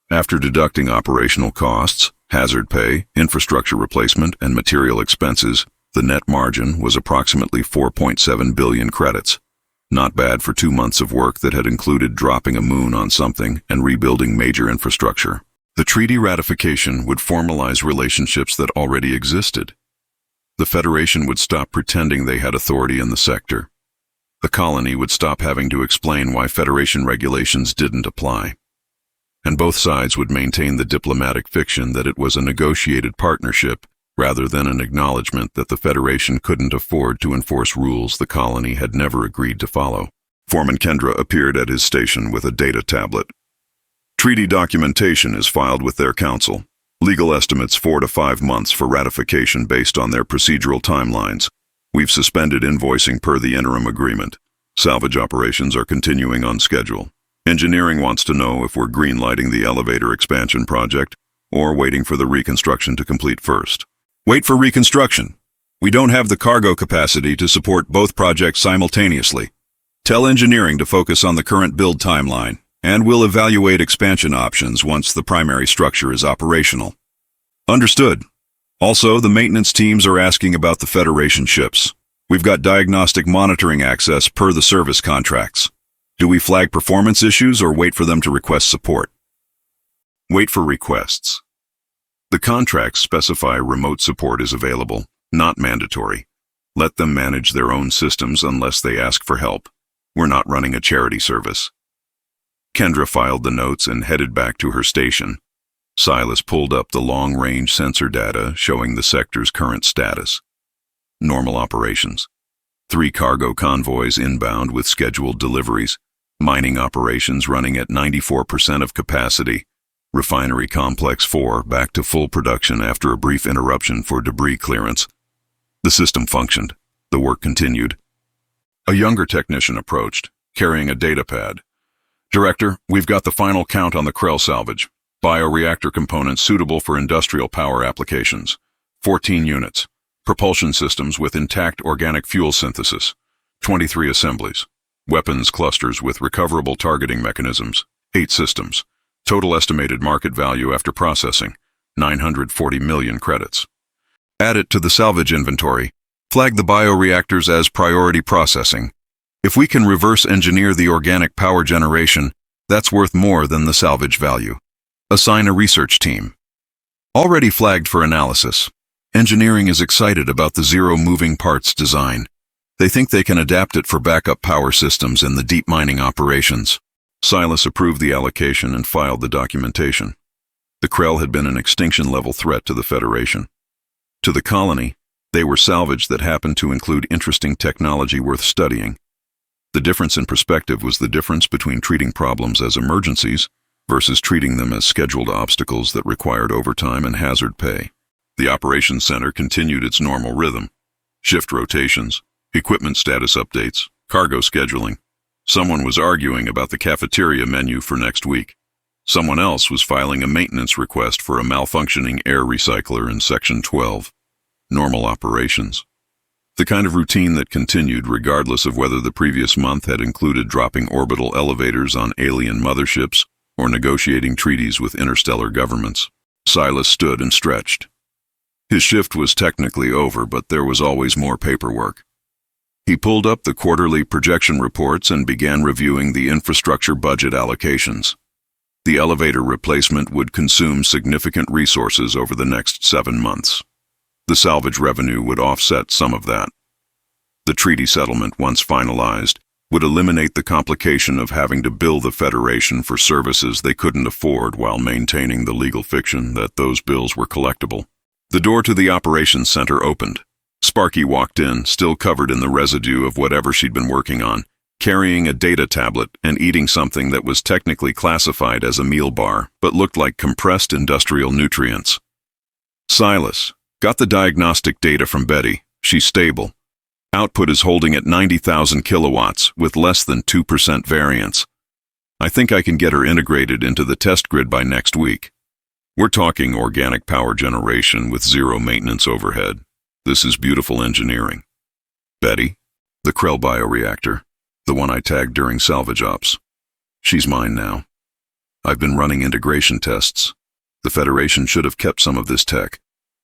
After deducting operational costs, hazard pay, infrastructure replacement, and material expenses, the net margin was approximately 4.7 billion credits. Not bad for 2 months of work that had included dropping a moon on something and rebuilding major infrastructure. The treaty ratification would formalize relationships that already existed. The Federation would stop pretending they had authority in the sector. The colony would stop having to explain why Federation regulations didn't apply. And both sides would maintain the diplomatic fiction that it was a negotiated partnership rather than an acknowledgement that the Federation couldn't afford to enforce rules the colony had never agreed to follow. Foreman Kendra appeared at his station with a data tablet. Treaty documentation is filed with their council. Legal estimates 4 to 5 months for ratification based on their procedural timelines. We've suspended invoicing per the interim agreement. Salvage operations are continuing on schedule. Engineering wants to know if we're green-lighting the elevator expansion project or waiting for the reconstruction to complete first. Wait for reconstruction. We don't have the cargo capacity to support both projects simultaneously. Tell engineering to focus on the current build timeline, and we'll evaluate expansion options once the primary structure is operational. Understood. Also, the maintenance teams are asking about the Federation ships. We've got diagnostic monitoring access per the service contracts. Do we flag performance issues or wait for them to request support? Wait for requests. The contracts specify remote support is available, not mandatory. Let them manage their own systems unless they ask for help. We're not running a charity service. Kendra filed the notes and headed back to her station. Silas pulled up the long-range sensor data showing the sector's current status. Normal operations. 3 cargo convoys inbound with scheduled deliveries. Mining operations running at 94% of capacity. Refinery Complex 4 back to full production after a brief interruption for debris clearance. The system functioned. The work continued. A younger technician approached, carrying a data pad. Director, we've got the final count on the Krell salvage. Bioreactor components suitable for industrial power applications. 14 units. Propulsion systems with intact organic fuel synthesis. 23 assemblies. Weapons clusters with recoverable targeting mechanisms. 8 systems. Total estimated market value after processing. 940 million credits. Add it to the salvage inventory. Flag the bioreactors as priority processing. If we can reverse engineer the organic power generation, that's worth more than the salvage value. Assign a research team. Already flagged for analysis. Engineering is excited about the zero moving parts design. They think they can adapt it for backup power systems in the deep mining operations. Silas approved the allocation and filed the documentation. The Krell had been an extinction-level threat to the Federation. To the colony, they were salvage that happened to include interesting technology worth studying. The difference in perspective was the difference between treating problems as emergencies versus treating them as scheduled obstacles that required overtime and hazard pay. The operations center continued its normal rhythm. Shift rotations, equipment status updates, cargo scheduling. Someone was arguing about the cafeteria menu for next week. Someone else was filing a maintenance request for a malfunctioning air recycler in Section 12. Normal operations. The kind of routine that continued regardless of whether the previous month had included dropping orbital elevators on alien motherships or negotiating treaties with interstellar governments. Silas stood and stretched. His shift was technically over, but there was always more paperwork. He pulled up the quarterly projection reports and began reviewing the infrastructure budget allocations. The elevator replacement would consume significant resources over the next 7 months. The salvage revenue would offset some of that. The treaty settlement, once finalized, would eliminate the complication of having to bill the Federation for services they couldn't afford while maintaining the legal fiction that those bills were collectible. The door to the operations center opened. Sparky walked in, still covered in the residue of whatever she'd been working on, carrying a data tablet and eating something that was technically classified as a meal bar, but looked like compressed industrial nutrients. Silas, got the diagnostic data from Betty. She's stable. Output is holding at 90,000 kilowatts with less than 2% variance. I think I can get her integrated into the test grid by next week. We're talking organic power generation with zero maintenance overhead. This is beautiful engineering. Betty, the Krell bioreactor, the one I tagged during salvage ops. She's mine now. I've been running integration tests. The Federation should have kept some of this tech,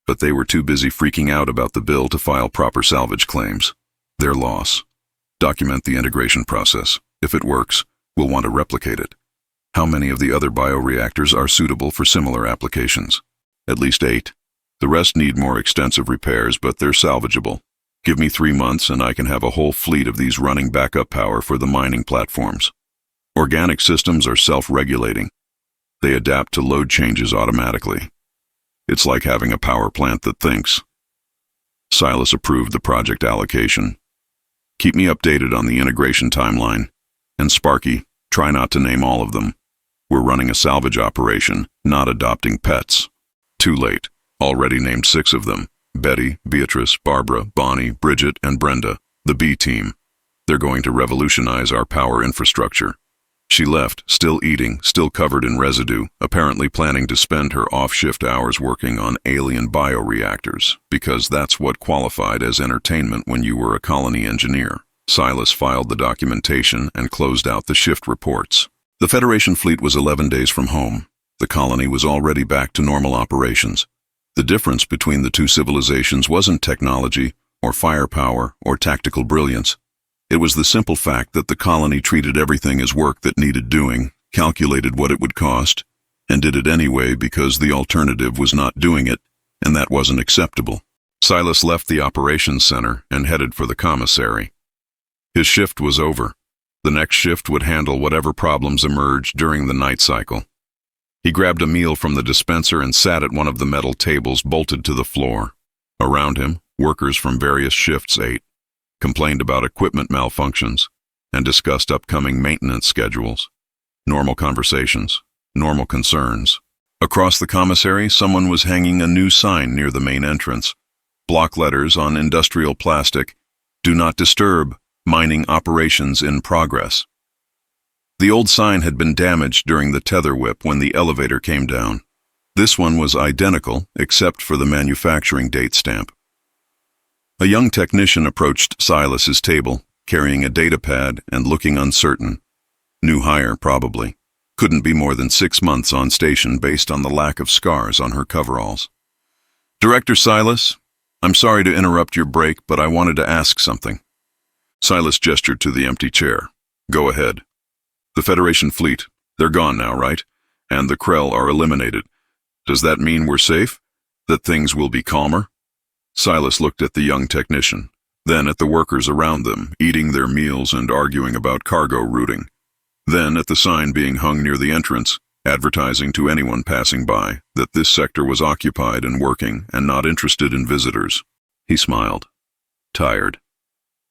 but they were too busy freaking out about the bill to file proper salvage claims. Their loss. Document the integration process. If it works, we'll want to replicate it. How many of the other bioreactors are suitable for similar applications? At least 8. The rest need more extensive repairs, but they're salvageable. Give me 3 months and I can have a whole fleet of these running backup power for the mining platforms. Organic systems are self-regulating. They adapt to load changes automatically. It's like having a power plant that thinks. Silas approved the project allocation. Keep me updated on the integration timeline. And Sparky, try not to name all of them. We're running a salvage operation, not adopting pets. Too late. Already named 6 of them. Betty, Beatrice, Barbara, Bonnie, Bridget, and Brenda, the B team. They're going to revolutionize our power infrastructure. She left, still eating, still covered in residue, apparently planning to spend her off-shift hours working on alien bioreactors, because that's what qualified as entertainment when you were a colony engineer. Silas filed the documentation and closed out the shift reports. The Federation fleet was 11 days from home. The colony was already back to normal operations. The difference between the two civilizations wasn't technology, or firepower, or tactical brilliance. It was the simple fact that the colony treated everything as work that needed doing, calculated what it would cost, and did it anyway because the alternative was not doing it, and that wasn't acceptable. Silas left the operations center and headed for the commissary. His shift was over. The next shift would handle whatever problems emerged during the night cycle. He grabbed a meal from the dispenser and sat at one of the metal tables bolted to the floor. Around him, workers from various shifts ate, complained about equipment malfunctions, and discussed upcoming maintenance schedules. Normal conversations, normal concerns. Across the commissary, someone was hanging a new sign near the main entrance. Block letters on industrial plastic, "Do not disturb, mining operations in progress." The old sign had been damaged during the tether whip when the elevator came down. This one was identical, except for the manufacturing date stamp. A young technician approached Silas's table, carrying a data pad and looking uncertain. New hire, probably. Couldn't be more than 6 months on station based on the lack of scars on her coveralls. Director Silas, I'm sorry to interrupt your break, but I wanted to ask something. Silas gestured to the empty chair. Go ahead. The Federation fleet, they're gone now, right? And the Krell are eliminated. Does that mean we're safe? That things will be calmer? Silas looked at the young technician, then at the workers around them, eating their meals and arguing about cargo routing. Then at the sign being hung near the entrance, advertising to anyone passing by that this sector was occupied and working and not interested in visitors. He smiled. Tired.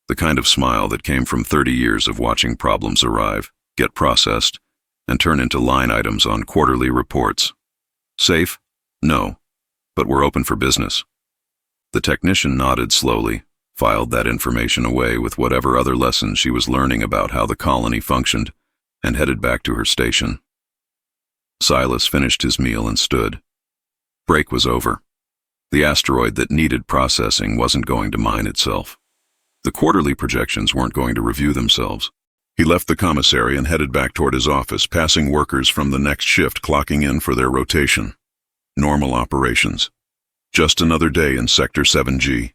The kind of smile that came from 30 years of watching problems arrive, get processed, and turn into line items on quarterly reports. Safe? No. But we're open for business. The technician nodded slowly, filed that information away with whatever other lessons she was learning about how the colony functioned, and headed back to her station. Silas finished his meal and stood. Break was over. The asteroid that needed processing wasn't going to mine itself. The quarterly projections weren't going to review themselves. He left the commissary and headed back toward his office, passing workers from the next shift clocking in for their rotation. Normal operations. Just another day in Sector 7G.